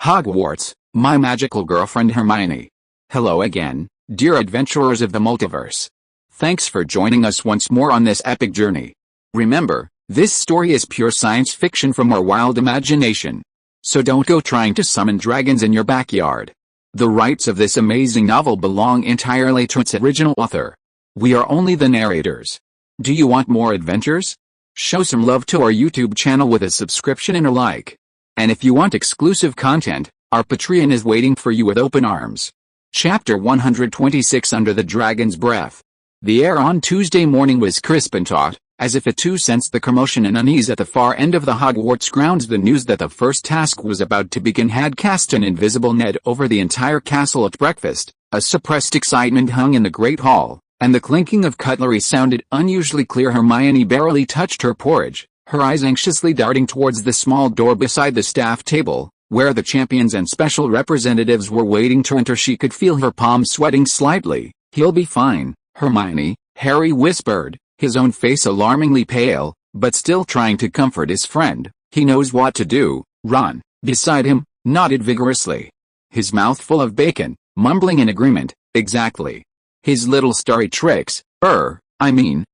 Hogwarts, my magical girlfriend Hermione. Hello again, dear adventurers of the multiverse. Thanks for joining us once more on this epic journey. Remember, this story is pure science fiction from our wild imagination. So don't go trying to summon dragons in your backyard. The rights of this amazing novel belong entirely to its original author. We are only the narrators. Do you want more adventures? Show some love to our YouTube channel with a subscription and a like. And if you want exclusive content, our Patreon is waiting for you with open arms. Chapter 126 Under the Dragon's Breath. The air on Tuesday morning was crisp and taut, as if it too sensed the commotion and unease at the far end of the Hogwarts grounds. The news that the first task was about to begin had cast an invisible net over the entire castle at breakfast. A suppressed excitement hung in the great hall, and the clinking of cutlery sounded unusually clear. Hermione barely touched her porridge, her eyes anxiously darting towards the small door beside the staff table, where the champions and special representatives were waiting to enter. She could feel her palms sweating slightly. "He'll be fine, Hermione," Harry whispered, his own face alarmingly pale, but still trying to comfort his friend. "He knows what to do." Ron, beside him, nodded vigorously, his mouth full of bacon, mumbling in agreement. "Exactly. His little starry tricks,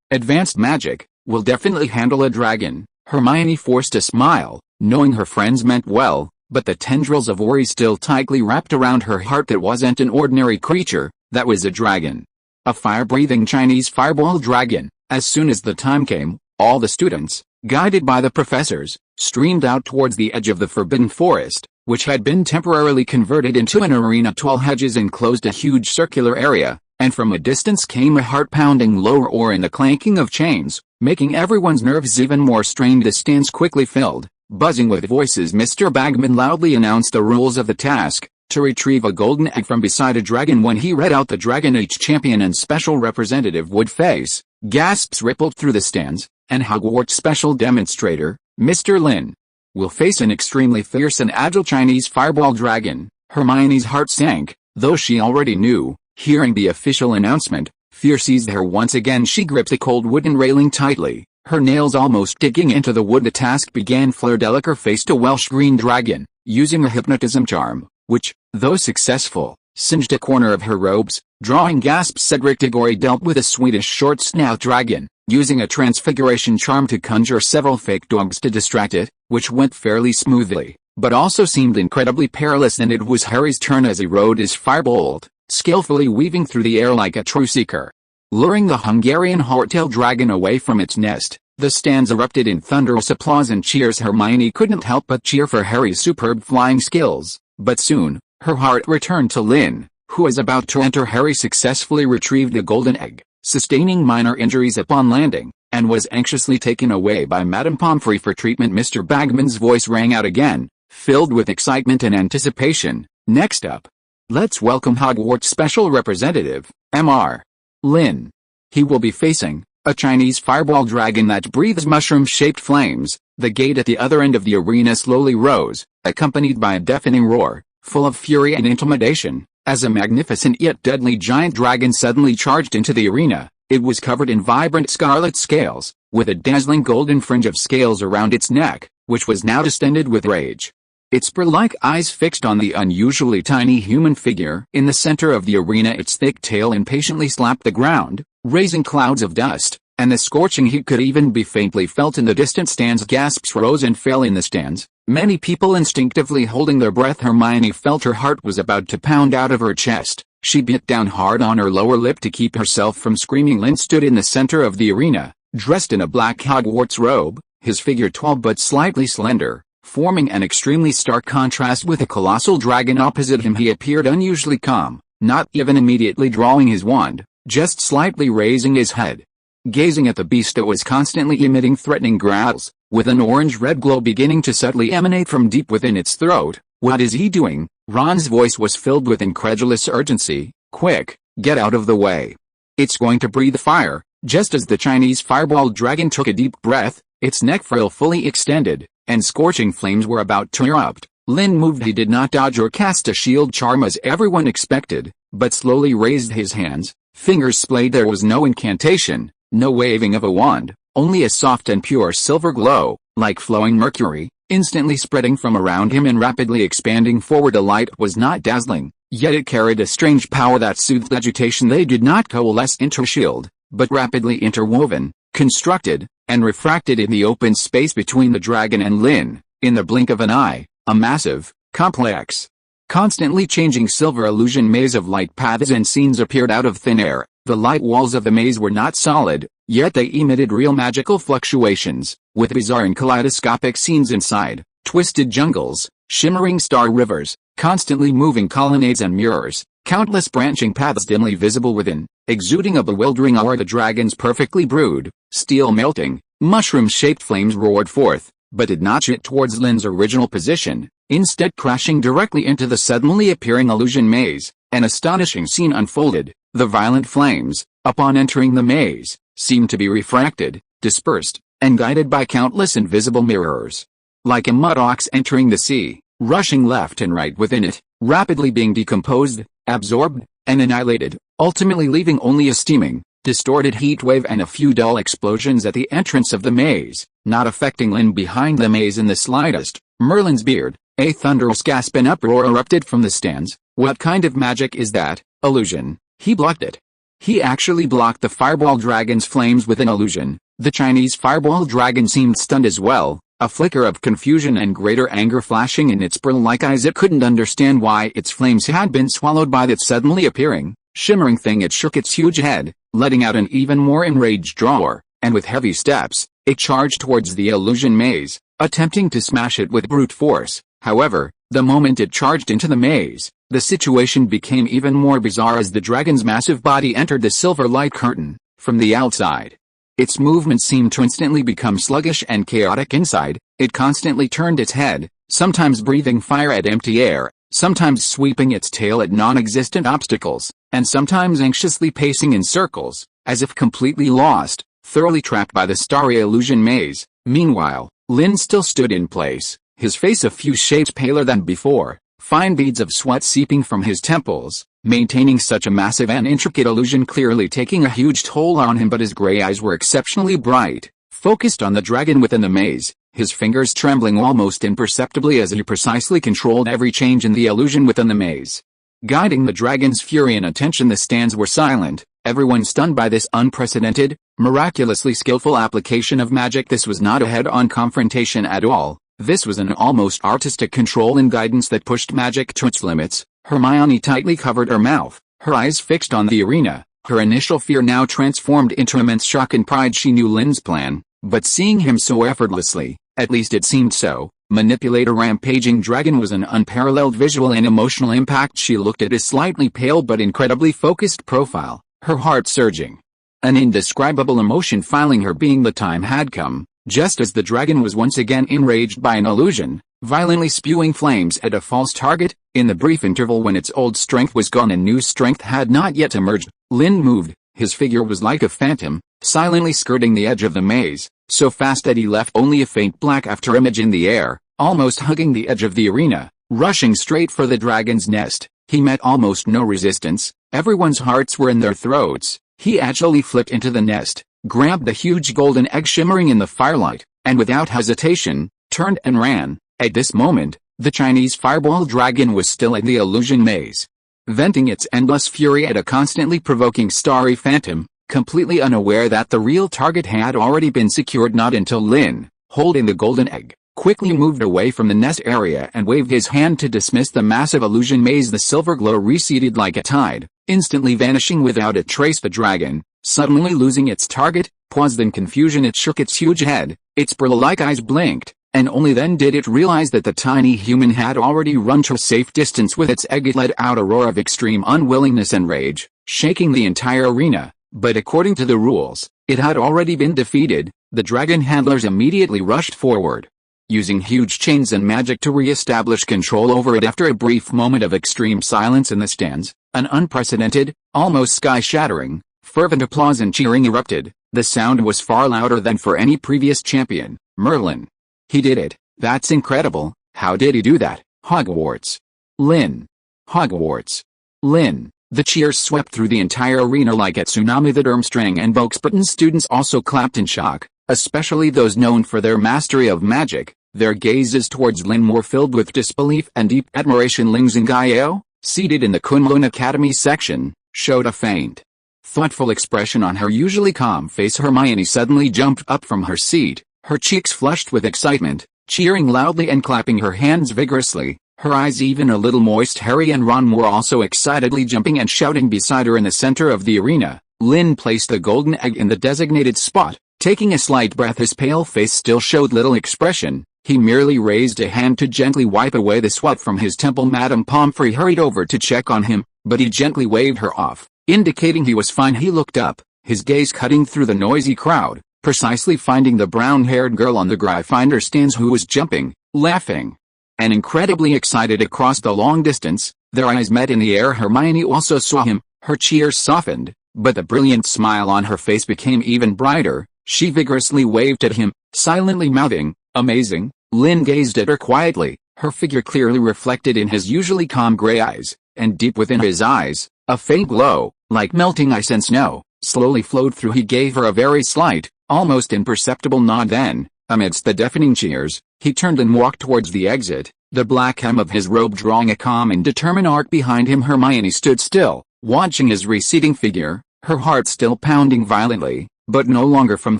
advanced magic, will definitely handle a dragon." Hermione forced a smile, knowing her friends meant well, but the tendrils of worry still tightly wrapped around her heart. That wasn't an ordinary creature, that was a dragon. A fire-breathing Chinese fireball dragon. As soon as the time came, all the students, guided by the professors, streamed out towards the edge of the Forbidden Forest, which had been temporarily converted into an arena. Tall hedges enclosed a huge circular area, and from a distance came a heart-pounding low roar and the clanking of chains, making everyone's nerves even more strained. The stands quickly filled, buzzing with voices. Mr. Bagman loudly announced the rules of the task: to retrieve a golden egg from beside a dragon. When he read out the dragon each champion and special representative would face, gasps rippled through the stands, and Hogwarts special demonstrator, Mr. Lynn, will face an extremely fierce and agile Chinese fireball dragon. Hermione's heart sank, though she already knew. Hearing the official announcement, fear seized her once again. She gripped the cold wooden railing tightly, her nails almost digging into the wood. The task began. Fleur Delacour faced a Welsh green dragon, using a hypnotism charm, which, though successful, singed a corner of her robes. Drawing gasps. Cedric Diggory dealt with a Swedish short-snout dragon, using a transfiguration charm to conjure several fake dogs to distract it, which went fairly smoothly, but also seemed incredibly perilous. And it was Harry's turn as he rode his firebolt, skillfully weaving through the air like a true seeker, luring the Hungarian horntail dragon away from its nest. The stands erupted in thunderous applause and cheers. Hermione couldn't help but cheer for Harry's superb flying skills, but soon, her heart returned to Lynn, who was about to enter. Harry successfully retrieved the golden egg, sustaining minor injuries upon landing, and was anxiously taken away by Madame Pomfrey for treatment. Mr. Bagman's voice rang out again, filled with excitement and anticipation. "Next up, let's welcome Hogwarts Special Representative, Mr. Lynn. He will be facing a Chinese fireball dragon that breathes mushroom-shaped flames." The gate at the other end of the arena slowly rose, accompanied by a deafening roar, full of fury and intimidation, as a magnificent yet deadly giant dragon suddenly charged into the arena. It was covered in vibrant scarlet scales, with a dazzling golden fringe of scales around its neck, which was now distended with rage. Its pearl-like eyes fixed on the unusually tiny human figure in the center of the arena. Its thick tail impatiently slapped the ground, raising clouds of dust, and the scorching heat could even be faintly felt in the distant stands. Gasps rose and fell in the stands, many people instinctively holding their breath. Hermione felt her heart was about to pound out of her chest. She bit down hard on her lower lip to keep herself from screaming. Lynn stood in the center of the arena, dressed in a black Hogwarts robe, his figure tall but slightly slender, forming an extremely stark contrast with a colossal dragon opposite him. He appeared unusually calm, not even immediately drawing his wand, just slightly raising his head, gazing at the beast that was constantly emitting threatening growls, with an orange-red glow beginning to subtly emanate from deep within its throat. "What is he doing?" Ron's voice was filled with incredulous urgency. "Quick, get out of the way. It's going to breathe fire." Just as the Chinese fireball dragon took a deep breath, its neck frill fully extended, and scorching flames were about to erupt, Lynn moved. He did not dodge or cast a shield charm as everyone expected, but slowly raised his hands, fingers splayed. There was no incantation, no waving of a wand, only a soft and pure silver glow, like flowing mercury, instantly spreading from around him and rapidly expanding forward. The light was not dazzling, yet it carried a strange power that soothed agitation. They did not coalesce into a shield, but rapidly interwoven, constructed, and refracted in the open space between the dragon and Lynn. In the blink of an eye, a massive, complex, constantly changing silver illusion maze of light paths and scenes appeared out of thin air. The light walls of the maze were not solid, yet they emitted real magical fluctuations, with bizarre and kaleidoscopic scenes inside, twisted jungles, shimmering star rivers, constantly moving colonnades and mirrors, countless branching paths dimly visible within, exuding a bewildering aura. The dragon's perfectly brewed, steel melting, mushroom-shaped flames roared forth, but did not shoot towards Lynn's original position, instead crashing directly into the suddenly appearing illusion maze. An astonishing scene unfolded. The violent flames, upon entering the maze, seemed to be refracted, dispersed, and guided by countless invisible mirrors. Like a mud ox entering the sea, rushing left and right within it, rapidly being decomposed, absorbed, and annihilated, ultimately leaving only a steaming, distorted heat wave and a few dull explosions at the entrance of the maze, not affecting Lynn behind the maze in the slightest. Merlin's beard, a thunderous gasp and uproar erupted from the stands. What kind of magic is that? Illusion. He blocked it. He actually blocked the fireball dragon's flames with an illusion. The Chinese fireball dragon seemed stunned as well, a flicker of confusion and greater anger flashing in its pearl-like eyes. It couldn't understand why its flames had been swallowed by that suddenly appearing, shimmering thing. It shook its huge head, letting out an even more enraged roar, and with heavy steps, it charged towards the illusion maze, attempting to smash it with brute force. However, the moment it charged into the maze, the situation became even more bizarre as the dragon's massive body entered the silver light curtain from the outside. Its movements seemed to instantly become sluggish and chaotic inside. It constantly turned its head, sometimes breathing fire at empty air, sometimes sweeping its tail at non-existent obstacles, and sometimes anxiously pacing in circles, as if completely lost, thoroughly trapped by the starry illusion maze. Meanwhile, Lynn still stood in place, his face a few shades paler than before, fine beads of sweat seeping from his temples, maintaining such a massive and intricate illusion clearly taking a huge toll on him. But his gray eyes were exceptionally bright, focused on the dragon within the maze, his fingers trembling almost imperceptibly as he precisely controlled every change in the illusion within the maze. Guiding the dragon's fury and attention, the stands were silent, everyone stunned by this unprecedented, miraculously skillful application of magic. This was not a head-on confrontation at all. This was an almost artistic control and guidance that pushed magic to its limits. Hermione tightly covered her mouth, her eyes fixed on the arena, her initial fear now transformed into immense shock and pride. She knew Lynn's plan, but seeing him so effortlessly, at least it seemed so, manipulate a rampaging dragon was an unparalleled visual and emotional impact. She looked at his slightly pale but incredibly focused profile, her heart surging. An indescribable emotion filling her being. The time had come, just as the dragon was once again enraged by an illusion, violently spewing flames at a false target. In the brief interval when its old strength was gone and new strength had not yet emerged, Lynn moved. His figure was like a phantom, silently skirting the edge of the maze, so fast that he left only a faint black afterimage in the air, almost hugging the edge of the arena, rushing straight for the dragon's nest. He met almost no resistance. Everyone's hearts were in their throats. He agilely flipped into the nest, grabbed the huge golden egg shimmering in the firelight, and without hesitation, turned and ran. At this moment, the Chinese fireball dragon was still in the illusion maze, venting its endless fury at a constantly provoking starry phantom, completely unaware that the real target had already been secured. Not until Lynn, holding the golden egg, quickly moved away from the nest area and waved his hand to dismiss the massive illusion maze. The silver glow receded like a tide, instantly vanishing without a trace. The dragon, suddenly losing its target, paused in confusion. It shook its huge head, its pearl-like eyes blinked, and only then did it realize that the tiny human had already run to a safe distance with its egg. It let out a roar of extreme unwillingness and rage, shaking the entire arena. But according to the rules, it had already been defeated. The dragon handlers immediately rushed forward, using huge chains and magic to re-establish control over it. After a brief moment of extreme silence in the stands, an unprecedented, almost sky-shattering, fervent applause and cheering erupted. The sound was far louder than for any previous champion. Merlin. He did it. That's incredible. How did he do that? Hogwarts. Lynn. Hogwarts. Lynn. The cheers swept through the entire arena like a tsunami. The Durmstrang and Volksbütten students also clapped in shock, especially those known for their mastery of magic. their gazes towards Lynn were filled with disbelief and deep admiration. Ling Zhengao, seated in the Kunlun Academy section, showed a faint, thoughtful expression on her usually calm face. Hermione suddenly jumped up from her seat, her cheeks flushed with excitement, cheering loudly and clapping her hands vigorously, her eyes even a little moist. Harry and Ron were also excitedly jumping and shouting beside her. In the center of the arena, Lynn placed the golden egg in the designated spot, taking a slight breath. His pale face still showed little expression. He merely raised a hand to gently wipe away the sweat from his temple. Madame Pomfrey hurried over to check on him, but he gently waved her off, indicating he was fine. He looked up, his gaze cutting through the noisy crowd, precisely finding the brown-haired girl on the Gryffindor stands who was jumping, laughing, and incredibly excited across the long distance. Their eyes met in the air. Hermione also saw him, her cheers softened, but the brilliant smile on her face became even brighter. She vigorously waved at him, silently mouthing, "Amazing." Lynn gazed at her quietly, her figure clearly reflected in his usually calm gray eyes, and deep within his eyes, a faint glow, like melting ice and snow, slowly flowed through. He gave her a very slight, almost imperceptible nod. Then, amidst the deafening cheers, he turned and walked towards the exit, the black hem of his robe drawing a calm and determined arc behind him. Hermione stood still, watching his receding figure, her heart still pounding violently, but no longer from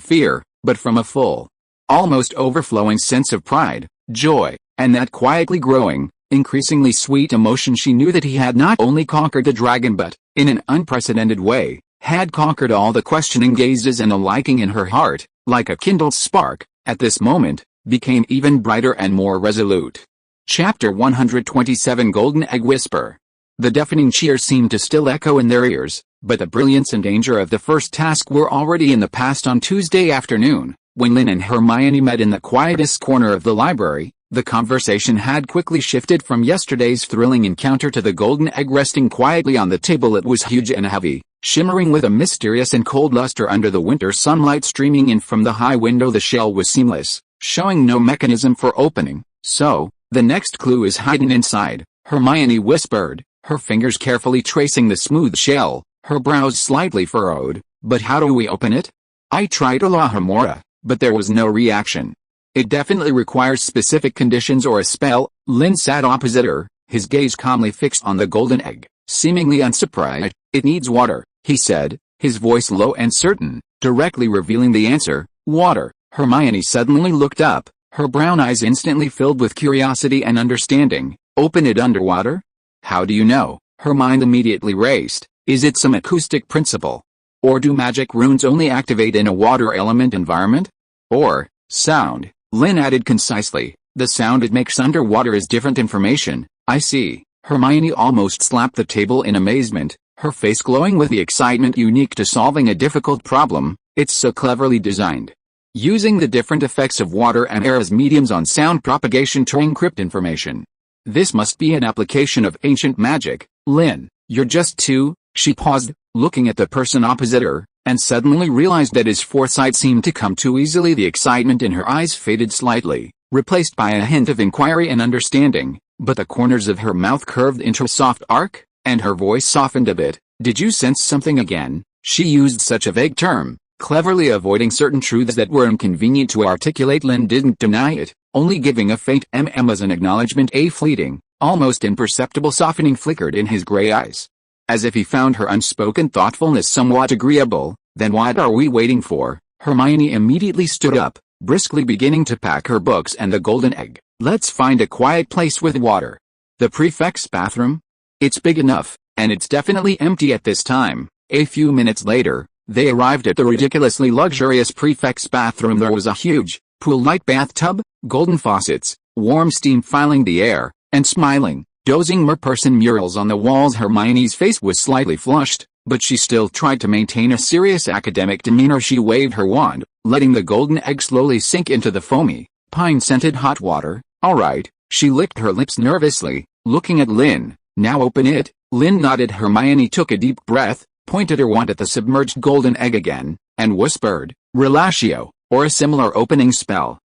fear, but from a full, almost overflowing sense of pride, joy, and that quietly growing, increasingly sweet emotion. She knew that he had not only conquered the dragon but, in an unprecedented way, had conquered all the questioning gazes, and the liking in her heart, like a kindled spark, at this moment, became even brighter and more resolute. Chapter 127 Golden Egg Whisper. The deafening cheers seemed to still echo in their ears, but the brilliance and danger of the first task were already in the past. On Tuesday afternoon, when Lynn and Hermione met in the quietest corner of the library, the conversation had quickly shifted from yesterday's thrilling encounter to the golden egg resting quietly on the table. It was huge and heavy, shimmering with a mysterious and cold luster under the winter sunlight streaming in from the high window. The shell was seamless, showing no mechanism for opening. "So, the next clue is hidden inside," Hermione whispered, her fingers carefully tracing the smooth shell, her brows slightly furrowed. "But how do we open it?" "I tried Alohomora, but there was no reaction." "It definitely requires specific conditions or a spell." Lynn sat opposite her, his gaze calmly fixed on the golden egg, seemingly unsurprised. "It needs water," he said, his voice low and certain, directly revealing the answer. "Water." Hermione suddenly looked up, her brown eyes instantly filled with curiosity and understanding. "Open it underwater?" "How do you know?" Her mind immediately raced. "Is it some acoustic principle? Or do magic runes only activate in a water element environment? Or, sound?" Lynn added concisely. "The sound it makes underwater is different information." "I see." Hermione almost slapped the table in amazement, her face glowing with the excitement unique to solving a difficult problem. "It's so cleverly designed, using the different effects of water and air as mediums on sound propagation to encrypt information. This must be an application of ancient magic." "Lynn, you're just too..." She paused, looking at the person opposite her, and suddenly realized that his foresight seemed to come too easily. The excitement in her eyes faded slightly, replaced by a hint of inquiry and understanding, but the corners of her mouth curved into a soft arc, and her voice softened a bit. "Did you sense something again?" She used such a vague term, cleverly avoiding certain truths that were inconvenient to articulate. Lynn didn't deny it, only giving a faint as an acknowledgement. A fleeting, almost imperceptible softening flickered in his gray eyes, as if he found her unspoken thoughtfulness somewhat agreeable. "Then what are we waiting for?" Hermione immediately stood up, briskly beginning to pack her books and the golden egg. "Let's find a quiet place with water." "The prefect's bathroom?" "It's big enough, and it's definitely empty at this time." A few minutes later, they arrived at the ridiculously luxurious prefect's bathroom. There was a huge, pool-like bathtub, golden faucets, warm steam filling the air, and smiling, dozing merperson murals on the walls. Hermione's face was slightly flushed, but she still tried to maintain a serious academic demeanor. She waved her wand, letting the golden egg slowly sink into the foamy, pine-scented hot water. "All right." She licked her lips nervously, looking at Lynn. "Now open it." Lynn nodded. Hermione took a deep breath, pointed her wand at the submerged golden egg again, and whispered, "Relatio," or a similar opening spell.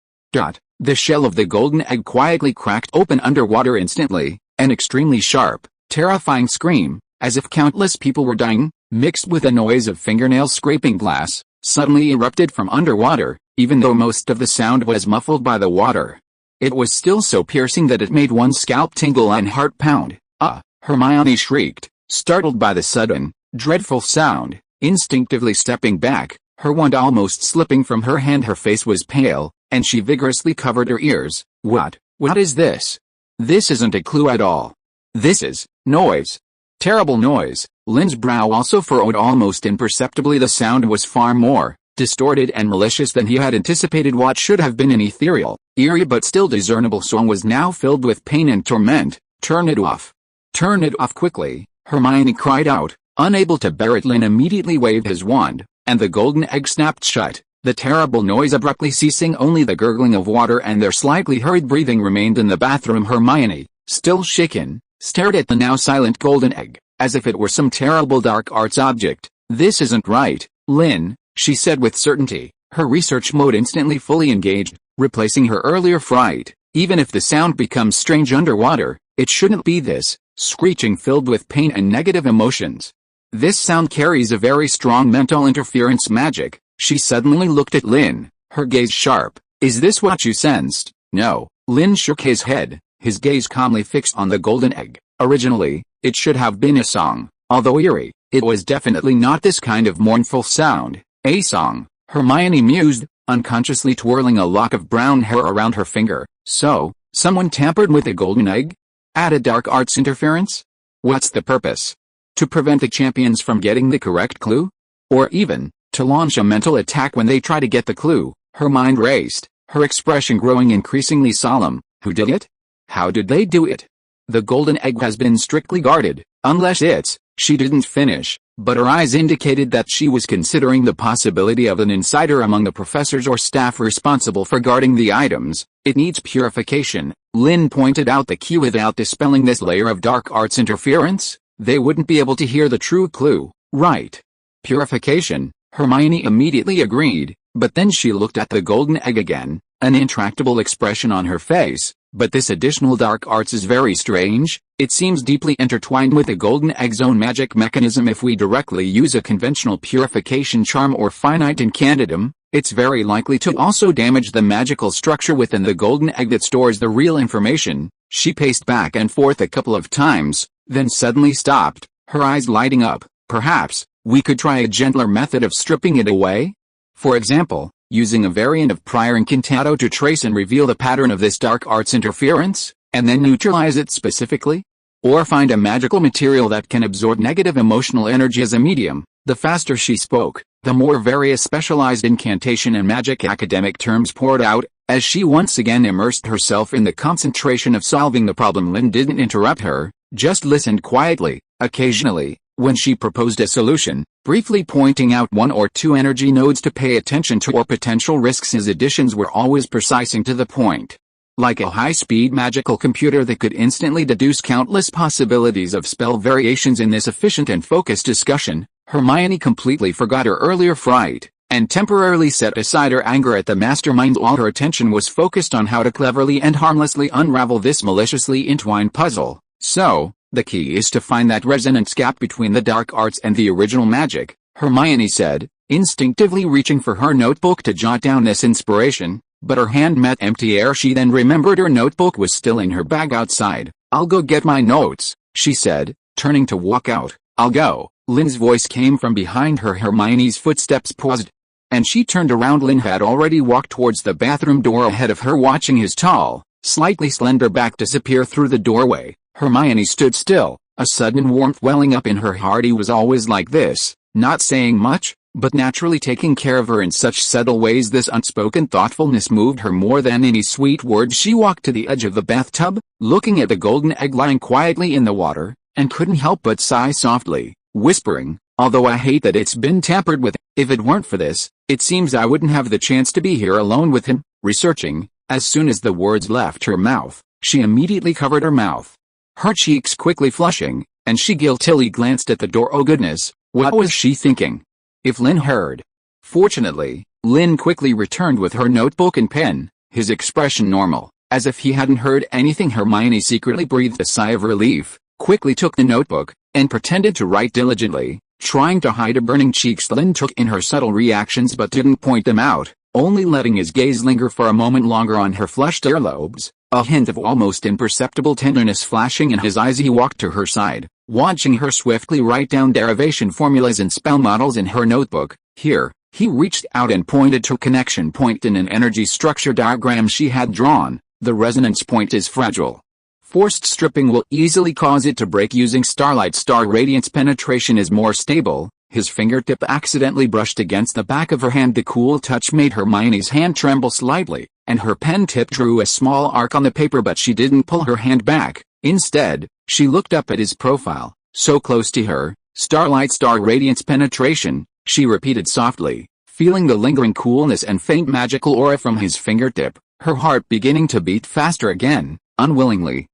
The shell of the golden egg quietly cracked open underwater instantly. An extremely sharp, terrifying scream, as if countless people were dying, mixed with a noise of fingernails scraping glass, suddenly erupted from underwater, even though most of the sound was muffled by the water. It was still so piercing that it made one's scalp tingle and heart pound. "Ah!" Hermione shrieked, startled by the sudden, dreadful sound. Instinctively stepping back, her wand almost slipping from her hand, her face was pale, and she vigorously covered her ears. What is this? This isn't a clue at all. This is noise. Terrible noise." Lynn's brow also furrowed almost imperceptibly. The sound was far more distorted and malicious than he had anticipated. What should have been an ethereal, eerie but still discernible song was now filled with pain and torment. "Turn it off. Turn it off quickly," Hermione cried out, unable to bear it. Lynn immediately waved his wand, and the golden egg snapped shut, the terrible noise abruptly ceasing. Only the gurgling of water and their slightly hurried breathing remained in the bathroom. Hermione, still shaken, stared at the now silent golden egg, as if it were some terrible dark arts object. "This isn't right, Lynn," she said with certainty, her research mode instantly fully engaged, replacing her earlier fright. "Even if the sound becomes strange underwater, it shouldn't be this screeching filled with pain and negative emotions. This sound carries a very strong mental interference magic." She suddenly looked at Lynn, her gaze sharp. "Is this what you sensed?" "No." Lynn shook his head, his gaze calmly fixed on the golden egg. "Originally, it should have been a song. Although eerie, it was definitely not this kind of mournful sound." "A song?" Hermione mused, unconsciously twirling a lock of brown hair around her finger. "So, someone tampered with the golden egg? Added dark arts interference? What's the purpose? To prevent the champions from getting the correct clue? Or even, to launch a mental attack when they try to get the clue?" Her mind raced, her expression growing increasingly solemn. "Who did it? How did they do it? The golden egg has been strictly guarded, unless it's..." She didn't finish, but her eyes indicated that she was considering the possibility of an insider among the professors or staff responsible for guarding the items. "It needs purification." Lynn pointed out the key. "Without dispelling this layer of dark arts interference, they wouldn't be able to hear the true clue." "Right. Purification," Hermione immediately agreed, but then she looked at the golden egg again, an intractable expression on her face. "But this additional dark arts is very strange. It seems deeply intertwined with the golden egg's own magic mechanism. If we directly use a conventional purification charm or finite incantatum, it's very likely to also damage the magical structure within the golden egg that stores the real information." She paced back and forth a couple of times, then suddenly stopped, her eyes lighting up. "Perhaps we could try a gentler method of stripping it away? For example, using a variant of prior incantato to trace and reveal the pattern of this dark arts interference, and then neutralize it specifically? Or find a magical material that can absorb negative emotional energy as a medium." The faster she spoke, the more various specialized incantation and magic academic terms poured out, as she once again immersed herself in the concentration of solving the problem. Lynn didn't interrupt her, just listened quietly, occasionally, when she proposed a solution, briefly pointing out one or two energy nodes to pay attention to or potential risks. His additions were always precise and to the point. Like a high-speed magical computer that could instantly deduce countless possibilities of spell variations. In this efficient and focused discussion, Hermione completely forgot her earlier fright, and temporarily set aside her anger at the mastermind. All her attention was focused on how to cleverly and harmlessly unravel this maliciously entwined puzzle. "So, the key is to find that resonance gap between the dark arts and the original magic," Hermione said, instinctively reaching for her notebook to jot down this inspiration, but her hand met empty air. She then remembered her notebook was still in her bag outside. "I'll go get my notes," she said, turning to walk out. "I'll go." Lynn's voice came from behind her. Hermione's footsteps paused, and she turned around. Lynn had already walked towards the bathroom door ahead of her, watching his tall, slightly slender back disappear through the doorway. Hermione stood still, a sudden warmth welling up in her heart. He was always like this, not saying much, but naturally taking care of her in such subtle ways. This unspoken thoughtfulness moved her more than any sweet words. She walked to the edge of the bathtub, looking at the golden egg lying quietly in the water, and couldn't help but sigh softly, whispering, "Although I hate that it's been tampered with, if it weren't for this, it seems I wouldn't have the chance to be here alone with him, researching." As soon as the words left her mouth, she immediately covered her mouth, her cheeks quickly flushing, and she guiltily glanced at the door. Oh goodness, what was she thinking? If Lynn heard. Fortunately, Lynn quickly returned with her notebook and pen, his expression normal, as if he hadn't heard anything. Hermione secretly breathed a sigh of relief, quickly took the notebook, and pretended to write diligently, trying to hide her burning cheeks. Lynn took in her subtle reactions but didn't point them out. only letting his gaze linger for a moment longer on her flushed earlobes, a hint of almost imperceptible tenderness flashing in his eyes. He walked to her side, watching her swiftly write down derivation formulas and spell models in her notebook. Here, he reached out and pointed to a connection point in an energy structure diagram she had drawn. The resonance point is fragile. Forced stripping will easily cause it to break. Using starlight star radiance penetration is more stable. His fingertip accidentally brushed against the back of her hand. The cool touch made Hermione's hand tremble slightly, and her pen tip drew a small arc on the paper, but she didn't pull her hand back. Instead, she looked up at his profile, so close to her. Starlight star radiance penetration, she repeated softly, feeling the lingering coolness and faint magical aura from his fingertip, her heart beginning to beat faster again. Unwillingly,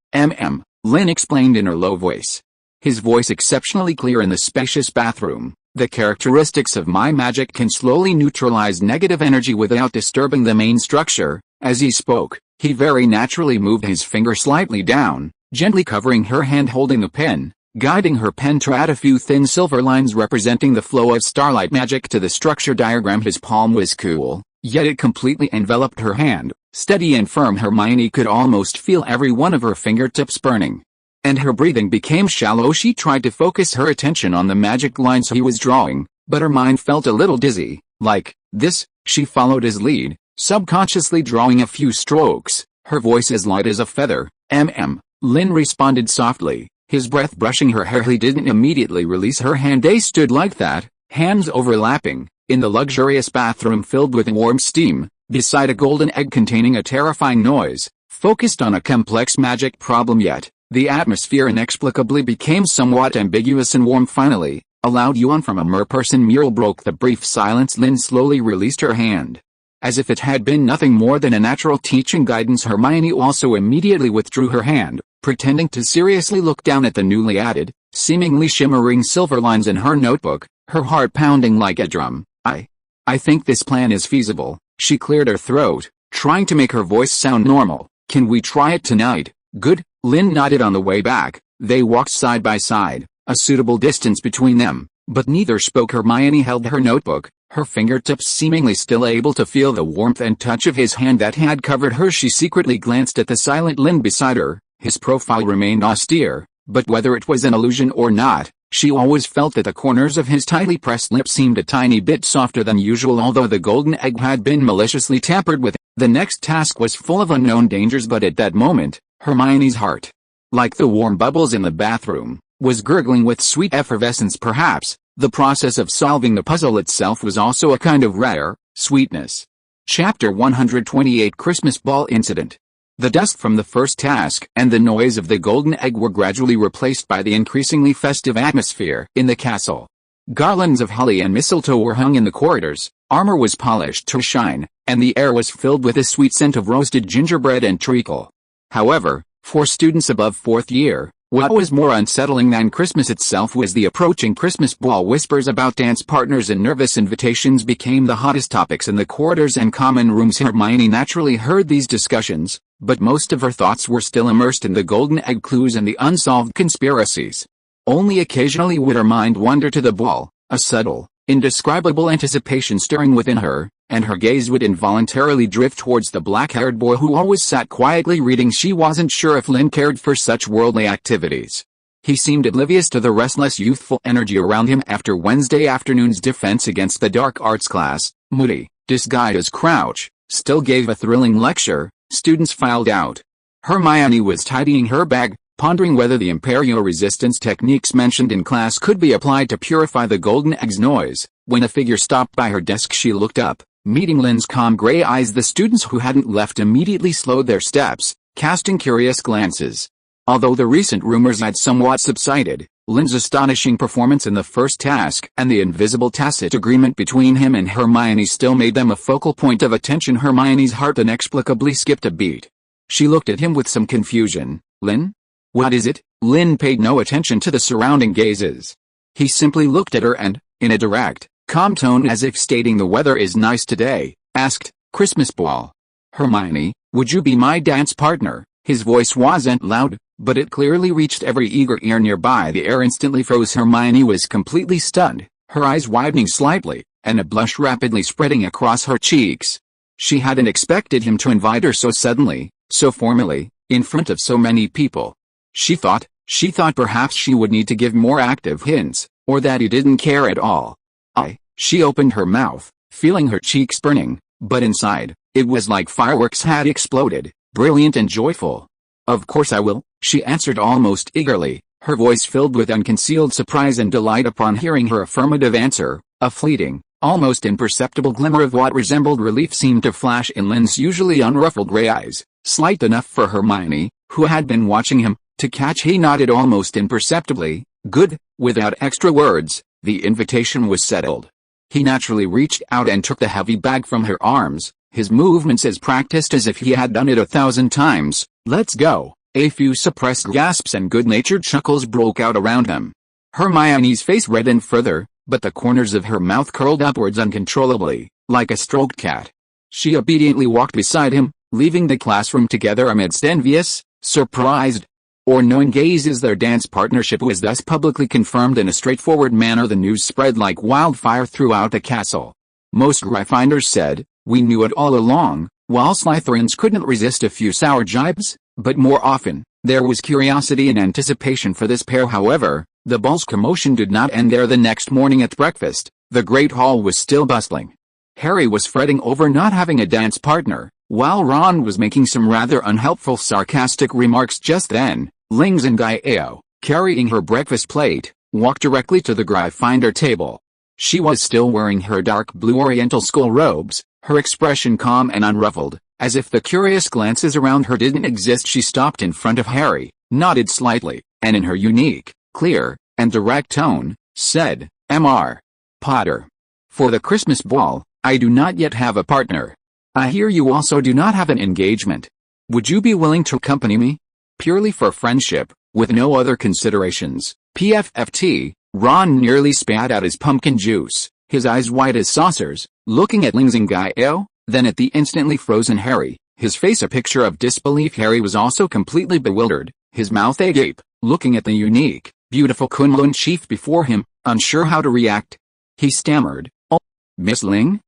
Lynn explained in her low voice. His voice exceptionally clear in the spacious bathroom. The characteristics of my magic can slowly neutralize negative energy without disturbing the main structure. As he spoke, he very naturally moved his finger slightly down, gently covering her hand holding the pen, guiding her pen to add a few thin silver lines representing the flow of starlight magic to the structure diagram. His palm was cool, yet it completely enveloped her hand, steady and firm. Hermione could almost feel every one of her fingertips burning, and her breathing became shallow. She tried to focus her attention on the magic lines he was drawing, but her mind felt a little dizzy. Like this, she followed his lead, subconsciously drawing a few strokes, her voice as light as a feather. Lynn responded softly, his breath brushing her hair. He didn't immediately release her hand. They stood like that, hands overlapping, in the luxurious bathroom filled with warm steam, beside a golden egg containing a terrifying noise, focused on a complex magic problem. Yet the atmosphere inexplicably became somewhat ambiguous and warm. Finally, a loud yawn from a merperson mural broke the brief silence. Lynn slowly released her hand, as if it had been nothing more than a natural teaching guidance. Hermione also immediately withdrew her hand, pretending to seriously look down at the newly added, seemingly shimmering silver lines in her notebook, her heart pounding like a drum. I think this plan is feasible. She cleared her throat, trying to make her voice sound normal. Can we try it tonight? Good. Lynn nodded. On the way back, they walked side by side, a suitable distance between them, but neither spoke. Hermione held her notebook, her fingertips seemingly still able to feel the warmth and touch of his hand that had covered her. She secretly glanced at the silent Lynn beside her. His profile remained austere, but whether it was an illusion or not, she always felt that the corners of his tightly pressed lips seemed a tiny bit softer than usual. Although the golden egg had been maliciously tampered with, the next task was full of unknown dangers. But at that moment, Hermione's heart, like the warm bubbles in the bathroom, was gurgling with sweet effervescence. Perhaps the process of solving the puzzle itself was also a kind of rare sweetness. Chapter 128 Christmas Ball Incident. The dust from the first task and the noise of the golden egg were gradually replaced by the increasingly festive atmosphere in the castle. Garlands of holly and mistletoe were hung in the corridors, armor was polished to shine, and the air was filled with a sweet scent of roasted gingerbread and treacle. However, for students above 4th year, what was more unsettling than Christmas itself was the approaching Christmas ball. Whispers about dance partners and nervous invitations became the hottest topics in the corridors and common rooms. Hermione naturally heard these discussions, but most of her thoughts were still immersed in the golden egg clues and the unsolved conspiracies. Only occasionally would her mind wander to the ball, a subtle, indescribable anticipation stirring within her, and her gaze would involuntarily drift towards the black-haired boy who always sat quietly reading. She wasn't sure if Lynn cared for such worldly activities. He seemed oblivious to the restless youthful energy around him. After Wednesday afternoon's defense against the dark arts class, Moody, disguised as Crouch, still gave a thrilling lecture. Students filed out. Hermione was tidying her bag, pondering whether the Imperio resistance techniques mentioned in class could be applied to purify the golden egg's noise, when a figure stopped by her desk. She looked up, meeting Lynn's calm gray eyes. The students who hadn't left immediately slowed their steps, casting curious glances. Although the recent rumors had somewhat subsided, Lynn's astonishing performance in the first task and the invisible tacit agreement between him and Hermione still made them a focal point of attention. Hermione's heart inexplicably skipped a beat. She looked at him with some confusion. Lynn? What is it? Lynn paid no attention to the surrounding gazes. He simply looked at her and, in a direct, calm tone as if stating the weather is nice today, asked, Christmas ball. Hermione, would you be my dance partner? His voice wasn't loud, but it clearly reached every eager ear nearby. The air instantly froze. Hermione was completely stunned, her eyes widening slightly, and a blush rapidly spreading across her cheeks. She hadn't expected him to invite her so suddenly, so formally, in front of so many people. She thought perhaps she would need to give more active hints, or that he didn't care at all. She opened her mouth, feeling her cheeks burning, but inside, it was like fireworks had exploded, brilliant and joyful. Of course I will, she answered almost eagerly, her voice filled with unconcealed surprise and delight upon hearing her affirmative answer. A fleeting, almost imperceptible glimmer of what resembled relief seemed to flash in Lynn's usually unruffled gray eyes, slight enough for Hermione, who had been watching him, to catch. He nodded almost imperceptibly. Good. Without extra words, the invitation was settled. He naturally reached out and took the heavy bag from her arms, his movements as practiced as if he had done it 1,000 times. Let's go. A few suppressed gasps and good-natured chuckles broke out around him. Hermione's face reddened further, but the corners of her mouth curled upwards uncontrollably, like a stroked cat. She obediently walked beside him, leaving the classroom together amidst envious, surprised, or knowing gazes. Their dance partnership was thus publicly confirmed in a straightforward manner. The news spread like wildfire throughout the castle. Most Gryffindors said, "We knew it all along," while Slytherins couldn't resist a few sour jibes, but more often, there was curiosity and anticipation for this pair. However, the ball's commotion did not end there. The next morning at breakfast, the Great Hall was still bustling. Harry was fretting over not having a dance partner, while Ron was making some rather unhelpful sarcastic remarks. Just then, Ling Zingao, carrying her breakfast plate, walked directly to the Gryffindor table. She was still wearing her dark blue Oriental school robes, her expression calm and unruffled, as if the curious glances around her didn't exist. She stopped in front of Harry, nodded slightly, and in her unique, clear, and direct tone, said, "Mr. Potter. For the Christmas ball, I do not yet have a partner. I hear you also do not have an engagement. Would you be willing to accompany me? Purely for friendship, with no other considerations." PFFT, Ron nearly spat out his pumpkin juice, his eyes wide as saucers, looking at Ling Zingao, then at the instantly frozen Harry, his face a picture of disbelief. Harry was also completely bewildered, his mouth agape, looking at the unique, beautiful Kunlun chief before him, unsure how to react. He stammered, "Oh, Miss Ling?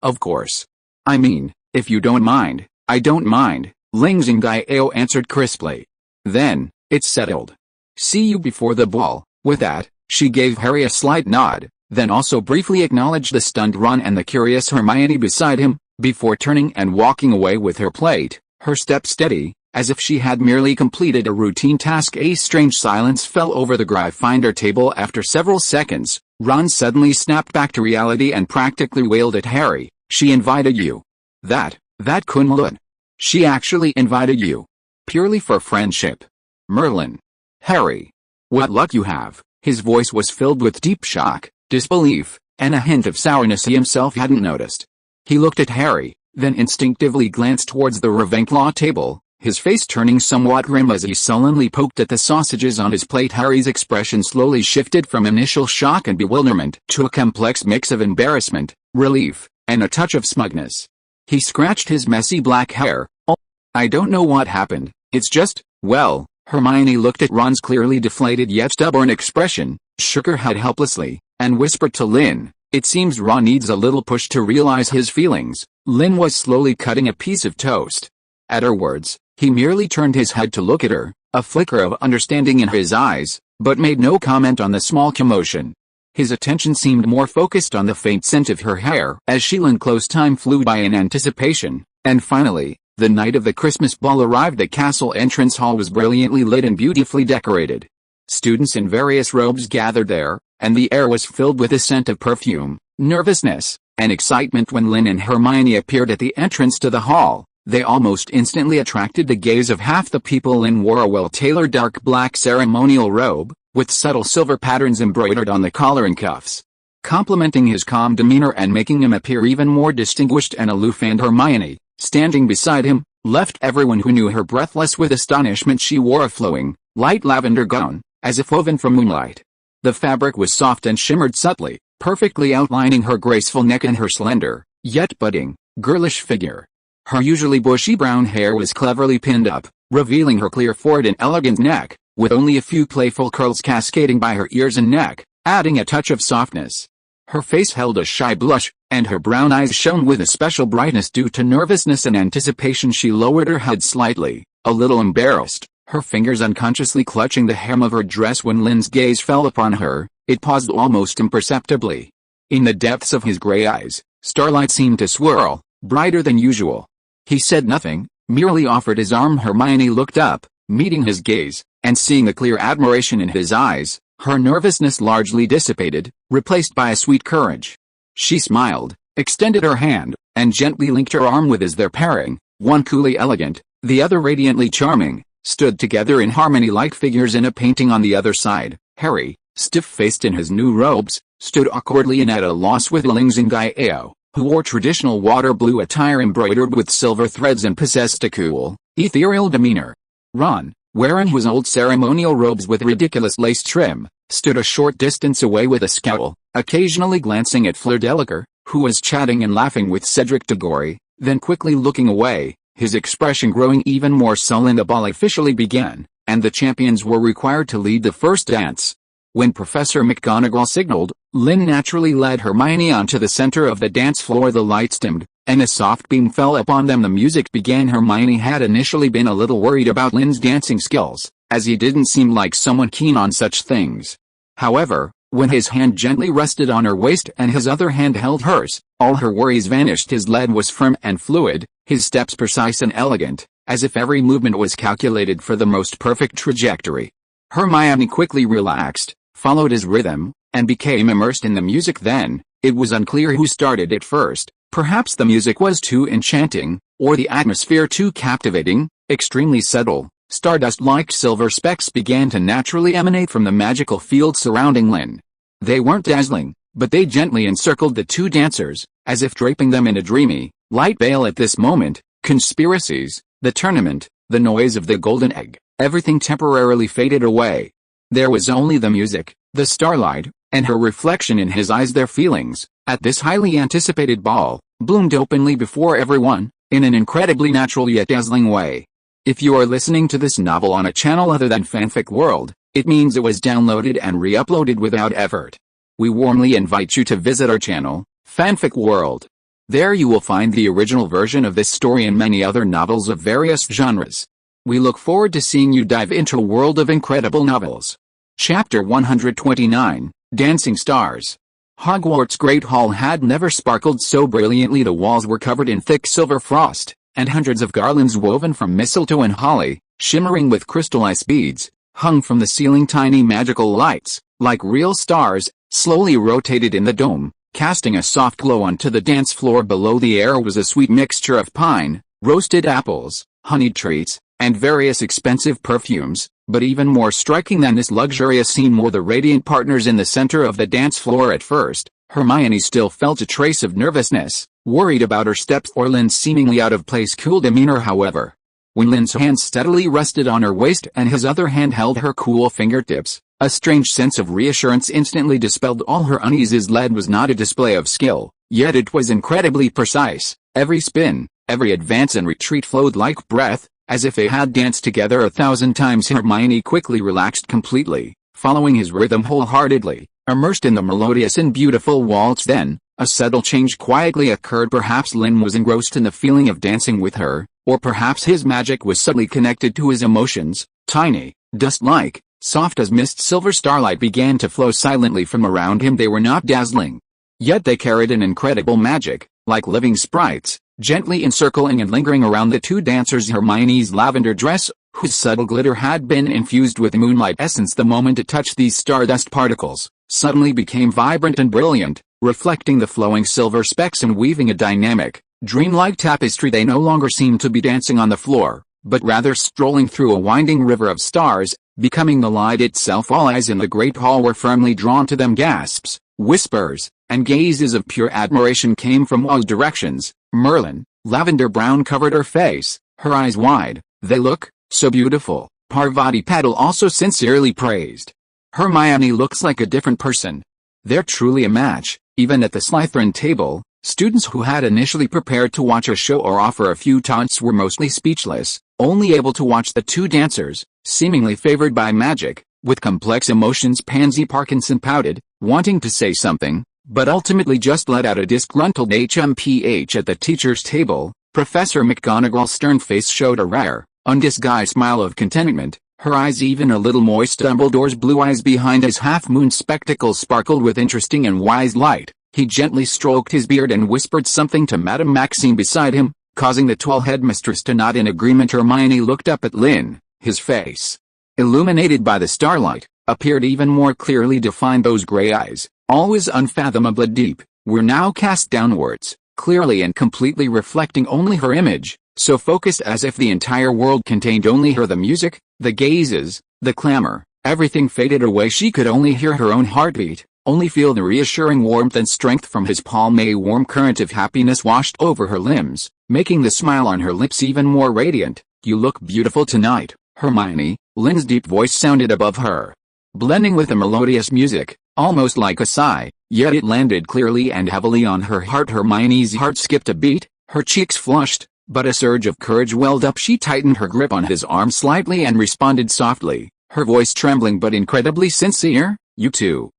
Of course. I mean, if you don't mind." "I don't mind," Ling Zingao answered crisply. "Then, it's settled. See you before the ball." With that, she gave Harry a slight nod, then also briefly acknowledged the stunned Ron and the curious Hermione beside him, before turning and walking away with her plate, her step steady, as if she had merely completed a routine task. A strange silence fell over the Gryffindor table. After several seconds, Ron suddenly snapped back to reality and practically wailed at Harry, "She invited you. That Kunlun. She actually invited you. Purely for friendship. Merlin. Harry. What luck you have." His voice was filled with deep shock, disbelief, and a hint of sourness he himself hadn't noticed. He looked at Harry, then instinctively glanced towards the Ravenclaw table, his face turning somewhat grim as he sullenly poked at the sausages on his plate. Harry's expression slowly shifted from initial shock and bewilderment to a complex mix of embarrassment, relief, and a touch of smugness. He scratched his messy black hair. "Oh, I don't know what happened, it's just, well..." Hermione looked at Ron's clearly deflated yet stubborn expression, shook her head helplessly, and whispered to Lynn, "It seems Ron needs a little push to realize his feelings." Lynn was slowly cutting a piece of toast. At her words, he merely turned his head to look at her, a flicker of understanding in his eyes, but made no comment on the small commotion. His attention seemed more focused on the faint scent of her hair as Sheila. Close time flew by in anticipation, and finally, the night of the Christmas ball arrived. The castle entrance hall was brilliantly lit and beautifully decorated. Students in various robes gathered there, and the air was filled with a scent of perfume, nervousness, and excitement. When Lynn and Hermione appeared at the entrance to the hall, they almost instantly attracted the gaze of half the people. Lynn wore a well-tailored dark black ceremonial robe, with subtle silver patterns embroidered on the collar and cuffs, complementing his calm demeanor and making him appear even more distinguished and aloof. And Hermione, standing beside him, left everyone who knew her breathless with astonishment. She wore a flowing, light lavender gown, as if woven from moonlight. The fabric was soft and shimmered subtly, perfectly outlining her graceful neck and her slender, yet budding, girlish figure. Her usually bushy brown hair was cleverly pinned up, revealing her clear forehead and elegant neck, with only a few playful curls cascading by her ears and neck, adding a touch of softness. Her face held a shy blush, and her brown eyes shone with a special brightness due to nervousness and anticipation. She lowered her head slightly, a little embarrassed, her fingers unconsciously clutching the hem of her dress. When Lynn's gaze fell upon her, it paused almost imperceptibly. In the depths of his gray eyes, starlight seemed to swirl, brighter than usual. He said nothing, merely offered his arm. Hermione looked up, meeting his gaze, and seeing the clear admiration in his eyes, her nervousness largely dissipated, replaced by a sweet courage. She smiled, extended her hand, and gently linked her arm with his. Their pairing, one coolly elegant, the other radiantly charming, stood together in harmony like figures in a painting. On the other side, Harry, stiff-faced in his new robes, stood awkwardly and at a loss with Ling Zingao, who wore traditional water blue attire embroidered with silver threads and possessed a cool, ethereal demeanor. Ron, wearing his old ceremonial robes with ridiculous lace trim, stood a short distance away with a scowl, occasionally glancing at Fleur Delacour, who was chatting and laughing with Cedric Diggory, then quickly looking away, his expression growing even more sullen. The ball officially began, and the champions were required to lead the first dance. When Professor McGonagall signaled, Lynn naturally led Hermione onto the center of the dance floor. The lights dimmed, and a soft beam fell upon them. The music began. Hermione had initially been a little worried about Lynn's dancing skills, as he didn't seem like someone keen on such things. However, when his hand gently rested on her waist and his other hand held hers, all her worries vanished. His lead was firm and fluid, his steps precise and elegant, as if every movement was calculated for the most perfect trajectory. Hermione quickly relaxed, followed his rhythm, and became immersed in the music. Then, it was unclear who started it first. Perhaps the music was too enchanting, or the atmosphere too captivating. Extremely subtle, stardust-like silver specks began to naturally emanate from the magical field surrounding Lynn. They weren't dazzling, but they gently encircled the two dancers, as if draping them in a dreamy, light veil. At this moment, conspiracies, the tournament, the noise of the golden egg, everything temporarily faded away. There was only the music, the starlight, and her reflection in his eyes. Their feelings, at this highly anticipated ball, bloomed openly before everyone, in an incredibly natural yet dazzling way. If you are listening to this novel on a channel other than Fanfic World, it means it was downloaded and re-uploaded without effort. We warmly invite you to visit our channel, Fanfic World. There you will find the original version of this story and many other novels of various genres. We look forward to seeing you dive into a world of incredible novels. Chapter 129, Dancing Stars. Hogwarts' Great Hall had never sparkled so brilliantly. The walls were covered in thick silver frost, and hundreds of garlands woven from mistletoe and holly, shimmering with crystallized beads, hung from the ceiling. Tiny magical lights, like real stars, slowly rotated in the dome, casting a soft glow onto the dance floor below. The air was a sweet mixture of pine, roasted apples, honeyed treats, and various expensive perfumes, but even more striking than this luxurious scene were the radiant partners in the center of the dance floor. At first, Hermione still felt a trace of nervousness, worried about her steps or Lynn's seemingly out-of-place cool demeanor. However, when Lynn's hand steadily rested on her waist and his other hand held her cool fingertips, a strange sense of reassurance instantly dispelled all her unease. His lead was not a display of skill, yet it was incredibly precise. Every spin, every advance and retreat flowed like breath, as if they had danced together 1,000 times. Hermione quickly relaxed completely, following his rhythm wholeheartedly, immersed in the melodious and beautiful waltz. Then, a subtle change quietly occurred. Perhaps Lynn was engrossed in the feeling of dancing with her, or perhaps his magic was subtly connected to his emotions. Tiny, dust-like, soft as mist silver starlight began to flow silently from around him. They were not dazzling, yet they carried an incredible magic, like living sprites, gently encircling and lingering around the two dancers. Hermione's lavender dress, whose subtle glitter had been infused with moonlight essence the moment it touched these stardust particles, suddenly became vibrant and brilliant, reflecting the flowing silver specks and weaving a dynamic, dreamlike tapestry. They no longer seemed to be dancing on the floor, but rather strolling through a winding river of stars, becoming the light itself. All eyes in the great hall were firmly drawn to them. Gasps, whispers, and gazes of pure admiration came from all directions. Merlin, lavender brown, covered her face, her eyes wide. "They look so beautiful," Parvati Patil also sincerely praised. "Hermione looks like a different person." They're truly a match. Even at the Slytherin table, students who had initially prepared to watch a show or offer a few taunts were mostly speechless, only able to watch the two dancers, seemingly favored by magic, with complex emotions. Pansy Parkinson pouted, wanting to say something, but ultimately just let out a disgruntled HMPH at the teacher's table. Professor McGonagall's stern face showed a rare, undisguised smile of contentment, her eyes even a little moist. Dumbledore's blue eyes behind his half-moon spectacles sparkled with interesting and wise light. He gently stroked his beard and whispered something to Madame Maxime beside him, causing the tall headmistress to nod in agreement. Hermione looked up at Lynn. His face, illuminated by the starlight, appeared even more clearly defined. Those gray eyes, always unfathomably deep, were now cast downwards, clearly and completely reflecting only her image, so focused as if the entire world contained only her. The music, the gazes, the clamor, everything faded away. She could only hear her own heartbeat, only feel the reassuring warmth and strength from his palm. A warm current of happiness washed over her limbs, making the smile on her lips even more radiant. "You look beautiful tonight, Hermione," Lynn's deep voice sounded above her, blending with the melodious music, almost like a sigh, yet it landed clearly and heavily on her heart. Hermione's heart skipped a beat, her cheeks flushed, but a surge of courage welled up. She tightened her grip on his arm slightly and responded softly, her voice trembling but incredibly sincere, "You too.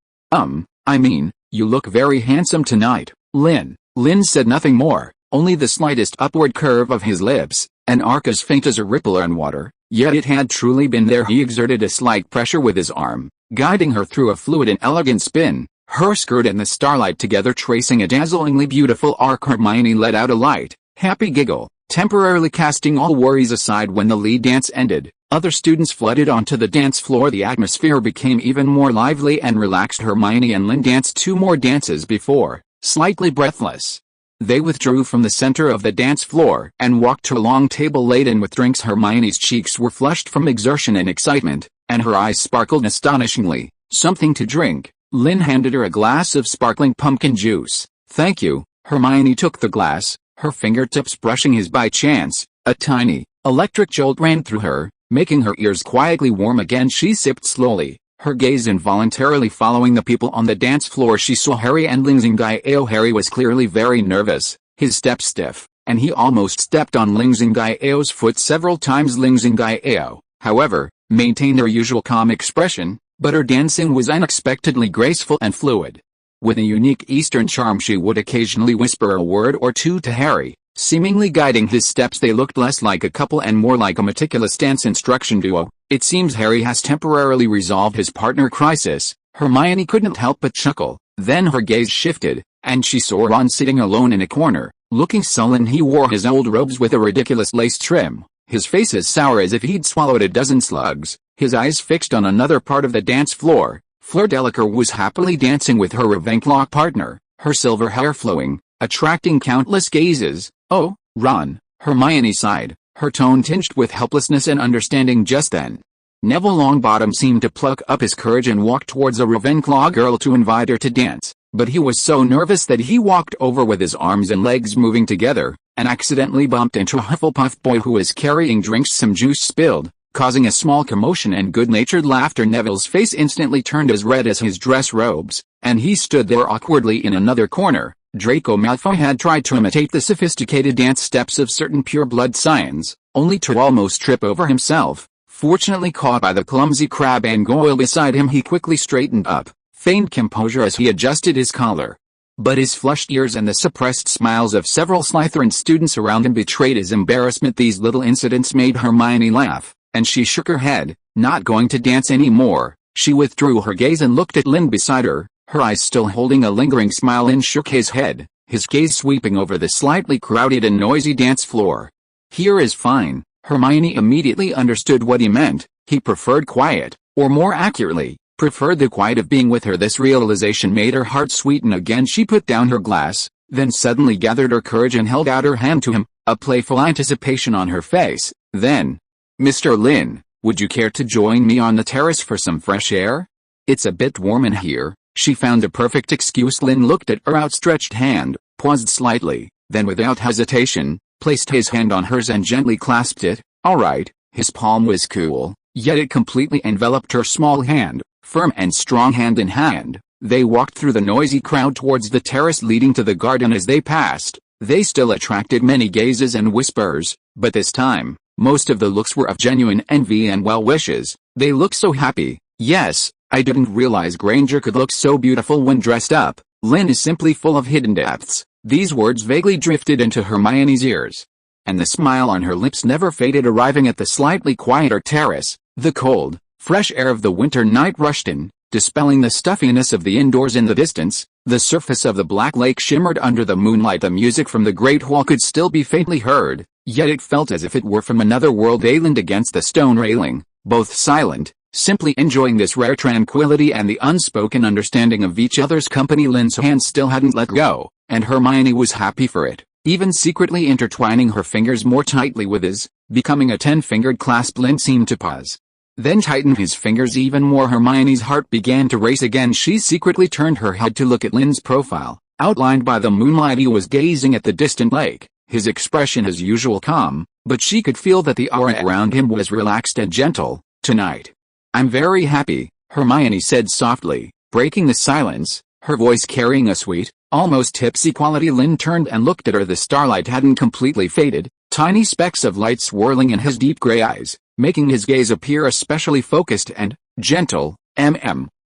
You look very handsome tonight, Lynn." Lynn said nothing more, only the slightest upward curve of his lips, an arc as faint as a ripple on water, yet it had truly been there. He exerted a slight pressure with his arm, guiding her through a fluid and elegant spin, her skirt and the starlight together tracing a dazzlingly beautiful arc. Hermione let out a light, happy giggle, temporarily casting all worries aside. When the lead dance ended, other students flooded onto the dance floor. The atmosphere became even more lively and relaxed. Hermione and Lynn danced 2 more dances before, slightly breathless, they withdrew from the center of the dance floor and walked to a long table laden with drinks. Hermione's cheeks were flushed from exertion and excitement, and her eyes sparkled astonishingly. "Something to drink?" Lynn handed her a glass of sparkling pumpkin juice. "Thank you." Hermione took the glass, her fingertips brushing his by chance. A tiny, electric jolt ran through her, making her ears quietly warm again. She sipped slowly, her gaze involuntarily following the people on the dance floor. She saw Harry and Ling Zingao. Harry was clearly very nervous, his step stiff, and he almost stepped on Ling Zingao's foot several times. Ling Zingao, however, maintained her usual calm expression, but her dancing was unexpectedly graceful and fluid. With a unique Eastern charm, she would occasionally whisper a word or two to Harry, seemingly guiding his steps. They looked less like a couple and more like a meticulous dance instruction duo. "It seems Harry has temporarily resolved his partner crisis." Hermione couldn't help but chuckle. Then her gaze shifted, and she saw Ron sitting alone in a corner, looking sullen. He wore his old robes with a ridiculous lace trim, his face as sour as if he'd swallowed a dozen slugs, his eyes fixed on another part of the dance floor. Fleur Delacour was happily dancing with her Ravenclaw partner, her silver hair flowing, attracting countless gazes. "Oh, Ron," Hermione sighed, her tone tinged with helplessness and understanding. Just then, Neville Longbottom seemed to pluck up his courage and walk towards a Ravenclaw girl to invite her to dance, but he was so nervous that he walked over with his arms and legs moving together, and accidentally bumped into a Hufflepuff boy who was carrying drinks. Some juice spilled, causing a small commotion and good-natured laughter. Neville's face instantly turned as red as his dress robes, and he stood there awkwardly in another corner. Draco Malfoy had tried to imitate the sophisticated dance steps of certain pure-blood scions, only to almost trip over himself. Fortunately caught by the clumsy crab and Goyle beside him, he quickly straightened up, feigned composure as he adjusted his collar. But his flushed ears and the suppressed smiles of several Slytherin students around him betrayed his embarrassment. These little incidents made Hermione laugh, and she shook her head. Not going to dance anymore. She withdrew her gaze and looked at Lynn beside her, her eyes still holding a lingering smile. Lynn shook his head, his gaze sweeping over the slightly crowded and noisy dance floor. "Here is fine." Hermione immediately understood what he meant. He preferred quiet, or more accurately, preferred the quiet of being with her. This realization made her heart sweeten again. She put down her glass, then suddenly gathered her courage and held out her hand to him, a playful anticipation on her face. Then, "Mr. Lynn, would you care to join me on the terrace for some fresh air? It's a bit warm in here." She found a perfect excuse. Lynn looked at her outstretched hand, paused slightly, then without hesitation, placed his hand on hers and gently clasped it. "All right." His palm was cool, yet it completely enveloped her small hand, firm and strong. Hand in hand, they walked through the noisy crowd towards the terrace leading to the garden. As they passed, they still attracted many gazes and whispers, but this time, most of the looks were of genuine envy and well wishes. They looked so happy. "Yes, I didn't realize Granger could look so beautiful when dressed up," Lynn is simply full of hidden depths. These words vaguely drifted into Hermione's ears. And the smile on her lips never faded. Arriving at the slightly quieter terrace, the cold, fresh air of the winter night rushed in, dispelling the stuffiness of the indoors. In the distance, the surface of the black lake shimmered under the moonlight. The music from the Great Hall could still be faintly heard, yet it felt as if it were from another world. They leaned against the stone railing, both silent, simply enjoying this rare tranquility and the unspoken understanding of each other's company. Lynn's hand still hadn't let go, and Hermione was happy for it, even secretly intertwining her fingers more tightly with his, becoming a 10-fingered clasp. Lynn seemed to pause, then tightened his fingers even more. Hermione's heart began to race again. She secretly turned her head to look at Lynn's profile, outlined by the moonlight. He was gazing at the distant lake, his expression as usual calm, but she could feel that the aura around him was relaxed and gentle. "Tonight, I'm very happy," Hermione said softly, breaking the silence, her voice carrying a sweet, almost tipsy quality. Lynn turned and looked at her. The starlight hadn't completely faded, tiny specks of light swirling in his deep gray eyes, making his gaze appear especially focused and gentle.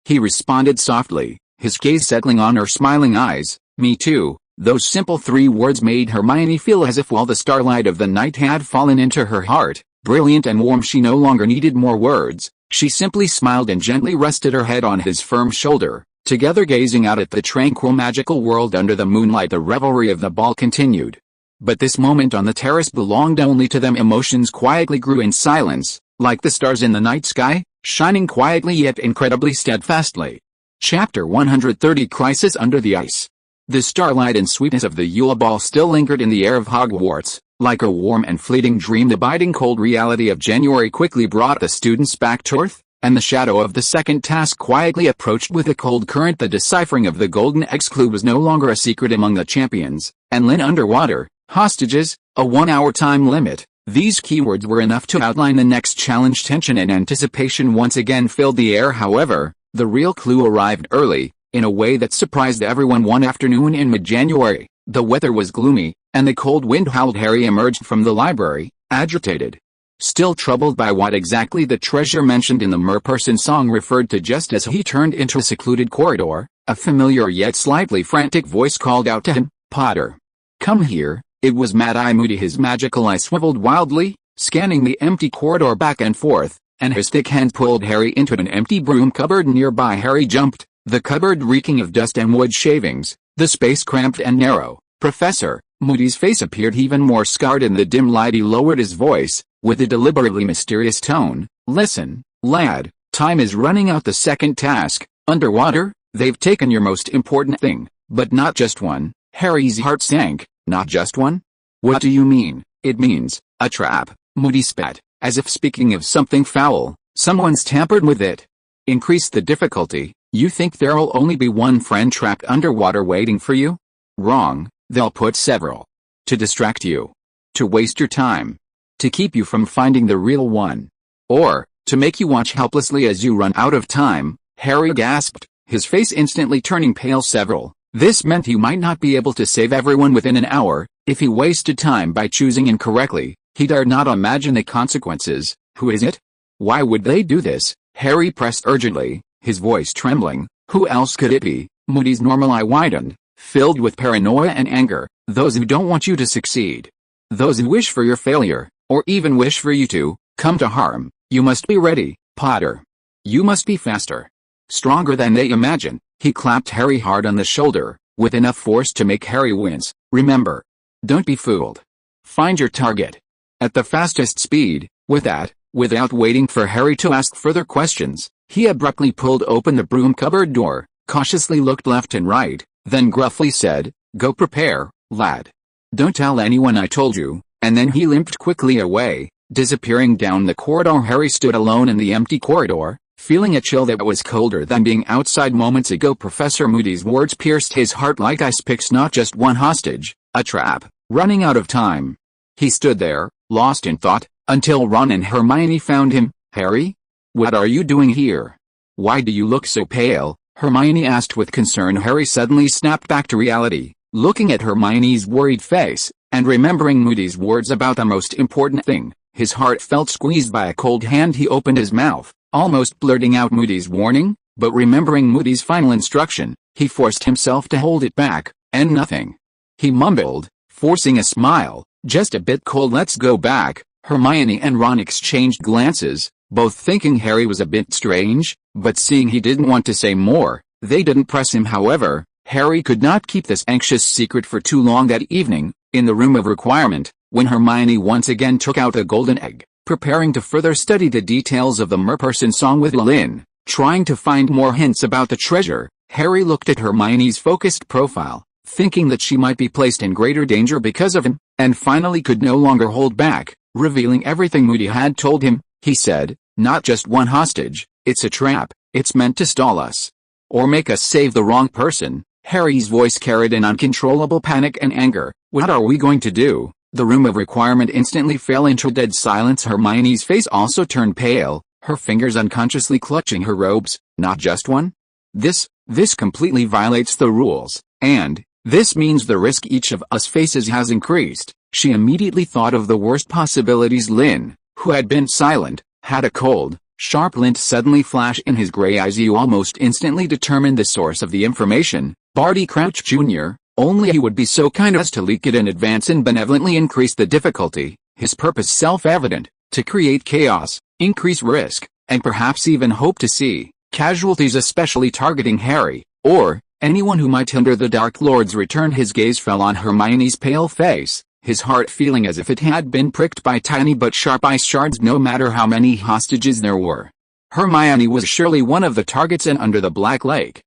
He responded softly, his gaze settling on her smiling eyes. "Me too." Those simple 3 words made Hermione feel as if all the starlight of the night had fallen into her heart, brilliant and warm. She no longer needed more words. She simply smiled and gently rested her head on his firm shoulder, together gazing out at the tranquil magical world under the moonlight. The revelry of the ball continued. But this moment on the terrace belonged only to them. Emotions quietly grew in silence, like the stars in the night sky, shining quietly yet incredibly steadfastly. Chapter 130 Crisis Under the Ice. The starlight and sweetness of the Yule Ball still lingered in the air of Hogwarts, like a warm and fleeting dream. The biting cold reality of January quickly brought the students back to earth, and the shadow of the second task quietly approached with a cold current. The deciphering of the Golden Eggs clue was no longer a secret among the champions, and Lynn underwater, hostages, a 1-hour time limit. These keywords were enough to outline the next challenge. Tension and anticipation once again filled the air. However, the real clue arrived early, in a way that surprised everyone. One afternoon in mid-January, the weather was gloomy, and the cold wind howled. Harry emerged from the library, agitated, still troubled by what exactly the treasure mentioned in the Merperson song referred to. Just as he turned into a secluded corridor, a familiar yet slightly frantic voice called out to him, "Potter, come here." It was Mad-Eye Moody. His magical eye swiveled wildly, scanning the empty corridor back and forth, and his thick hand pulled Harry into an empty broom cupboard nearby. Harry jumped, the cupboard reeking of dust and wood shavings, the space cramped and narrow. "Professor," Moody's face appeared even more scarred in the dim light. He lowered his voice, with a deliberately mysterious tone. "Listen, lad, time is running out. The second task, underwater, they've taken your most important thing, but not just one." Harry's heart sank. "Not just one? What do you mean?" "It means, a trap," Moody spat, as if speaking of something foul. "Someone's tampered with it." "Increase the difficulty. You think there'll only be one friend trapped underwater waiting for you? Wrong, they'll put several. To distract you. To waste your time. To keep you from finding the real one. Or, to make you watch helplessly as you run out of time." Harry gasped, his face instantly turning pale. Several. This meant he might not be able to save everyone within an hour. If he wasted time by choosing incorrectly, he dared not imagine the consequences. "Who is it? Why would they do this?" Harry pressed urgently, his voice trembling. "Who else could it be?" Moody's normal eye widened, filled with paranoia and anger. "Those who don't want you to succeed. Those who wish for your failure, or even wish for you to come to harm. You must be ready, Potter. You must be faster. Stronger than they imagine." He clapped Harry hard on the shoulder, with enough force to make Harry wince. "Remember. Don't be fooled. Find your target. At the fastest speed." With that, without waiting for Harry to ask further questions, he abruptly pulled open the broom cupboard door, cautiously looked left and right, then gruffly said, "Go prepare, lad. Don't tell anyone I told you," and then he limped quickly away, disappearing down the corridor. Harry stood alone in the empty corridor, feeling a chill that was colder than being outside moments ago. Professor Moody's words pierced his heart like ice picks. Not just one hostage, a trap, running out of time. He stood there, lost in thought, until Ron and Hermione found him. "Harry? What are you doing here? Why do you look so pale?" Hermione asked with concern. Harry suddenly snapped back to reality, looking at Hermione's worried face, and remembering Moody's words about the most important thing. His heart felt squeezed by a cold hand. He opened his mouth, almost blurting out Moody's warning, but remembering Moody's final instruction, He forced himself to hold it back, and nothing. He mumbled, forcing a smile, "Just a bit cold, let's go back." Hermione and Ron exchanged glances, both thinking Harry was a bit strange, but seeing he didn't want to say more, they didn't press him. However, Harry could not keep this anxious secret for too long that evening. In the room of requirement, when Hermione once again took out a golden egg, preparing to further study the details of the Merperson song with Lynn, trying to find more hints about the treasure, Harry looked at Hermione's focused profile, thinking that she might be placed in greater danger because of him, and finally could no longer hold back, revealing everything Moody had told him. He said, "Not just one hostage, it's a trap, it's meant to stall us. Or make us save the wrong person." Harry's voice carried an uncontrollable panic and anger. "What are we going to do?" The room of requirement instantly fell into dead silence. Hermione's face also turned pale, her fingers unconsciously clutching her robes. "Not just one? This completely violates the rules, and this means the risk each of us faces has increased." She immediately thought of the worst possibilities. Lynn, who had been silent, had a cold. Sharp glint suddenly flashed in his gray eyes. He almost instantly determined the source of the information. Barty Crouch Jr., only he would be so kind as to leak it in advance and benevolently increase the difficulty. His purpose self-evident, to create chaos, increase risk, and perhaps even hope to see casualties, especially targeting Harry, or anyone who might hinder the Dark Lord's return. His gaze fell on Hermione's pale face, his heart feeling as if it had been pricked by tiny but sharp ice shards. No matter how many hostages there were, Hermione was surely one of the targets, and under the Black Lake,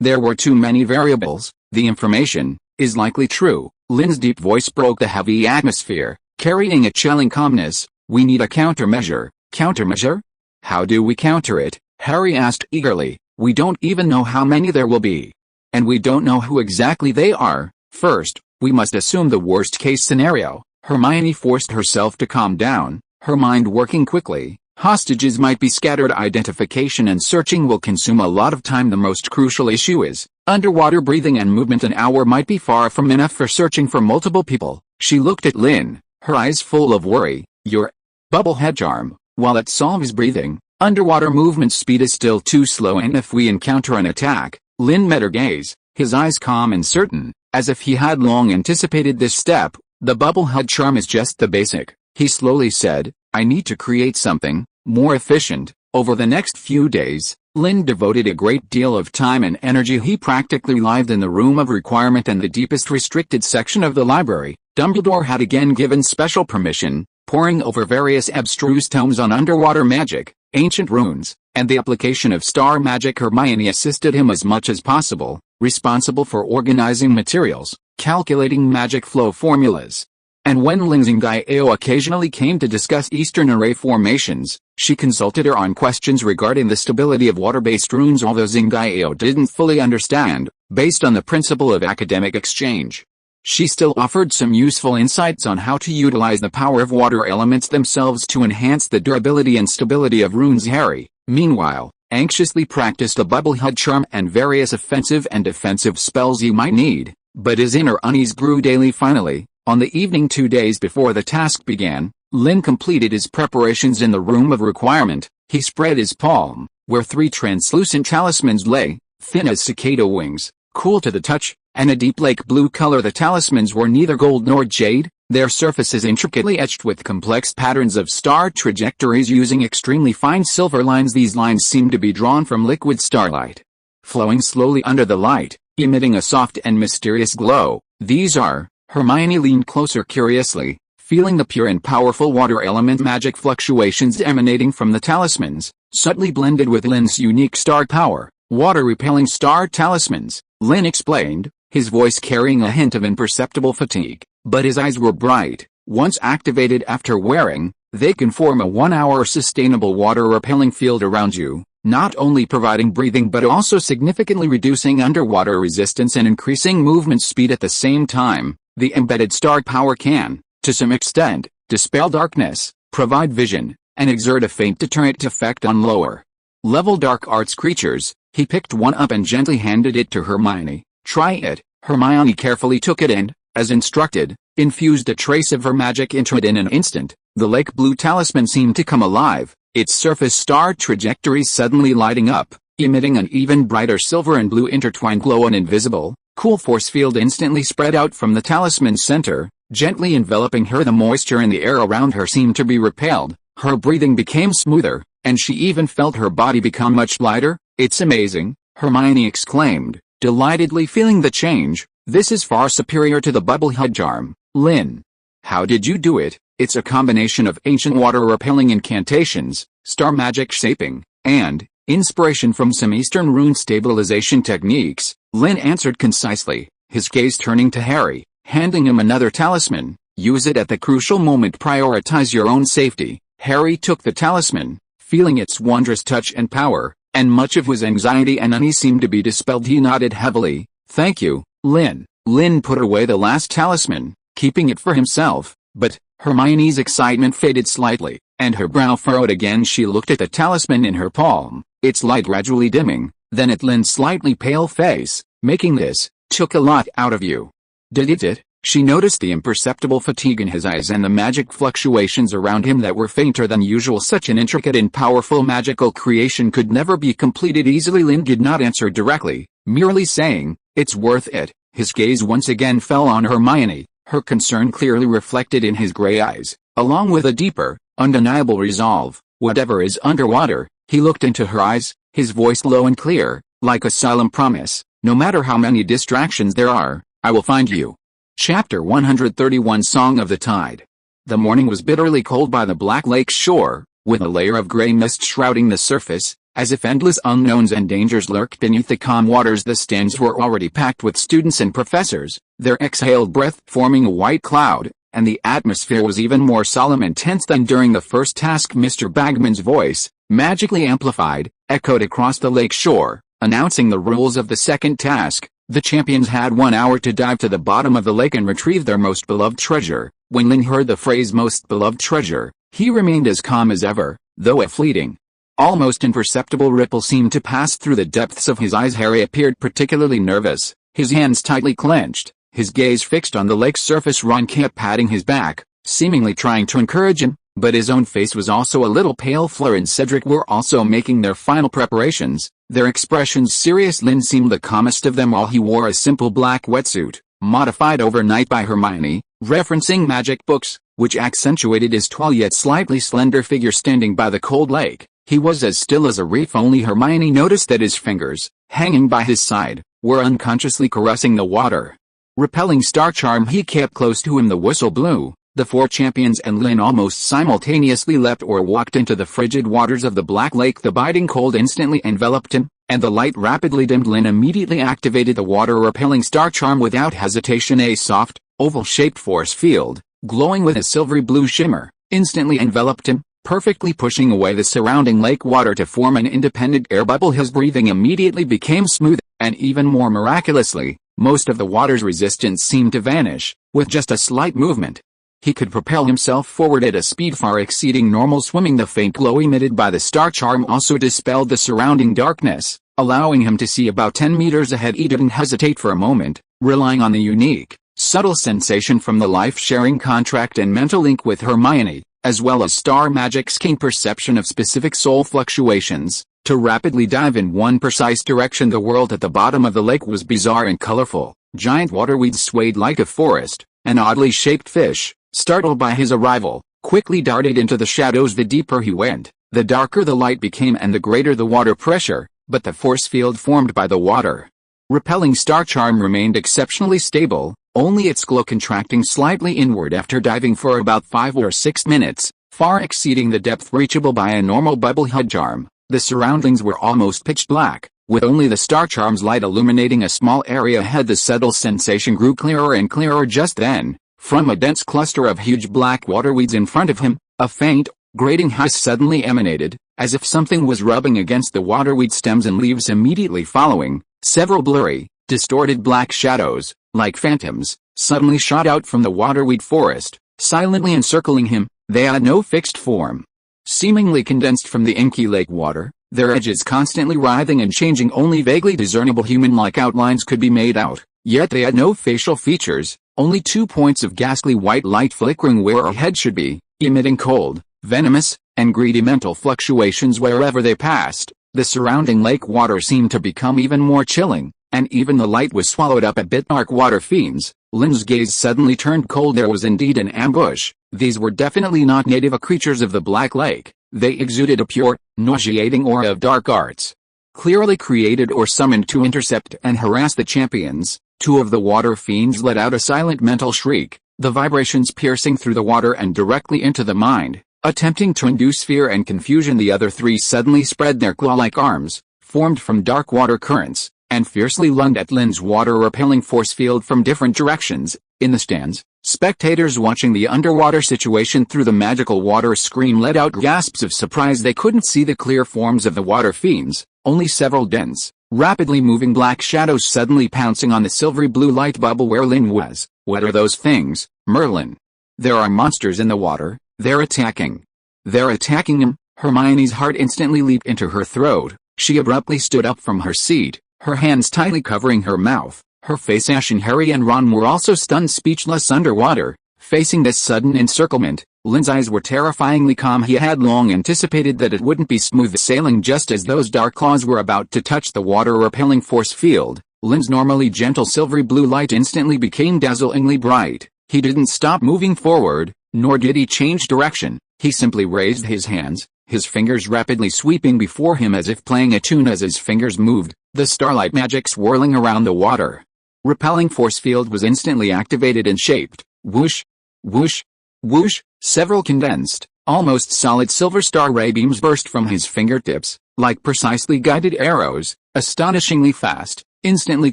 there were too many variables. "The information is likely true." Lynn's deep voice broke the heavy atmosphere, carrying a chilling calmness. "We need a countermeasure." "Countermeasure? How do we counter it?" Harry asked eagerly. "We don't even know how many there will be. And we don't know who exactly they are. First, we must assume the worst-case scenario." Hermione forced herself to calm down, her mind working quickly. "Hostages might be scattered. Identification and searching will consume a lot of time. The most crucial issue is underwater breathing and movement. An hour might be far from enough for searching for multiple people." She looked at Lynn, her eyes full of worry. "Your bubblehead charm, while it solves breathing, underwater movement speed is still too slow, and if we encounter an attack..." Lynn met her gaze, his eyes calm and certain, as if he had long anticipated this step. "The bubblehead charm is just the basic," he slowly said. "I need to create something more efficient." Over the next few days, Lynn devoted a great deal of time and energy. He practically lived in the room of requirement and the deepest restricted section of the library. Dumbledore had again given special permission, poring over various abstruse tomes on underwater magic, ancient runes, and the application of star magic. Hermione assisted him as much as possible, responsible for organizing materials, calculating magic flow formulas. And when Lin Zingao occasionally came to discuss Eastern Array formations, she consulted her on questions regarding the stability of water-based runes. Although Zingao didn't fully understand, based on the principle of academic exchange, she still offered some useful insights on how to utilize the power of water elements themselves to enhance the durability and stability of runes. Harry, meanwhile, anxiously practiced the bubblehead charm and various offensive and defensive spells he might need, but his inner unease grew daily. Finally, on the evening 2 days before the task began, Lynn completed his preparations in the room of requirement. He spread his palm, where 3 translucent talismans lay, thin as cicada wings, cool to the touch, and a deep lake blue color. The talismans were neither gold nor jade, their surfaces intricately etched with complex patterns of star trajectories using extremely fine silver lines. These lines seemed to be drawn from liquid starlight, flowing slowly under the light, emitting a soft and mysterious glow. "These are..." Hermione leaned closer curiously, feeling the pure and powerful water element magic fluctuations emanating from the talismans, subtly blended with Lynn's unique star power. "Water-repelling star talismans," Lynn explained, his voice carrying a hint of imperceptible fatigue, but his eyes were bright. "Once activated after wearing, they can form a 1-hour sustainable water-repelling field around you, not only providing breathing but also significantly reducing underwater resistance and increasing movement speed at the same time. The embedded star power can, to some extent, dispel darkness, provide vision, and exert a faint deterrent effect on lower-level dark arts creatures." He picked one up and gently handed it to Hermione. "Try it." Hermione carefully took it and, as instructed, infused a trace of her magic into it. In an instant, the lake blue talisman seemed to come alive, its surface star trajectories suddenly lighting up, emitting an even brighter silver and blue intertwined glow. An invisible, cool force field instantly spread out from the talisman's center, gently enveloping her. The moisture in the air around her seemed to be repelled, her breathing became smoother, and she even felt her body become much lighter. "It's amazing," Hermione exclaimed, delightedly feeling the change. "This is far superior to the bubble head charm, Lynn. How did you do it?" "It's a combination of ancient water-repelling incantations, star magic shaping, and inspiration from some Eastern rune stabilization techniques," Lynn answered concisely, his gaze turning to Harry, handing him another talisman. "Use it at the crucial moment. Prioritize your own safety." Harry took the talisman, feeling its wondrous touch and power, and much of his anxiety and unease seemed to be dispelled. He nodded heavily. "Thank you, Lynn." Lynn put away the last talisman, keeping it for himself, but Hermione's excitement faded slightly, and her brow furrowed again. She looked at the talisman in her palm, its light gradually dimming, then at Lynn's slightly pale face. "Making this took a lot out of you. Did it?" She noticed the imperceptible fatigue in his eyes and the magic fluctuations around him that were fainter than usual. Such an intricate and powerful magical creation could never be completed easily. Lynn did not answer directly, merely saying, "It's worth it." His gaze once again fell on Hermione, her concern clearly reflected in his gray eyes, along with a deeper, undeniable resolve. "Whatever is underwater," he looked into her eyes, his voice low and clear, like a solemn promise, "no matter how many distractions there are, I will find you." Chapter 131 Song of the Tide. The morning was bitterly cold by the Black Lake shore, with a layer of gray mist shrouding the surface, as if endless unknowns and dangers lurked beneath the calm waters. The stands were already packed with students and professors, their exhaled breath forming a white cloud, and the atmosphere was even more solemn and tense than during the first task. Mr. Bagman's voice, magically amplified, echoed across the lake shore, announcing the rules of the second task. The champions had 1 hour to dive to the bottom of the lake and retrieve their most beloved treasure. When Lynn heard the phrase "most beloved treasure," he remained as calm as ever, though a fleeting, almost imperceptible ripple seemed to pass through the depths of his eyes. Harry appeared particularly nervous, his hands tightly clenched, his gaze fixed on the lake's surface. Ron kept patting his back, seemingly trying to encourage him, but his own face was also a little pale. Fleur and Cedric were also making their final preparations, their expressions serious. Lynn seemed the calmest of them all. He wore a simple black wetsuit, modified overnight by Hermione, referencing magic books, which accentuated his tall yet slightly slender figure standing by the cold lake. He was as still as a reef. Only Hermione noticed that his fingers, hanging by his side, were unconsciously caressing the water. Repelling star charm he kept close to him. The whistle blew. The four champions and Lynn almost simultaneously leapt or walked into the frigid waters of the Black Lake. The biting cold instantly enveloped him, and the light rapidly dimmed. Lynn immediately activated the water-repelling star charm without hesitation. A soft, oval-shaped force field, glowing with a silvery blue shimmer, instantly enveloped him, perfectly pushing away the surrounding lake water to form an independent air bubble. His breathing immediately became smooth, and even more miraculously, most of the water's resistance seemed to vanish, with just a slight movement. He could propel himself forward at a speed far exceeding normal swimming. The faint glow emitted by the star charm also dispelled the surrounding darkness, allowing him to see about 10 meters ahead. He didn't hesitate for a moment, relying on the unique, subtle sensation from the life-sharing contract and mental link with Hermione, as well as star magic's keen perception of specific soul fluctuations, to rapidly dive in one precise direction. The world at the bottom of the lake was bizarre and colorful. Giant waterweeds swayed like a forest, and oddly shaped fish, startled by his arrival, quickly darted into the shadows. The deeper he went, the darker the light became and the greater the water pressure, but the force field formed by the water repelling star charm remained exceptionally stable, only its glow contracting slightly inward after diving for about 5 or 6 minutes, far exceeding the depth reachable by a normal bubble head charm. The surroundings were almost pitch black, with only the star charm's light illuminating a small area ahead. The subtle sensation grew clearer and clearer. Just then, from a dense cluster of huge black waterweeds in front of him, a faint, grating hiss suddenly emanated, as if something was rubbing against the waterweed stems and leaves. Immediately following, several blurry, distorted black shadows, like phantoms, suddenly shot out from the waterweed forest, silently encircling him. They had no fixed form. Seemingly condensed from the inky lake water, their edges constantly writhing and changing. Only vaguely discernible human-like outlines could be made out, yet they had no facial features, only 2 points of ghastly white light flickering where a head should be, emitting cold, venomous, and greedy mental fluctuations wherever they passed. the surrounding lake water seemed to become even more chilling, and even the light was swallowed up a bit. Dark water fiends. Lynn's gaze suddenly turned cold. There was indeed an ambush. These were definitely not native creatures of the Black Lake. They exuded a pure, nauseating aura of dark arts, clearly created or summoned to intercept and harass the champions. Two of the water fiends let out a silent mental shriek, the vibrations piercing through the water and directly into the mind, attempting to induce fear and confusion. The other three suddenly spread their claw-like arms, formed from dark water currents, and fiercely lunged at Lynn's water-repelling force field from different directions. In the stands, spectators watching the underwater situation through the magical water screen let out gasps of surprise. They couldn't see the clear forms of the water fiends, only several dense, rapidly moving black shadows suddenly pouncing on the silvery blue light bubble where Lynn was. What are those things, Merlin? There are monsters in the water. They're attacking. They're attacking him. Hermione's heart instantly leaped into her throat. She abruptly stood up from her seat, her hands tightly covering her mouth, her face ashen. Harry and Ron were also stunned speechless underwater, facing this sudden encirclement. Lynn's eyes were terrifyingly calm. He had long anticipated that it wouldn't be smooth sailing. Just as those dark claws were about to touch the water-repelling force field, Lynn's normally gentle silvery blue light instantly became dazzlingly bright. He didn't stop moving forward, nor did he change direction. He simply raised his hands, his fingers rapidly sweeping before him as if playing a tune. As his fingers moved, the starlight magic swirling around the water repelling force field was instantly activated and shaped. Whoosh! Whoosh! Whoosh! Several condensed, almost solid silver star ray beams burst from his fingertips, like precisely guided arrows, astonishingly fast, instantly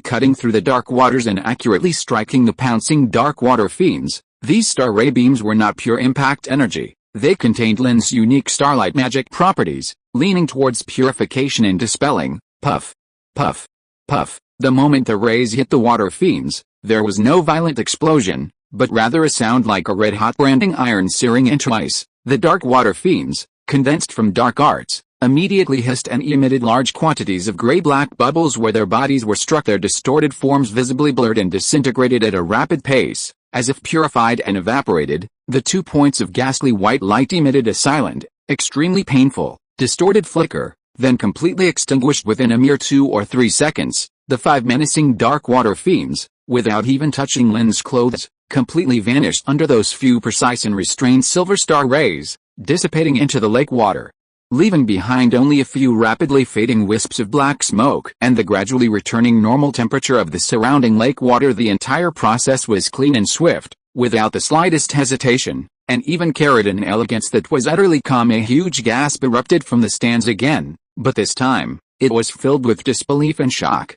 cutting through the dark waters and accurately striking the pouncing dark water fiends. These star ray beams were not pure impact energy. They contained Lynn's unique starlight magic properties, leaning towards purification and dispelling. Puff! Puff! Puff! The moment the rays hit the water fiends, there was no violent explosion, but rather a sound like a red-hot branding iron searing into ice. The dark water fiends, condensed from dark arts, immediately hissed and emitted large quantities of gray-black bubbles where their bodies were struck. Their distorted forms visibly blurred and disintegrated at a rapid pace. As if purified and evaporated, the 2 points of ghastly white light emitted a silent, extremely painful, distorted flicker, then completely extinguished within a mere 2 or 3 seconds. The 5 menacing dark water fiends, without even touching Lynn's clothes, completely vanished under those few precise and restrained silver star rays, dissipating into the lake water, leaving behind only a few rapidly fading wisps of black smoke and the gradually returning normal temperature of the surrounding lake water. The entire process was clean and swift, without the slightest hesitation, and even carried an elegance that was utterly calm. A huge gasp erupted from the stands again, but this time, it was filled with disbelief and shock.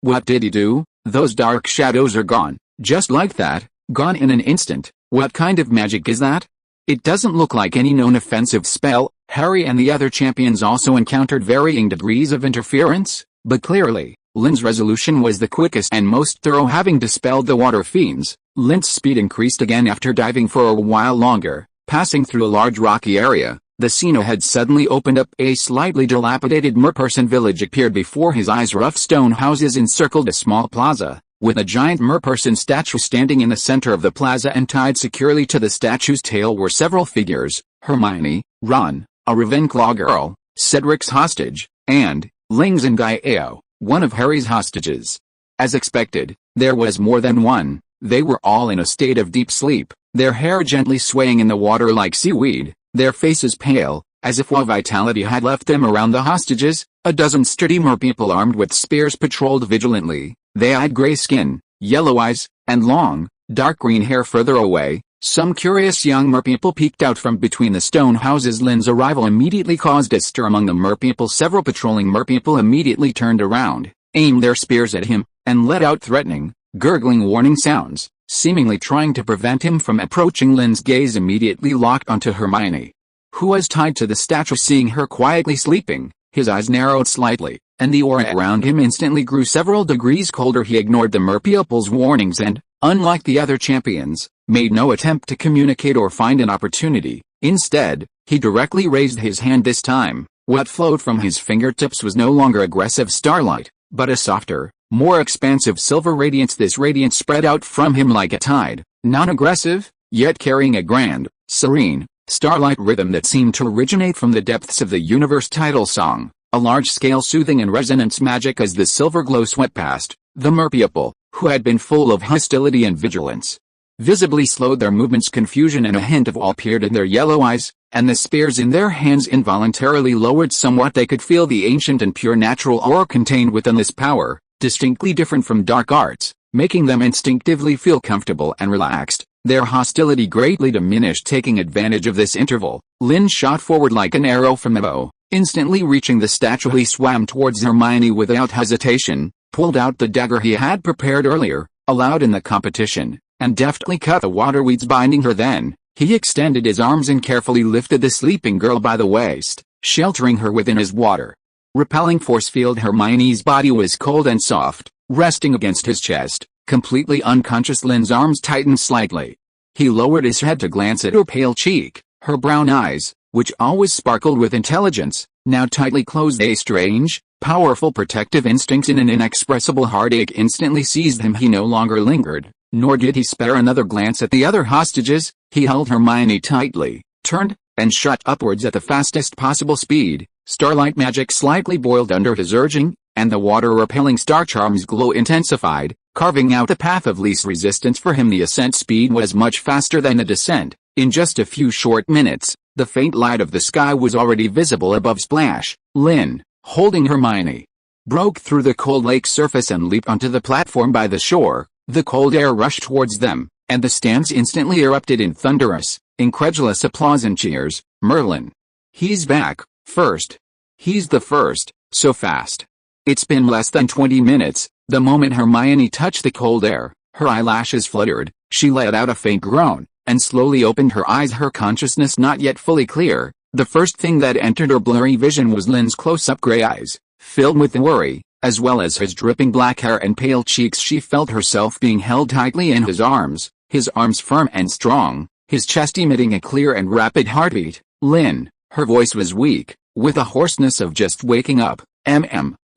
What did he do? Those dark shadows are gone, just like that, gone in an instant. What kind of magic is that? It doesn't look like any known offensive spell. Harry and the other champions also encountered varying degrees of interference, but clearly, Lynn's resolution was the quickest and most thorough. Having dispelled the water fiends, Lynn's speed increased again after diving for a while longer. Passing through a large rocky area, the Sino had suddenly opened up. A slightly dilapidated merperson village appeared before his eyes. Rough stone houses encircled a small plaza, with a giant merperson statue standing in the center of the plaza, and tied securely to the statue's tail were several figures: Hermione, Ron, a Ravenclaw girl, Cedric's hostage, and Ling's and Gaio, one of Harry's hostages. As expected, there was more than one. They were all in a state of deep sleep, their hair gently swaying in the water like seaweed, their faces pale, as if all vitality had left them. Around the hostages, a dozen sturdy merpeople armed with spears patrolled vigilantly. They had gray skin, yellow eyes, and long, dark green hair. Further away, some curious young merpeople peeked out from between the stone houses. Lynn's arrival immediately caused a stir among the merpeople. Several patrolling merpeople immediately turned around, aimed their spears at him, and let out threatening, gurgling warning sounds, seemingly trying to prevent him from approaching. Lynn's gaze immediately locked onto Hermione, who was tied to the statue. Seeing her quietly sleeping, his eyes narrowed slightly, and the aura around him instantly grew several degrees colder. He ignored the merpeople's warnings and, unlike the other champions, made no attempt to communicate or find an opportunity. Instead, he directly raised his hand. This time, what flowed from his fingertips was no longer aggressive starlight, but a softer, more expansive silver radiance. This radiance spread out from him like a tide, non-aggressive, yet carrying a grand, serene, starlight rhythm that seemed to originate from the depths of the universe. Title song. a large-scale soothing and resonance magic. As the silver glow swept past, the merpeople, who had been full of hostility and vigilance, visibly slowed their movements. Confusion and a hint of awe appeared in their yellow eyes, and the spears in their hands involuntarily lowered somewhat. They could feel the ancient and pure natural aura contained within this power, distinctly different from dark arts, making them instinctively feel comfortable and relaxed. Their hostility greatly diminished. Taking advantage of this interval, Lynn shot forward like an arrow from a bow. Instantly reaching the statue, he swam towards Hermione without hesitation, pulled out the dagger he had prepared earlier, allowed in the competition, and deftly cut the water weeds binding her. Then, he extended his arms and carefully lifted the sleeping girl by the waist, sheltering her within his water repelling force field. Hermione's body was cold and soft, resting against his chest, completely unconscious. Lynn's arms tightened slightly. He lowered his head to glance at her pale cheek. Her brown eyes, which always sparkled with intelligence, now tightly closed. A strange, powerful protective instinct and an inexpressible heartache instantly seized him. He no longer lingered, nor did he spare another glance at the other hostages. He held Hermione tightly, turned, and shot upwards at the fastest possible speed. Starlight magic slightly boiled under his urging, and the water-repelling star charm's glow intensified, carving out the path of least resistance for him. The ascent speed was much faster than the descent. In just a few short minutes, the faint light of the sky was already visible above Splash. Lynn, holding Hermione, broke through the cold lake surface and leaped onto the platform by the shore. The cold air rushed towards them, and the stands instantly erupted in thunderous, incredulous applause and cheers. Merlin. He's back, first. He's the first, so fast. It's been less than 20 minutes. The moment Hermione touched the cold air, her eyelashes fluttered, she let out a faint groan, and slowly opened her eyes. Her consciousness not yet fully clear, the first thing that entered her blurry vision was Lynn's close-up gray eyes, filled with worry, as well as his dripping black hair and pale cheeks. She felt herself being held tightly in his arms firm and strong, his chest emitting a clear and rapid heartbeat. Lynn, her voice was weak, with a hoarseness of just waking up.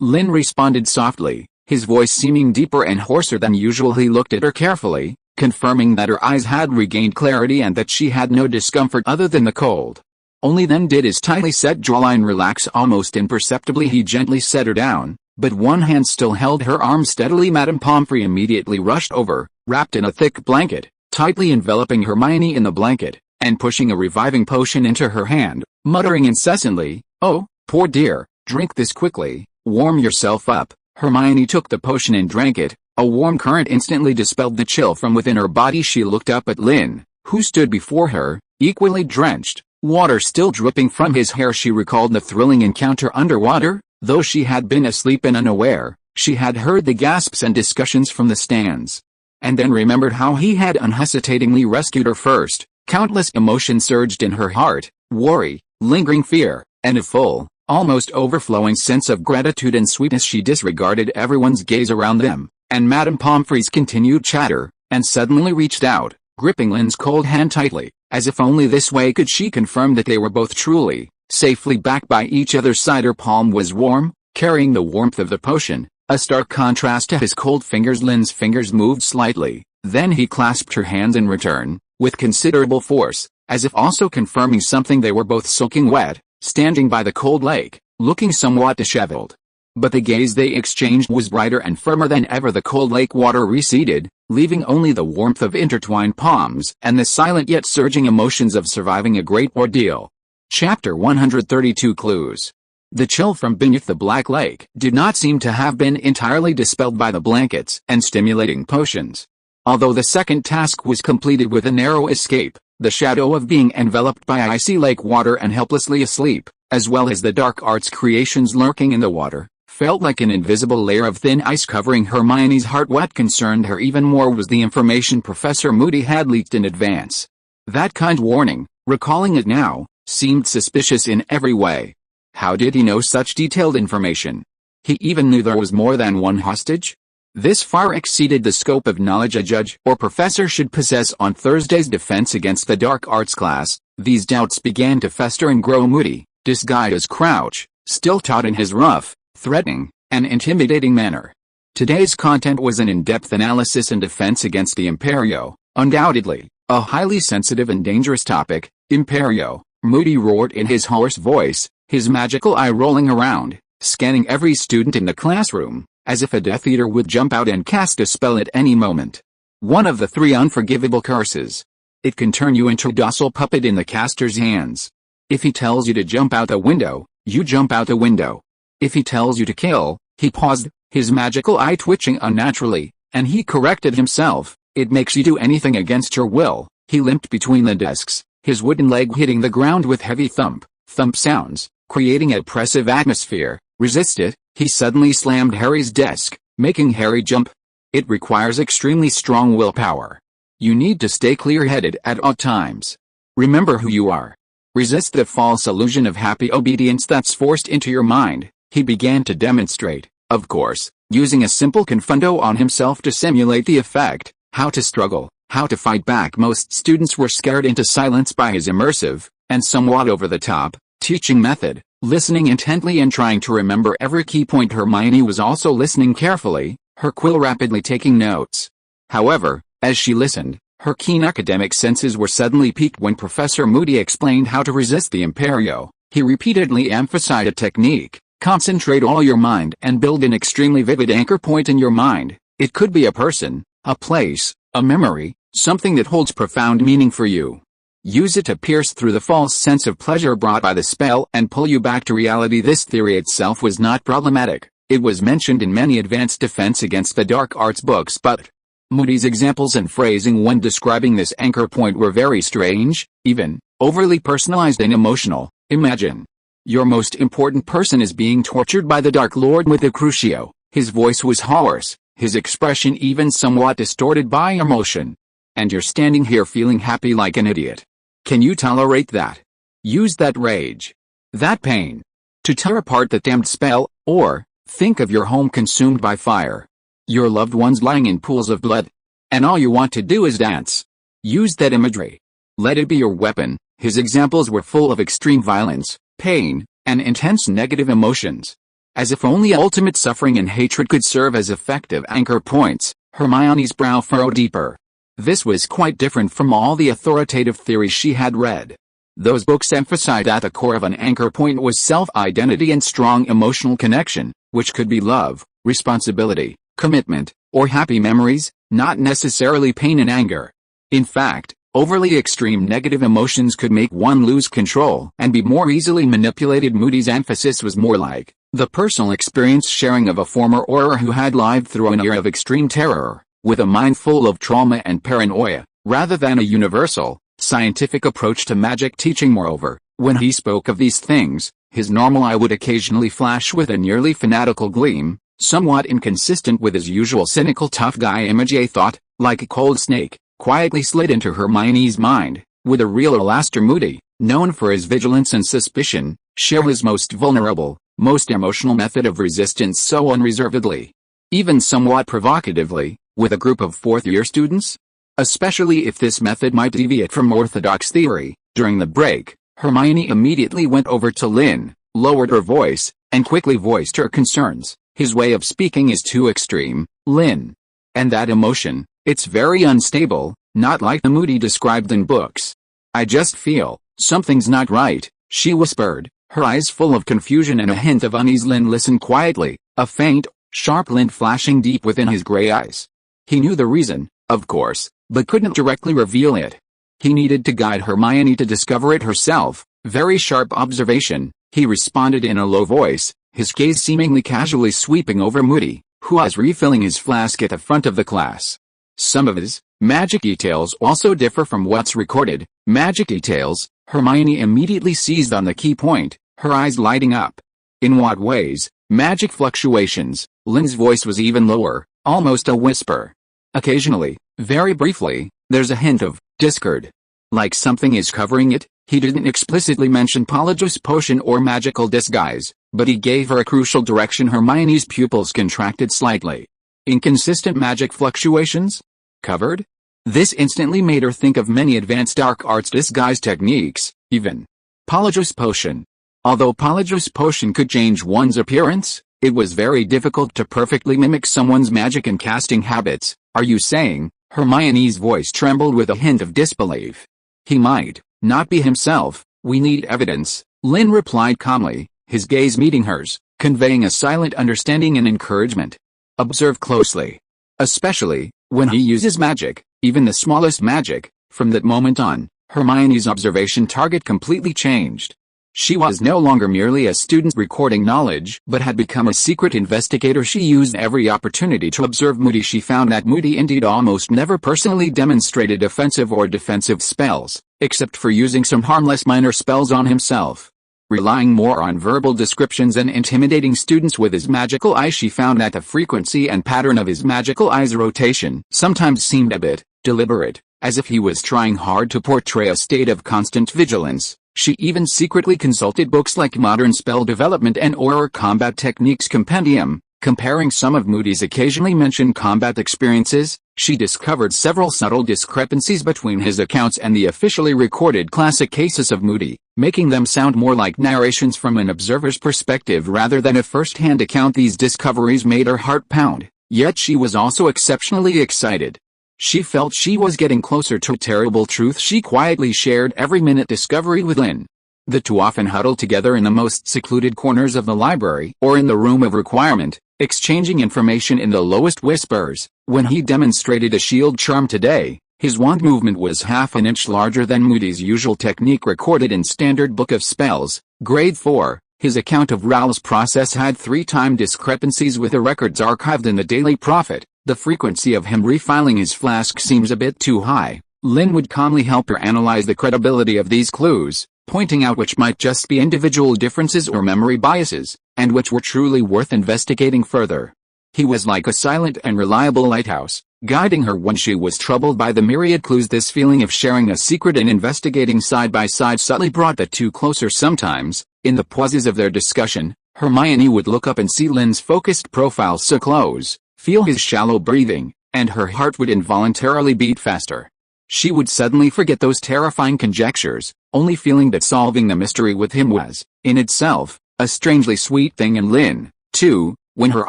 Lynn responded softly, his voice seeming deeper and hoarser than usual. He looked at her carefully, confirming that her eyes had regained clarity and that she had no discomfort other than the cold. Only then did his tightly set jawline relax almost imperceptibly. He gently set her down, but one hand still held her arm steadily. Madame Pomfrey immediately rushed over, wrapped in a thick blanket, tightly enveloping Hermione in the blanket, and pushing a reviving potion into her hand, muttering incessantly, "Oh, poor dear, drink this quickly, warm yourself up." Hermione took the potion and drank it. A warm current instantly dispelled the chill from within her body. She looked up at Lynn, who stood before her, equally drenched, water still dripping from his hair. She recalled the thrilling encounter underwater. Though she had been asleep and unaware, she had heard the gasps and discussions from the stands, and then remembered how he had unhesitatingly rescued her first. Countless emotions surged in her heart, worry, lingering fear, and a full, almost overflowing sense of gratitude and sweetness. She disregarded everyone's gaze around them, and Madame Pomfrey's continued chatter, and suddenly reached out, gripping Lynn's cold hand tightly, as if only this way could she confirm that they were both truly, safely back by each other's side. Her palm was warm, carrying the warmth of the potion, a stark contrast to his cold fingers. Lynn's fingers moved slightly, then he clasped her hands in return, with considerable force, as if also confirming something. They were both soaking wet, standing by the cold lake, looking somewhat disheveled. But the gaze they exchanged was brighter and firmer than ever. The cold lake water receded, leaving only the warmth of intertwined palms and the silent yet surging emotions of surviving a great ordeal. Chapter 132 Clues. The chill from beneath the black lake did not seem to have been entirely dispelled by the blankets and stimulating potions. Although the second task was completed with a narrow escape, the shadow of being enveloped by icy lake water and helplessly asleep, as well as the dark arts creations lurking in the water, felt like an invisible layer of thin ice covering Hermione's heart. What concerned her even more was the information Professor Moody had leaked in advance. That kind warning, recalling it now, seemed suspicious in every way. How did he know such detailed information? He even knew there was more than one hostage? This far exceeded the scope of knowledge a judge or professor should possess on Thursday's defense against the dark arts class. These doubts began to fester and grow. Moody, disguised as Crouch, still taught in his rough, threatening, and intimidating manner. Today's content was an in-depth analysis and defense against the Imperio, undoubtedly, a highly sensitive and dangerous topic. Imperio, Moody roared in his hoarse voice, his magical eye rolling around, scanning every student in the classroom, as if a Death Eater would jump out and cast a spell at any moment. One of the 3 unforgivable curses. It can turn you into a docile puppet in the caster's hands. If he tells you to jump out the window, you jump out the window. If he tells you to kill, he paused, his magical eye twitching unnaturally, and he corrected himself, it makes you do anything against your will. He limped between the desks, his wooden leg hitting the ground with heavy thump sounds, creating an oppressive atmosphere. Resist it, he suddenly slammed Harry's desk, making Harry jump. It requires extremely strong willpower. You need to stay clear-headed at all times. Remember who you are. Resist the false illusion of happy obedience that's forced into your mind. He began to demonstrate, of course, using a simple confundo on himself to simulate the effect, how to struggle, how to fight back. Most students were scared into silence by his immersive, and somewhat over-the-top, teaching method, listening intently and trying to remember every key point. Hermione was also listening carefully, her quill rapidly taking notes. However, as she listened, her keen academic senses were suddenly piqued when Professor Moody explained how to resist the Imperio. He repeatedly emphasized a technique: concentrate all your mind and build an extremely vivid anchor point in your mind. It could be a person, a place, a memory, something that holds profound meaning for you. Use it to pierce through the false sense of pleasure brought by the spell and pull you back to reality. This theory itself was not problematic. It was mentioned in many advanced defense against the dark arts books, but Moody's examples and phrasing when describing this anchor point were very strange, even overly personalized and emotional. Imagine your most important person is being tortured by the Dark Lord with a crucio. His voice was hoarse, his expression even somewhat distorted by emotion. And you're standing here feeling happy like an idiot. Can you tolerate that? Use that rage, that pain, to tear apart the damned spell, or think of your home consumed by fire, your loved ones lying in pools of blood, and all you want to do is dance. Use that imagery. Let it be your weapon. His examples were full of extreme violence, pain, and intense negative emotions. As if only ultimate suffering and hatred could serve as effective anchor points, Hermione's brow furrowed deeper. This was quite different from all the authoritative theories she had read. Those books emphasized at the core of an anchor point was self-identity and strong emotional connection, which could be love, responsibility, commitment, or happy memories, not necessarily pain and anger. In fact, overly extreme negative emotions could make one lose control and be more easily manipulated. Moody's emphasis was more like the personal experience sharing of a former Auror who had lived through an era of extreme terror, with a mind full of trauma and paranoia, rather than a universal, scientific approach to magic teaching. Moreover, when he spoke of these things, his normal eye would occasionally flash with a nearly fanatical gleam, somewhat inconsistent with his usual cynical tough guy image. A thought, like a cold snake, quietly slid into Hermione's mind. Would a real Alastor Moody, known for his vigilance and suspicion, share his most vulnerable, most emotional method of resistance so unreservedly, even somewhat provocatively, with a group of fourth-year students? Especially if this method might deviate from orthodox theory. During the break, Hermione immediately went over to Lynn, lowered her voice, and quickly voiced her concerns. His way of speaking is too extreme, Lynn. And that emotion, it's very unstable, not like the Moody described in books. I just feel something's not right, she whispered, her eyes full of confusion and a hint of unease. Lynn listened quietly, a faint, sharp glint flashing deep within his gray eyes. He knew the reason, of course, but couldn't directly reveal it. He needed to guide Hermione to discover it herself. Very sharp observation, he responded in a low voice, his gaze seemingly casually sweeping over Moody, who was refilling his flask at the front of the class. Some of his magic details also differ from what's recorded. Magic details? Hermione immediately seized on the key point, her eyes lighting up. In what ways? Magic fluctuations. Lynn's voice was even lower, almost a whisper. Occasionally, very briefly, there's a hint of discord. Like something is covering it. He didn't explicitly mention Polyjuice Potion or magical disguise, but he gave her a crucial direction. Hermione's pupils contracted slightly. Inconsistent magic fluctuations? Covered? This instantly made her think of many advanced dark arts disguise techniques, even Polyjuice Potion. Although Polyjuice Potion could change one's appearance, it was very difficult to perfectly mimic someone's magic and casting habits. Are you saying? Hermione's voice trembled with a hint of disbelief. He might not be himself, "We need evidence," Lynn replied calmly, his gaze meeting hers, conveying a silent understanding and encouragement. "Observe closely. Especially, when he uses magic, even the smallest magic." From that moment on, Hermione's observation target completely changed. She was no longer merely a student recording knowledge, but had become a secret investigator. She used every opportunity to observe Moody. She found that Moody indeed almost never personally demonstrated offensive or defensive spells, except for using some harmless minor spells on himself. Relying more on verbal descriptions and intimidating students with his magical eyes, she found that the frequency and pattern of his magical eyes' rotation sometimes seemed a bit deliberate, as if he was trying hard to portray a state of constant vigilance. She even secretly consulted books like Modern Spell Development and Horror Combat Techniques Compendium. Comparing some of Moody's occasionally mentioned combat experiences, she discovered several subtle discrepancies between his accounts and the officially recorded classic cases of Moody, making them sound more like narrations from an observer's perspective rather than a first-hand account. These discoveries made her heart pound, yet she was also exceptionally excited. She felt she was getting closer to a terrible truth. She quietly shared every minute discovery with Lynn. The two often huddled together in the most secluded corners of the library or in the room of requirement, exchanging information in the lowest whispers. When he demonstrated a shield charm today, his wand movement was half an inch larger than Moody's usual technique recorded in Standard Book of Spells, Grade 4. His account of Rowell's process had 3-time discrepancies with the records archived in the Daily Prophet. The frequency of him refiling his flask seems a bit too high. Lynn would calmly help her analyze the credibility of these clues, pointing out which might just be individual differences or memory biases, and which were truly worth investigating further. He was like a silent and reliable lighthouse, guiding her when she was troubled by the myriad clues. This feeling of sharing a secret and investigating side by side subtly brought the two closer. Sometimes, in the pauses of their discussion, Hermione would look up and see Lynn's focused profile so close, feel his shallow breathing, and her heart would involuntarily beat faster. She would suddenly forget those terrifying conjectures, only feeling that solving the mystery with him was, in itself, a strangely sweet thing. And Lynn, too, when her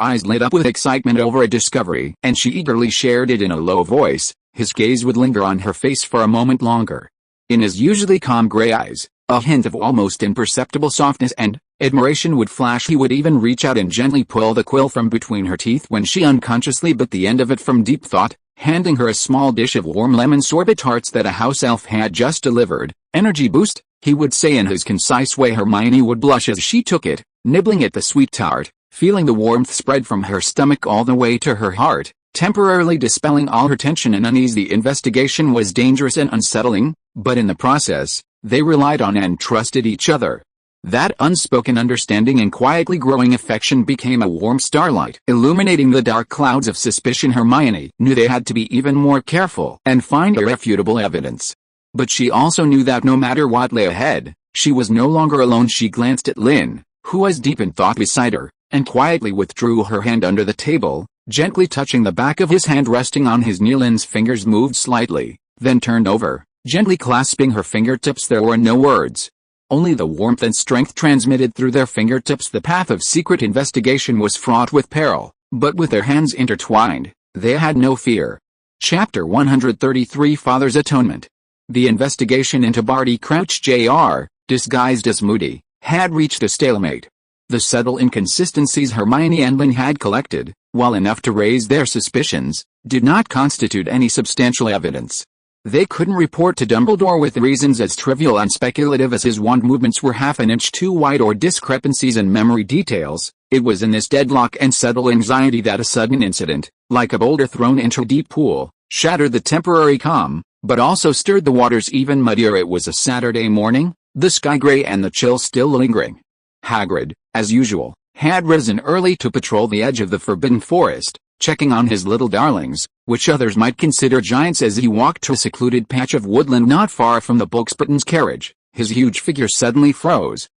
eyes lit up with excitement over a discovery and she eagerly shared it in a low voice, his gaze would linger on her face for a moment longer. In his usually calm gray eyes, a hint of almost imperceptible softness and admiration would flash. He would even reach out and gently pull the quill from between her teeth when she unconsciously bit the end of it from deep thought, handing her a small dish of warm lemon sorbet tarts that a house elf had just delivered. "Energy boost," he would say in his concise way. Hermione would blush as she took it, nibbling at the sweet tart, feeling the warmth spread from her stomach all the way to her heart, temporarily dispelling all her tension and unease. The investigation was dangerous and unsettling, but in the process, they relied on and trusted each other. That unspoken understanding and quietly growing affection became a warm starlight, illuminating the dark clouds of suspicion. Hermione knew they had to be even more careful and find irrefutable evidence. But she also knew that no matter what lay ahead, she was no longer alone. She glanced at Lynn, who was deep in thought beside her, and quietly withdrew her hand under the table, gently touching the back of his hand resting on his knee. Lynn's fingers moved slightly, then turned over, gently clasping her fingertips. There were no words, only the warmth and strength transmitted through their fingertips. The path of secret investigation was fraught with peril, but with their hands intertwined, they had no fear. Chapter 133 Father's Atonement. The investigation into Barty Crouch Jr., disguised as Moody, had reached a stalemate. The subtle inconsistencies Hermione and Lynn had collected, while enough to raise their suspicions, did not constitute any substantial evidence. They couldn't report to Dumbledore with reasons as trivial and speculative as his wand movements were half an inch too wide or discrepancies in memory details. It was in this deadlock and subtle anxiety that a sudden incident, like a boulder thrown into a deep pool, shattered the temporary calm, but also stirred the waters even muddier. It was a Saturday morning, the sky gray and the chill still lingering. Hagrid, as usual, had risen early to patrol the edge of the Forbidden Forest, checking on his little darlings, which others might consider giants. As he walked to a secluded patch of woodland not far from the Booksburton's carriage, his huge figure suddenly froze.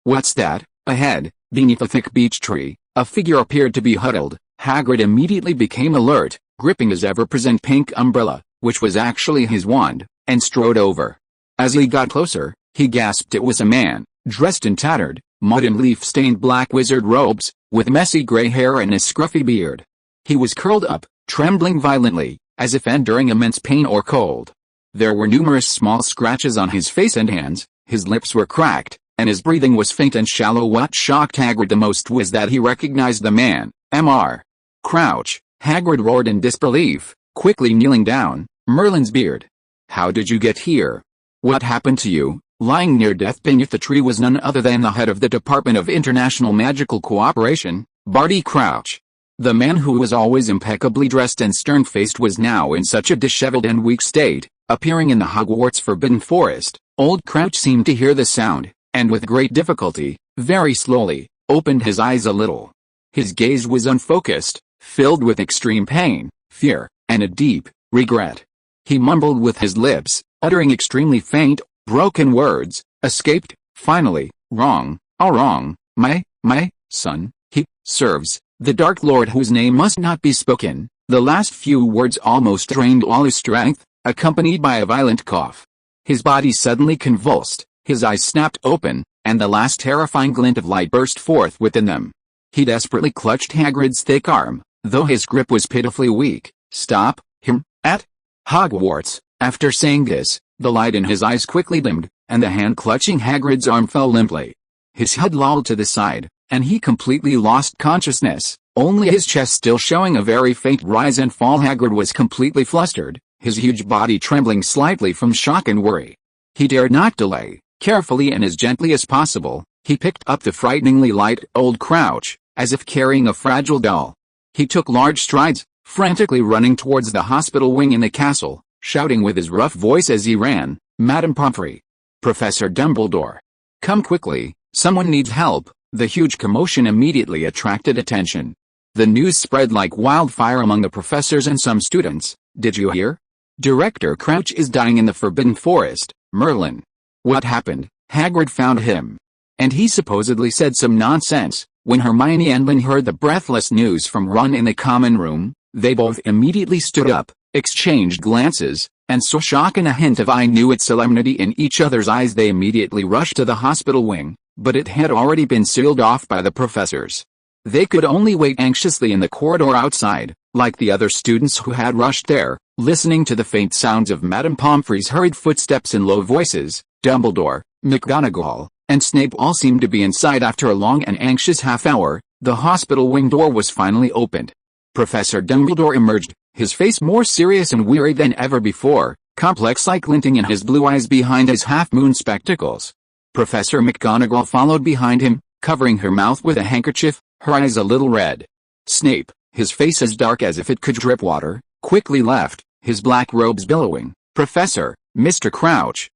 What's that? Ahead, beneath a thick beech tree, a figure appeared to be huddled. Hagrid immediately became alert, gripping his ever-present pink umbrella, which was actually his wand, and strode over. As he got closer, he gasped. It was a man, dressed in tattered, mud and leaf-stained black wizard robes, with messy gray hair and a scruffy beard. He was curled up, trembling violently, as if enduring immense pain or cold. There were numerous small scratches on his face and hands, His lips were cracked, and his breathing was faint and shallow. What shocked Hagrid the most was that he recognized the man, Mr. Crouch. Hagrid roared in disbelief, quickly kneeling down. Merlin's beard. How did you get here? What happened to you? Lying near death beneath the tree was none other than the head of the Department of International Magical Cooperation, Barty Crouch. The man who was always impeccably dressed and stern-faced was now in such a disheveled and weak state. Appearing in the Hogwarts Forbidden Forest, old Crouch seemed to hear the sound, and with great difficulty, very slowly, opened his eyes a little. His gaze was unfocused, filled with extreme pain, fear, and a deep regret. He mumbled with his lips, uttering extremely faint, broken words, escaped, finally, wrong, all wrong, my son, he serves the Dark Lord whose name must not be spoken. The last few words almost drained all his strength, accompanied by a violent cough. His body suddenly convulsed, his eyes snapped open, and the last terrifying glint of light burst forth within them. He desperately clutched Hagrid's thick arm, though his grip was pitifully weak. Stop him, at Hogwarts. After saying this, the light in his eyes quickly dimmed, and the hand clutching Hagrid's arm fell limply. His head lolled to the side, and he completely lost consciousness, only his chest still showing a very faint rise and fall. Hagrid was completely flustered, his huge body trembling slightly from shock and worry. He dared not delay. Carefully and as gently as possible, he picked up the frighteningly light old Crouch, as if carrying a fragile doll. He took large strides, frantically running towards the hospital wing in the castle, shouting with his rough voice as he ran, Madame Pomfrey! Professor Dumbledore! Come quickly, someone needs help. The huge commotion immediately attracted attention. The news spread like wildfire among the professors and some students. Did you hear? Director Crouch is dying in the Forbidden Forest, Merlin. What happened? Hagrid found him. And he supposedly said some nonsense. When Hermione and Lynn heard the breathless news from Ron in the common room, they both immediately stood up, exchanged glances, and saw shock and a hint of I knew it solemnity in each other's eyes. They immediately rushed to the hospital wing, but it had already been sealed off by the professors. They could only wait anxiously in the corridor outside, like the other students who had rushed there, listening to the faint sounds of Madame Pomfrey's hurried footsteps in low voices. Dumbledore, McGonagall, and Snape all seemed to be inside. After a long and anxious half-hour, the hospital wing door was finally opened. Professor Dumbledore emerged, his face more serious and weary than ever before, complex light glinting in his blue eyes behind his half-moon spectacles. Professor McGonagall followed behind him, covering her mouth with a handkerchief, her eyes a little red. Snape, his face as dark as if it could drip water, quickly left, his black robes billowing. Professor, Mr. Crouch,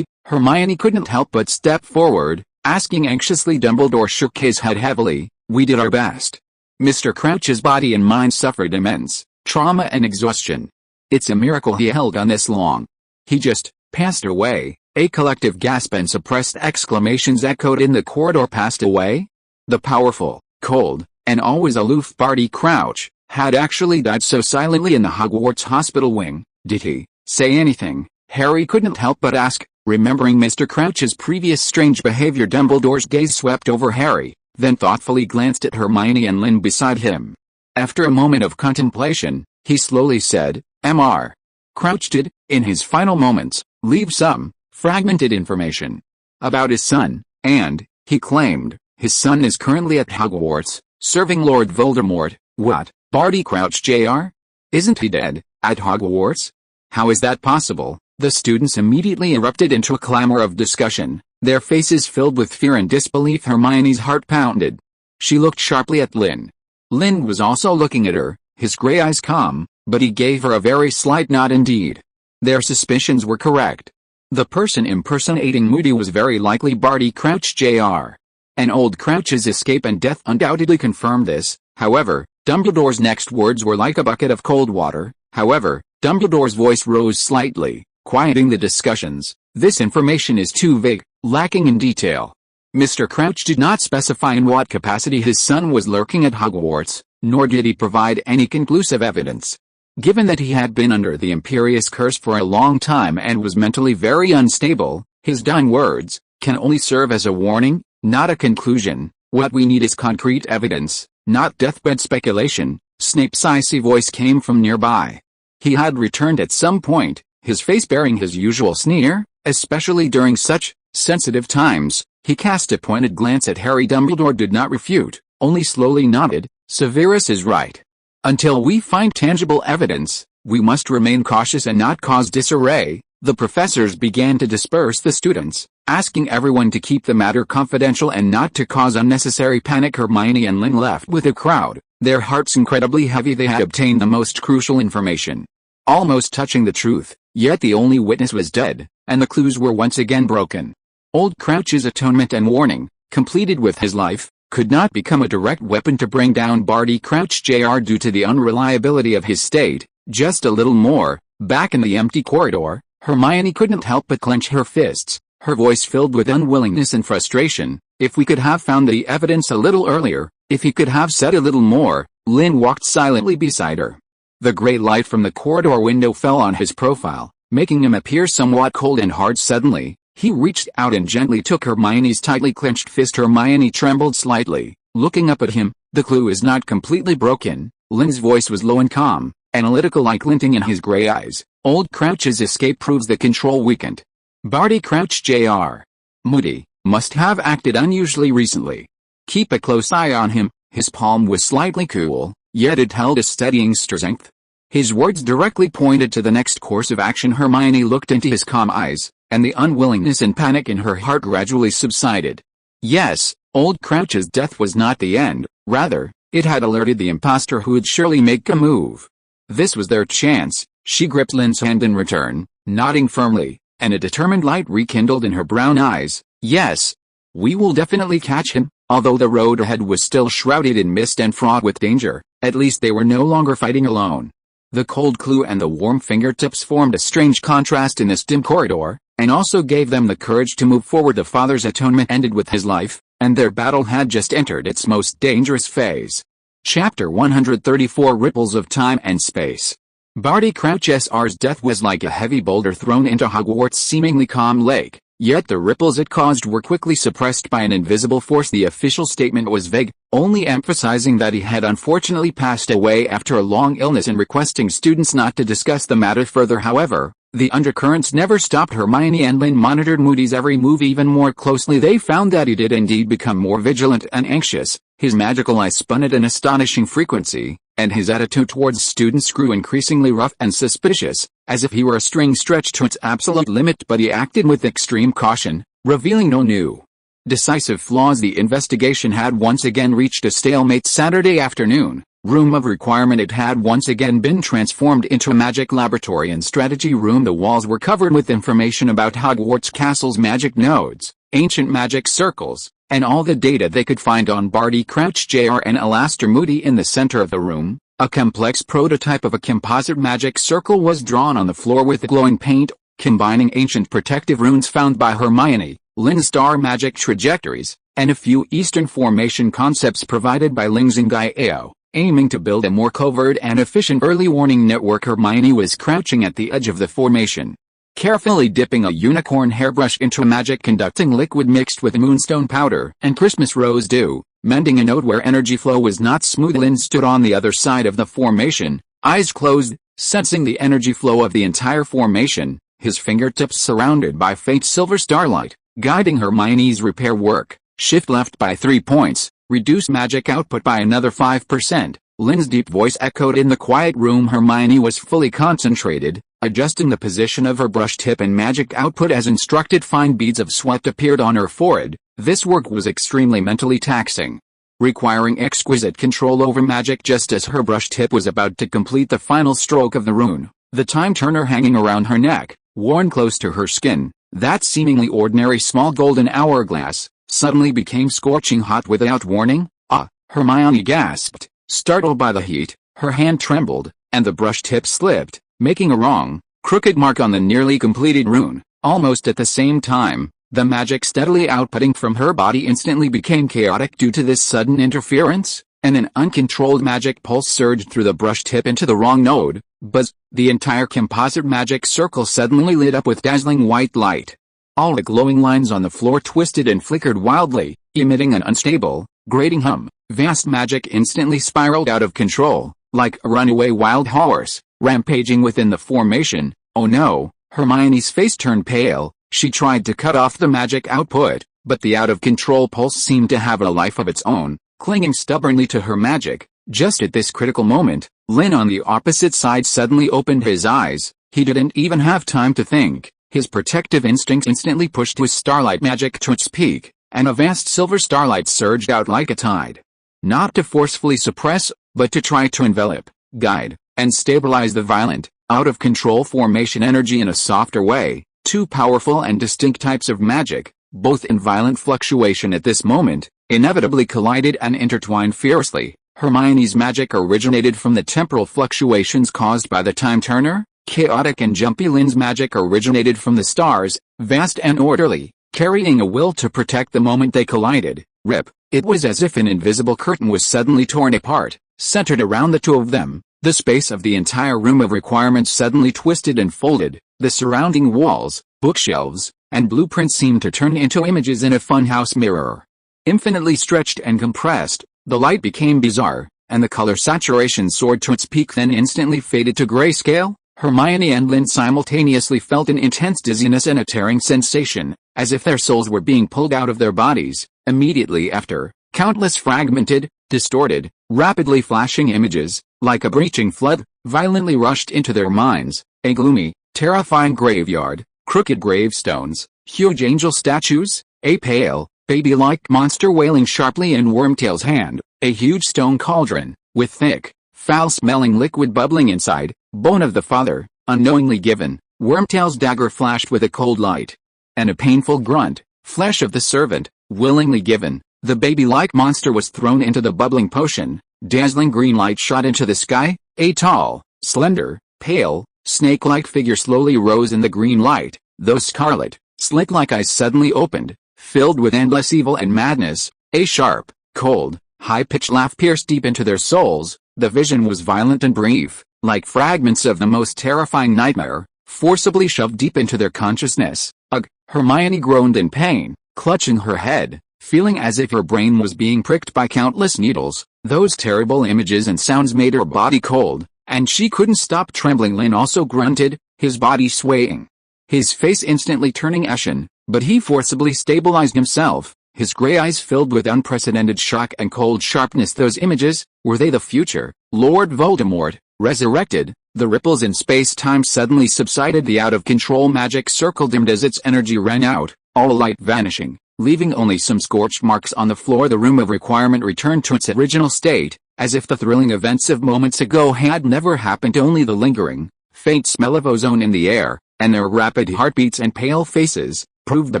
Hermione couldn't help but step forward, asking anxiously. Dumbledore shook his head heavily. We did our best. Mr. Crouch's body and mind suffered immense trauma and exhaustion. It's a miracle he held on this long. He just passed away. A collective gasp and suppressed exclamations echoed in the corridor. Passed away? The powerful, cold, and always aloof Barty Crouch had actually died so silently in the Hogwarts hospital wing. Did he say anything? Harry couldn't help but ask, remembering Mr. Crouch's previous strange behavior. Dumbledore's gaze swept over Harry, then thoughtfully glanced at Hermione and Lynn beside him. After a moment of contemplation, he slowly said, Mr. Crouch did, in his final moments, leave some fragmented information about his son, and, he claimed, his son is currently at Hogwarts, serving Lord Voldemort. What, Barty Crouch Jr.? Isn't he dead, at Hogwarts? How is that possible? The students immediately erupted into a clamor of discussion, their faces filled with fear and disbelief. Hermione's heart pounded. She looked sharply at Lynn. Lynn was also looking at her, his gray eyes calm, but he gave her a very slight nod indeed. Their suspicions were correct. The person impersonating Moody was very likely Barty Crouch Jr. And old Crouch's escape and death undoubtedly confirmed this. However, Dumbledore's next words were like a bucket of cold water. However, Dumbledore's voice rose slightly, quieting the discussions. This information is too vague, lacking in detail. Mr. Crouch did not specify in what capacity his son was lurking at Hogwarts, nor did he provide any conclusive evidence. Given that he had been under the Imperious Curse for a long time and was mentally very unstable, his dying words can only serve as a warning, not a conclusion. What we need is concrete evidence, not deathbed speculation. Snape's icy voice came from nearby. He had returned at some point, his face bearing his usual sneer, especially during such sensitive times, he cast a pointed glance at Harry. Dumbledore did not refute, only slowly nodded. Severus is right. Until we find tangible evidence, we must remain cautious and not cause disarray. The professors began to disperse the students, asking everyone to keep the matter confidential and not to cause unnecessary panic. Hermione and Lynn left with the crowd, their hearts incredibly heavy. They had obtained the most crucial information, almost touching the truth, yet the only witness was dead, and the clues were once again broken. Old Crouch's atonement and warning, completed with his life, could not become a direct weapon to bring down Barty Crouch Jr. due to the unreliability of his state. Just a little more, back in the empty corridor, Hermione couldn't help but clench her fists, her voice filled with unwillingness and frustration. If we could have found the evidence a little earlier, if he could have said a little more. Lynn walked silently beside her. The gray light from the corridor window fell on his profile, making him appear somewhat cold and hard. Suddenly, he reached out and gently took Hermione's tightly clenched fist. Hermione trembled slightly, looking up at him. The clue is not completely broken. Lynn's voice was low and calm, analytical like glinting in his gray eyes. Old Crouch's escape proves the control weakened. Barty Crouch Jr. Moody must have acted unusually recently. Keep a close eye on him. His palm was slightly cool, yet it held a steadying strength. His words directly pointed to the next course of action. Hermione looked into his calm eyes, and the unwillingness and panic in her heart gradually subsided. Yes, Old Crouch's death was not the end, rather, it had alerted the imposter who would surely make a move. This was their chance. She gripped Lynn's hand in return, nodding firmly, and a determined light rekindled in her brown eyes. Yes, we will definitely catch him. Although the road ahead was still shrouded in mist and fraught with danger, at least they were no longer fighting alone. The cold clue and the warm fingertips formed a strange contrast in this dim corridor, and also gave them the courage to move forward. The father's atonement ended with his life, and their battle had just entered its most dangerous phase. Chapter 134 Ripples of Time and Space. Barty Crouch Sr.'s death was like a heavy boulder thrown into Hogwarts' seemingly calm lake, yet the ripples it caused were quickly suppressed by an invisible force. The official statement was vague, only emphasizing that he had unfortunately passed away after a long illness and requesting students not to discuss the matter further. However, the undercurrents never stopped. Hermione and Lynn monitored Moody's every move even more closely. They found that he did indeed become more vigilant and anxious. His magical eyes spun at an astonishing frequency, and his attitude towards students grew increasingly rough and suspicious, as if he were a string stretched to its absolute limit. But he acted with extreme caution, revealing no new, decisive flaws. The investigation had once again reached a stalemate. Saturday afternoon, room of requirement. It had once again been transformed into a magic laboratory and strategy room. The walls were covered with information about Hogwarts Castle's magic nodes, ancient magic circles, and all the data they could find on Barty Crouch Jr. and Alastor Moody. In the center of the room, a complex prototype of a composite magic circle was drawn on the floor with glowing paint, combining ancient protective runes found by Hermione, Lynn's star magic trajectories, and a few Eastern formation concepts provided by Ling Zingao, aiming to build a more covert and efficient early warning network. Hermione was crouching at the edge of the formation, carefully dipping a unicorn hairbrush into a magic-conducting liquid mixed with moonstone powder and Christmas rose dew, mending a node where energy flow was not smooth. Lynn stood on the other side of the formation, eyes closed, sensing the energy flow of the entire formation, his fingertips surrounded by faint silver starlight, guiding Hermione's repair work. Shift left by 3 points, reduce magic output by another 5%. Lynn's deep voice echoed in the quiet room. Hermione was fully concentrated, adjusting the position of her brush tip and magic output as instructed. Fine beads of sweat appeared on her forehead. This work was extremely mentally taxing, requiring exquisite control over magic. Just as her brush tip was about to complete the final stroke of the rune, the time turner hanging around her neck, worn close to her skin, that seemingly ordinary small golden hourglass, suddenly became scorching hot without warning. Ah! Hermione gasped, startled by the heat. Her hand trembled, and the brush tip slipped, making a wrong, crooked mark on the nearly completed rune. Almost at the same time, the magic steadily outputting from her body instantly became chaotic due to this sudden interference, and an uncontrolled magic pulse surged through the brush tip into the wrong node. Buzz! The entire composite magic circle suddenly lit up with dazzling white light. All the glowing lines on the floor twisted and flickered wildly, emitting an unstable, grating hum. Vast magic instantly spiraled out of control, like a runaway wild horse, rampaging within the formation. Oh no! Hermione's face turned pale, She tried to cut off the magic output, but the out-of-control pulse seemed to have a life of its own, clinging stubbornly to her magic. Just at this critical moment, Lynn on the opposite side suddenly opened his eyes. He didn't even have time to think. His protective instinct instantly pushed his starlight magic to its peak, and a vast silver starlight surged out like a tide. Not to forcefully suppress, but to try to envelop, guide, and stabilize the violent, out-of-control formation energy in a softer way. Two powerful and distinct types of magic, both in violent fluctuation at this moment, inevitably collided and intertwined fiercely. Hermione's magic originated from the temporal fluctuations caused by the time turner. Chaotic and jumpy Lynn's magic originated from the stars, vast and orderly, carrying a will to protect the moment they collided. Rip. It was as if an invisible curtain was suddenly torn apart, centered around the two of them. The space of the entire room of requirements suddenly twisted and folded. The surrounding walls, bookshelves, and blueprints seemed to turn into images in a funhouse mirror. Infinitely stretched and compressed, the light became bizarre, and the color saturation soared to its peak, then instantly faded to grayscale. Hermione and Lynn simultaneously felt an intense dizziness and a tearing sensation, as if their souls were being pulled out of their bodies. Immediately after, countless fragmented, distorted, rapidly flashing images, like a breaching flood, violently rushed into their minds. A gloomy, terrifying graveyard, crooked gravestones, huge angel statues, a pale, baby-like monster wailing sharply in Wormtail's hand, a huge stone cauldron, with thick, foul-smelling liquid bubbling inside, bone of the father, unknowingly given. Wormtail's dagger flashed with a cold light. And a painful grunt, flesh of the servant, willingly given. The baby-like monster was thrown into the bubbling potion. Dazzling green light shot into the sky. A tall, slender, pale, snake-like figure slowly rose in the green light. Those scarlet, slit-like eyes suddenly opened, filled with endless evil and madness. A sharp, cold, high-pitched laugh pierced deep into their souls. The vision was violent and brief, like fragments of the most terrifying nightmare, forcibly shoved deep into their consciousness. Ugh! Hermione groaned in pain, clutching her head, feeling as if her brain was being pricked by countless needles. Those terrible images and sounds made her body cold, and she couldn't stop trembling. Lynn also grunted, his body swaying, his face instantly turning ashen, but he forcibly stabilized himself, his gray eyes filled with unprecedented shock and cold sharpness. Those images, were they the future? Lord Voldemort, resurrected? The ripples in space-time suddenly subsided. The out-of-control magic circle dimmed as its energy ran out, all light vanishing, leaving only some scorched marks on the floor. The room of requirement returned to its original state, as if the thrilling events of moments ago had never happened. Only the lingering, faint smell of ozone in the air, and their rapid heartbeats and pale faces, proved the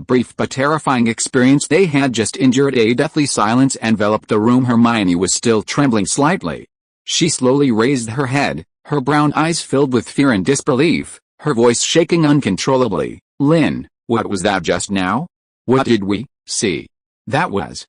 brief but terrifying experience they had just endured. A deathly silence enveloped the room. Hermione was still trembling slightly. She slowly raised her head, her brown eyes filled with fear and disbelief, her voice shaking uncontrollably. Lynn, what was that just now? What did we see? That was.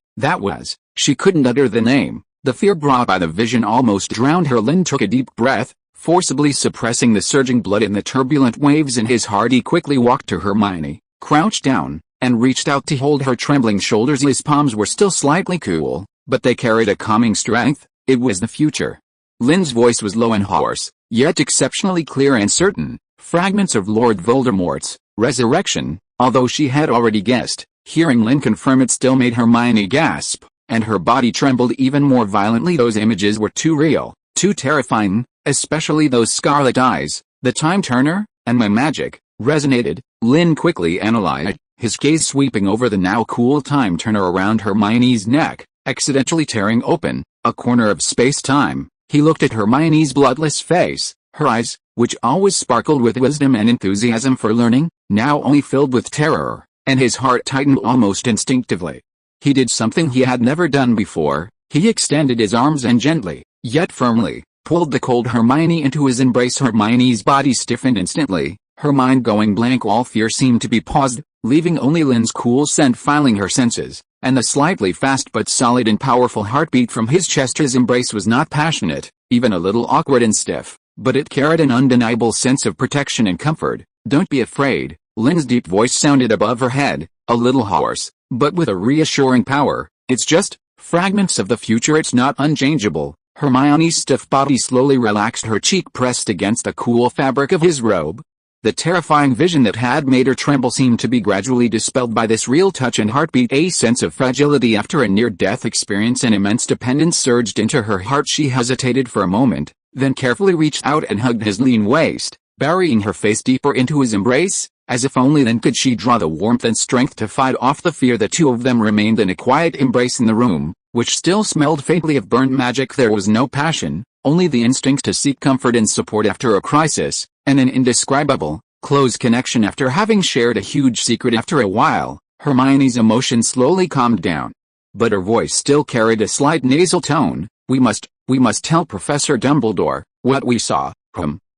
She couldn't utter the name. The fear brought by the vision almost drowned her. Lynn took a deep breath, forcibly suppressing the surging blood in the turbulent waves in his heart. He quickly walked to Hermione, crouched down, and reached out to hold her trembling shoulders. His palms were still slightly cool, but they carried a calming strength. It was the future. Lynn's voice was low and hoarse, yet exceptionally clear and certain. Fragments of Lord Voldemort's resurrection. Although she had already guessed, hearing Lynn confirm it still made Hermione gasp, and her body trembled even more violently. Those images were too real, too terrifying, especially those scarlet eyes. The time turner, and my magic, resonated. Lynn quickly analyzed, his gaze sweeping over the now cool time turner around Hermione's neck, accidentally tearing open a corner of space-time. He looked at Hermione's bloodless face, her eyes, which always sparkled with wisdom and enthusiasm for learning, now only filled with terror, and his heart tightened almost instinctively. He did something he had never done before. He extended his arms and gently, yet firmly, pulled the cold Hermione into his embrace. Hermione's body stiffened instantly, her mind going blank. All fear seemed to be paused, leaving only Lynn's cool scent filing her senses, and the slightly fast but solid and powerful heartbeat from his chest. His embrace was not passionate, even a little awkward and stiff, but it carried an undeniable sense of protection and comfort. Don't be afraid. Lynn's deep voice sounded above her head, a little hoarse, but with a reassuring power. It's just fragments of the future. It's not unchangeable. Hermione's stiff body slowly relaxed, her cheek pressed against the cool fabric of his robe. The terrifying vision that had made her tremble seemed to be gradually dispelled by this real touch and heartbeat. A sense of fragility after a near-death experience and immense dependence surged into her heart. She hesitated for a moment, then carefully reached out and hugged his lean waist, burying her face deeper into his embrace, as if only then could she draw the warmth and strength to fight off the fear. The two of them remained in a quiet embrace in the room, which still smelled faintly of burnt magic. There was no passion, only the instinct to seek comfort and support after a crisis, and an indescribable, close connection after having shared a huge secret. After a while, Hermione's emotion slowly calmed down. But her voice still carried a slight nasal tone. We must tell Professor Dumbledore what we saw."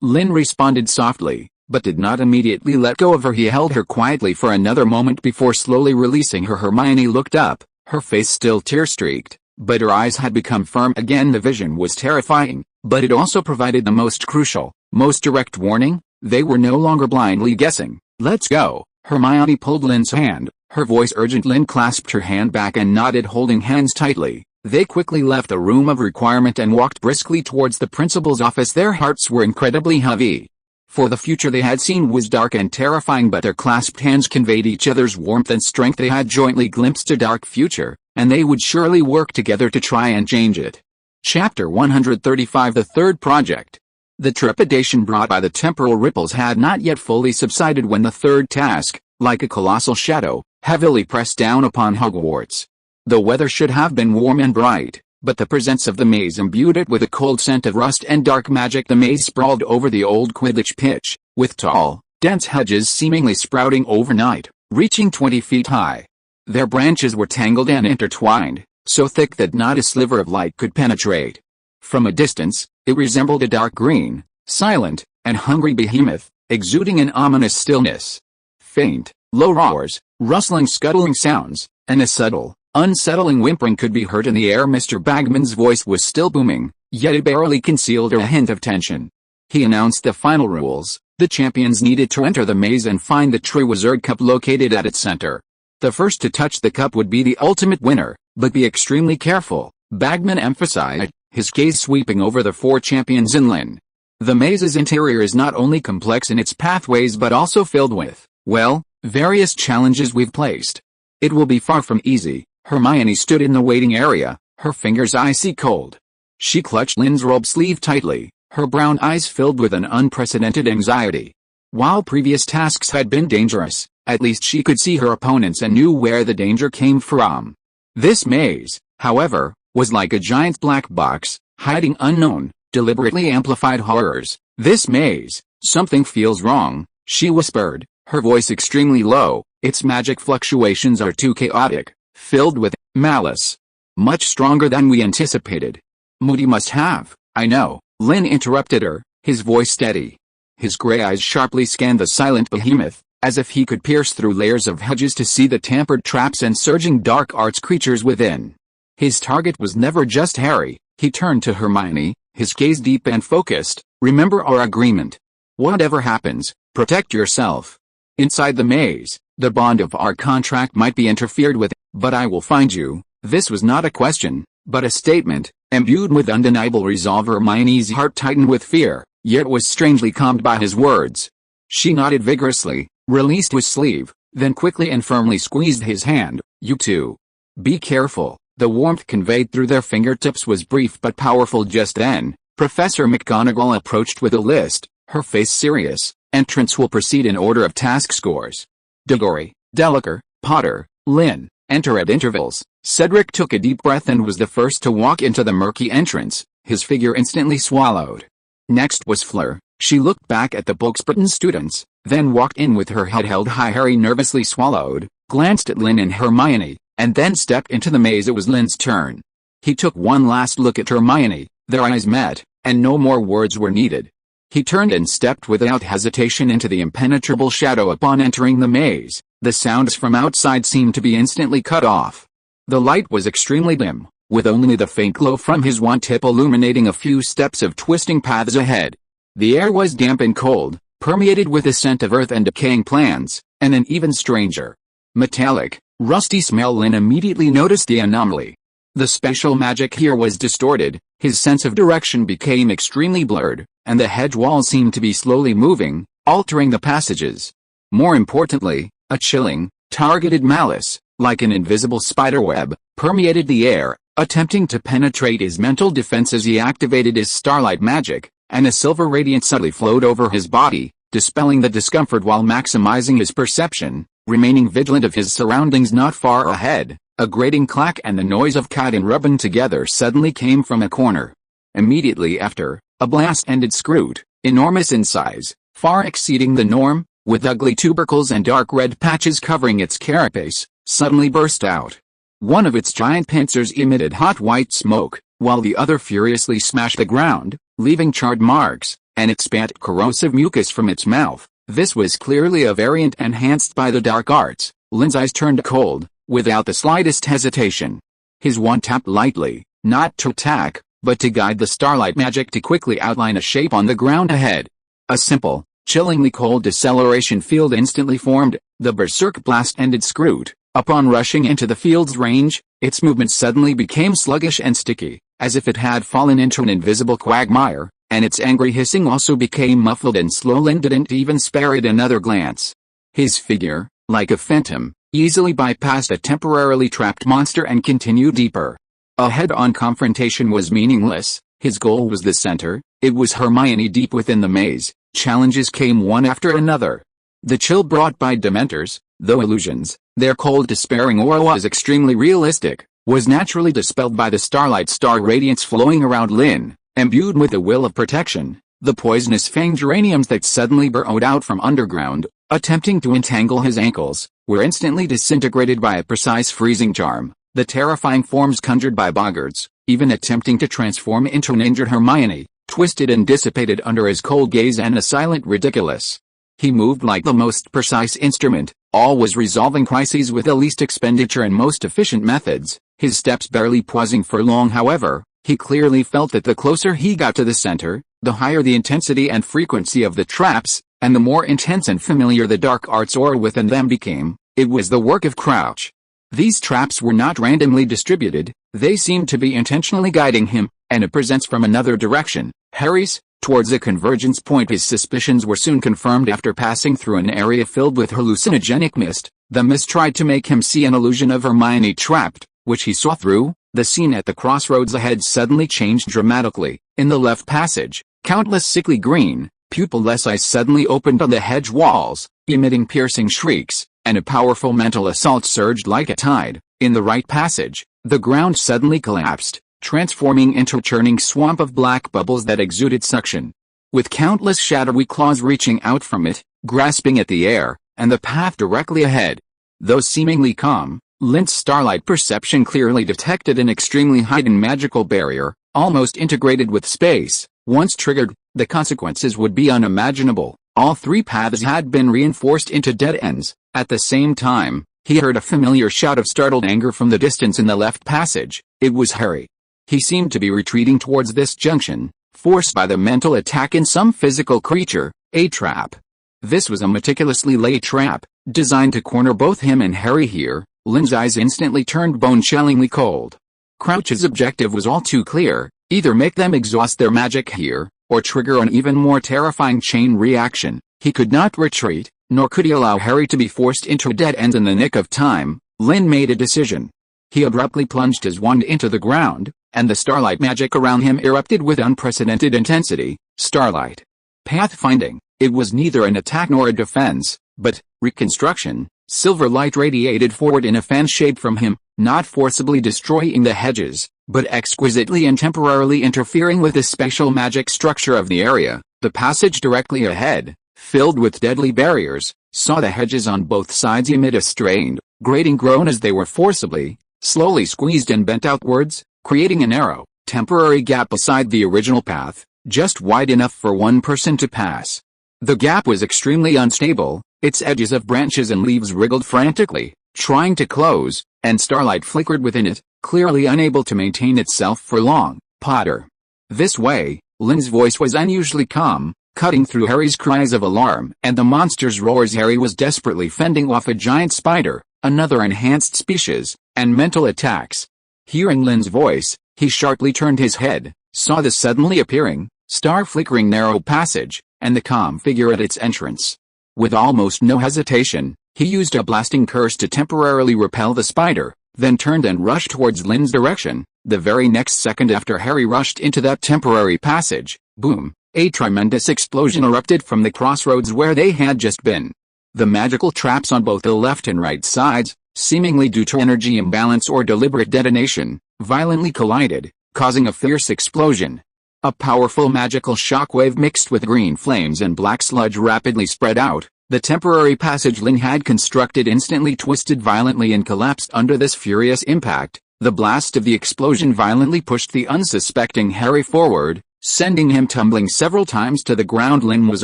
Lynn responded softly, but did not immediately let go of her. He held her quietly for another moment before slowly releasing her. Hermione looked up, her face still tear-streaked, but her eyes had become firm again. The vision was terrifying, but it also provided the most crucial, most direct warning. They were no longer blindly guessing. "Let's go." Hermione pulled Lynn's hand, her voice urgent. Lynn clasped her hand back and nodded, holding hands tightly. They quickly left the room of requirement and walked briskly towards the principal's office. Their hearts were incredibly heavy. For the future they had seen was dark and terrifying, but their clasped hands conveyed each other's warmth and strength. They had jointly glimpsed a dark future, and they would surely work together to try and change it. Chapter 135. The Third Project. The trepidation brought by the temporal ripples had not yet fully subsided when the third task, like a colossal shadow, heavily pressed down upon Hogwarts. The weather should have been warm and bright, but the presence of the maze imbued it with a cold scent of rust and dark magic. The maze sprawled over the old Quidditch pitch, with tall, dense hedges seemingly sprouting overnight, reaching 20 feet high. Their branches were tangled and intertwined, so thick that not a sliver of light could penetrate. From a distance, it resembled a dark green, silent, and hungry behemoth, exuding an ominous stillness. Faint, low roars, rustling, scuttling sounds, and a subtle, unsettling whimpering could be heard in the air. Mr. Bagman's voice was still booming, yet it barely concealed a hint of tension. He announced the final rules. The champions needed to enter the maze and find the Triwizard Cup located at its center. The first to touch the cup would be the ultimate winner, but be extremely careful, Bagman emphasized, his gaze sweeping over the four champions in Lynn. The maze's interior is not only complex in its pathways but also filled with, well, various challenges we've placed. It will be far from easy. Hermione stood in the waiting area, her fingers icy cold. She clutched Lynn's robe sleeve tightly, her brown eyes filled with an unprecedented anxiety. While previous tasks had been dangerous, at least she could see her opponents and knew where the danger came from. This maze, however, was like a giant black box, hiding unknown, deliberately amplified horrors. "This maze, something feels wrong," she whispered, her voice extremely low. "Its magic fluctuations are too chaotic, filled with malice. Much stronger than we anticipated." "Moody must have." "I know," Lynn interrupted her, his voice steady. His gray eyes sharply scanned the silent behemoth, as if he could pierce through layers of hedges to see the tampered traps and surging dark arts creatures within. His target was never just Harry. He turned to Hermione, his gaze deep and focused. "Remember our agreement. Whatever happens, protect yourself. Inside the maze, the bond of our contract might be interfered with, but I will find you." This was not a question, but a statement, imbued with undeniable resolve. Hermione's heart tightened with fear, yet was strangely calmed by his words. She nodded vigorously, released his sleeve, then quickly and firmly squeezed his hand. "You too. Be careful." The warmth conveyed through their fingertips was brief but powerful. Just then, Professor McGonagall approached with a list, her face serious. "Entrants will proceed in order of task scores. Diggory, Delacour, Potter, Lynn, enter at intervals." Cedric took a deep breath and was the first to walk into the murky entrance, his figure instantly swallowed. Next was Fleur. She looked back at the books-bitten students, then walked in with her head held high. Harry nervously swallowed, glanced at Lynn and Hermione, and then stepped into the maze. It was Lynn's turn. He took one last look at Hermione, their eyes met, and no more words were needed. He turned and stepped without hesitation into the impenetrable shadow. Upon entering the maze, the sounds from outside seemed to be instantly cut off. The light was extremely dim, with only the faint glow from his wand tip illuminating a few steps of twisting paths ahead. The air was damp and cold, permeated with the scent of earth and decaying plants, and an even stranger, metallic, rusty smell. Lynn immediately noticed the anomaly. The special magic here was distorted, his sense of direction became extremely blurred, and the hedge wall seemed to be slowly moving, altering the passages. More importantly, a chilling, targeted malice, like an invisible spiderweb, permeated the air, attempting to penetrate his mental defenses. He activated his starlight magic, and a silver radiance subtly flowed over his body, dispelling the discomfort while maximizing his perception, remaining vigilant of his surroundings. Not far ahead, a grating clack and the noise of cotton rubbing together suddenly came from a corner. Immediately after, a blast-ended scroot, enormous in size, far exceeding the norm, with ugly tubercles and dark red patches covering its carapace, suddenly burst out. One of its giant pincers emitted hot white smoke, while the other furiously smashed the ground, leaving charred marks, and it spat corrosive mucus from its mouth. This was clearly a variant enhanced by the dark arts. Lynn's eyes turned cold, without the slightest hesitation. His wand tapped lightly, not to attack, but to guide the starlight magic to quickly outline a shape on the ground ahead. A simple, chillingly cold deceleration field instantly formed. The berserk blast-ended scroot, upon rushing into the field's range, its movement suddenly became sluggish and sticky, as if it had fallen into an invisible quagmire, and its angry hissing also became muffled and slow. Lynn didn't even spare it another glance. His figure, like a phantom, easily bypassed a temporarily trapped monster and continued deeper. A head-on confrontation was meaningless. His goal was the center. It was Hermione deep within the maze. Challenges came one after another. The chill brought by Dementors, though illusions, their cold despairing aura was extremely realistic, was naturally dispelled by the starlight star radiance flowing around Lynn, imbued with the will of protection. The poisonous fanged geraniums that suddenly burrowed out from underground, attempting to entangle his ankles, were instantly disintegrated by a precise freezing charm. The terrifying forms conjured by boggarts, even attempting to transform into an injured Hermione, twisted and dissipated under his cold gaze and a silent ridiculous. He moved like the most precise instrument, always resolving crises with the least expenditure and most efficient methods, his steps barely pausing for long. However, he clearly felt that the closer he got to the center, the higher the intensity and frequency of the traps, and the more intense and familiar the dark arts aura within them became. It was the work of Crouch. These traps were not randomly distributed, they seemed to be intentionally guiding him, and it presents from another direction, Harry's, towards a convergence point. His suspicions were soon confirmed after passing through an area filled with hallucinogenic mist. The mist tried to make him see an illusion of Hermione trapped, which he saw through. The scene at the crossroads ahead suddenly changed dramatically. In the left passage, countless sickly green, pupilless eyes suddenly opened on the hedge walls, emitting piercing shrieks, and a powerful mental assault surged like a tide. In the right passage, the ground suddenly collapsed, transforming into a churning swamp of black bubbles that exuded suction. With countless shadowy claws reaching out from it, grasping at the air, and the path directly ahead. Though seemingly calm, Lynn's starlight perception clearly detected an extremely heightened magical barrier, almost integrated with space. Once triggered, the consequences would be unimaginable. All three paths had been reinforced into dead ends. At the same time, he heard a familiar shout of startled anger from the distance in the left passage. It was Harry. He seemed to be retreating towards this junction, forced by the mental attack in some physical creature, a trap. This was a meticulously laid trap, designed to corner both him and Harry here. Lynn's eyes instantly turned bone-chillingly cold. Crouch's objective was all too clear, either make them exhaust their magic here, or trigger an even more terrifying chain reaction. He could not retreat, nor could he allow Harry to be forced into a dead end in the nick of time. Lynn made a decision. He abruptly plunged his wand into the ground, and the starlight magic around him erupted with unprecedented intensity. Starlight. Pathfinding. It was neither an attack nor a defense, but reconstruction. Silver light radiated forward in a fan shape from him, not forcibly destroying the hedges, but exquisitely and temporarily interfering with the spatial magic structure of the area. The passage directly ahead, filled with deadly barriers, saw the hedges on both sides emit a strained, grating groan as they were forcibly, slowly squeezed and bent outwards, creating a narrow, temporary gap beside the original path, just wide enough for one person to pass. The gap was extremely unstable, its edges of branches and leaves wriggled frantically, trying to close, and starlight flickered within it, clearly unable to maintain itself for long. Potter. This way. Lynn's voice was unusually calm, cutting through Harry's cries of alarm and the monster's roars. Harry was desperately fending off a giant spider, another enhanced species, and mental attacks. Hearing Lynn's voice, he sharply turned his head, saw the suddenly appearing, star-flickering narrow passage, and the calm figure at its entrance. With almost no hesitation, he used a blasting curse to temporarily repel the spider, then turned and rushed towards Lynn's direction. The very next second after Harry rushed into that temporary passage, boom, a tremendous explosion erupted from the crossroads where they had just been. The magical traps on both the left and right sides, seemingly due to energy imbalance or deliberate detonation, violently collided, causing a fierce explosion. A powerful magical shockwave mixed with green flames and black sludge rapidly spread out. The temporary passage Lynn had constructed instantly twisted violently and collapsed under this furious impact. The blast of the explosion violently pushed the unsuspecting Harry forward, sending him tumbling several times to the ground. Lynn was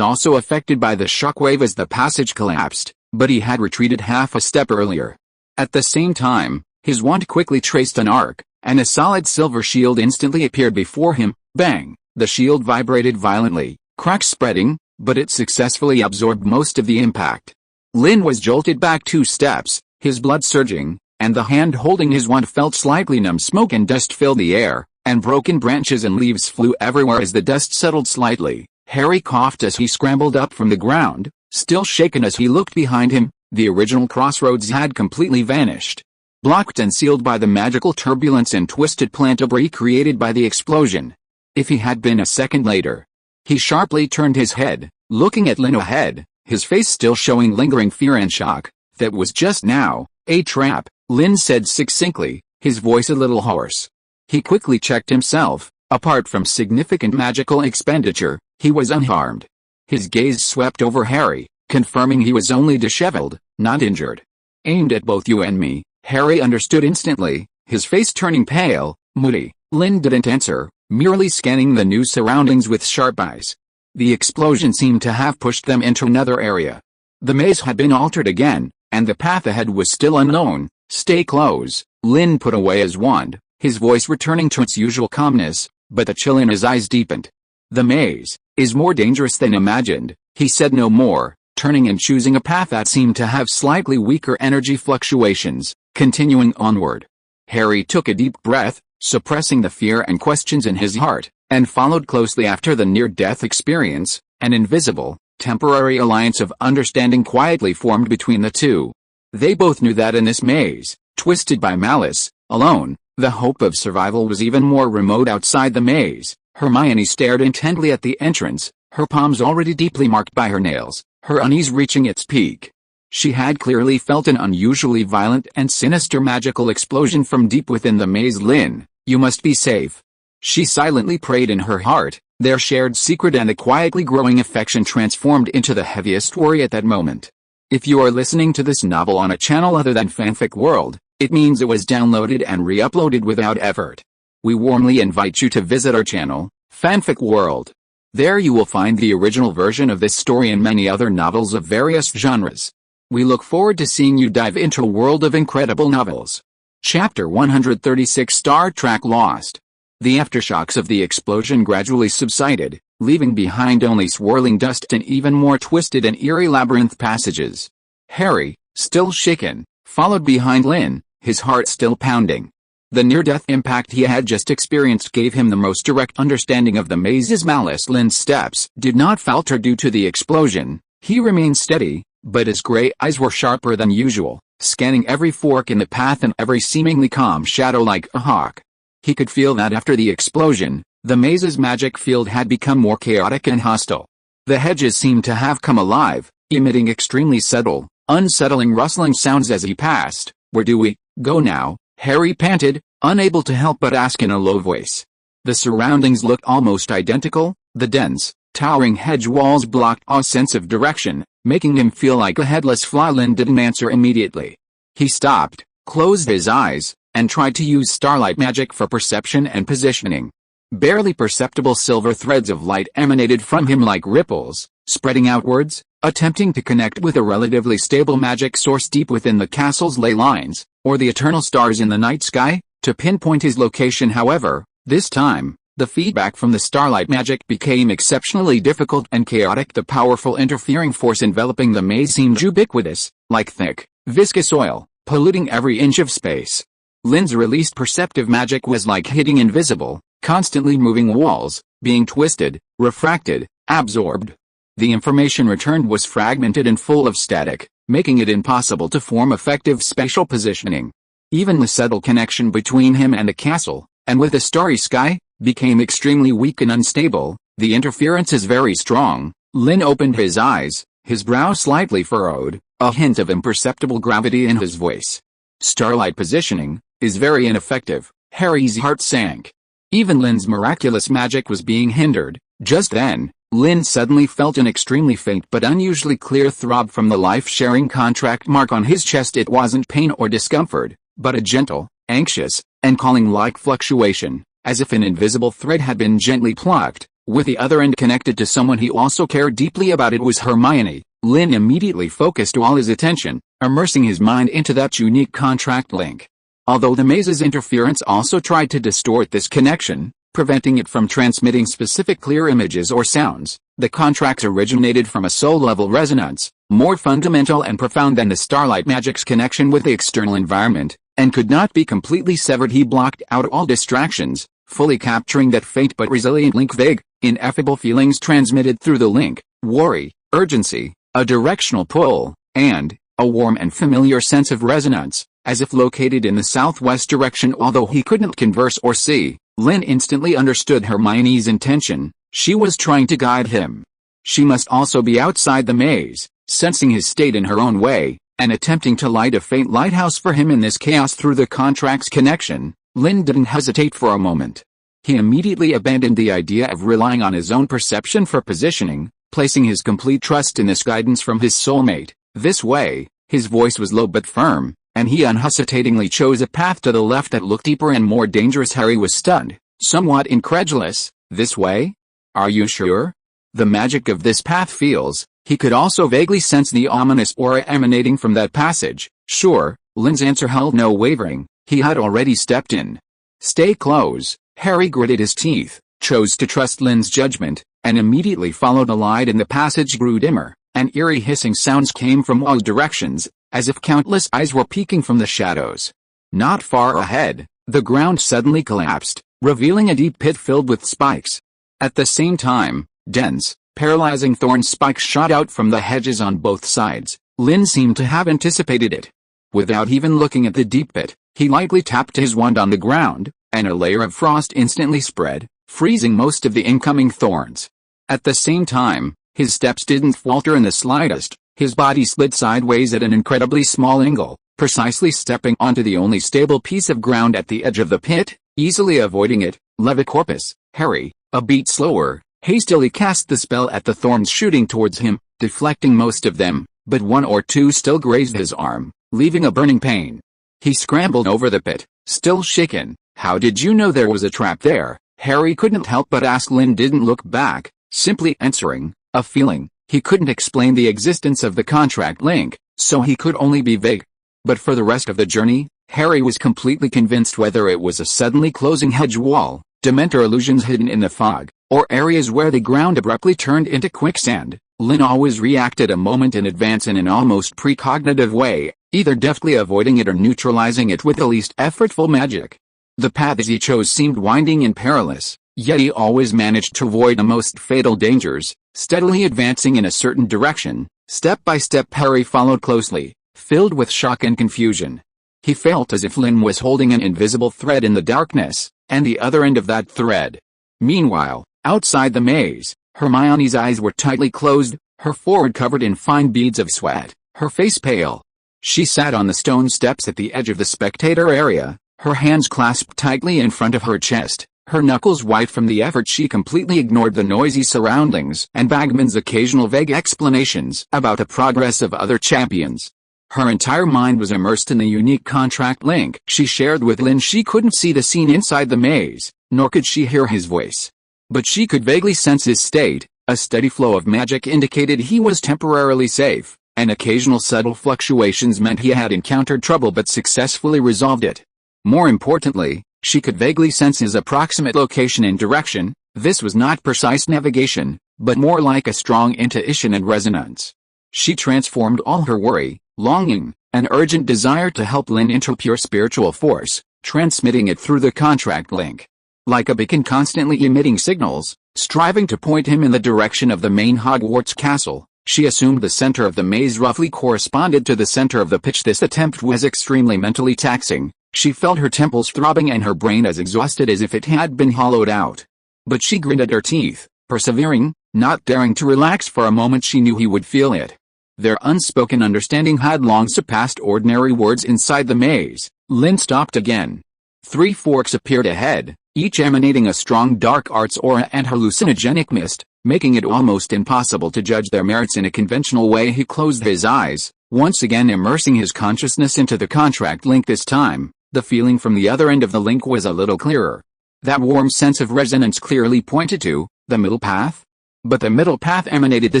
also affected by the shockwave as the passage collapsed, but he had retreated half a step earlier. At the same time, his wand quickly traced an arc, and a solid silver shield instantly appeared before him. Bang! The shield vibrated violently, cracks spreading, but it successfully absorbed most of the impact. Lynn was jolted back 2 steps, his blood surging, and the hand holding his wand felt slightly numb. Smoke and dust filled the air, and broken branches and leaves flew everywhere as the dust settled slightly. Harry coughed as he scrambled up from the ground, still shaken as he looked behind him. The original crossroads had completely vanished, blocked and sealed by the magical turbulence and twisted plant debris created by the explosion. If he had been a second later, he sharply turned his head, looking at Lynn ahead, his face still showing lingering fear and shock. That was just now a trap, Lynn said succinctly, his voice a little hoarse. He quickly checked himself. Apart from significant magical expenditure, he was unharmed. His gaze swept over Harry, confirming he was only disheveled, not injured. Aimed at both you and me, Harry understood instantly, his face turning pale, moody. Lynn didn't answer, merely scanning the new surroundings with sharp eyes. The explosion seemed to have pushed them into another area. The maze had been altered again, and the path ahead was still unknown. Stay close. Lynn put away his wand, his voice returning to its usual calmness, but the chill in his eyes deepened. The maze is more dangerous than imagined. He said no more, turning and choosing a path that seemed to have slightly weaker energy fluctuations, continuing onward. Harry took a deep breath, suppressing the fear and questions in his heart, and followed closely after the near-death experience. An invisible, temporary alliance of understanding quietly formed between the two. They both knew that in this maze, twisted by malice, alone, the hope of survival was even more remote. Outside the maze, Hermione stared intently at the entrance, her palms already deeply marked by her nails, her unease reaching its peak. She had clearly felt an unusually violent and sinister magical explosion from deep within the maze. Lynn, you must be safe. She silently prayed in her heart, their shared secret and the quietly growing affection transformed into the heaviest worry at that moment. If you are listening to this novel on a channel other than Fanfic World, it means it was downloaded and re-uploaded without effort. We warmly invite you to visit our channel, Fanfic World. There you will find the original version of this story and many other novels of various genres. We look forward to seeing you dive into a world of incredible novels. Chapter 136 Star Trek Lost. The aftershocks of the explosion gradually subsided, leaving behind only swirling dust and even more twisted and eerie labyrinth passages. Harry, still shaken, followed behind Lynn, his heart still pounding. The near-death impact he had just experienced gave him the most direct understanding of the maze's malice. Lynn's steps did not falter due to the explosion. He remained steady, but his gray eyes were sharper than usual, scanning every fork in the path and every seemingly calm shadow like a hawk. He could feel that after the explosion, the maze's magic field had become more chaotic and hostile. The hedges seemed to have come alive, emitting extremely subtle, unsettling rustling sounds as he passed. Where do we go now? Harry panted, unable to help but ask in a low voice. The surroundings looked almost identical. The dense, towering hedge walls blocked all sense of direction, making him feel like a headless fly. Lynn didn't answer immediately. He stopped, closed his eyes, and tried to use starlight magic for perception and positioning. Barely perceptible silver threads of light emanated from him like ripples, spreading outwards, attempting to connect with a relatively stable magic source deep within the castle's ley lines, or the eternal stars in the night sky, to pinpoint his location. However, this time, the feedback from the starlight magic became exceptionally difficult and chaotic. The powerful interfering force enveloping the maze seemed ubiquitous, like thick, viscous oil, polluting every inch of space. Lynn's released perceptive magic was like hitting invisible, constantly moving walls, being twisted, refracted, absorbed. The information returned was fragmented and full of static, making it impossible to form effective spatial positioning. Even the subtle connection between him and the castle, and with the starry sky, became extremely weak and unstable. The interference is very strong. Lynn opened his eyes, his brow slightly furrowed, a hint of imperceptible gravity in his voice. Starlight positioning is very ineffective. Harry's heart sank. Even Lynn's miraculous magic was being hindered. Just then, Lynn suddenly felt an extremely faint but unusually clear throb from the life-sharing contract mark on his chest. It wasn't pain or discomfort, but a gentle, anxious, and calling-like fluctuation, as if an invisible thread had been gently plucked, with the other end connected to someone he also cared deeply about. It was Hermione. Lynn immediately focused all his attention, immersing his mind into that unique contract link. Although the maze's interference also tried to distort this connection, preventing it from transmitting specific clear images or sounds, the contract originated from a soul-level resonance, more fundamental and profound than the starlight magic's connection with the external environment, and could not be completely severed. He blocked out all distractions, fully capturing that faint but resilient link. Vague, ineffable feelings transmitted through the link: worry, urgency, a directional pull, and a warm and familiar sense of resonance, as if located in the southwest direction. Although he couldn't converse or see, Lynn instantly understood Hermione's intention. She was trying to guide him. She must also be outside the maze, sensing his state in her own way, and attempting to light a faint lighthouse for him in this chaos through the contract's connection. Lynn didn't hesitate for a moment. He immediately abandoned the idea of relying on his own perception for positioning, placing his complete trust in this guidance from his soulmate. This way, his voice was low but firm, and he unhesitatingly chose a path to the left that looked deeper and more dangerous. Harry was stunned, somewhat incredulous. This way? Are you sure? The magic of this path feels. He could also vaguely sense the ominous aura emanating from that passage. Sure, Lynn's answer held no wavering. He had already stepped in. Stay close. Harry gritted his teeth, chose to trust Lynn's judgment, and immediately followed the light. In the passage grew dimmer, and eerie hissing sounds came from all directions, as if countless eyes were peeking from the shadows. Not far ahead, the ground suddenly collapsed, revealing a deep pit filled with spikes. At the same time, dense, paralyzing thorn spikes shot out from the hedges on both sides. Lynn seemed to have anticipated it. Without even looking at the deep pit, he lightly tapped his wand on the ground, and a layer of frost instantly spread, freezing most of the incoming thorns. At the same time, his steps didn't falter in the slightest. His body slid sideways at an incredibly small angle, precisely stepping onto the only stable piece of ground at the edge of the pit, easily avoiding it. Levicorpus. Harry, a beat slower, hastily cast the spell at the thorns shooting towards him, deflecting most of them, but one or two still grazed his arm, leaving a burning pain. He scrambled over the pit, still shaken. How did you know there was a trap there? Harry couldn't help but ask. Lynn didn't look back, simply answering, a feeling. He couldn't explain the existence of the contract link, so he could only be vague. But for the rest of the journey, Harry was completely convinced whether it was a suddenly closing hedge wall, Dementor illusions hidden in the fog, or areas where the ground abruptly turned into quicksand, Lynn always reacted a moment in advance in an almost precognitive way, either deftly avoiding it or neutralizing it with the least effortful magic. The paths he chose seemed winding and perilous, yet he always managed to avoid the most fatal dangers, steadily advancing in a certain direction. Step by step Harry followed closely, filled with shock and confusion. He felt as if Lynn was holding an invisible thread in the darkness, and the other end of that thread. Meanwhile, outside the maze, Hermione's eyes were tightly closed, her forehead covered in fine beads of sweat, her face pale. She sat on the stone steps at the edge of the spectator area, her hands clasped tightly in front of her chest, her knuckles white from the effort. She completely ignored the noisy surroundings and Bagman's occasional vague explanations about the progress of other champions. Her entire mind was immersed in the unique contract link she shared with Lynn. She couldn't see the scene inside the maze, nor could she hear his voice. But she could vaguely sense his state. A steady flow of magic indicated he was temporarily safe, and occasional subtle fluctuations meant he had encountered trouble but successfully resolved it. More importantly, she could vaguely sense his approximate location and direction. This was not precise navigation, but more like a strong intuition and resonance. She transformed all her worry, longing, and urgent desire to help Lynn into pure spiritual force, transmitting it through the contract link. like a beacon constantly emitting signals, striving to point him in the direction of the main Hogwarts castle. She assumed the center of the maze roughly corresponded to the center of the pitch. This attempt was extremely mentally taxing. She felt her temples throbbing and her brain as exhausted as if it had been hollowed out. But she gritted her teeth, persevering, not daring to relax for a moment. She knew he would feel it. Their unspoken understanding had long surpassed ordinary words. Inside the maze, Lynn stopped again. 3 forks appeared ahead, each emanating a strong dark arts aura and hallucinogenic mist, making it almost impossible to judge their merits in a conventional way. He closed his eyes, once again immersing his consciousness into the contract link. This time, the feeling from the other end of the link was a little clearer. That warm sense of resonance clearly pointed to the middle path. But the middle path emanated the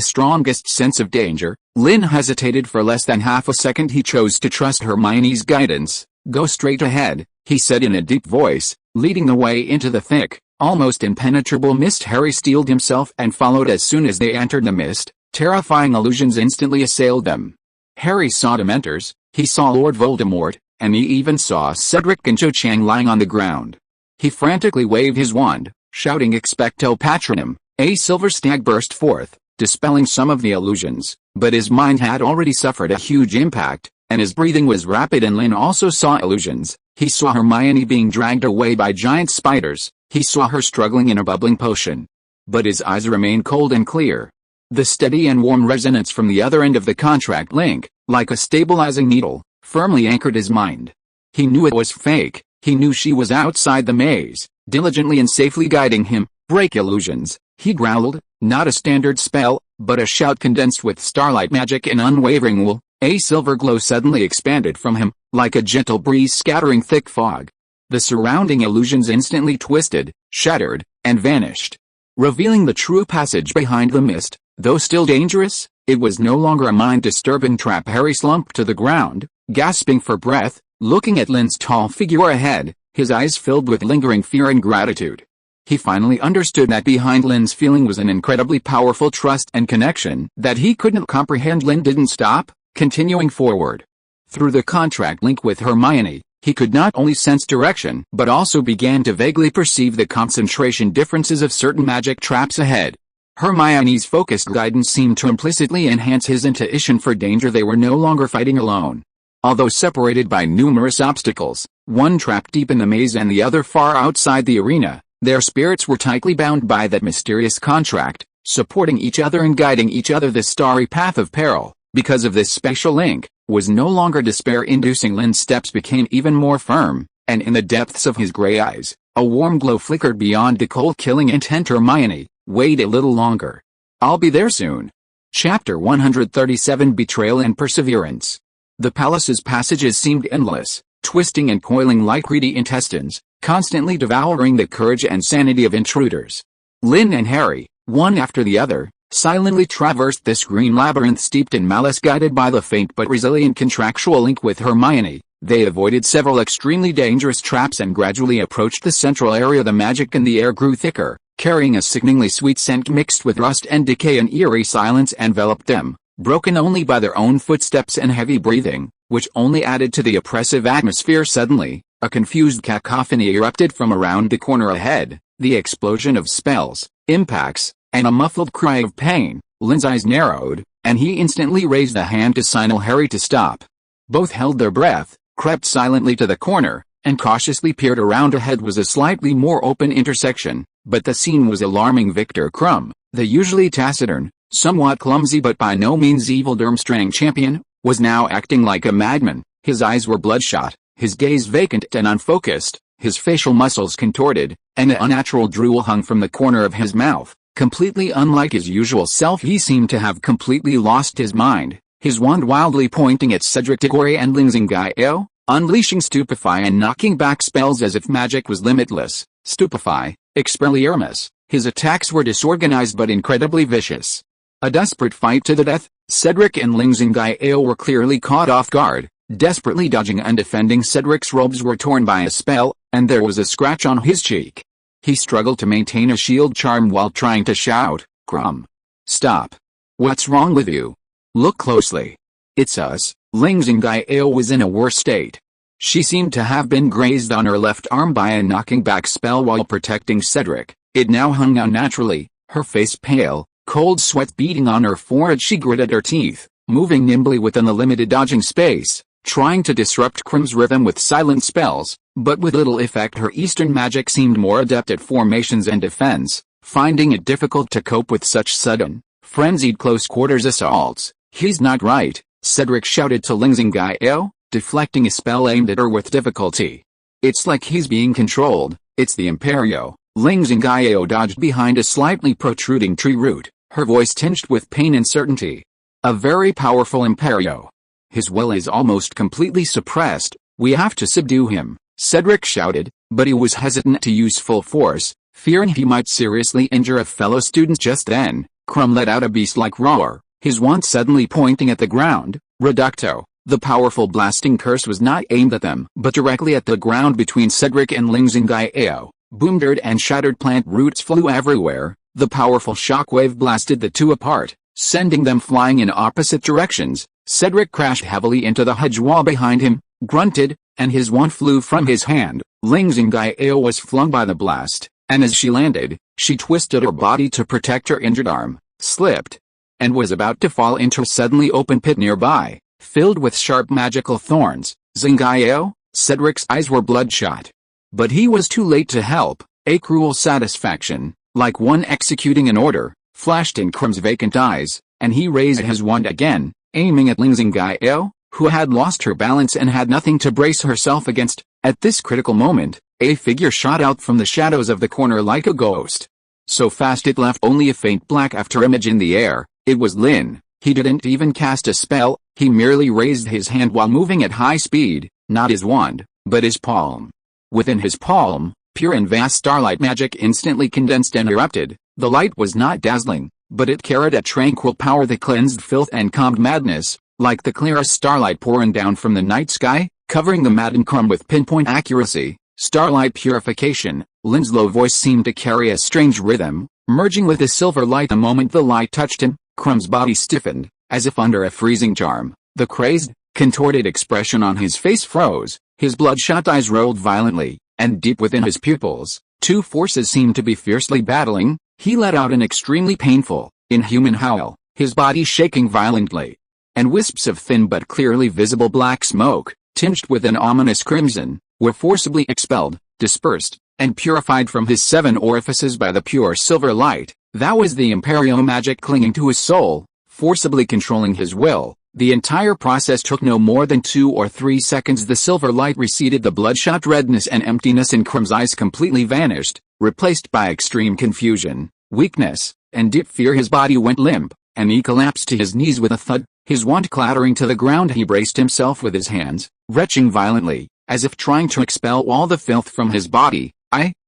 strongest sense of danger. Lynn hesitated for less than half a second. He chose to trust Hermione's guidance. Go straight ahead, he said in a deep voice, leading the way into the thick, almost impenetrable mist. Harry steeled himself and followed. As soon as they entered the mist, terrifying illusions instantly assailed them. Harry saw Dementors, he saw Lord Voldemort, and he even saw Cedric and Cho Chang lying on the ground. He frantically waved his wand, shouting Expecto Patronum. A silver stag burst forth, dispelling some of the illusions, but his mind had already suffered a huge impact, and his breathing was rapid. And Lynn also saw illusions. He saw Hermione being dragged away by giant spiders. He saw her struggling in a bubbling potion. But his eyes remained cold and clear. The steady and warm resonance from the other end of the contract link, like a stabilizing needle, firmly anchored his mind. He knew it was fake. He knew she was outside the maze, diligently and safely guiding him. Break illusions, he growled, not a standard spell, but a shout condensed with starlight magic and unwavering will. A silver glow suddenly expanded from him, like a gentle breeze scattering thick fog. The surrounding illusions instantly twisted, shattered, and vanished, revealing the true passage behind the mist. Though still dangerous, it was no longer a mind-disturbing trap. Harry slumped to the ground, gasping for breath, looking at Lynn's tall figure ahead, his eyes filled with lingering fear and gratitude. He finally understood that behind Lynn's feeling was an incredibly powerful trust and connection that he couldn't comprehend. Lynn didn't stop, continuing forward. Through the contract link with Hermione, he could not only sense direction but also began to vaguely perceive the concentration differences of certain magic traps ahead. Hermione's focused guidance seemed to implicitly enhance his intuition for danger. They were no longer fighting alone. Although separated by numerous obstacles, one trapped deep in the maze and the other far outside the arena, their spirits were tightly bound by that mysterious contract, supporting each other and guiding each other. The starry path of peril, because of this special link, was no longer despair-inducing. Lynn's steps became even more firm, and in the depths of his gray eyes, a warm glow flickered beyond the cold-killing intent. Hermione, wait a little longer. I'll be there soon. Chapter 137 Betrayal and Perseverance. The palace's passages seemed endless, twisting and coiling like greedy intestines, constantly devouring the courage and sanity of intruders. Lynn and Harry, one after the other, silently traversed this green labyrinth steeped in malice. Guided by the faint but resilient contractual link with Hermione, they avoided several extremely dangerous traps and gradually approached the central area. The magic in the air grew thicker, carrying a sickeningly sweet scent mixed with rust and decay. An eerie silence enveloped them, broken only by their own footsteps and heavy breathing, which only added to the oppressive atmosphere. Suddenly, a confused cacophony erupted from around the corner ahead, the explosion of spells, impacts, and a muffled cry of pain. Lynn's eyes narrowed, and he instantly raised a hand to signal Harry to stop. Both held their breath, crept silently to the corner, and cautiously peered around. Ahead was a slightly more open intersection, but the scene was alarming. Victor Crumb, the usually taciturn, somewhat clumsy but by no means evil Durmstrang champion, was now acting like a madman. His eyes were bloodshot, his gaze vacant and unfocused, his facial muscles contorted, and an unnatural drool hung from the corner of his mouth. Completely unlike his usual self, he seemed to have completely lost his mind, his wand wildly pointing at Cedric Diggory and Lingzingaio, unleashing Stupefy and knocking back spells as if magic was limitless. Stupefy, Expelliarmus. His attacks were disorganized but incredibly vicious. A desperate fight to the death. Cedric and Lingzingaio were clearly caught off guard, desperately dodging and defending. Cedric's robes were torn by a spell, and there was a scratch on his cheek. He struggled to maintain a shield charm while trying to shout, "Crumb! Stop! What's wrong with you? Look closely. It's us." Lingzingaio was in a worse state. She seemed to have been grazed on her left arm by a knocking back spell while protecting Cedric. It now hung unnaturally, her face pale, cold sweat beading on her forehead. She gritted her teeth, moving nimbly within the limited dodging space, trying to disrupt Crim's rhythm with silent spells, but with little effect. Her Eastern magic seemed more adept at formations and defense, finding it difficult to cope with such sudden, frenzied close-quarters assaults. "He's not right," Cedric shouted to Lin Zingao, deflecting a spell aimed at her with difficulty. "It's like he's being controlled, it's the Imperio." Lin Zingao dodged behind a slightly protruding tree root, her voice tinged with pain and certainty. "A very powerful Imperio. His will is almost completely suppressed. We have to subdue him," Cedric shouted, but he was hesitant to use full force, fearing he might seriously injure a fellow student. Just then, Crum let out a beast-like roar, his wand suddenly pointing at the ground. Reducto. The powerful blasting curse was not aimed at them, but directly at the ground between Cedric and Lin Zingao. Boomed and shattered plant roots flew everywhere. The powerful shockwave blasted the two apart, sending them flying in opposite directions. Cedric crashed heavily into the hedge wall behind him, grunted, and his wand flew from his hand. Lin Zingao was flung by the blast, and as she landed, she twisted her body to protect her injured arm, slipped, and was about to fall into a suddenly open pit nearby, filled with sharp magical thorns. "Zingao?" Cedric's eyes were bloodshot. But he was too late to help. A cruel satisfaction, like one executing an order, flashed in Crum's vacant eyes, and he raised his wand again, aiming at Lin Zingao, who had lost her balance and had nothing to brace herself against. At this critical moment, a figure shot out from the shadows of the corner like a ghost. So fast it left only a faint black afterimage in the air. It was Lynn. He didn't even cast a spell, he merely raised his hand while moving at high speed, not his wand, but his palm. Within his palm, pure and vast starlight magic instantly condensed and erupted. The light was not dazzling, but it carried a tranquil power that cleansed filth and calmed madness, like the clearest starlight pouring down from the night sky, covering the maddened Crum with pinpoint accuracy. Starlight purification. Lynn's low voice seemed to carry a strange rhythm, merging with the silver light. The moment the light touched him, Crum's body stiffened, as if under a freezing charm. The crazed, contorted expression on his face froze, his bloodshot eyes rolled violently, and deep within his pupils, two forces seemed to be fiercely battling. He let out an extremely painful, inhuman howl, his body shaking violently. And wisps of thin but clearly visible black smoke, tinged with an ominous crimson, were forcibly expelled, dispersed, and purified from his 7 orifices by the pure silver light. That was the Imperio magic clinging to his soul, forcibly controlling his will. The entire process took no more than 2 or 3 seconds. The silver light receded, the bloodshot redness and emptiness in Crum's eyes completely vanished, replaced by extreme confusion, weakness, and deep fear. His body went limp, and he collapsed to his knees with a thud, his wand clattering to the ground. He braced himself with his hands, retching violently, as if trying to expel all the filth from his body.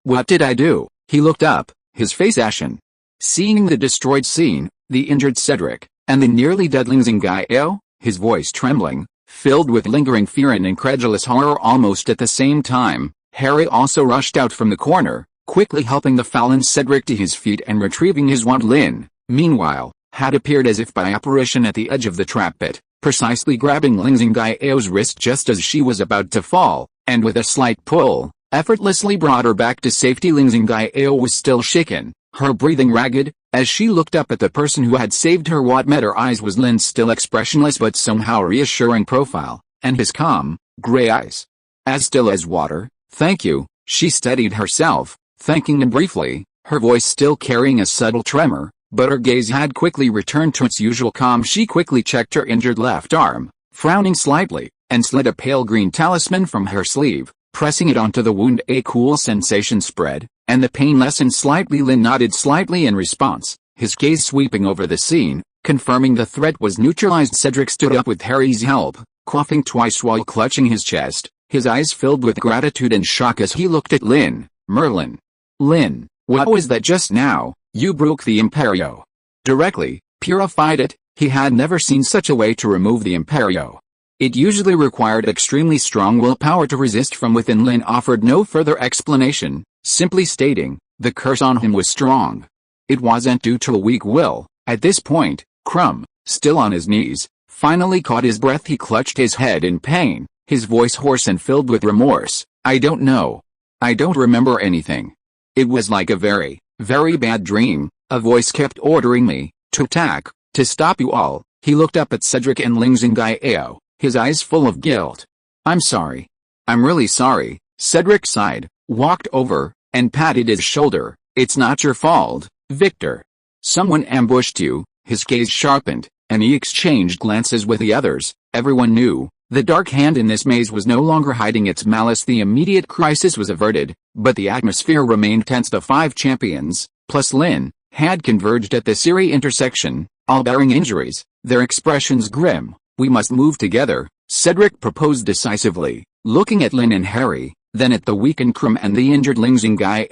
What did I do?" He looked up, his face ashen. Seeing the destroyed scene, the injured Cedric, and the nearly dead Lin Zingao, his voice trembling, filled with lingering fear and incredulous horror almost at the same time, Harry also rushed out from the corner, quickly helping the fallen Cedric to his feet and retrieving his wand. Lynn, meanwhile, had appeared as if by apparition at the edge of the trap pit, precisely grabbing Lin Zingao's wrist just as she was about to fall, and with a slight pull, effortlessly brought her back to safety. Lin Zingao was still shaken, her breathing ragged, as she looked up at the person who had saved her. What met her eyes was Lynn's still expressionless but somehow reassuring profile, and his calm, gray eyes. As still as water. "Thank you," she steadied herself, thanking him briefly, her voice still carrying a subtle tremor, but her gaze had quickly returned to its usual calm. She quickly checked her injured left arm, frowning slightly, and slid a pale green talisman from her sleeve, pressing it onto the wound. A cool sensation spread, and the pain lessened slightly. Lynn nodded slightly in response, his gaze sweeping over the scene, confirming the threat was neutralized. Cedric stood up with Harry's help, coughing twice while clutching his chest, his eyes filled with gratitude and shock as he looked at Lynn. "Merlin. Lynn, what was that just now? You broke the Imperio." Directly, purified it. He had never seen such a way to remove the Imperio. It usually required extremely strong willpower to resist from within. Lynn offered no further explanation, simply stating, the curse on him was strong. It wasn't due to a weak will. At this point, Crum, still on his knees, finally caught his breath. He clutched his head in pain, his voice hoarse and filled with remorse. "I don't know. I don't remember anything. It was like a very, very bad dream. A voice kept ordering me to attack, to stop you all." He looked up at Cedric and Lynn Li, his eyes full of guilt. "I'm sorry. I'm really sorry." Cedric sighed, walked over, and patted his shoulder. "It's not your fault, Victor. Someone ambushed you." His gaze sharpened, and he exchanged glances with the others. Everyone knew the dark hand in this maze was no longer hiding its malice. The immediate crisis was averted, but the atmosphere remained tense. The 5 champions, plus Lynn, had converged at the Siri intersection, all bearing injuries, their expressions grim. "We must move together," Cedric proposed decisively, looking at Lynn and Harry, then at the weakened Krum and the injured Lynn Li.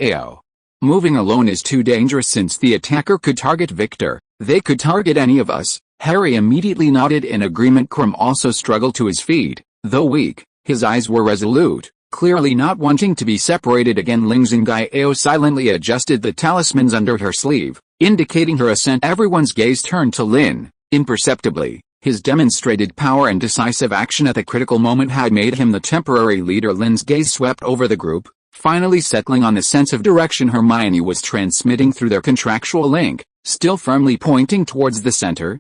"Moving alone is too dangerous. Since the attacker could target Victor, they could target any of us." Harry immediately nodded in agreement. Krum also struggled to his feet, though weak. His eyes were resolute, clearly not wanting to be separated again. Lynn Li silently adjusted the talismans under her sleeve, indicating her assent. Everyone's gaze turned to Lynn. Imperceptibly, his demonstrated power and decisive action at the critical moment had made him the temporary leader. Lynn's gaze swept over the group, finally settling on the sense of direction Hermione was transmitting through their contractual link, still firmly pointing towards the center.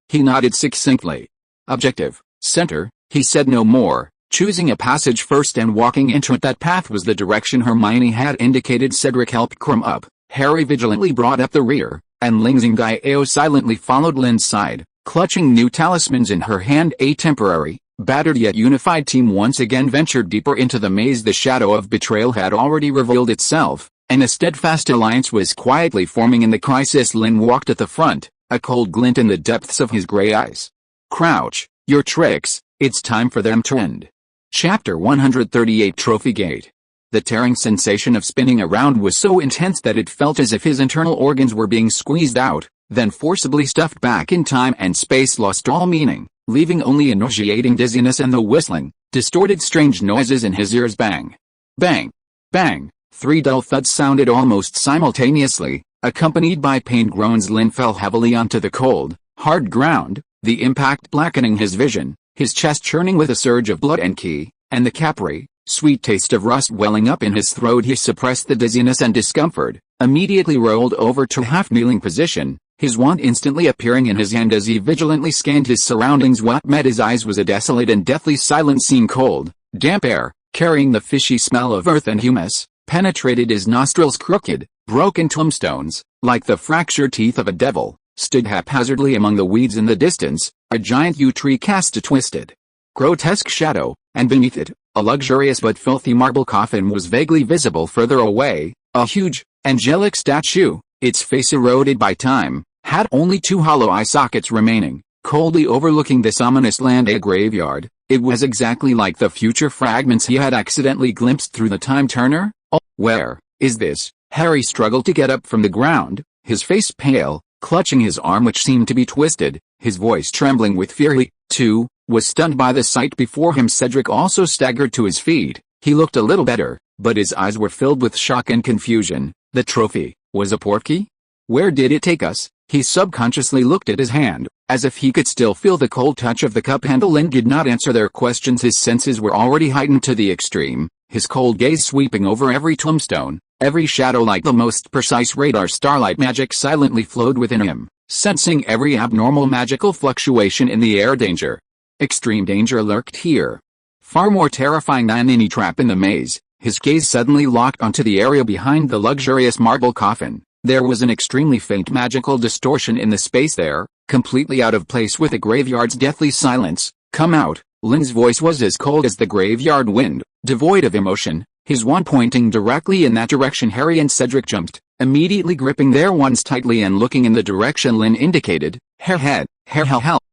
He nodded succinctly. "Objective, center." He said no more, choosing a passage first and walking into it. That path was the direction Hermione had indicated. Cedric helped Krum up, Harry vigilantly brought up the rear, and Lynn Li silently followed Lynn's side, clutching new talismans in her hand. A temporary, battered yet unified team once again ventured deeper into the maze. The shadow of betrayal had already revealed itself, and a steadfast alliance was quietly forming in the crisis. Lynn walked at the front, a cold glint in the depths of his gray eyes. "Crouch, your tricks, it's time for them to end." Chapter 138 Trophy Gate. The tearing sensation of spinning around was so intense that it felt as if his internal organs were being squeezed out, then forcibly stuffed back in time and space. Lost all meaning, leaving only a nauseating dizziness and the whistling, distorted strange noises in his ears. Bang! Bang! Bang! 3 dull thuds sounded almost simultaneously, accompanied by pained groans. Lynn fell heavily onto the cold, hard ground, the impact blackening his vision, his chest churning with a surge of blood and ki, and the capri, sweet taste of rust welling up in his throat. He suppressed the dizziness and discomfort, immediately rolled over to half-kneeling position, his wand instantly appearing in his hand as he vigilantly scanned his surroundings. What met his eyes was a desolate and deathly silent scene. Cold, damp air, carrying the fishy smell of earth and humus, penetrated his nostrils. Crooked, broken tombstones, like the fractured teeth of a devil, stood haphazardly among the weeds in the distance. A giant yew tree cast a twisted, grotesque shadow, and beneath it, a luxurious but filthy marble coffin was vaguely visible further away. A huge, angelic statue, its face eroded by time, had only 2 hollow eye sockets remaining, coldly overlooking this ominous land. A graveyard. It was exactly like the future fragments he had accidentally glimpsed through the time turner. "Oh, where is this?" Harry struggled to get up from the ground, his face pale, clutching his arm which seemed to be twisted, his voice trembling with fear. He, too, was stunned by the sight before him. Cedric also staggered to his feet. He looked a little better, but his eyes were filled with shock and confusion. The trophy was a portkey? Where did it take us? He subconsciously looked at his hand, as if he could still feel the cold touch of the cup handle. Lynn did not answer their questions. His senses were already heightened to the extreme, his cold gaze sweeping over every tombstone, every shadow like the most precise radar. Starlight magic silently flowed within him, sensing every abnormal magical fluctuation in the air. Danger. Extreme danger lurked here. Far more terrifying than any trap in the maze. His gaze suddenly locked onto the area behind the luxurious marble coffin. There was an extremely faint magical distortion in the space there, completely out of place with the graveyard's deathly silence. "Come out." Lynn's voice was as cold as the graveyard wind, devoid of emotion, his wand pointing directly in that direction. Harry and Cedric jumped, immediately gripping their wands tightly and looking in the direction Lynn indicated. A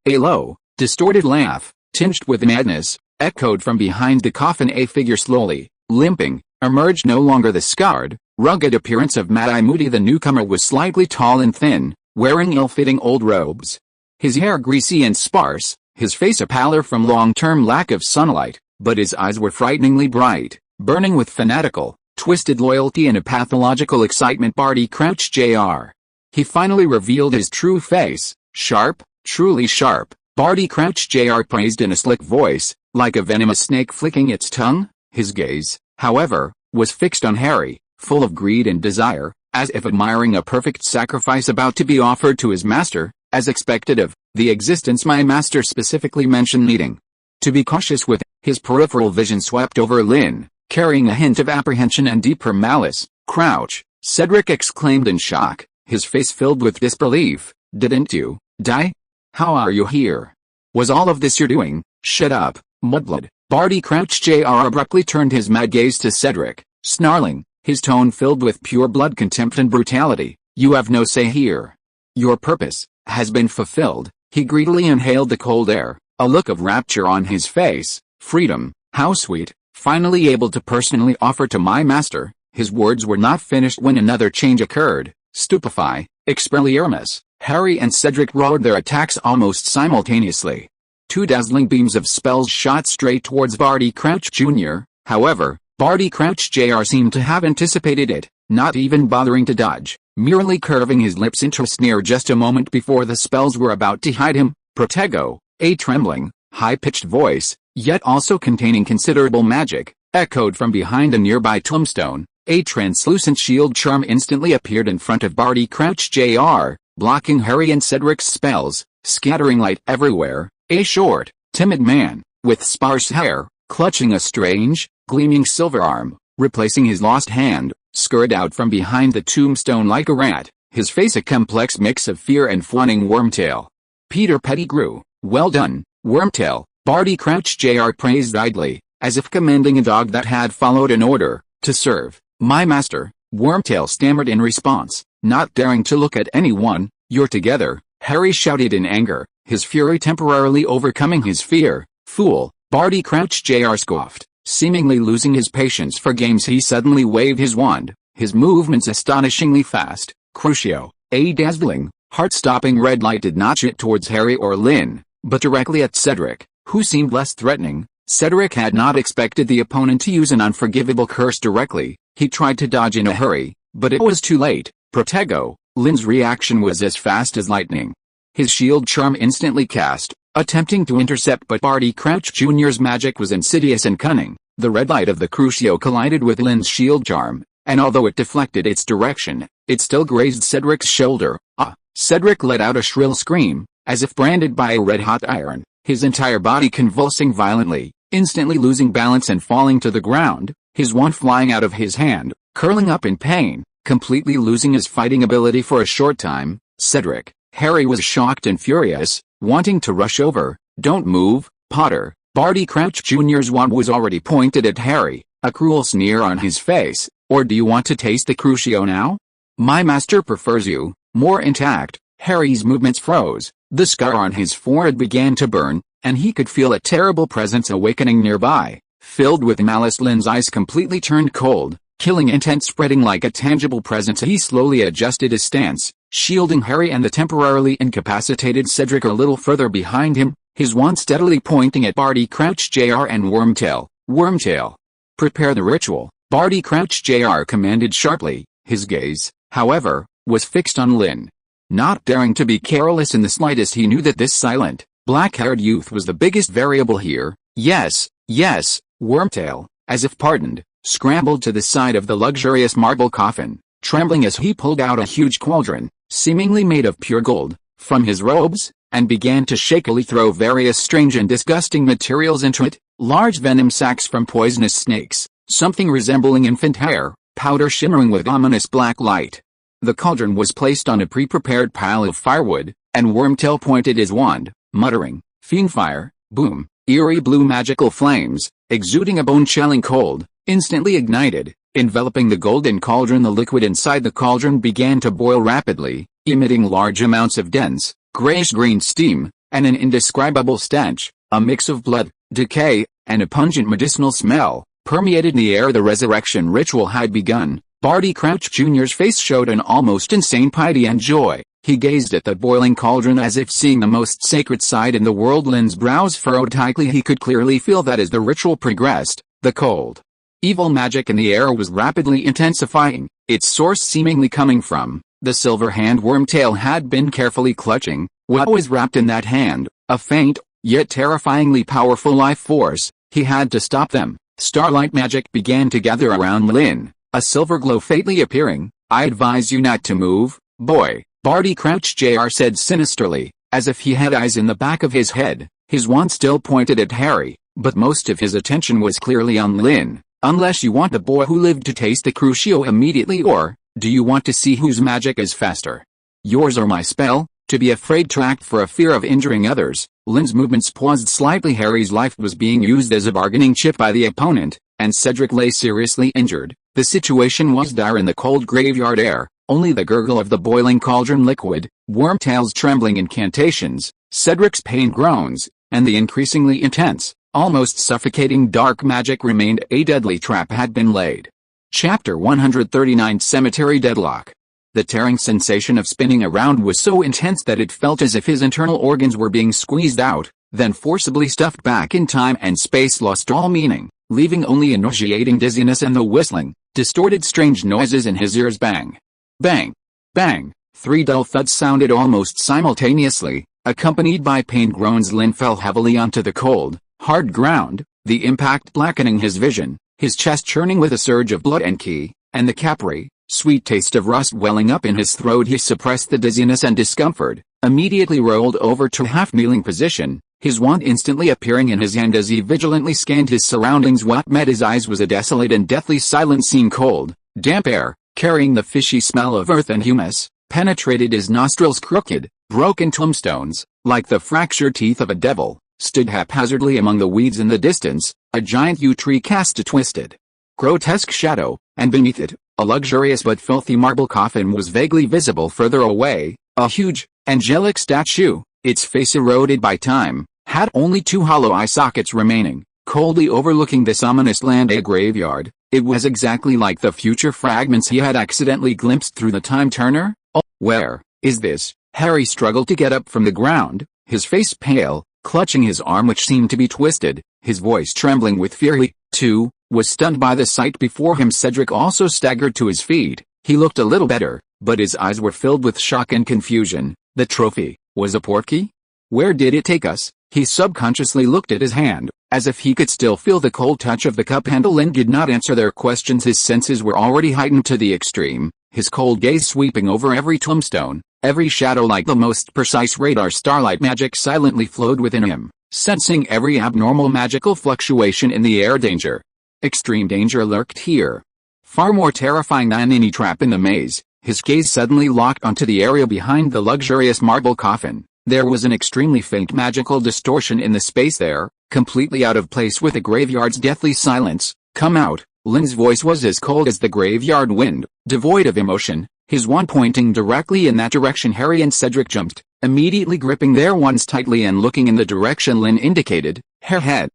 low, distorted laugh, tinged with madness, echoed from behind the coffin. A figure slowly, limping, emerged. No longer the scarred, rugged appearance of Mad-Eye Moody. The newcomer was slightly tall and thin, wearing ill-fitting old robes. His hair greasy and sparse, his face a pallor from long-term lack of sunlight, but his eyes were frighteningly bright, burning with fanatical, twisted loyalty and a pathological excitement. Barty Crouch Jr. He finally revealed his true face, sharp, truly sharp. Barty Crouch Jr. praised in a slick voice, like a venomous snake flicking its tongue. His gaze, however, was fixed on Harry, full of greed and desire, as if admiring a perfect sacrifice about to be offered to his master, as expected of the existence my master specifically mentioned needing to be cautious with. His peripheral vision swept over Lynn, carrying a hint of apprehension and deeper malice. "Crouch," Cedric exclaimed in shock, his face filled with disbelief. "Didn't you die? How are you here? Was all of this your doing?" "Shut up, mudblood." Barty Crouch Jr. abruptly turned his mad gaze to Cedric, snarling, his tone filled with pure blood contempt and brutality. "You have no say here. Your purpose has been fulfilled." He greedily inhaled the cold air, a look of rapture on his face. "Freedom, how sweet, finally able to personally offer to my master." His words were not finished when another change occurred. Stupefy, Expelliarmus. Harry and Cedric roared their attacks almost simultaneously. Two dazzling beams of spells shot straight towards Barty Crouch Jr. However, Barty Crouch Jr. seemed to have anticipated it, not even bothering to dodge, merely curving his lips into a sneer just a moment before the spells were about to hide him. "Protego," a trembling, high-pitched voice, yet also containing considerable magic, echoed from behind a nearby tombstone. A translucent shield charm instantly appeared in front of Barty Crouch Jr., blocking Harry and Cedric's spells, scattering light everywhere. A short, timid man, with sparse hair, clutching a strange, gleaming silver arm, replacing his lost hand, scurried out from behind the tombstone like a rat, his face a complex mix of fear and fawning Wormtail. "Peter Pettigrew, well done, Wormtail," Barty Crouch Jr. praised idly, as if commending a dog that had followed an order to serve. "My master," Wormtail stammered in response, not daring to look at anyone. "You're together," Harry shouted in anger, his fury temporarily overcoming his fear. "Fool," Barty Crouch Jr. scoffed, seemingly losing his patience for games. He suddenly waved his wand, his movements astonishingly fast. Crucio, a dazzling, heart-stopping red light did not shoot towards Harry or Lynn, but directly at Cedric, who seemed less threatening. Cedric had not expected the opponent to use an unforgivable curse directly. He tried to dodge in a hurry, but it was too late. "Protego," Lynn's reaction was as fast as lightning. His shield charm instantly cast, attempting to intercept, but Barty Crouch Jr.'s magic was insidious and cunning. The red light of the Crucio collided with Lynn's shield charm, and although it deflected its direction, it still grazed Cedric's shoulder. "Ah!" Cedric let out a shrill scream, as if branded by a red-hot iron, his entire body convulsing violently, instantly losing balance and falling to the ground, his wand flying out of his hand, curling up in pain, completely losing his fighting ability for a short time. "Cedric," Harry was shocked and furious, wanting to rush over. "Don't move, Potter." Barty Crouch Jr.'s wand was already pointed at Harry, a cruel sneer on his face. "Or do you want to taste the Crucio now? My master prefers you more intact." Harry's movements froze, the scar on his forehead began to burn, and he could feel a terrible presence awakening nearby. Filled with malice, Lynn's eyes completely turned cold, killing intent spreading like a tangible presence. He slowly adjusted his stance, shielding Harry and the temporarily incapacitated Cedric a little further behind him, his wand steadily pointing at Barty Crouch Jr. and Wormtail. "Wormtail, prepare the ritual," Barty Crouch Jr. commanded sharply. His gaze, however, was fixed on Lynn. Not daring to be careless in the slightest, he knew that this silent, black-haired youth was the biggest variable here. "Yes, yes," Wormtail, as if pardoned, scrambled to the side of the luxurious marble coffin, trembling as he pulled out a huge cauldron, seemingly made of pure gold, from his robes, and began to shakily throw various strange and disgusting materials into it. Large venom sacs from poisonous snakes, something resembling infant hair, powder shimmering with ominous black light. The cauldron was placed on a pre-prepared pile of firewood, and Wormtail pointed his wand, muttering, "Fiendfire." Boom! Eerie blue magical flames, exuding a bone-chilling cold, instantly ignited, enveloping the golden cauldron. The liquid inside the cauldron began to boil rapidly, emitting large amounts of dense, grayish-green steam, and an indescribable stench. A mix of blood, decay, and a pungent medicinal smell permeated the air. The resurrection ritual had begun. Barty Crouch Jr.'s face showed an almost insane piety and joy. He gazed at the boiling cauldron as if seeing the most sacred side in the world. Lynn's brows furrowed tightly. He could clearly feel that as the ritual progressed, the cold, evil magic in the air was rapidly intensifying, its source seemingly coming from the silver hand Wormtail had been carefully clutching. What was wrapped in that hand? A faint, yet terrifyingly powerful life force. He had to stop them. Starlight magic began to gather around Lynn, a silver glow faintly appearing. "I advise you not to move, boy," Barty Crouch Jr. said sinisterly, as if he had eyes in the back of his head. His wand still pointed at Harry, but most of his attention was clearly on Lynn. "Unless you want the boy who lived to taste the crucio immediately, or do you want to see whose magic is faster? Yours or my spell? To be afraid to act for a fear of injuring others." Lynn's movements paused slightly. Harry's life was being used as a bargaining chip by the opponent, and Cedric lay seriously injured. The situation was dire in the cold graveyard air. Only the gurgle of the boiling cauldron liquid, Wormtail's trembling incantations, Cedric's pained groans, and the increasingly intense, almost suffocating dark magic remained. A deadly trap had been laid. Chapter 139 Cemetery Deadlock. The tearing sensation of spinning around was so intense that it felt as if his internal organs were being squeezed out, then forcibly stuffed back in time and space, lost all meaning, leaving only a nauseating dizziness and the whistling, distorted strange noises in his ears. Bang! Bang! Bang! 3 dull thuds sounded almost simultaneously, accompanied by pained groans. Lynn fell heavily onto the cold, hard ground, the impact blackening his vision, his chest churning with a surge of blood and ki, and the capri, sweet taste of rust welling up in his throat. He suppressed the dizziness and discomfort, immediately rolled over to half-kneeling position, his wand instantly appearing in his hand as he vigilantly scanned his surroundings. What met his eyes was a desolate and deathly silent scene. Cold, damp air, carrying the fishy smell of earth and humus, penetrated his nostrils. Crooked, broken tombstones, like the fractured teeth of a devil, stood haphazardly among the weeds in the distance. A giant yew tree cast a twisted, grotesque shadow, and beneath it, a luxurious but filthy marble coffin was vaguely visible further away. A huge, angelic statue, its face eroded by time, had only 2 hollow eye sockets remaining, coldly overlooking this ominous land. A graveyard. It was exactly like the future fragments he had accidentally glimpsed through the time turner. "Oh, where is this?" Harry struggled to get up from the ground, his face pale, clutching his arm which seemed to be twisted, his voice trembling with fear. He, too, was stunned by the sight before him. Cedric also staggered to his feet. He looked a little better, but his eyes were filled with shock and confusion. The trophy was a portkey? Where did it take us? He subconsciously looked at his hand, as if he could still feel the cold touch of the cup handle. Lynn did not answer their questions. His senses were already heightened to the extreme, his cold gaze sweeping over every tombstone, every shadow like the most precise radar. Starlight magic silently flowed within him, sensing every abnormal magical fluctuation in the air. Danger. Extreme danger lurked here. Far more terrifying than any trap in the maze. His gaze suddenly locked onto the area behind the luxurious marble coffin. There was an extremely faint magical distortion in the space there, completely out of place with the graveyard's deathly silence. "Come out." Lynn's voice was as cold as the graveyard wind, devoid of emotion, his wand pointing directly in that direction. Harry and Cedric jumped, immediately gripping their wands tightly and looking in the direction Lynn indicated. Hair.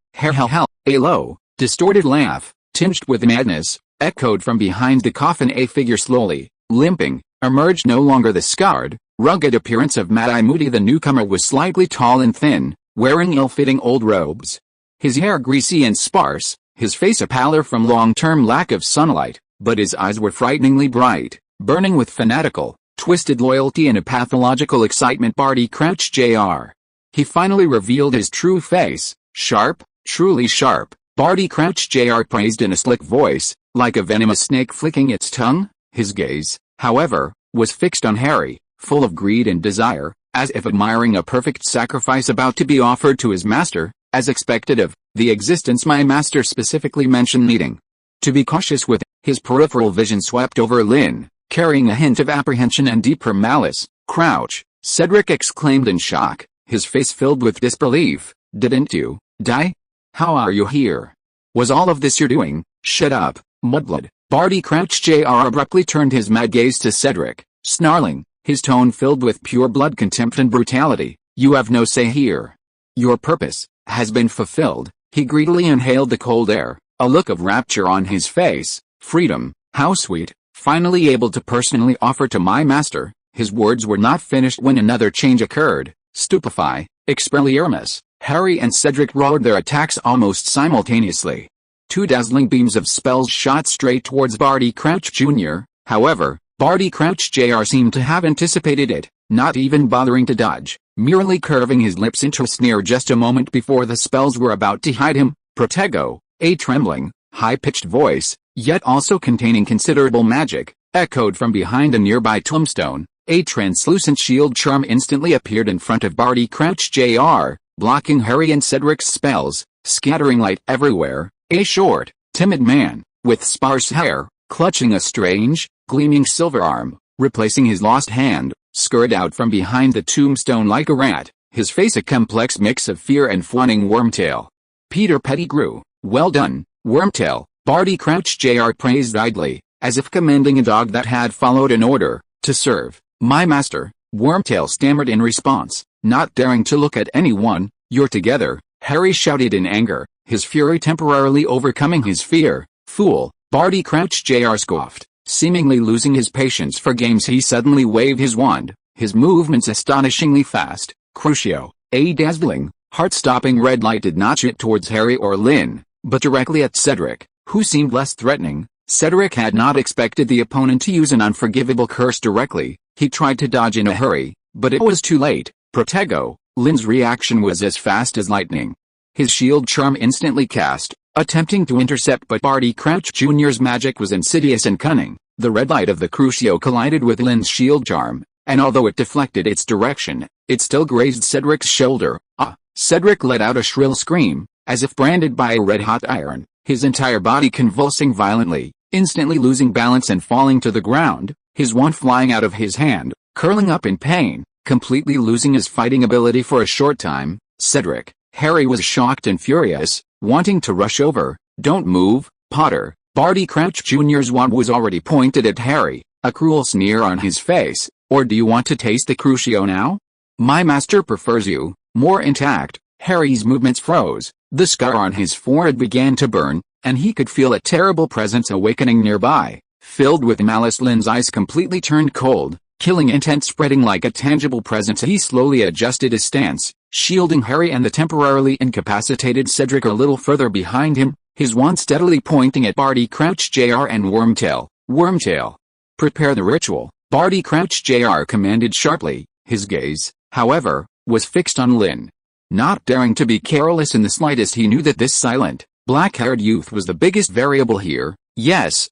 A low, distorted laugh, tinged with madness, echoed from behind the coffin. A figure slowly, limping, emerged. No longer the scarred, rugged appearance of Mad-Eye Moody. The newcomer was slightly tall and thin, wearing ill-fitting old robes. His hair greasy and sparse, his face a pallor from long-term lack of sunlight, but his eyes were frighteningly bright, burning with fanatical, twisted loyalty and a pathological excitement. Barty Crouch Jr. He finally revealed his true face. "Sharp, truly sharp," Barty Crouch Jr. praised in a slick voice, like a venomous snake flicking its tongue. His gaze, however, was fixed on Harry, full of greed and desire, as if admiring a perfect sacrifice about to be offered to his master, as expected of the existence my master specifically mentioned needing to be cautious with. His peripheral vision swept over Lynn, carrying a hint of apprehension and deeper malice. "Crouch," Cedric exclaimed in shock, his face filled with disbelief. "Didn't you die? How are you here? Was all of this your doing?" "Shut up, mudblood." Barty Crouch Jr. abruptly turned his mad gaze to Cedric, snarling, his tone filled with pure blood contempt and brutality. "You have no say here. Your purpose has been fulfilled." He greedily inhaled the cold air, a look of rapture on his face. "Freedom, how sweet, finally able to personally offer to my master." His words were not finished when another change occurred. "Stupefy, Expelliarmus." Harry and Cedric roared their attacks almost simultaneously. 2 dazzling beams of spells shot straight towards Barty Crouch Jr. However, Barty Crouch Jr. seemed to have anticipated it, not even bothering to dodge. merely curving his lips into a sneer just a moment before the spells were about to hide him. Protego, a trembling, high-pitched voice, yet also containing considerable magic, echoed from behind a nearby tombstone. A translucent shield charm instantly appeared in front of Barty Crouch Jr., blocking Harry and Cedric's spells, scattering light everywhere. A short, timid man, with sparse hair, clutching a strange, gleaming silver arm, replacing his lost hand, scurried out from behind the tombstone like a rat, his face a complex mix of fear and fawning. Wormtail. Peter Pettigrew, well done, Wormtail, Barty Crouch Jr. praised idly, as if commending a dog that had followed an order, to serve. My master, Wormtail stammered in response, not daring to look at anyone. You're together, Harry shouted in anger, his fury temporarily overcoming his fear. Fool, Barty Crouch Jr. scoffed, seemingly losing his patience for games. He suddenly waved his wand, his movements astonishingly fast. Crucio, a dazzling, heart-stopping red light did not shoot towards Harry or Lynn, but directly at Cedric, who seemed less threatening. Cedric had not expected the opponent to use an unforgivable curse directly. He tried to dodge in a hurry, but it was too late. Protego, Lynn's reaction was as fast as lightning. His shield charm instantly cast, attempting to intercept, but Barty Crouch Jr.'s magic was insidious and cunning. The red light of the Crucio collided with Lynn's shield charm, and although it deflected its direction, it still grazed Cedric's shoulder. Cedric let out a shrill scream, as if branded by a red-hot iron, his entire body convulsing violently, instantly losing balance and falling to the ground, his wand flying out of his hand, curling up in pain, completely losing his fighting ability for a short time. Cedric. Harry was shocked and furious, wanting to rush over. Don't move, Potter. Barty Crouch Jr.'s wand was already pointed at Harry, a cruel sneer on his face. Or do you want to taste the Crucio now? My master prefers you more intact. Harry's movements froze, the scar on his forehead began to burn, and he could feel a terrible presence awakening nearby. Filled with malice, Lynn's eyes completely turned cold, killing intent spreading like a tangible presence. He slowly adjusted his stance, shielding Harry and the temporarily incapacitated Cedric a little further behind him, his wand steadily pointing at Barty Crouch Jr. and Wormtail. Wormtail. Prepare the ritual, Barty Crouch Jr. commanded sharply. His gaze, however, was fixed on Lynn. Not daring to be careless in the slightest, he knew that this silent, black-haired youth was the biggest variable here. Yes,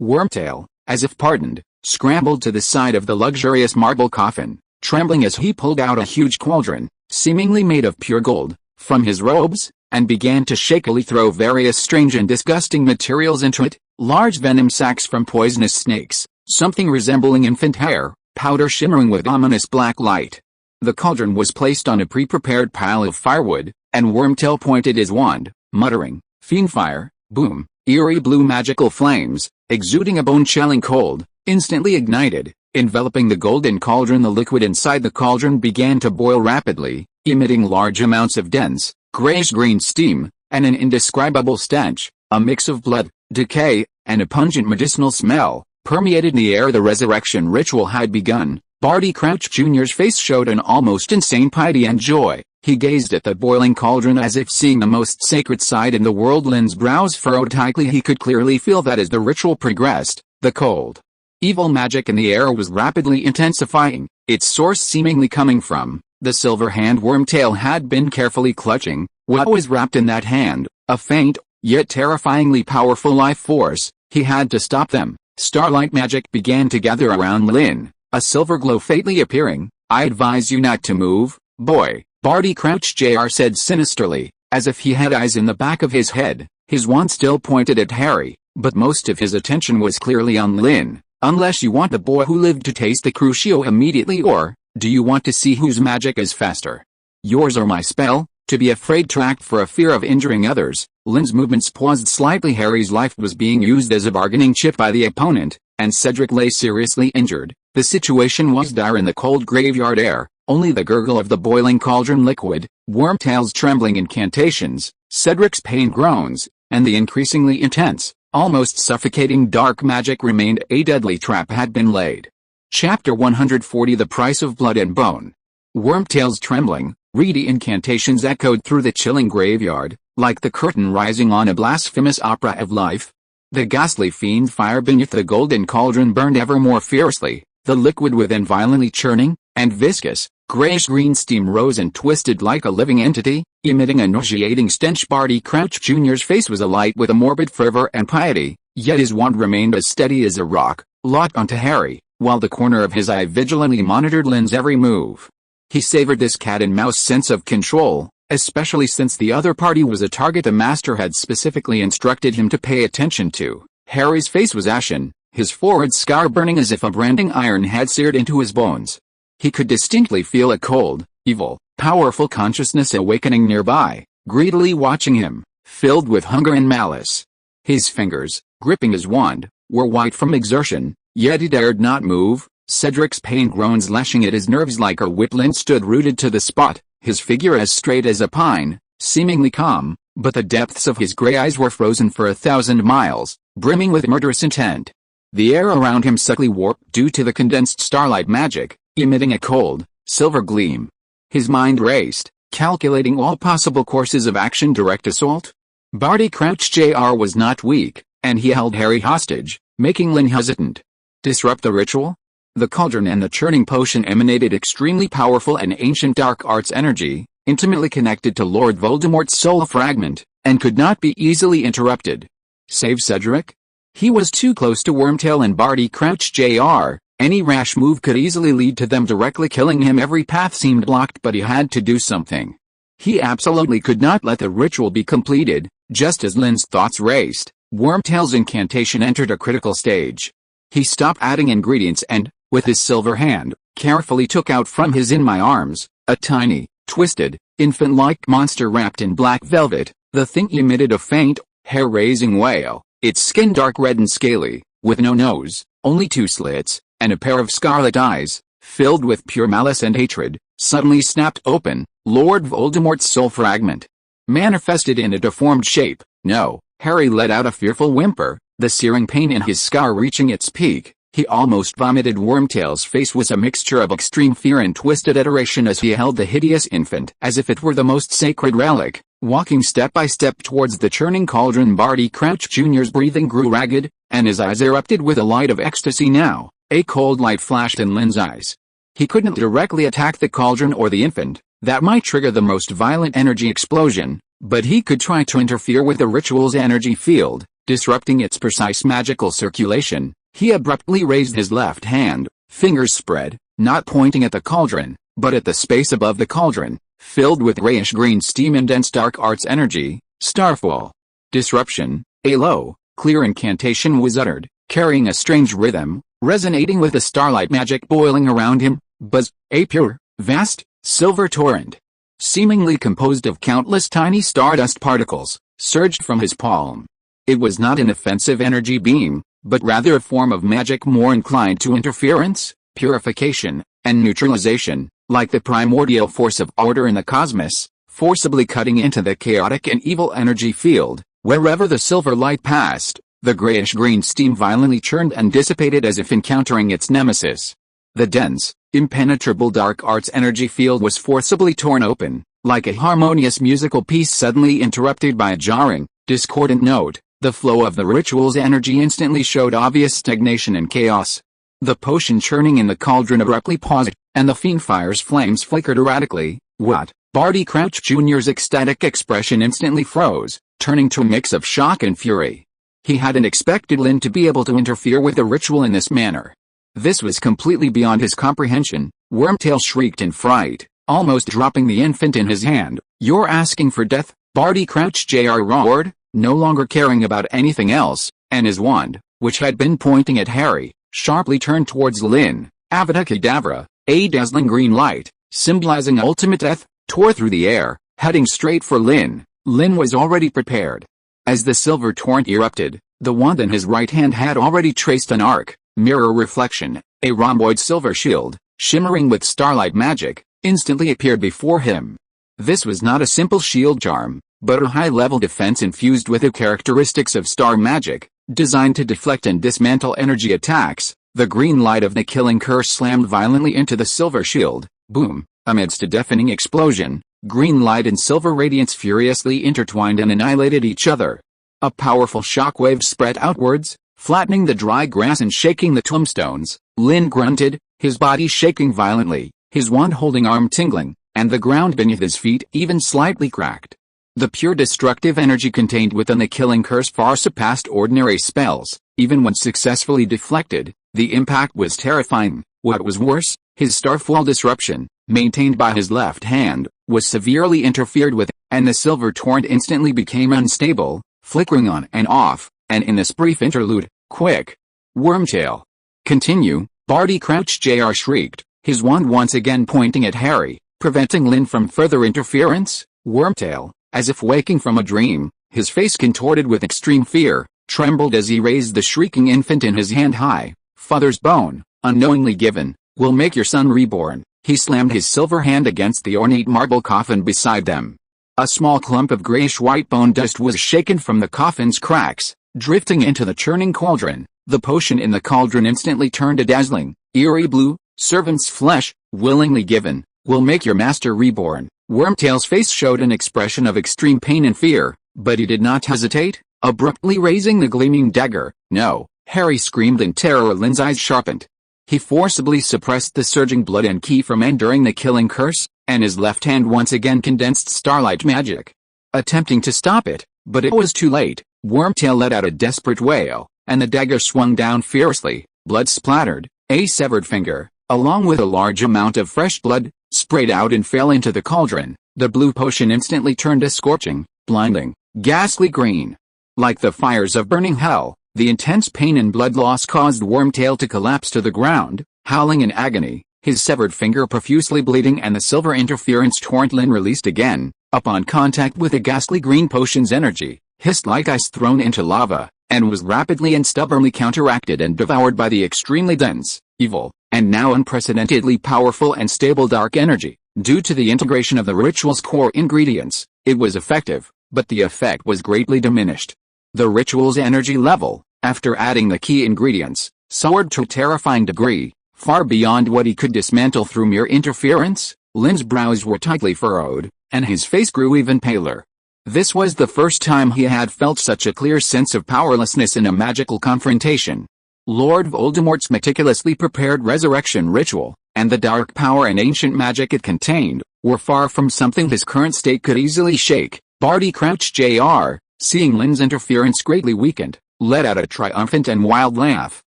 Wormtail, as if pardoned, scrambled to the side of the luxurious marble coffin, trembling as he pulled out a huge cauldron, seemingly made of pure gold, from his robes, and began to shakily throw various strange and disgusting materials into it. Large venom sacs from poisonous snakes, something resembling infant hair, powder shimmering with ominous black light. The cauldron was placed on a pre-prepared pile of firewood, and Wormtail pointed his wand, muttering, "Fiendfire." Boom! Eerie blue magical flames, exuding a bone-chilling cold, instantly ignited, enveloping the golden cauldron. The liquid inside the cauldron began to boil rapidly, emitting large amounts of dense, grayish-green steam, and an indescribable stench. A mix of blood, decay, and a pungent medicinal smell permeated the air. The resurrection ritual had begun. Barty Crouch Jr.'s face showed an almost insane piety and joy. He gazed at the boiling cauldron as if seeing the most sacred side in the world. Lynn's brows furrowed tightly. He could clearly feel that as the ritual progressed, the cold, evil magic in the air was rapidly intensifying, its source seemingly coming from the silver hand Wormtail had been carefully clutching. What was wrapped in that hand? A faint, yet terrifyingly powerful life force. He had to stop them. Starlight magic began to gather around Lynn, a silver glow faintly appearing. I advise you not to move, boy, Barty Crouch Jr. said sinisterly, as if he had eyes in the back of his head. His wand still pointed at Harry, but most of his attention was clearly on Lynn. Unless you want the boy who lived to taste the Crucio immediately, or do you want to see whose magic is faster? Yours or my spell? To be afraid to act for a fear of injuring others. Lynn's movements paused slightly. Harry's life was being used as a bargaining chip by the opponent, and Cedric lay seriously injured. The situation was dire in the cold graveyard air. Only the gurgle of the boiling cauldron liquid, Wormtail's trembling incantations, Cedric's pain groans, and the increasingly intense, almost suffocating dark magic remained. A deadly trap had been laid. Chapter 140 The Price of Blood and Bone. Wormtail's trembling, reedy incantations echoed through the chilling graveyard, like the curtain rising on a blasphemous opera of life. The ghastly fiend fire beneath the golden cauldron burned ever more fiercely, the liquid within violently churning, and viscous, Grayish-green steam rose and twisted like a living entity, emitting a nauseating stench. Barty Crouch Jr.'s face was alight with a morbid fervor and piety, yet his wand remained as steady as a rock, locked onto Harry, while the corner of his eye vigilantly monitored Lynn's every move. He savored this cat-and-mouse sense of control, especially since the other party was a target the master had specifically instructed him to pay attention to. Harry's face was ashen, his forehead scar burning as if a branding iron had seared into his bones. He could distinctly feel a cold, evil, powerful consciousness awakening nearby, greedily watching him, filled with hunger and malice. His fingers, gripping his wand, were white from exertion, yet he dared not move. Cedric's pain groans lashing at his nerves like a whip. Lynn stood rooted to the spot, his figure as straight as a pine, seemingly calm, but the depths of his gray eyes were frozen for 1,000 miles, brimming with murderous intent. The air around him subtly warped due to the condensed starlight magic, emitting a cold, silver gleam. His mind raced, calculating all possible courses of action. Direct assault? Barty Crouch Jr. was not weak, and he held Harry hostage, making Lynn hesitant. Disrupt the ritual? The cauldron and the churning potion emanated extremely powerful and ancient dark arts energy, intimately connected to Lord Voldemort's soul fragment, and could not be easily interrupted. Save Cedric? He was too close to Wormtail and Barty Crouch Jr. Any rash move could easily lead to them directly killing him. Every path seemed blocked, but he had to do something. He absolutely could not let the ritual be completed. Just as Lynn's thoughts raced, Wormtail's incantation entered a critical stage. He stopped adding ingredients and, with his silver hand, carefully took out from his "in my arms" a tiny, twisted, infant-like monster wrapped in black velvet. The thing emitted a faint, hair-raising wail, its skin dark red and scaly, with no nose, only 2 slits, and a pair of scarlet eyes, filled with pure malice and hatred, suddenly snapped open. Lord Voldemort's soul fragment manifested in a deformed shape. No, Harry let out a fearful whimper, the searing pain in his scar reaching its peak. He almost vomited. Wormtail's face was a mixture of extreme fear and twisted adoration as he held the hideous infant as if it were the most sacred relic, walking step by step towards the churning cauldron. Barty Crouch Jr.'s breathing grew ragged, and his eyes erupted with a light of ecstasy. Now, a cold light flashed in Lynn's eyes. He couldn't directly attack the cauldron or the infant, that might trigger the most violent energy explosion, but he could try to interfere with the ritual's energy field, disrupting its precise magical circulation. He abruptly raised his left hand, fingers spread, not pointing at the cauldron, but at the space above the cauldron, filled with grayish-green steam and dense dark arts energy. Starfall. Disruption. A low, clear incantation was uttered, carrying a strange rhythm, resonating with the starlight magic boiling around him. Buzz. A pure, vast, silver torrent, seemingly composed of countless tiny stardust particles, surged from his palm. It was not an offensive energy beam, but rather a form of magic more inclined to interference, purification, and neutralization, like the primordial force of order in the cosmos, forcibly cutting into the chaotic and evil energy field. Wherever the silver light passed, the grayish-green steam violently churned and dissipated as if encountering its nemesis. The dense, impenetrable dark arts energy field was forcibly torn open, like a harmonious musical piece suddenly interrupted by a jarring, discordant note. The flow of the ritual's energy instantly showed obvious stagnation and chaos. The potion churning in the cauldron abruptly paused, and the fiendfire's flames flickered erratically. What? Barty Crouch Jr.'s ecstatic expression instantly froze, turning to a mix of shock and fury. He hadn't expected Lynn to be able to interfere with the ritual in this manner. This was completely beyond his comprehension. Wormtail shrieked in fright, almost dropping the infant in his hand. "You're asking for death?" Barty Crouch Jr. roared, no longer caring about anything else, and his wand, which had been pointing at Harry, sharply turned towards Lynn. Avada Kedavra, a dazzling green light, symbolizing ultimate death, tore through the air, heading straight for Lynn. Lynn was already prepared. As the silver torrent erupted, the wand in his right hand had already traced an arc, mirror reflection. A rhomboid silver shield, shimmering with starlight magic, instantly appeared before him. This was not a simple shield charm, but a high-level defense infused with the characteristics of star magic, designed to deflect and dismantle energy attacks. The green light of the killing curse slammed violently into the silver shield. Boom! Amidst a deafening explosion, green light and silver radiance furiously intertwined and annihilated each other. A powerful shockwave spread outwards, flattening the dry grass and shaking the tombstones. Lynn grunted, his body shaking violently, his wand-holding arm tingling, and the ground beneath his feet even slightly cracked. The pure destructive energy contained within the killing curse far surpassed ordinary spells. Even when successfully deflected, the impact was terrifying. What was worse, his starfall disruption, maintained by his left hand, was severely interfered with, and the silver torrent instantly became unstable, flickering on and off, and in this brief interlude, quick. Wormtail. Continue, Barty Crouch Jr. shrieked, his wand once again pointing at Harry, preventing Lynn from further interference. Wormtail, as if waking from a dream, his face contorted with extreme fear, trembled as he raised the shrieking infant in his hand high. Father's bone, unknowingly given, will make your son reborn. He slammed his silver hand against the ornate marble coffin beside them. A small clump of grayish-white bone dust was shaken from the coffin's cracks, drifting into the churning cauldron. The potion in the cauldron instantly turned a dazzling, eerie blue. Servant's flesh, willingly given, will make your master reborn. Wormtail's face showed an expression of extreme pain and fear, but he did not hesitate, abruptly raising the gleaming dagger. No, Harry screamed in terror. Lynn's eyes sharpened. He forcibly suppressed the surging blood and ki from enduring the killing curse, and his left hand once again condensed starlight magic, attempting to stop it, but it was too late. Wormtail let out a desperate wail, and the dagger swung down fiercely. Blood splattered. A severed finger, along with a large amount of fresh blood, sprayed out and fell into the cauldron. The blue potion instantly turned a scorching, blinding, ghastly green. Like the fires of burning hell, the intense pain and blood loss caused Wormtail to collapse to the ground, howling in agony, his severed finger profusely bleeding and the silver interference torrent Lynn released again, upon contact with the ghastly green potion's energy, hissed like ice thrown into lava, and was rapidly and stubbornly counteracted and devoured by the extremely dense, evil, and now unprecedentedly powerful and stable dark energy. Due to the integration of the ritual's core ingredients, it was effective, but the effect was greatly diminished. The ritual's energy level, after adding the key ingredients, soared to a terrifying degree, far beyond what he could dismantle through mere interference. Lynn's brows were tightly furrowed, and his face grew even paler. This was the first time he had felt such a clear sense of powerlessness in a magical confrontation. Lord Voldemort's meticulously prepared resurrection ritual, and the dark power and ancient magic it contained, were far from something his current state could easily shake. Barty Crouch Jr., seeing Lynn's interference greatly weakened, let out a triumphant and wild laugh.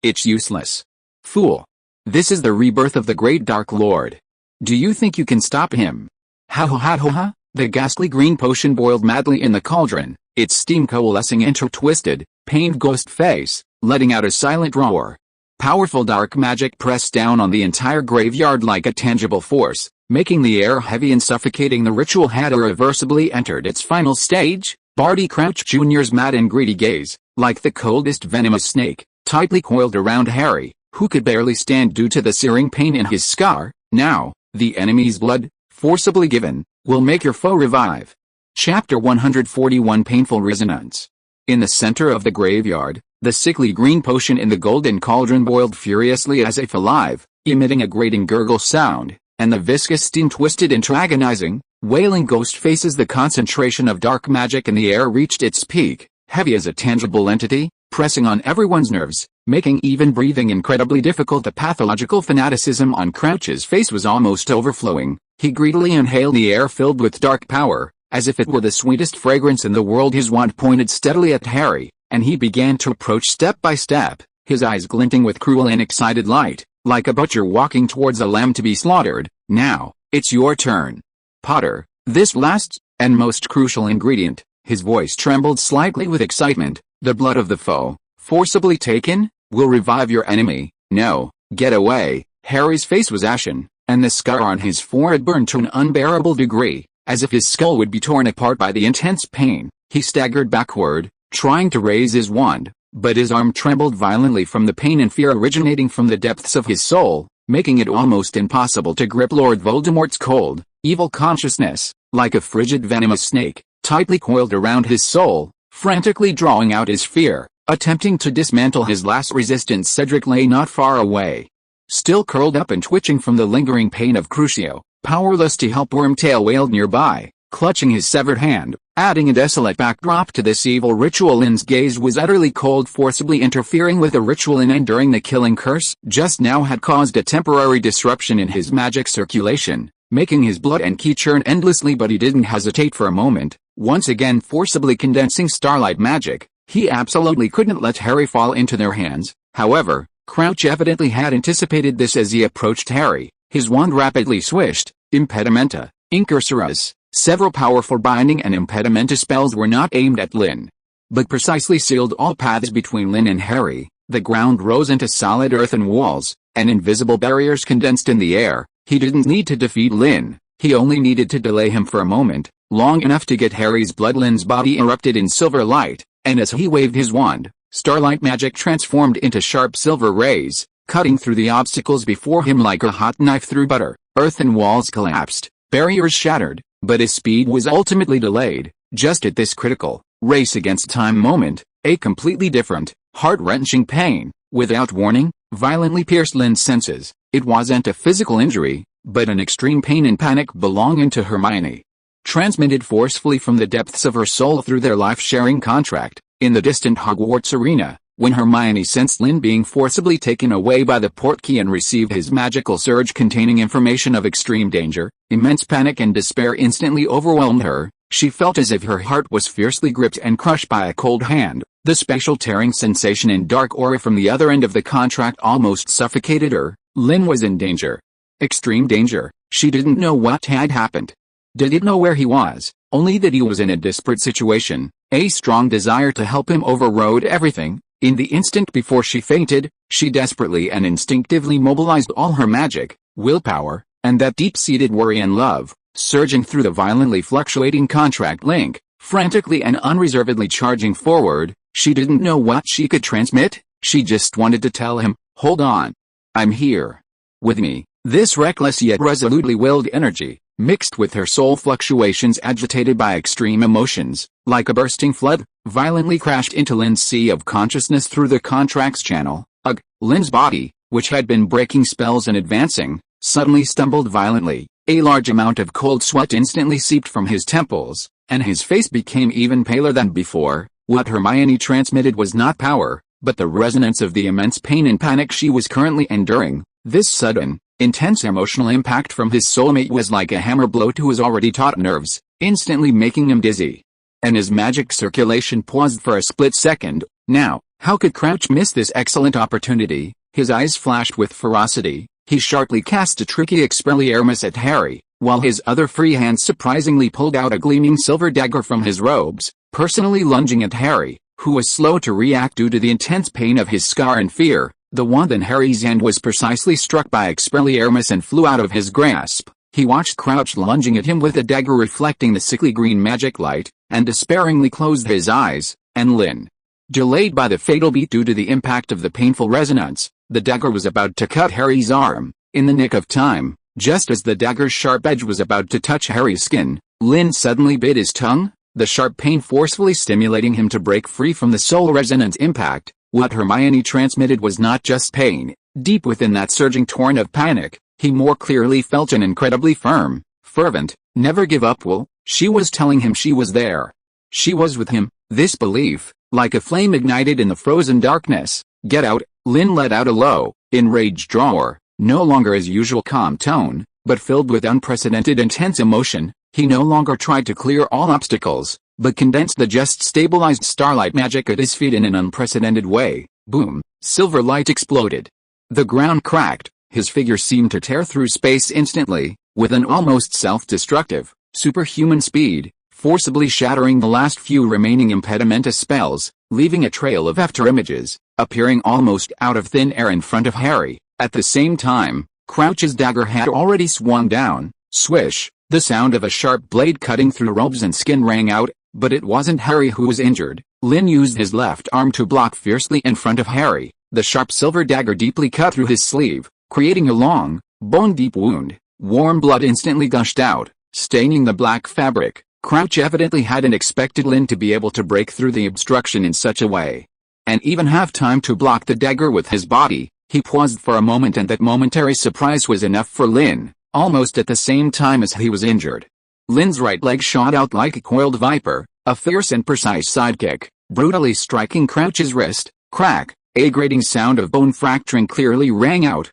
It's useless. Fool. This is the rebirth of the great Dark Lord. Do you think you can stop him? Ha ha ha ha ha. The ghastly green potion boiled madly in the cauldron, its steam coalescing into a twisted, pained ghost face, letting out a silent roar. Powerful dark magic pressed down on the entire graveyard like a tangible force, making the air heavy and suffocating. The ritual had irreversibly entered its final stage. Barty Crouch Jr.'s mad and greedy gaze, like the coldest venomous snake, tightly coiled around Harry, who could barely stand due to the searing pain in his scar. Now, the enemy's blood, forcibly given, will make your foe revive. Chapter 141 Painful Resonance. In the center of the graveyard, the sickly green potion in the golden cauldron boiled furiously as if alive, emitting a grating gurgle sound, and the viscous steam twisted into agonizing, wailing ghost faces. The concentration of dark magic in the air reached its peak, heavy as a tangible entity, pressing on everyone's nerves, making even breathing incredibly difficult. The pathological fanaticism on Crouch's face was almost overflowing. He greedily inhaled the air filled with dark power, as if it were the sweetest fragrance in the world. His wand pointed steadily at Harry, and he began to approach step by step, his eyes glinting with cruel and excited light, like a butcher walking towards a lamb to be slaughtered. Now, it's your turn. Potter, this last, and most crucial ingredient, his voice trembled slightly with excitement, the blood of the foe, forcibly taken, will revive your enemy. No, get away. Harry's face was ashen, and the scar on his forehead burned to an unbearable degree, as if his skull would be torn apart by the intense pain. He staggered backward, trying to raise his wand, but his arm trembled violently from the pain and fear originating from the depths of his soul, making it almost impossible to grip Lord Voldemort's cold, evil consciousness, like a frigid venomous snake, tightly coiled around his soul, frantically drawing out his fear, attempting to dismantle his last resistance. Cedric lay not far away, still curled up and twitching from the lingering pain of Crucio, powerless to help. Wormtail wailed nearby, clutching his severed hand. Adding a desolate backdrop to this evil ritual, Lynn's gaze was utterly cold. Forcibly interfering with the ritual and enduring the killing curse just now had caused a temporary disruption in his magic circulation, making his blood and ki churn endlessly, but he didn't hesitate for a moment, once again forcibly condensing starlight magic. He absolutely couldn't let Harry fall into their hands. However, Crouch evidently had anticipated this. As he approached Harry, his wand rapidly swished. Impedimenta, Incarceras. Several powerful binding and impedimenta spells were not aimed at Lynn, but precisely sealed all paths between Lynn and Harry. The ground rose into solid earthen walls, and invisible barriers condensed in the air. He didn't need to defeat Lynn, he only needed to delay him for a moment, long enough to get Harry's blood. Lynn's body erupted in silver light, and as he waved his wand, starlight magic transformed into sharp silver rays, cutting through the obstacles before him like a hot knife through butter. Earthen walls collapsed, barriers shattered, but his speed was ultimately delayed. Just at this critical, race against time moment, a completely different, heart-wrenching pain, without warning, violently pierced Lynn's senses. It wasn't a physical injury, but an extreme pain and panic belonging to Hermione, transmitted forcefully from the depths of her soul through their life-sharing contract. In the distant Hogwarts arena, when Hermione sensed Lynn being forcibly taken away by the portkey and received his magical surge containing information of extreme danger, immense panic and despair instantly overwhelmed her. She felt as if her heart was fiercely gripped and crushed by a cold hand. The spatial tearing sensation and dark aura from the other end of the contract almost suffocated her. Lynn was in danger. Extreme danger. She didn't know what had happened. Didn't know where he was, only that he was in a desperate situation. A strong desire to help him overrode everything. In the instant before she fainted, she desperately and instinctively mobilized all her magic, willpower, and that deep-seated worry and love, surging through the violently fluctuating contract link, frantically and unreservedly charging forward. She didn't know what she could transmit, she just wanted to tell him, "Hold on. I'm here. With me." This reckless yet resolutely willed energy, mixed with her soul fluctuations agitated by extreme emotions, like a bursting flood, violently crashed into Lynn's sea of consciousness through the contract's channel. Ugh! Lynn's body, which had been breaking spells and advancing, suddenly stumbled violently. A large amount of cold sweat instantly seeped from his temples, and his face became even paler than before. What Hermione transmitted was not power, but the resonance of the immense pain and panic she was currently enduring. This sudden, intense emotional impact from his soulmate was like a hammer blow to his already taut nerves, instantly making him dizzy. And his magic circulation paused for a split second. Now, how could Crouch miss this excellent opportunity? His eyes flashed with ferocity. He sharply cast a tricky Expelliarmus at Harry, while his other free hand surprisingly pulled out a gleaming silver dagger from his robes, personally lunging at Harry, who was slow to react due to the intense pain of his scar and fear. The wand in Harry's hand was precisely struck by Expelliarmus and flew out of his grasp. He watched Crouch lunging at him with the dagger reflecting the sickly green magic light, and despairingly closed his eyes. And Lynn, delayed by the fatal beat due to the impact of the painful resonance, the dagger was about to cut Harry's arm. In the nick of time, just as the dagger's sharp edge was about to touch Harry's skin, Lynn suddenly bit his tongue, the sharp pain forcefully stimulating him to break free from the soul resonance impact. What Hermione transmitted was not just pain. Deep within that surging torrent of panic, he more clearly felt an incredibly firm, fervent, never give up will. She was telling him she was there. She was with him. This belief, like a flame ignited in the frozen darkness. "Get out!" Lynn let out a low, enraged drawl, no longer his usual calm tone, but filled with unprecedented intense emotion. He no longer tried to clear all obstacles, but condensed the just stabilized starlight magic at his feet in an unprecedented way. Boom! Silver light exploded. The ground cracked. His figure seemed to tear through space instantly, with an almost self-destructive, superhuman speed, forcibly shattering the last few remaining impedimenta spells, leaving a trail of afterimages, appearing almost out of thin air in front of Harry. At the same time, Crouch's dagger had already swung down. Swish! The sound of a sharp blade cutting through robes and skin rang out, but it wasn't Harry who was injured. Lynn used his left arm to block fiercely in front of Harry. The sharp silver dagger deeply cut through his sleeve, creating a long, bone-deep wound. Warm blood instantly gushed out, staining the black fabric. Crouch evidently hadn't expected Lynn to be able to break through the obstruction in such a way, and even have time to block the dagger with his body. He paused for a moment, and that momentary surprise was enough for Lynn. Almost at the same time as he was injured, Lynn's right leg shot out like a coiled viper, a fierce and precise sidekick, brutally striking Crouch's wrist. Crack, a grating sound of bone fracturing clearly rang out.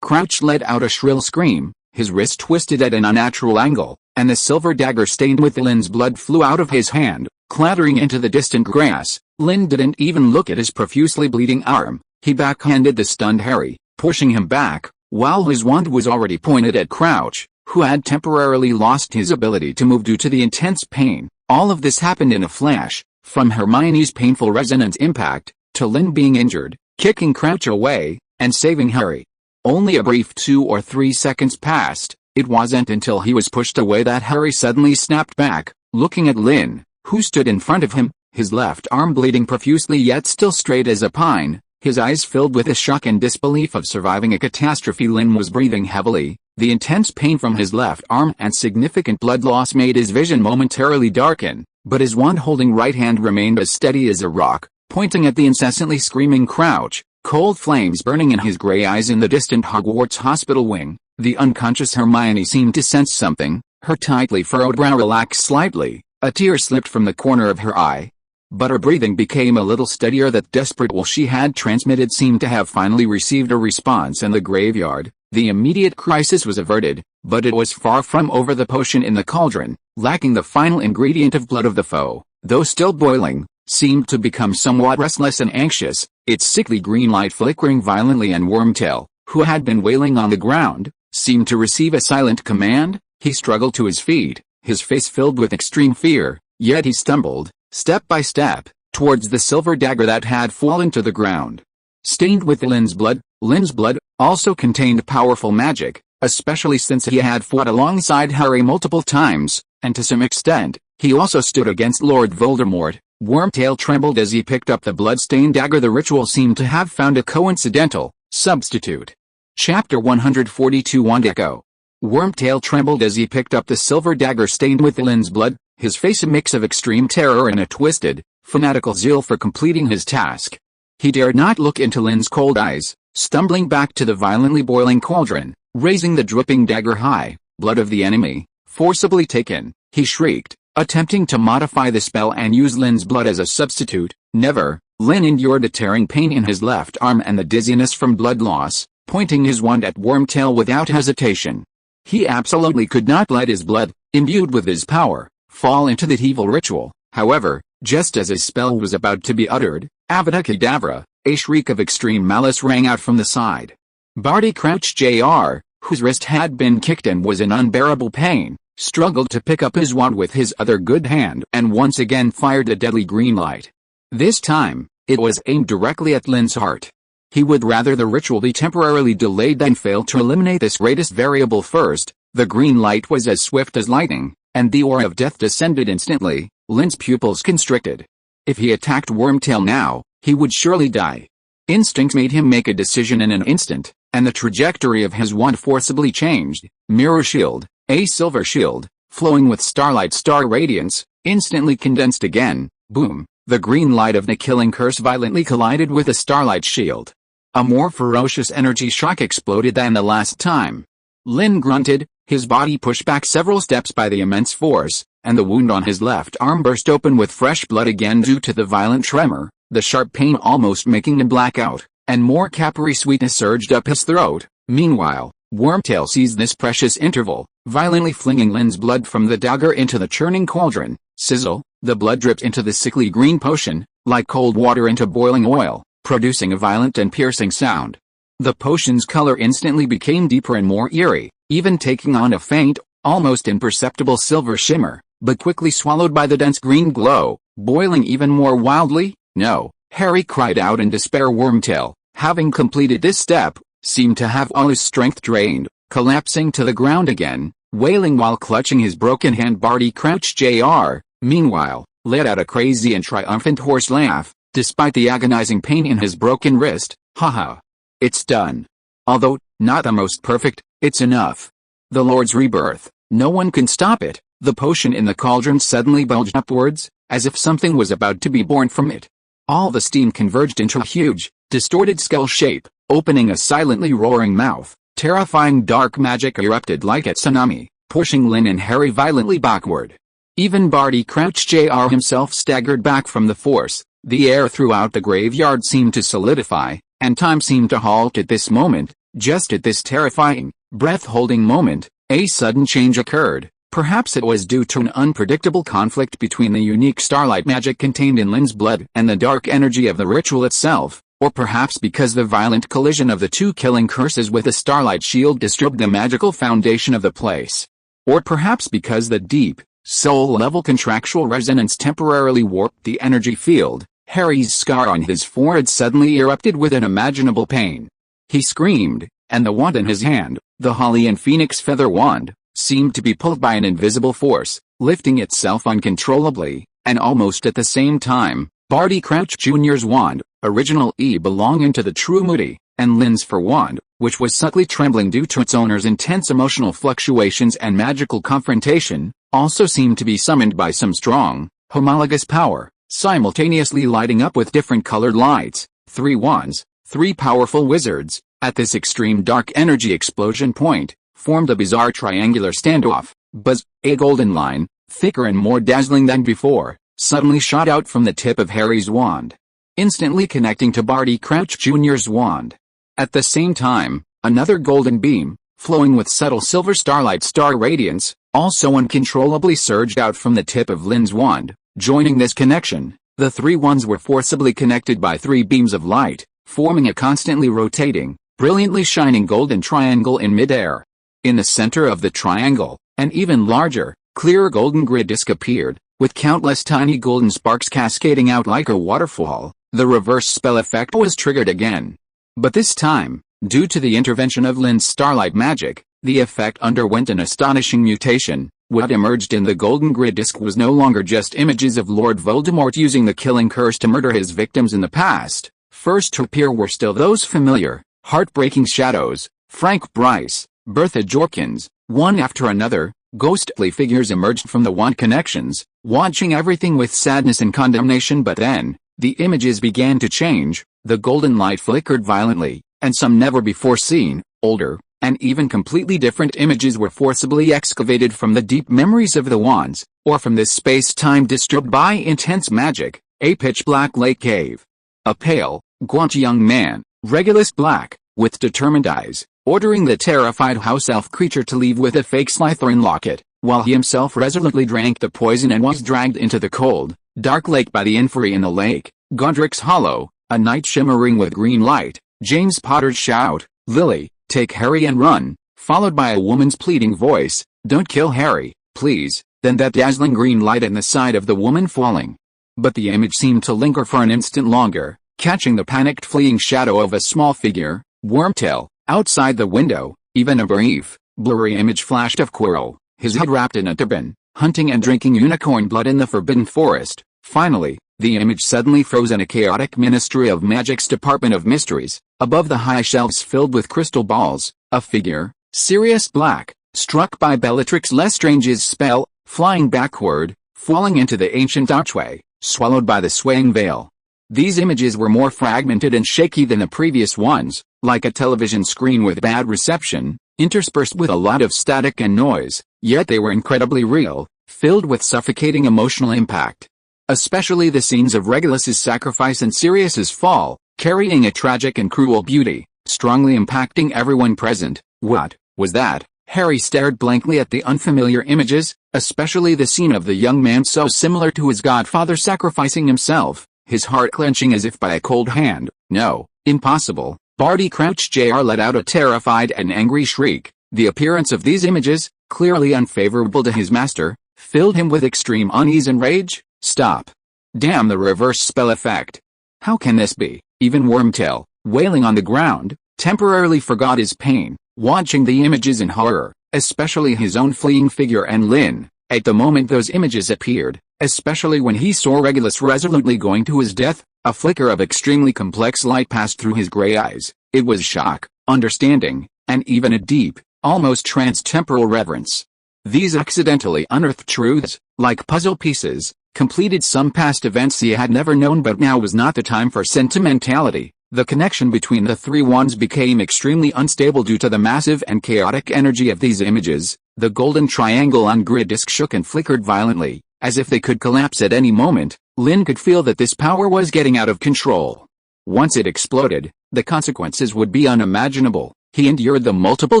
Crouch let out a shrill scream, his wrist twisted at an unnatural angle, and the silver dagger stained with Lynn's blood flew out of his hand, clattering into the distant grass. Lynn didn't even look at his profusely bleeding arm. He backhanded the stunned Harry, pushing him back, while his wand was already pointed at Crouch, who had temporarily lost his ability to move due to the intense pain. All of this happened in a flash, from Hermione's painful resonance impact, to Lynn being injured, kicking Crouch away, and saving Harry. Only a brief 2 or 3 seconds passed. It wasn't until he was pushed away that Harry suddenly snapped back, looking at Lynn, who stood in front of him, his left arm bleeding profusely yet still straight as a pine, his eyes filled with the shock and disbelief of surviving a catastrophe. Lynn was breathing heavily. The intense pain from his left arm and significant blood loss made his vision momentarily darken, but his wand-holding right hand remained as steady as a rock, pointing at the incessantly screaming Crouch, cold flames burning in his gray eyes. In the distant Hogwarts hospital wing, the unconscious Hermione seemed to sense something. Her tightly furrowed brow relaxed slightly, a tear slipped from the corner of her eye. But her breathing became a little steadier. That desperate will she had transmitted seemed to have finally received a response in the graveyard. The immediate crisis was averted, but it was far from over. The potion in the cauldron, lacking the final ingredient of blood of the foe, though still boiling, seemed to become somewhat restless and anxious, its sickly green light flickering violently, and Wormtail, who had been wailing on the ground, seemed to receive a silent command. He struggled to his feet, his face filled with extreme fear, yet he stumbled, step by step, towards the silver dagger that had fallen to the ground. Stained with Lynn's blood also contained powerful magic, especially since he had fought alongside Harry multiple times, and to some extent, he also stood against Lord Voldemort. Wormtail trembled as he picked up the blood-stained dagger. The ritual seemed to have found a coincidental substitute. Chapter 142 Wand Echo. Wormtail trembled as he picked up the silver dagger stained with Lynn's blood, his face a mix of extreme terror and a twisted, fanatical zeal for completing his task. He dared not look into Lynn's cold eyes, stumbling back to the violently boiling cauldron, raising the dripping dagger high. Blood of the enemy, forcibly taken, he shrieked, attempting to modify the spell and use Lynn's blood as a substitute. Never. Lynn endured a tearing pain in his left arm and the dizziness from blood loss, pointing his wand at Wormtail without hesitation. He absolutely could not let his blood, imbued with his power, fall into the evil ritual. However, just as his spell was about to be uttered, Avada Kedavra, a shriek of extreme malice rang out from the side. Barty Crouch Jr., whose wrist had been kicked and was in unbearable pain, struggled to pick up his wand with his other good hand and once again fired a deadly green light. This time, it was aimed directly at Lynn's heart. He would rather the ritual be temporarily delayed than fail to eliminate this greatest variable first. The green light was as swift as lightning, and the aura of death descended instantly. Lynn's pupils constricted. If he attacked Wormtail now, he would surely die. Instinct made him make a decision in an instant, and the trajectory of his wand forcibly changed. Mirror shield, a silver shield, flowing with starlight star radiance, instantly condensed again. Boom! The green light of the killing curse violently collided with the starlight shield. A more ferocious energy shock exploded than the last time. Lynn grunted, his body pushed back several steps by the immense force, and the wound on his left arm burst open with fresh blood again due to the violent tremor, the sharp pain almost making him black out, and more capri sweetness surged up his throat. Meanwhile, Wormtail seized this precious interval, violently flinging Lynn's blood from the dagger into the churning cauldron. Sizzle, the blood dripped into the sickly green potion, like cold water into boiling oil, producing a violent and piercing sound. The potion's color instantly became deeper and more eerie, even taking on a faint, almost imperceptible silver shimmer, but quickly swallowed by the dense green glow, boiling even more wildly. No, Harry cried out in despair. Wormtail, having completed this step, seemed to have all his strength drained, collapsing to the ground again, wailing while clutching his broken hand. Barty Crouch Jr., meanwhile, let out a crazy and triumphant hoarse laugh, despite the agonizing pain in his broken wrist. Haha. It's done. Although, not the most perfect, it's enough. The Lord's rebirth, no one can stop it. The potion in the cauldron suddenly bulged upwards, as if something was about to be born from it. All the steam converged into a huge, distorted skull shape, opening a silently roaring mouth. Terrifying dark magic erupted like a tsunami, pushing Lynn and Harry violently backward. Even Barty Crouch Jr. himself staggered back from the force. The air throughout the graveyard seemed to solidify, and time seemed to halt at this moment. Just at this terrifying, breath-holding moment, a sudden change occurred. Perhaps it was due to an unpredictable conflict between the unique starlight magic contained in Lynn's blood and the dark energy of the ritual itself, or perhaps because the violent collision of the two killing curses with the starlight shield disturbed the magical foundation of the place. Or perhaps because the deep, soul-level contractual resonance temporarily warped the energy field. Harry's scar on his forehead suddenly erupted with unimaginable pain. He screamed, and the wand in his hand, the Holly and Phoenix feather wand, seemed to be pulled by an invisible force, lifting itself uncontrollably, and almost at the same time, Barty Crouch Jr.'s wand, original belonging to the true Moody, and Lynn's fur wand, which was subtly trembling due to its owner's intense emotional fluctuations and magical confrontation, also seemed to be summoned by some strong, homologous power, simultaneously lighting up with different colored lights. 3 wands, 3 powerful wizards, at this extreme dark energy explosion point, formed a bizarre triangular standoff. Buzz, a golden line, thicker and more dazzling than before, suddenly shot out from the tip of Harry's wand, instantly connecting to Barty Crouch Jr.'s wand. At the same time, another golden beam, flowing with subtle silver starlight star radiance, also uncontrollably surged out from the tip of Lynn's wand. Joining this connection, the 3 wands were forcibly connected by 3 beams of light, forming a constantly rotating, brilliantly shining golden triangle in midair. In the center of the triangle, an even larger, clear golden grid disk appeared, with countless tiny golden sparks cascading out like a waterfall. The reverse spell effect was triggered again. But this time, due to the intervention of Lynn's starlight magic, the effect underwent an astonishing mutation. What emerged in the golden grid disk was no longer just images of Lord Voldemort using the killing curse to murder his victims in the past. First to appear were still those familiar, heartbreaking shadows. Frank Bryce, Bertha Jorkins, one after another, ghostly figures emerged from the wand connections, watching everything with sadness and condemnation. But then, the images began to change. The golden light flickered violently, and some never-before-seen, older, and even completely different images were forcibly excavated from the deep memories of the wands, or from this space-time disturbed by intense magic. A pitch-black lake cave. A pale, gaunt young man, Regulus Black, with determined eyes, ordering the terrified house elf creature to leave with a fake Slytherin locket, while he himself resolutely drank the poison and was dragged into the cold, dark lake by the inferi in the lake. Godric's Hollow, a night shimmering with green light. James Potter's shout, "Lily, take Harry and run," followed by a woman's pleading voice, "Don't kill Harry, please," then that dazzling green light and the side of the woman falling. But the image seemed to linger for an instant longer, catching the panicked fleeing shadow of a small figure, Wormtail, outside the window. Even a brief, blurry image flashed of Quirrell, his head wrapped in a turban, hunting and drinking unicorn blood in the Forbidden Forest. Finally, the image suddenly froze in a chaotic Ministry of Magic's Department of Mysteries. Above the high shelves filled with crystal balls, a figure, Sirius Black, struck by Bellatrix Lestrange's spell, flying backward, falling into the ancient archway, swallowed by the swaying veil. These images were more fragmented and shaky than the previous ones, like a television screen with bad reception, interspersed with a lot of static and noise, yet they were incredibly real, filled with suffocating emotional impact. Especially the scenes of Regulus's sacrifice and Sirius's fall, carrying a tragic and cruel beauty, strongly impacting everyone present. What was that? Harry stared blankly at the unfamiliar images, especially the scene of the young man so similar to his godfather sacrificing himself, his heart clenching as if by a cold hand. No, impossible. Barty Crouch Jr. let out a terrified and angry shriek. The appearance of these images, clearly unfavorable to his master, filled him with extreme unease and rage. Stop. Damn the reverse spell effect. How can this be? Even Wormtail, wailing on the ground, temporarily forgot his pain, watching the images in horror, especially his own fleeing figure and Lynn. At the moment those images appeared, especially when he saw Regulus resolutely going to his death, a flicker of extremely complex light passed through his gray eyes. It was shock, understanding, and even a deep, almost trans-temporal reverence. These accidentally unearthed truths, like puzzle pieces, completed some past events he had never known, but now was not the time for sentimentality. The connection between the 3 wands became extremely unstable due to the massive and chaotic energy of these images. The golden triangle on grid disk shook and flickered violently, as if they could collapse at any moment. Lynn could feel that this power was getting out of control. Once it exploded, the consequences would be unimaginable. He endured the multiple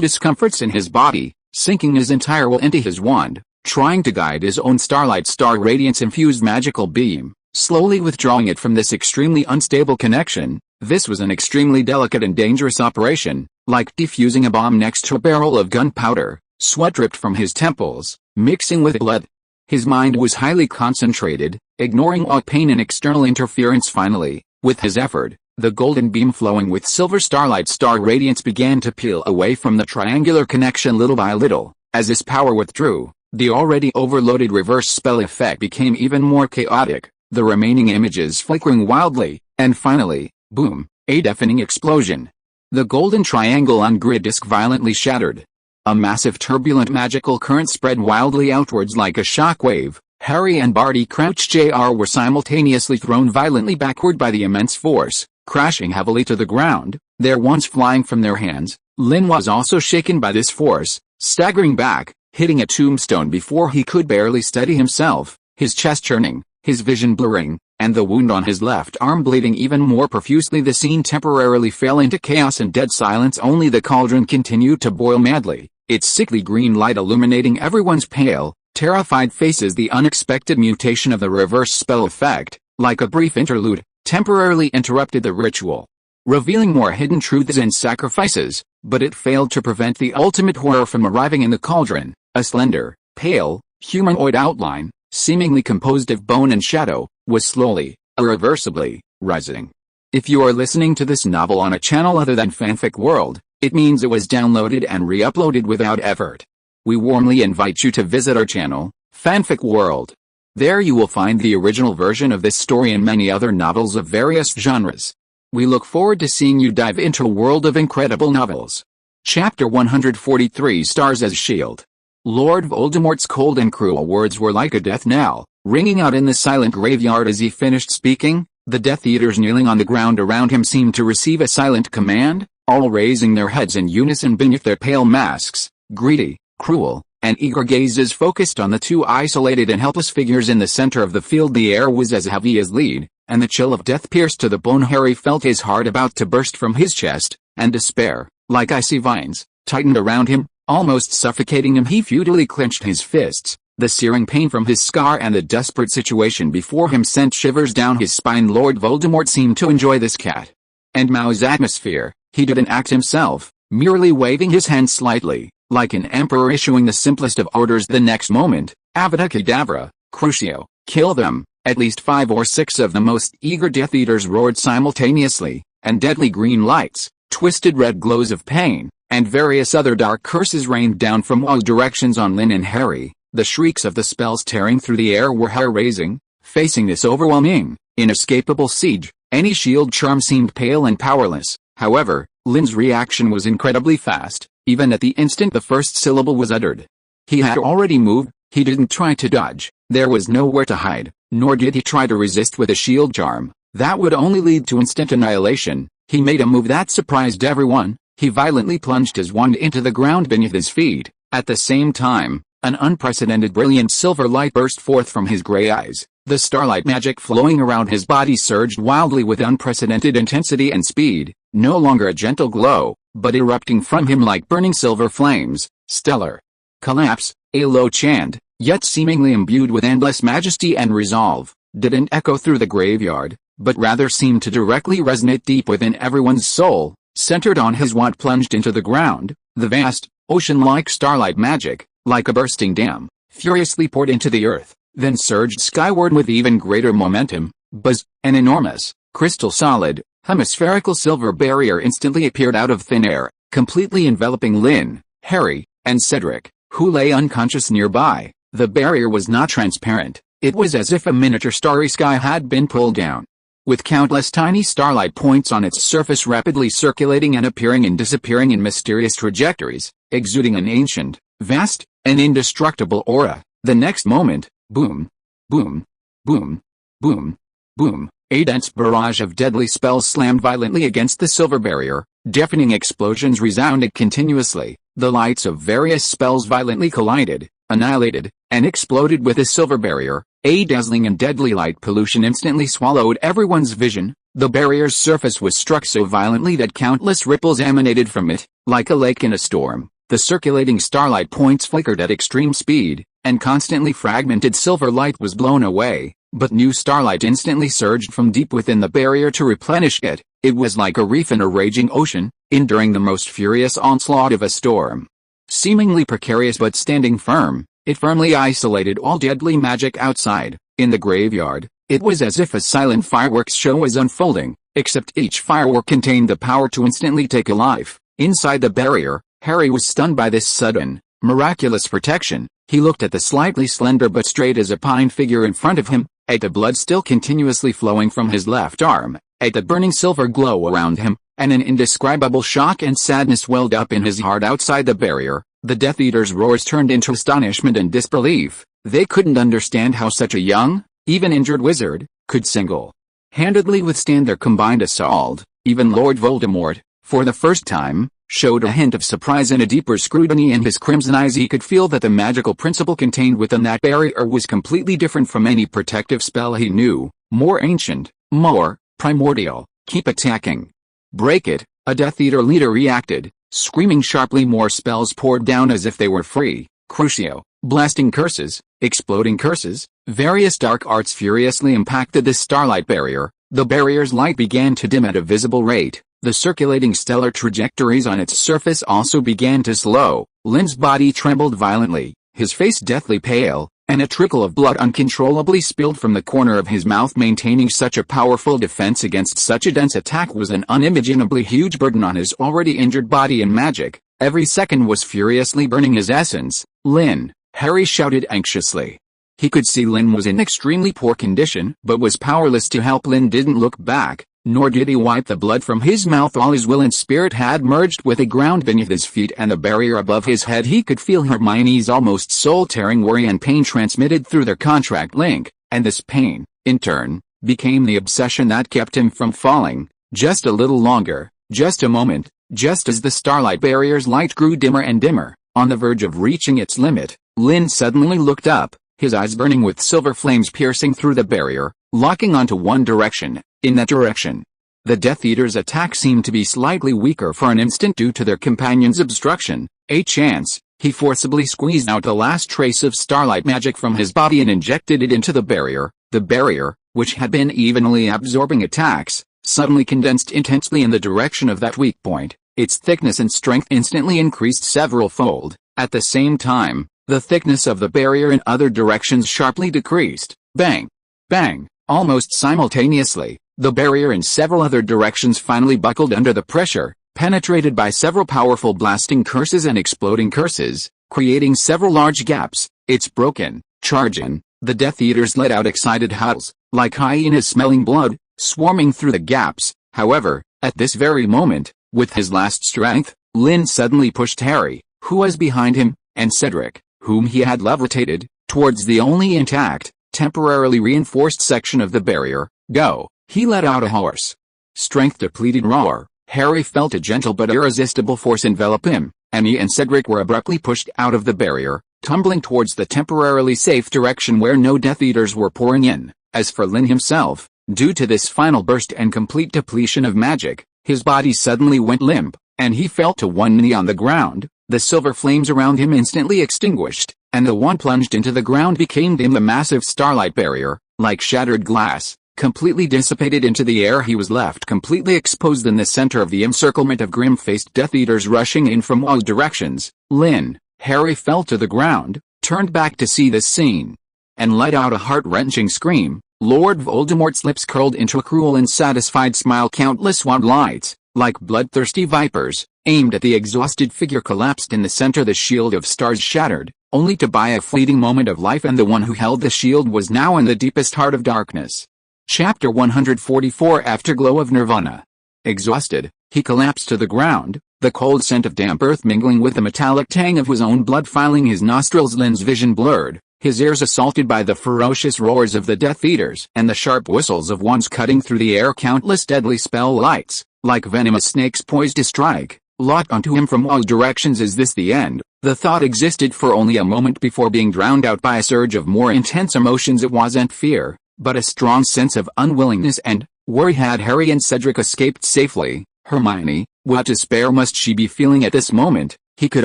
discomforts in his body, sinking his entire will into his wand, trying to guide his own starlight star radiance-infused magical beam, slowly withdrawing it from this extremely unstable connection. This was an extremely delicate and dangerous operation, like defusing a bomb next to a barrel of gunpowder. Sweat dripped from his temples, mixing with blood. His mind was highly concentrated, ignoring all pain and external interference. Finally, with his effort, the golden beam flowing with silver starlight star radiance began to peel away from the triangular connection little by little. As this power withdrew, the already overloaded reverse spell effect became even more chaotic, the remaining images flickering wildly, and finally, boom, a deafening explosion. The golden triangle on grid disk violently shattered. A massive turbulent magical current spread wildly outwards like a shockwave. Harry and Barty Crouch Jr. were simultaneously thrown violently backward by the immense force, crashing heavily to the ground, their wands flying from their hands. Lynn was also shaken by this force, staggering back, hitting a tombstone before he could barely steady himself, his chest churning, his vision blurring, and the wound on his left arm bleeding even more profusely. The scene temporarily fell into chaos and dead silence. Only the cauldron continued to boil madly, its sickly green light illuminating everyone's pale, terrified faces. The unexpected mutation of the reverse spell effect, like a brief interlude, temporarily interrupted the ritual, revealing more hidden truths and sacrifices, but it failed to prevent the ultimate horror from arriving in the cauldron. A slender, pale, humanoid outline, seemingly composed of bone and shadow, was slowly, irreversibly, rising. If you are listening to this novel on a channel other than Fanfic World, it means it was downloaded and re-uploaded without effort. We warmly invite you to visit our channel, Fanfic World. There you will find the original version of this story and many other novels of various genres. We look forward to seeing you dive into a world of incredible novels. Chapter 143 Stars as Shield. Lord Voldemort's cold and cruel words were like a death knell, ringing out in the silent graveyard as he finished speaking. The Death Eaters kneeling on the ground around him seemed to receive a silent command, all raising their heads in unison beneath their pale masks. Greedy, cruel, and eager gazes focused on the two isolated and helpless figures in the center of the field. The air was as heavy as lead, and the chill of death pierced to the bone. Harry felt his heart about to burst from his chest, and despair, like icy vines, tightened around him, almost suffocating him. He futilely clenched his fists. The searing pain from his scar and the desperate situation before him sent shivers down his spine. Lord Voldemort seemed to enjoy this cat and mouse atmosphere. He didn't act himself, merely waving his hand slightly, like an emperor issuing the simplest of orders. The next moment, Avada Kedavra, Crucio, kill them. At least 5 or 6 of the most eager Death Eaters roared simultaneously, and deadly green lights, twisted red glows of pain, and various other dark curses rained down from all directions on Lynn and Harry. The shrieks of the spells tearing through the air were hair-raising. Facing this overwhelming, inescapable siege, any shield charm seemed pale and powerless. However, Lynn's reaction was incredibly fast. Even at the instant the first syllable was uttered, he had already moved. He didn't try to dodge. There was nowhere to hide, nor did he try to resist with a shield charm. That would only lead to instant annihilation. He made a move that surprised everyone. He violently plunged his wand into the ground beneath his feet. At the same time, an unprecedented brilliant silver light burst forth from his gray eyes. The starlight magic flowing around his body surged wildly with unprecedented intensity and speed, no longer a gentle glow, but erupting from him like burning silver flames. Stellar collapse, a low chant, yet seemingly imbued with endless majesty and resolve, didn't echo through the graveyard, but rather seemed to directly resonate deep within everyone's soul. Centered on his wand plunged into the ground, the vast, ocean-like starlight magic, like a bursting dam, furiously poured into the earth, then surged skyward with even greater momentum. Buzz! An enormous, crystal-solid, hemispherical silver barrier instantly appeared out of thin air, completely enveloping Lynn, Harry, and Cedric, who lay unconscious nearby. The barrier was not transparent. It was as if a miniature starry sky had been pulled down, with countless tiny starlight points on its surface rapidly circulating and appearing and disappearing in mysterious trajectories, exuding an ancient, vast, and indestructible aura. The next moment, boom, boom, boom, boom, boom, a dense barrage of deadly spells slammed violently against the silver barrier. Deafening explosions resounded continuously, the lights of various spells violently collided, annihilated, and exploded with the silver barrier. A dazzling and deadly light pollution instantly swallowed everyone's vision. The barrier's surface was struck so violently that countless ripples emanated from it, like a lake in a storm. The circulating starlight points flickered at extreme speed, and constantly fragmented silver light was blown away, but new starlight instantly surged from deep within the barrier to replenish it. It was like a reef in a raging ocean, enduring the most furious onslaught of a storm. Seemingly precarious but standing firm, it firmly isolated all deadly magic outside. In the graveyard, it was as if a silent fireworks show was unfolding, except each firework contained the power to instantly take a life. Inside the barrier, Harry was stunned by this sudden, miraculous protection. He looked at the slightly slender but straight as a pine figure in front of him, at the blood still continuously flowing from his left arm, at the burning silver glow around him, and an indescribable shock and sadness welled up in his heart outside the barrier. The Death Eater's roars turned into astonishment and disbelief. They couldn't understand how such a young, even injured wizard, could single-handedly withstand their combined assault. Even Lord Voldemort, for the first time, showed a hint of surprise and a deeper scrutiny in his crimson eyes. He could feel that the magical principle contained within that barrier was completely different from any protective spell he knew, more ancient, more primordial. Keep attacking. Break it, a Death Eater leader reacted, screaming sharply. More spells poured down as if they were free. Crucio, blasting curses, exploding curses, various dark arts furiously impacted the starlight barrier. The barrier's light began to dim at a visible rate. The circulating stellar trajectories on its surface also began to slow. Lynn's body trembled violently, his face deathly pale, and a trickle of blood uncontrollably spilled from the corner of his mouth. Maintaining such a powerful defense against such a dense attack was an unimaginably huge burden on his already injured body, and magic, every second, was furiously burning his essence. Lynn, Harry shouted anxiously. He could see Lynn was in extremely poor condition, but was powerless to help. Lynn didn't look back, nor did he wipe the blood from his mouth. All his will and spirit had merged with the ground beneath his feet and the barrier above his head. He could feel Hermione's almost soul-tearing worry and pain transmitted through their contract link, and this pain, in turn, became the obsession that kept him from falling. Just a little longer, just a moment, just as the starlight barrier's light grew dimmer and dimmer, on the verge of reaching its limit, Lynn suddenly looked up, his eyes burning with silver flames piercing through the barrier, locking onto one direction. In that direction, the Death Eater's attack seemed to be slightly weaker for an instant due to their companion's obstruction. A chance, he forcibly squeezed out the last trace of starlight magic from his body and injected it into the barrier. The barrier, which had been evenly absorbing attacks, suddenly condensed intensely in the direction of that weak point. Its thickness and strength instantly increased several-fold. At the same time, the thickness of the barrier in other directions sharply decreased. Bang! Bang! Almost simultaneously, the barrier in several other directions finally buckled under the pressure, penetrated by several powerful blasting curses and exploding curses, creating several large gaps. It's broken. Charge in! The Death Eaters let out excited howls, like hyenas smelling blood, swarming through the gaps. However, at this very moment, with his last strength, Lynn suddenly pushed Harry, who was behind him, and Cedric, whom he had levitated, towards the only intact, temporarily reinforced section of the barrier. Go! He let out a hoarse, strength-depleted roar. Harry felt a gentle but irresistible force envelop him, and he and Cedric were abruptly pushed out of the barrier, tumbling towards the temporarily safe direction where no Death Eaters were pouring in. As for Lynn himself, due to this final burst and complete depletion of magic, his body suddenly went limp, and he fell to one knee on the ground. The silver flames around him instantly extinguished, and the one plunged into the ground became dim. The massive starlight barrier, like shattered glass, completely dissipated into the air. He was left completely exposed in the center of the encirclement of grim-faced Death Eaters rushing in from all directions. Lynn, Harry fell to the ground, turned back to see this scene, and let out a heart-wrenching scream. Lord Voldemort's lips curled into a cruel and satisfied smile. Countless wand lights, like bloodthirsty vipers, aimed at the exhausted figure, collapsed in the center. The shield of stars shattered, only to buy a fleeting moment of life, and the one who held the shield was now in the deepest heart of darkness. Chapter 144 Afterglow of Nirvana. Exhausted, he collapsed to the ground, the cold scent of damp earth mingling with the metallic tang of his own blood filling his nostrils. Lynn's vision blurred, his ears assaulted by the ferocious roars of the Death Eaters and the sharp whistles of wands cutting through the air. Countless deadly spell lights, like venomous snakes poised to strike, locked onto him from all directions. Is this the end? The thought existed for only a moment before being drowned out by a surge of more intense emotions. It wasn't fear, but a strong sense of unwillingness and worry. Had Harry and Cedric escaped safely? Hermione, what despair must she be feeling at this moment? He could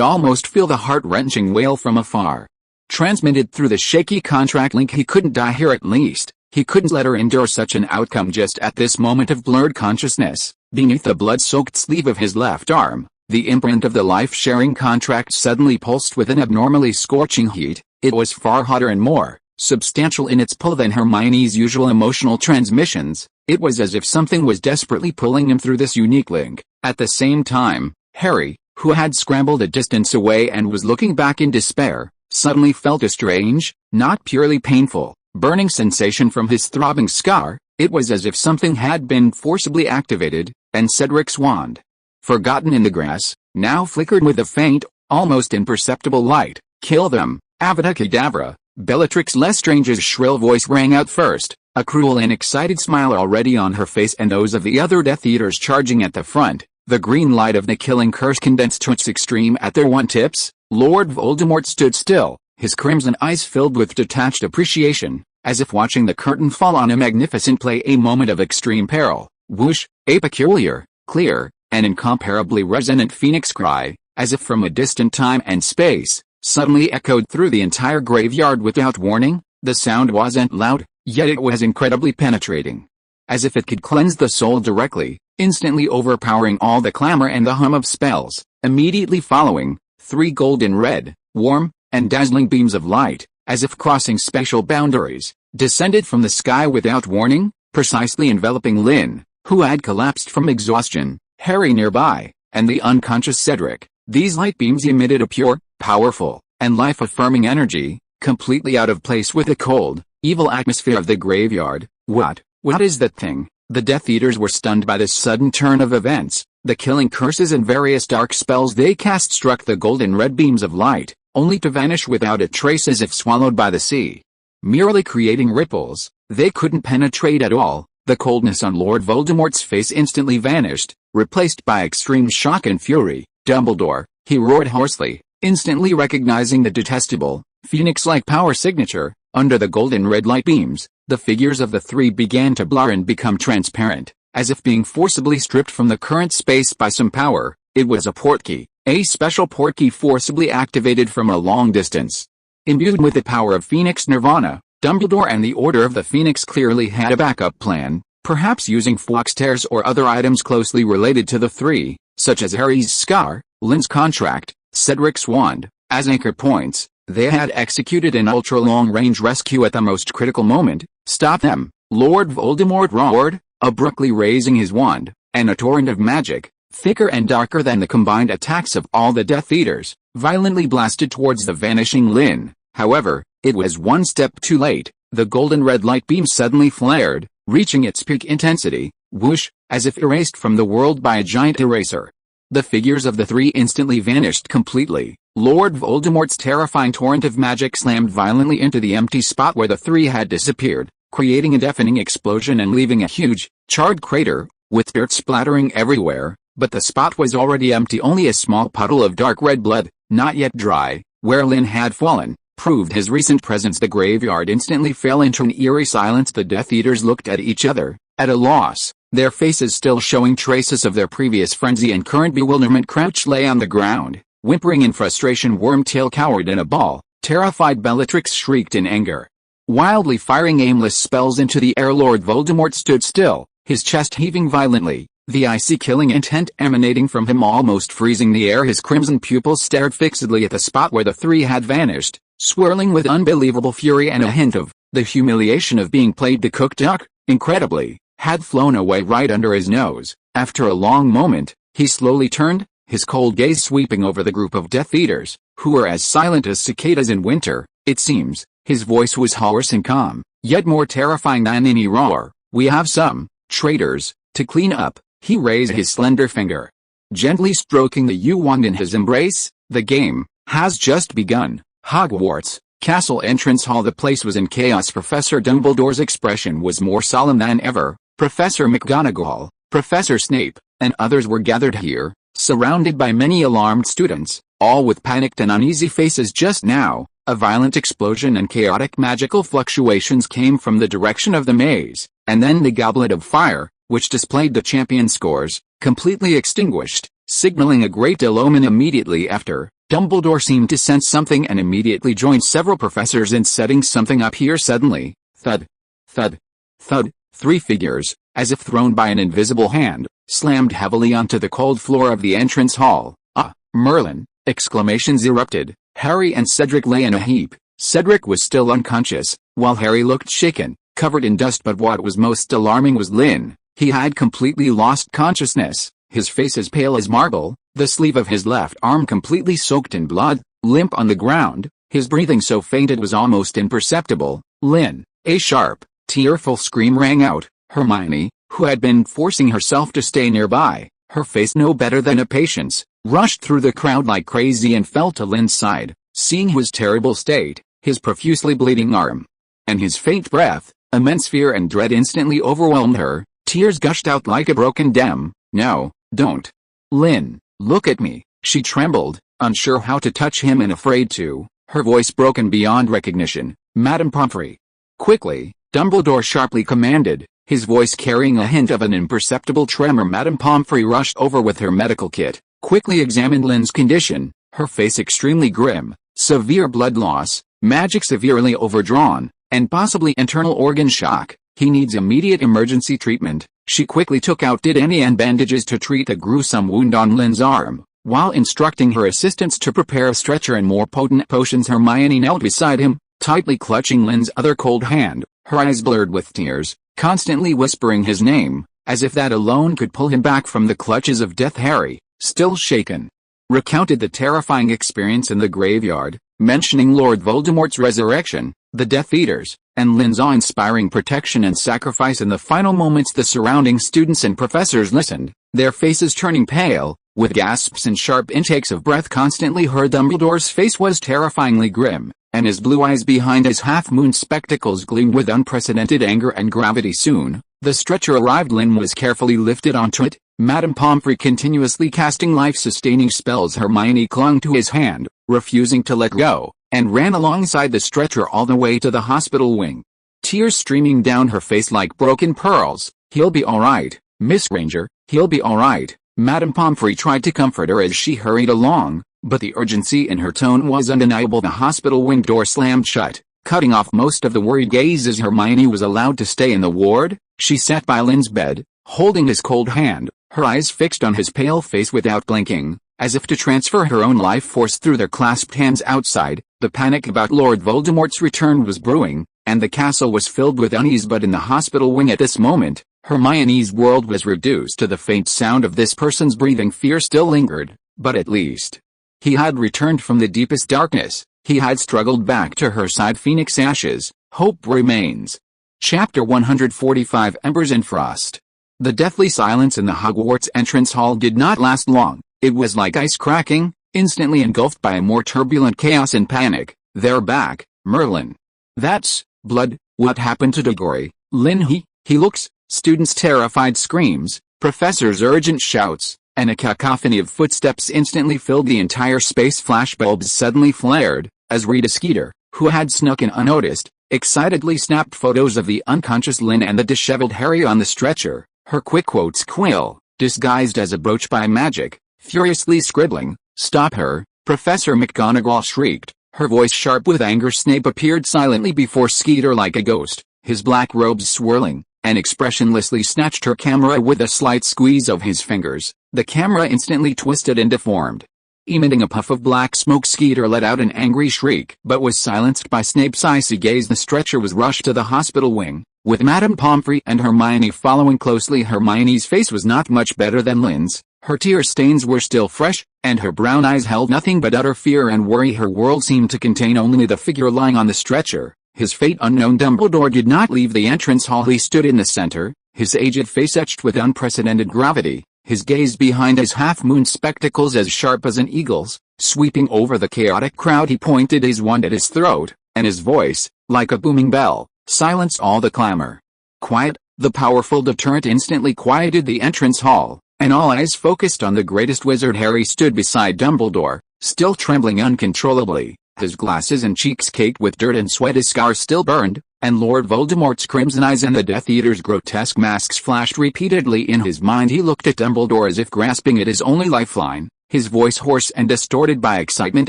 almost feel the heart-wrenching wail from afar. Transmitted through the shaky contract link. He couldn't die here. At least, he couldn't let her endure such an outcome just at this moment of blurred consciousness. Beneath the blood-soaked sleeve of his left arm, the imprint of the life-sharing contract suddenly pulsed with an abnormally scorching heat. It was far hotter and more substantial in its pull than Hermione's usual emotional transmissions. It was as if something was desperately pulling him through this unique link. At the same time, Harry, who had scrambled a distance away and was looking back in despair, suddenly felt a strange, not purely painful, burning sensation from his throbbing scar. It was as if something had been forcibly activated, and Cedric's wand, forgotten in the grass, now flickered with a faint, almost imperceptible light. Kill them, Avada Kedavra! Bellatrix Lestrange's shrill voice rang out first, a cruel and excited smile already on her face and those of the other Death Eaters charging at the front. The green light of the killing curse condensed to its extreme at their wingtips. Lord Voldemort stood still, his crimson eyes filled with detached appreciation, as if watching the curtain fall on a magnificent play, a moment of extreme peril. Whoosh! A peculiar, clear, and incomparably resonant phoenix cry, as if from a distant time and space, suddenly echoed through the entire graveyard without warning. The sound wasn't loud, yet it was incredibly penetrating. As if it could cleanse the soul directly, instantly overpowering all the clamor and the hum of spells. Immediately following, 3 golden red, warm, and dazzling beams of light, as if crossing spatial boundaries, descended from the sky without warning, precisely enveloping Lynn, who had collapsed from exhaustion, Harry nearby, and the unconscious Cedric. These light beams emitted a pure, powerful, and life-affirming energy, completely out of place with the cold, evil atmosphere of the graveyard. What is that thing? The Death Eaters were stunned by this sudden turn of events. The killing curses and various dark spells they cast struck the golden red beams of light, only to vanish without a trace as if swallowed by the sea. Merely creating ripples, they couldn't penetrate at all. The coldness on Lord Voldemort's face instantly vanished, replaced by extreme shock and fury. Dumbledore, he roared hoarsely, instantly recognizing the detestable, phoenix-like power signature. Under the golden red light beams, the figures of the 3 began to blur and become transparent, as if being forcibly stripped from the current space by some power. It was a portkey, a special portkey forcibly activated from a long distance. Imbued with the power of Phoenix Nirvana, Dumbledore and the Order of the Phoenix clearly had a backup plan, perhaps using fox tears or other items closely related to the 3, such as Harry's scar, Lynn's contract, Cedric's wand, as anchor points. They had executed an ultra-long-range rescue at the most critical moment. Stop them! Lord Voldemort roared, abruptly raising his wand, and a torrent of magic, thicker and darker than the combined attacks of all the Death Eaters, violently blasted towards the vanishing Lynn. However, it was one step too late. The golden red light beam suddenly flared, reaching its peak intensity, whoosh, as if erased from the world by a giant eraser. The figures of the 3 instantly vanished completely. Lord Voldemort's terrifying torrent of magic slammed violently into the empty spot where the 3 had disappeared, creating a deafening explosion and leaving a huge, charred crater, with dirt splattering everywhere. But the spot was already empty. Only a small puddle of dark red blood, not yet dry, where Lynn had fallen, proved his recent presence. The graveyard instantly fell into an eerie silence. The Death Eaters looked at each other, at a loss, their faces still showing traces of their previous frenzy and current bewilderment. Crouch lay on the ground, whimpering in frustration. Wormtail cowered in a ball. Terrified Bellatrix shrieked in anger. Wildly firing aimless spells into the air, Lord Voldemort stood still, his chest heaving violently, the icy killing intent emanating from him almost freezing the air. His crimson pupils stared fixedly at the spot where the 3 had vanished, swirling with unbelievable fury, and a hint of the humiliation of being played the cook duck, incredibly, had flown away right under his nose. After a long moment, he slowly turned, his cold gaze sweeping over the group of Death Eaters, who were as silent as cicadas in winter. It seems, his voice was hoarse and calm, yet more terrifying than any roar. We have some traitors to clean up. He raised his slender finger, gently stroking the U-wand in his embrace. The game has just begun. Hogwarts, Castle Entrance Hall. The place was in chaos. Professor Dumbledore's expression was more solemn than ever. Professor McGonagall, Professor Snape, and others were gathered here, surrounded by many alarmed students, all with panicked and uneasy faces. Just now, a violent explosion and chaotic magical fluctuations came from the direction of the maze, and then the Goblet of Fire, which displayed the champion scores, completely extinguished, signaling a great ill omen. Immediately after, Dumbledore seemed to sense something and immediately joined several professors in setting something up here. Suddenly, thud, thud, thud, 3 figures, as if thrown by an invisible hand, slammed heavily onto the cold floor of the entrance hall. "Ah, Merlin!" Exclamations erupted. Harry and Cedric lay in a heap. Cedric was still unconscious, while Harry looked shaken, covered in dust. But what was most alarming was Lynn. He had completely lost consciousness, his face as pale as marble, the sleeve of his left arm completely soaked in blood, limp on the ground, his breathing so faint it was almost imperceptible. "Lynn!" A sharp, tearful scream rang out. Hermione, who had been forcing herself to stay nearby, her face no better than a patient's, rushed through the crowd like crazy and fell to Lynn's side. Seeing his terrible state, his profusely bleeding arm, and his faint breath, immense fear and dread instantly overwhelmed her. Tears gushed out like a broken dam. "No, don't. Lynn, look at me." She trembled, unsure how to touch him and afraid to, her voice broken beyond recognition. "Madame Pomfrey." Quickly, Dumbledore sharply commanded, his voice carrying a hint of an imperceptible tremor. Madame Pomfrey rushed over with her medical kit, quickly examined Lynn's condition, her face extremely grim, severe blood loss, magic severely overdrawn, and possibly internal organ shock. "He needs immediate emergency treatment." She quickly took out and bandages to treat the gruesome wound on Lynn's arm, while instructing her assistants to prepare a stretcher and more potent potions. Hermione knelt beside him, tightly clutching Lynn's other cold hand, her eyes blurred with tears, constantly whispering his name, as if that alone could pull him back from the clutches of death. Harry, still shaken, recounted the terrifying experience in the graveyard, mentioning Lord Voldemort's resurrection, the Death Eaters, and Lynn's awe-inspiring protection and sacrifice in the final moments. The surrounding students and professors listened, their faces turning pale, with gasps and sharp intakes of breath constantly heard. Dumbledore's face was terrifyingly grim, and his blue eyes behind his half-moon spectacles gleamed with unprecedented anger and gravity. Soon, the stretcher arrived. Lynn was carefully lifted onto it, Madame Pomfrey continuously casting life-sustaining spells. Hermione clung to his hand, refusing to let go, and ran alongside the stretcher all the way to the hospital wing. Tears streaming down her face like broken pearls. "He'll be all right, Miss Granger, he'll be all right." Madame Pomfrey tried to comfort her as she hurried along, but the urgency in her tone was undeniable. The hospital wing door slammed shut, cutting off most of the worried gaze as Hermione was allowed to stay in the ward. She sat by Lynn's bed, holding his cold hand, her eyes fixed on his pale face without blinking, as if to transfer her own life force through their clasped hands. Outside, the panic about Lord Voldemort's return was brewing, and the castle was filled with unease. But in the hospital wing at this moment, Hermione's world was reduced to the faint sound of this person's breathing. Fear still lingered, but at least he had returned from the deepest darkness. He had struggled back to her side. Phoenix ashes, hope remains. Chapter 145. Embers and Frost. The deathly silence in the Hogwarts entrance hall did not last long. It was like ice cracking, instantly engulfed by a more turbulent chaos and panic. "They're back, Merlin. That's blood. What happened to Diggory? Lynn, he looks..." Students' terrified screams, professors' urgent shouts, and a cacophony of footsteps instantly filled the entire space. Flashbulbs suddenly flared, as Rita Skeeter, who had snuck in unnoticed, excitedly snapped photos of the unconscious Lynn and the disheveled Harry on the stretcher, her quick quotes quill, disguised as a brooch by magic, furiously scribbling. "Stop her!" Professor McGonagall shrieked, her voice sharp with anger. Snape appeared silently before Skeeter like a ghost, his black robes swirling, and expressionlessly snatched her camera with a slight squeeze of his fingers. The camera instantly twisted and deformed. Emitting a puff of black smoke, Skeeter let out an angry shriek, but was silenced by Snape's icy gaze. The stretcher was rushed to the hospital wing, with Madame Pomfrey and Hermione following closely. Hermione's face was not much better than Lynn's. Her tear stains were still fresh, and her brown eyes held nothing but utter fear and worry. Her world seemed to contain only the figure lying on the stretcher, his fate unknown. Dumbledore did not leave the entrance hall. He stood in the center, his aged face etched with unprecedented gravity, his gaze behind his half-moon spectacles as sharp as an eagle's. Sweeping over the chaotic crowd, he pointed his wand at his throat, and his voice, like a booming bell, silenced all the clamor. "Quiet!" The powerful deterrent instantly quieted the entrance hall, and all eyes focused on the greatest wizard. Harry stood beside Dumbledore, still trembling uncontrollably, his glasses and cheeks caked with dirt and sweat. His scars still burned, and Lord Voldemort's crimson eyes and the Death Eater's grotesque masks flashed repeatedly in his mind. He looked at Dumbledore as if grasping at his only lifeline, his voice hoarse and distorted by excitement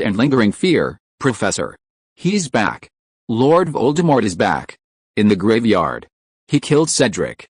and lingering fear. "Professor. He's back. Lord Voldemort is back. In the graveyard. He killed Cedric.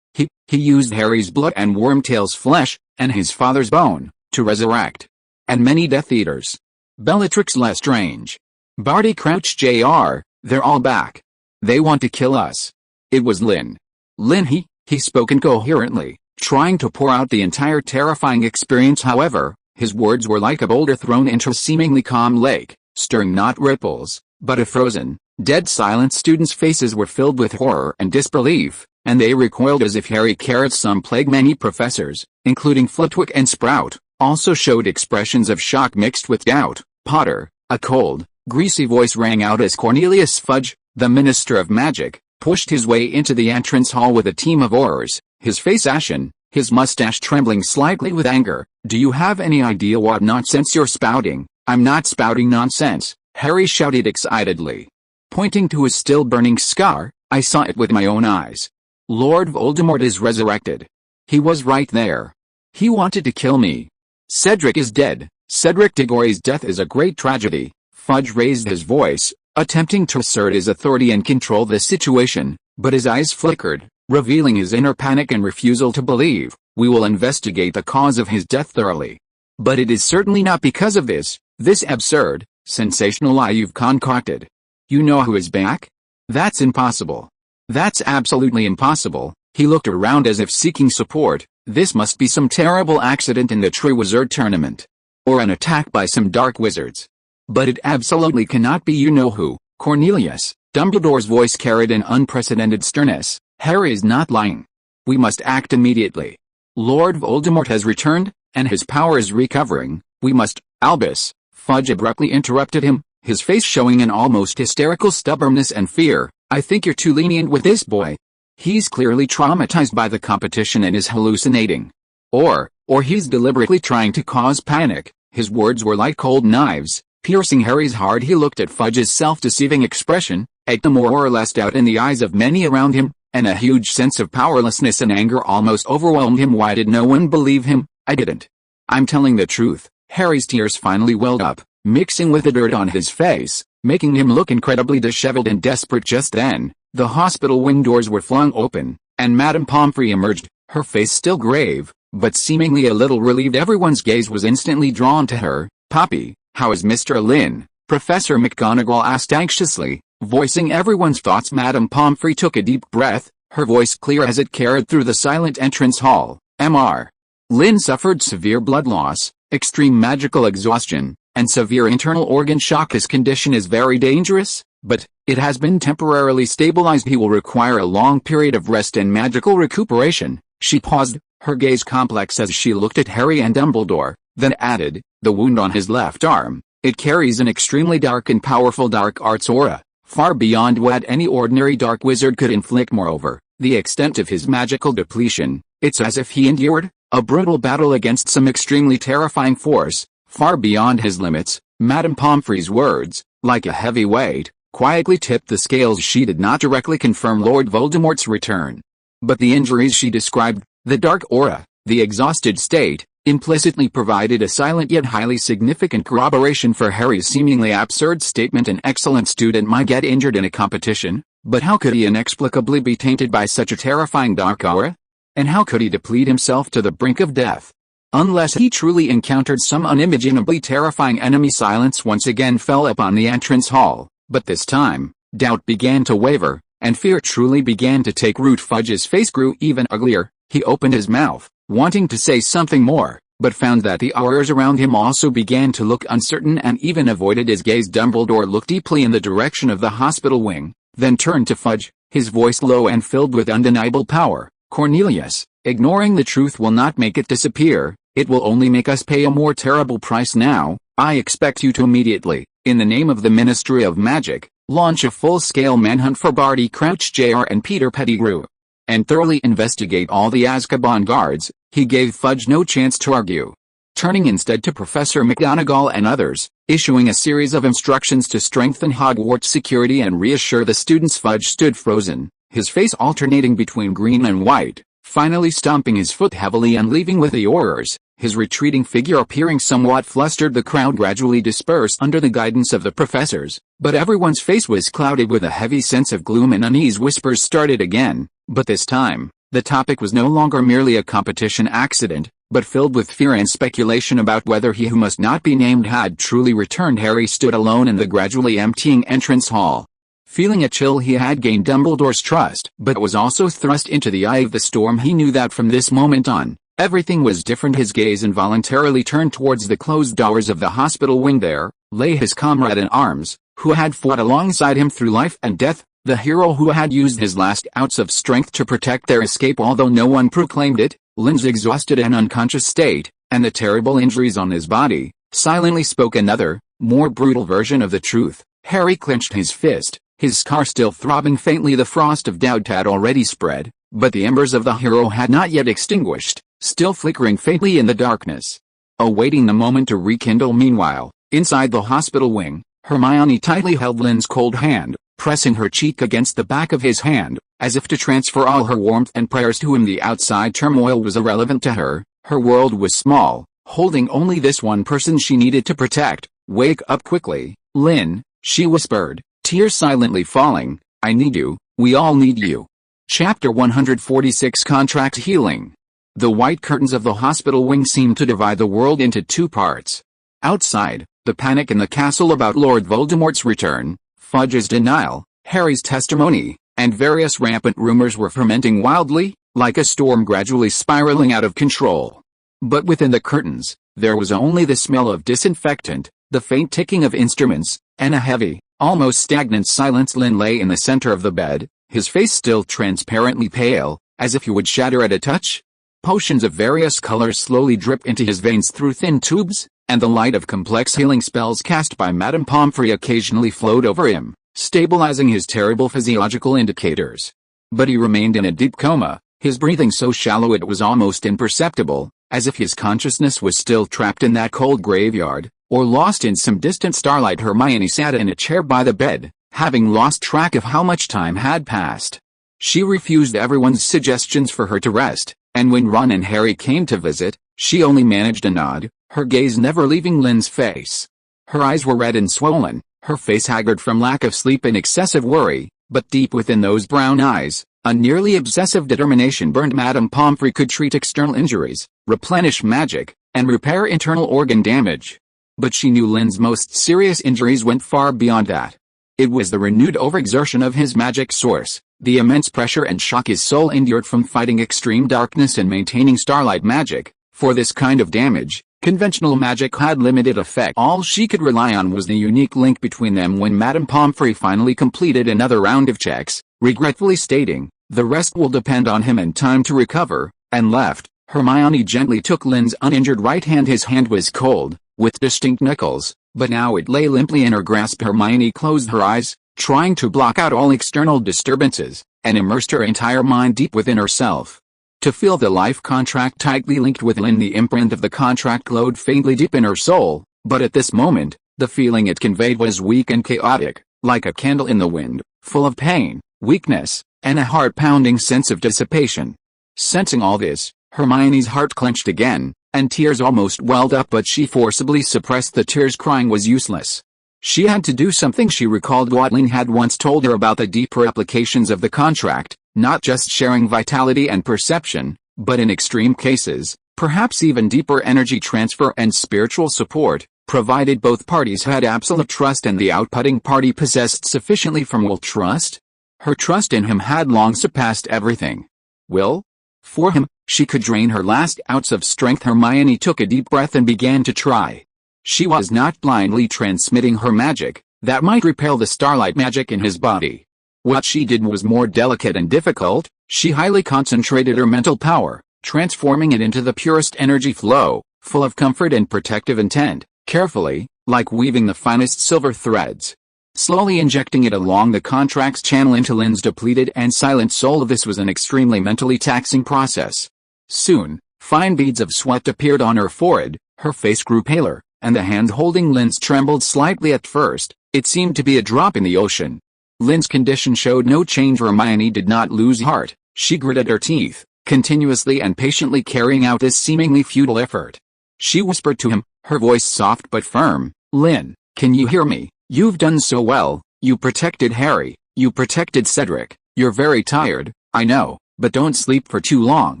He used Harry's blood and Wormtail's flesh, and his father's bone, to resurrect. And many Death Eaters. Bellatrix Lestrange. Barty Crouch Jr., they're all back. They want to kill us. It was Lynn. Lynn he spoke incoherently, trying to pour out the entire terrifying experience. However, his words were like a boulder thrown into a seemingly calm lake, stirring not ripples, but a frozen, dead silence. Students' faces were filled with horror and disbelief, and they recoiled as if Harry carried some plague. Many professors, including Flitwick and Sprout, also showed expressions of shock mixed with doubt. "Potter," a cold, greasy voice rang out as Cornelius Fudge, the Minister of Magic, pushed his way into the entrance hall with a team of Aurors, his face ashen, his mustache trembling slightly with anger. "Do you have any idea what nonsense you're spouting?" "I'm not spouting nonsense," Harry shouted excitedly, pointing to his still burning scar. "I saw it with my own eyes. Lord Voldemort is resurrected. He was right there. He wanted to kill me. Cedric is dead. Cedric Diggory's death is a great tragedy." Fudge raised his voice, attempting to assert his authority and control the situation, but his eyes flickered, revealing his inner panic and refusal to believe. "We will investigate the cause of his death thoroughly. But it is certainly not because of this absurd, sensational lie you've concocted. You know who is back? That's impossible. That's absolutely impossible." He looked around as if seeking support. "This must be some terrible accident in the Triwizard Tournament. Or an attack by some dark wizards. But it absolutely cannot be you-know-who, Cornelius." Dumbledore's voice carried an unprecedented sternness. "Harry is not lying. We must act immediately. Lord Voldemort has returned, and his power is recovering. We must—" "Albus," Fudge abruptly interrupted him, his face showing an almost hysterical stubbornness and fear. "I think you're too lenient with this boy. He's clearly traumatized by the competition and is hallucinating. Or he's deliberately trying to cause panic." His words were like cold knives, piercing Harry's heart. He looked at Fudge's self-deceiving expression, at the more or less doubt in the eyes of many around him, and a huge sense of powerlessness and anger almost overwhelmed him. Why did no one believe him? "I didn't. I'm telling the truth." Harry's tears finally welled up, mixing with the dirt on his face, making him look incredibly disheveled and desperate. Just then, the hospital wing doors were flung open, and Madame Pomfrey emerged, her face still grave, but seemingly a little relieved. Everyone's gaze was instantly drawn to her. "Poppy, how is Mr. Lynn?" Professor McGonagall asked anxiously, voicing everyone's thoughts. Madame Pomfrey took a deep breath, her voice clear as it carried through the silent entrance hall. "Mr. Lynn suffered severe blood loss, extreme magical exhaustion, and severe internal organ shock. His condition is very dangerous, but it has been temporarily stabilized. He will require a long period of rest and magical recuperation." She paused, her gaze complex as she looked at Harry and Dumbledore, then added, "The wound on his left arm, it carries an extremely dark and powerful dark arts aura, far beyond what any ordinary dark wizard could inflict. Moreover, the extent of his magical depletion, it's as if he endured a brutal battle against some extremely terrifying force, far beyond his limits." Madame Pomfrey's words, like a heavy weight, quietly tipped the scales. She did not directly confirm Lord Voldemort's return. But the injuries she described, the dark aura, the exhausted state, implicitly provided a silent yet highly significant corroboration for Harry's seemingly absurd statement. An excellent student might get injured in a competition, but how could he inexplicably be tainted by such a terrifying dark aura? And how could he deplete himself to the brink of death? Unless he truly encountered some unimaginably terrifying enemy. Silence once again fell upon the entrance hall, but this time, doubt began to waver, and fear truly began to take root. Fudge's face grew even uglier. He opened his mouth, wanting to say something more, but found that the Aurors around him also began to look uncertain and even avoided his gaze. Dumbledore looked deeply in the direction of the hospital wing, then turned to Fudge, his voice low and filled with undeniable power. "Cornelius, ignoring the truth will not make it disappear. It will only make us pay a more terrible price. Now, I expect you to immediately, in the name of the Ministry of Magic, launch a full-scale manhunt for Barty Crouch Jr. and Peter Pettigrew. and thoroughly investigate all the Azkaban guards, he gave Fudge no chance to argue. Turning instead to Professor McGonagall and others, issuing a series of instructions to strengthen Hogwarts security and reassure the students. Fudge stood frozen, his face alternating between green and white, finally stomping his foot heavily and leaving with the Aurors, his retreating figure appearing somewhat flustered. The crowd gradually dispersed under the guidance of the professors, but everyone's face was clouded with a heavy sense of gloom and unease. Whispers started again, but this time, the topic was no longer merely a competition accident, but filled with fear and speculation about whether he who must not be named had truly returned. Harry stood alone in the gradually emptying entrance hall. Feeling a chill, he had gained Dumbledore's trust, but was also thrust into the eye of the storm. He knew that from this moment on, everything was different. His gaze involuntarily turned towards the closed doors of the hospital wing. There lay his comrade in arms, who had fought alongside him through life and death, the hero who had used his last ounce of strength to protect their escape. Although no one proclaimed it, Lynn's exhausted and unconscious state, and the terrible injuries on his body, silently spoke another, more brutal version of the truth. Harry clenched his fist, his scar still throbbing faintly. The frost of doubt had already spread, but the embers of the hero had not yet extinguished, still flickering faintly in the darkness, awaiting the moment to rekindle. Meanwhile, inside the hospital wing, Hermione tightly held Lynn's cold hand, pressing her cheek against the back of his hand, as if to transfer all her warmth and prayers to him. The outside turmoil was irrelevant to her. Her world was small, holding only this one person she needed to protect. "Wake up quickly, Lynn," she whispered, tears silently falling. "I need you, we all need you." Chapter 146 Contract Healing. The white curtains of the hospital wing seemed to divide the world into two parts. Outside, the panic in the castle about Lord Voldemort's return, Fudge's denial, Harry's testimony, and various rampant rumors were fermenting wildly, like a storm gradually spiraling out of control. But within the curtains, there was only the smell of disinfectant, the faint ticking of instruments, and a heavy, almost stagnant silence. Lynn lay in the center of the bed, his face still transparently pale, as if he would shatter at a touch. Potions of various colors slowly dripped into his veins through thin tubes, and the light of complex healing spells cast by Madame Pomfrey occasionally flowed over him, stabilizing his terrible physiological indicators. But he remained in a deep coma, his breathing so shallow it was almost imperceptible, as if his consciousness was still trapped in that cold graveyard, or lost in some distant starlight. Hermione sat in a chair by the bed, having lost track of how much time had passed. She refused everyone's suggestions for her to rest, and when Ron and Harry came to visit, she only managed a nod, her gaze never leaving Lynn's face. Her eyes were red and swollen, her face haggard from lack of sleep and excessive worry, but deep within those brown eyes, a nearly obsessive determination burned. Madame Pomfrey could treat external injuries, replenish magic, and repair internal organ damage. But she knew Lynn's most serious injuries went far beyond that. It was the renewed overexertion of his magic source, the immense pressure and shock his soul endured from fighting extreme darkness and maintaining starlight magic. For this kind of damage, conventional magic had limited effect. All she could rely on was the unique link between them. When Madame Pomfrey finally completed another round of checks, regretfully stating, "The rest will depend on him and time to recover," and left, Hermione gently took Lynn's uninjured right hand. His hand was cold, with distinct knuckles, but now it lay limply in her grasp. Hermione closed her eyes, trying to block out all external disturbances, and immersed her entire mind deep within herself. To feel the life contract tightly linked with Lynn, the imprint of the contract glowed faintly deep in her soul, but at this moment, the feeling it conveyed was weak and chaotic, like a candle in the wind, full of pain, weakness, and a heart-pounding sense of dissipation. Sensing all this, Hermione's heart clenched again, and tears almost welled up, but she forcibly suppressed the tears. Crying was useless. She had to do something. She recalled what Lynn had once told her about the deeper applications of the contract, not just sharing vitality and perception, but in extreme cases, perhaps even deeper energy transfer and spiritual support, provided both parties had absolute trust and the outputting party possessed sufficiently from will. Trust? Her trust in him had long surpassed everything. Will? For him, she could drain her last ounce of strength. Hermione took a deep breath and began to try. She was not blindly transmitting her magic, that might repel the starlight magic in his body. What she did was more delicate and difficult. She highly concentrated her mental power, transforming it into the purest energy flow, full of comfort and protective intent, carefully, like weaving the finest silver threads. slowly injecting it along the contract's channel into Lynn's depleted and silent soul. This was an extremely mentally taxing process. Soon, fine beads of sweat appeared on her forehead, her face grew paler, and the hand holding Lynn's trembled slightly at first. It seemed to be a drop in the ocean. Lynn's condition showed no change. Hermione did not lose heart. She gritted her teeth, continuously and patiently carrying out this seemingly futile effort. She whispered to him, her voice soft but firm, "Lynn, can you hear me? You've done so well. You protected Harry. You protected Cedric. You're very tired, I know, but don't sleep for too long,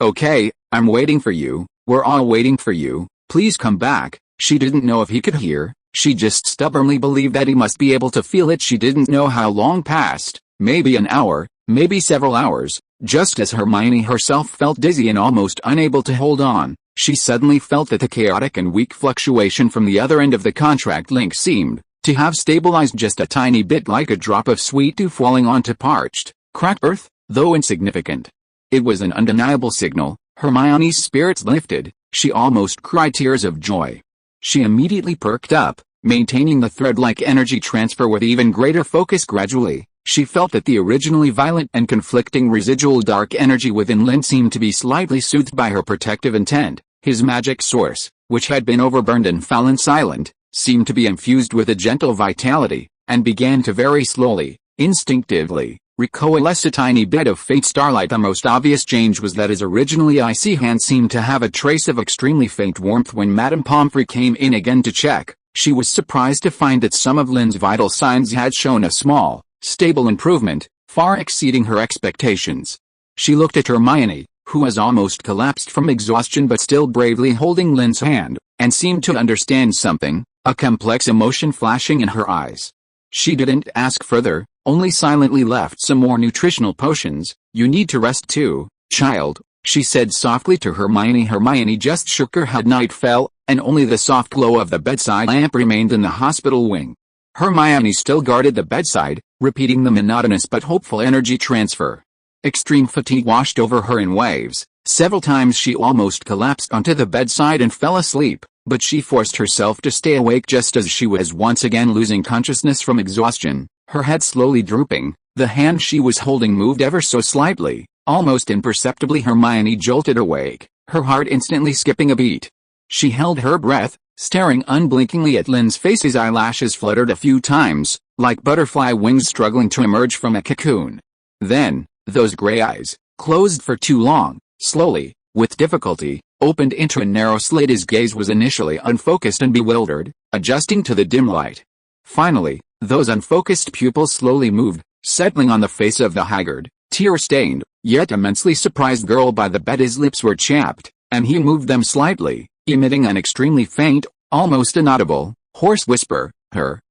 okay? I'm waiting for you. We're all waiting for you. Please come back." She didn't know if he could hear. She just stubbornly believed that he must be able to feel it. She didn't know how long passed, maybe an hour, maybe several hours. Just as Hermione herself felt dizzy and almost unable to hold on, she suddenly felt that the chaotic and weak fluctuation from the other end of the contract link seemed to have stabilized just a tiny bit, like a drop of sweet dew falling onto parched, cracked earth, though insignificant. It was an undeniable signal. Hermione's spirits lifted. She almost cried tears of joy. She immediately perked up, maintaining the thread-like energy transfer with even greater focus. Gradually, she felt that the originally violent and conflicting residual dark energy within Lynn seemed to be slightly soothed by her protective intent. His magic source, which had been overburned and fallen silent, seemed to be infused with a gentle vitality, and began to very slowly, instinctively, recoalesce a tiny bit of faint starlight. The most obvious change was that his originally icy hand seemed to have a trace of extremely faint warmth. When Madame Pomfrey came in again to check, she was surprised to find that some of Lynn's vital signs had shown a small, stable improvement, far exceeding her expectations. She looked at Hermione, who was almost collapsed from exhaustion but still bravely holding Lynn's hand, and seemed to understand something, a complex emotion flashing in her eyes. She didn't ask further, only silently left some more nutritional potions. "You need to rest too, child," she said softly to Hermione. Hermione just shook her head. Night fell, and only the soft glow of the bedside lamp remained in the hospital wing. Hermione still guarded the bedside, repeating the monotonous but hopeful energy transfer. Extreme fatigue washed over her in waves. Several times she almost collapsed onto the bedside and fell asleep, but she forced herself to stay awake just as she was once again losing consciousness from exhaustion, her head slowly drooping. The hand she was holding moved ever so slightly, almost imperceptibly. Hermione jolted awake, her heart instantly skipping a beat. She held her breath, staring unblinkingly at Lynn's face. His eyelashes fluttered a few times, like butterfly wings struggling to emerge from a cocoon. Then, those gray eyes, closed for too long, slowly, with difficulty, opened into a narrow slit. His gaze was initially unfocused and bewildered, adjusting to the dim light. Finally, those unfocused pupils slowly moved, settling on the face of the haggard, tear-stained, yet immensely surprised girl by the bed. His lips were chapped, and he moved them slightly, emitting an extremely faint, almost inaudible, hoarse whisper,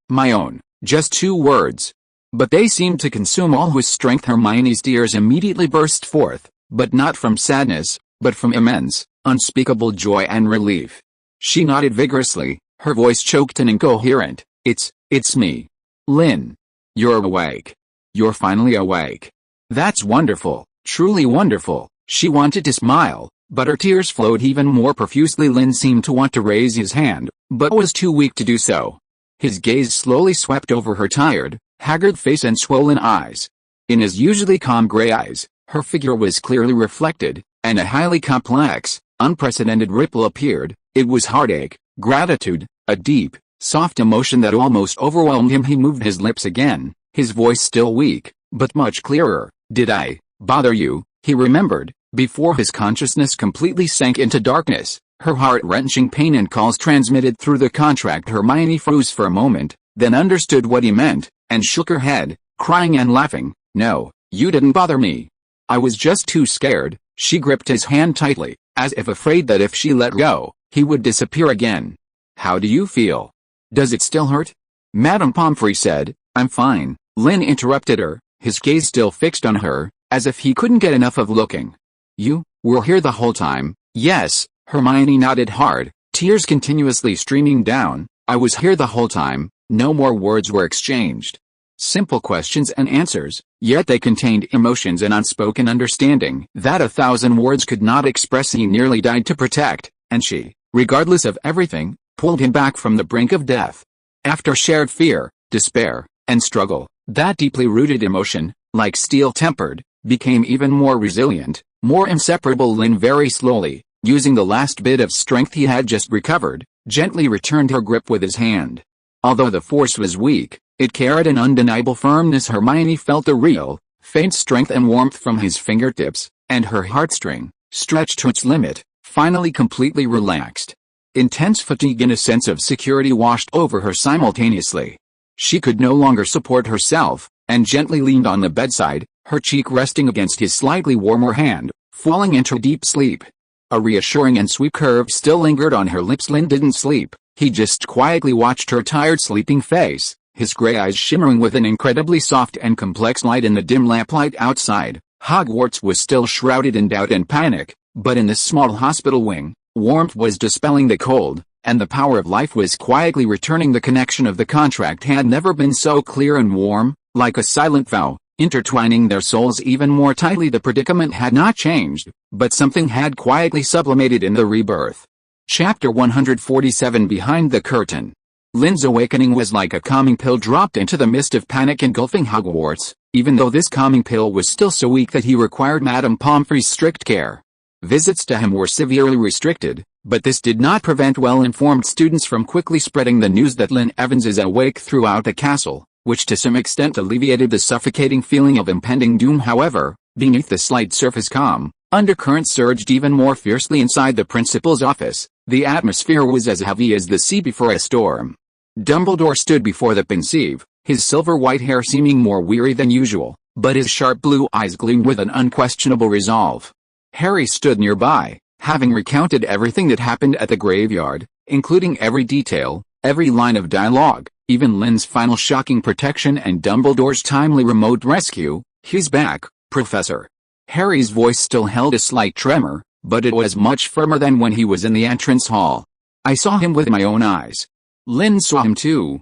my own, just 2 words. But they seemed to consume all his strength. Hermione's tears immediately burst forth, but not from sadness, but from immense, unspeakable joy and relief. She nodded vigorously, her voice choked and incoherent. It's me. Lynn. You're awake. You're finally awake. That's wonderful, truly wonderful." She wanted to smile, but her tears flowed even more profusely. Lynn seemed to want to raise his hand, but was too weak to do so. His gaze slowly swept over her tired, haggard face and swollen eyes. In his usually calm gray eyes, her figure was clearly reflected, and a highly complex, unprecedented ripple appeared. It was heartache, gratitude, a deep, soft emotion that almost overwhelmed him. He moved his lips again, his voice still weak, but much clearer. "Did I bother you?" he remembered, before his consciousness completely sank into darkness. Her heart-wrenching pain and calls transmitted through the contract. Hermione froze for a moment, then understood what he meant, and shook her head, crying and laughing. "No, you didn't bother me. I was just too scared." She gripped his hand tightly, as if afraid that if she let go, he would disappear again. "How do you feel? Does it still hurt?" Madame Pomfrey said. "I'm fine," Lynn interrupted her, his gaze still fixed on her, as if he couldn't get enough of looking. "You were here the whole time?" "Yes," Hermione nodded hard, tears continuously streaming down. "I was here the whole time." No more words were exchanged. Simple questions and answers, yet they contained emotions and unspoken understanding that 1,000 words could not express. He nearly died to protect, and she, regardless of everything, pulled him back from the brink of death. After shared fear, despair, and struggle, that deeply rooted emotion, like steel-tempered, became even more resilient, more inseparable. Lynn very slowly, using the last bit of strength he had just recovered, gently returned her grip with his hand. Although the force was weak, it carried an undeniable firmness. Hermione felt a real, faint strength and warmth from his fingertips, and her heartstring, stretched to its limit, finally completely relaxed. Intense fatigue and a sense of security washed over her simultaneously. She could no longer support herself, and gently leaned on the bedside, her cheek resting against his slightly warmer hand, falling into deep sleep. A reassuring and sweet curve still lingered on her lips. Lynn didn't sleep, he just quietly watched her tired sleeping face, his gray eyes shimmering with an incredibly soft and complex light in the dim lamplight outside. Hogwarts was still shrouded in doubt and panic, but in this small hospital wing, warmth was dispelling the cold, and the power of life was quietly returning. The connection of the contract had never been so clear and warm, like a silent vow, intertwining their souls even more tightly. The predicament had not changed, but something had quietly sublimated in the rebirth. Chapter 147. Behind the curtain. Lynn's awakening was like a calming pill dropped into the mist of panic engulfing Hogwarts, even though this calming pill was still so weak that he required Madame Pomfrey's strict care. Visits to him were severely restricted, but this did not prevent well-informed students from quickly spreading the news that Lynn Evans is awake throughout the castle, which to some extent alleviated the suffocating feeling of impending doom. However, beneath the slight surface calm, undercurrents surged even more fiercely inside the principal's office. The atmosphere was as heavy as the sea before a storm. Dumbledore stood before the pensieve, his silver-white hair seeming more weary than usual, but his sharp blue eyes gleamed with an unquestionable resolve. Harry stood nearby, having recounted everything that happened at the graveyard, including every detail, every line of dialogue, even Lynn's final shocking protection and Dumbledore's timely remote rescue. "He's back, Professor." Harry's voice still held a slight tremor, but it was much firmer than when he was in the entrance hall. "I saw him with my own eyes." "Lynn saw him too,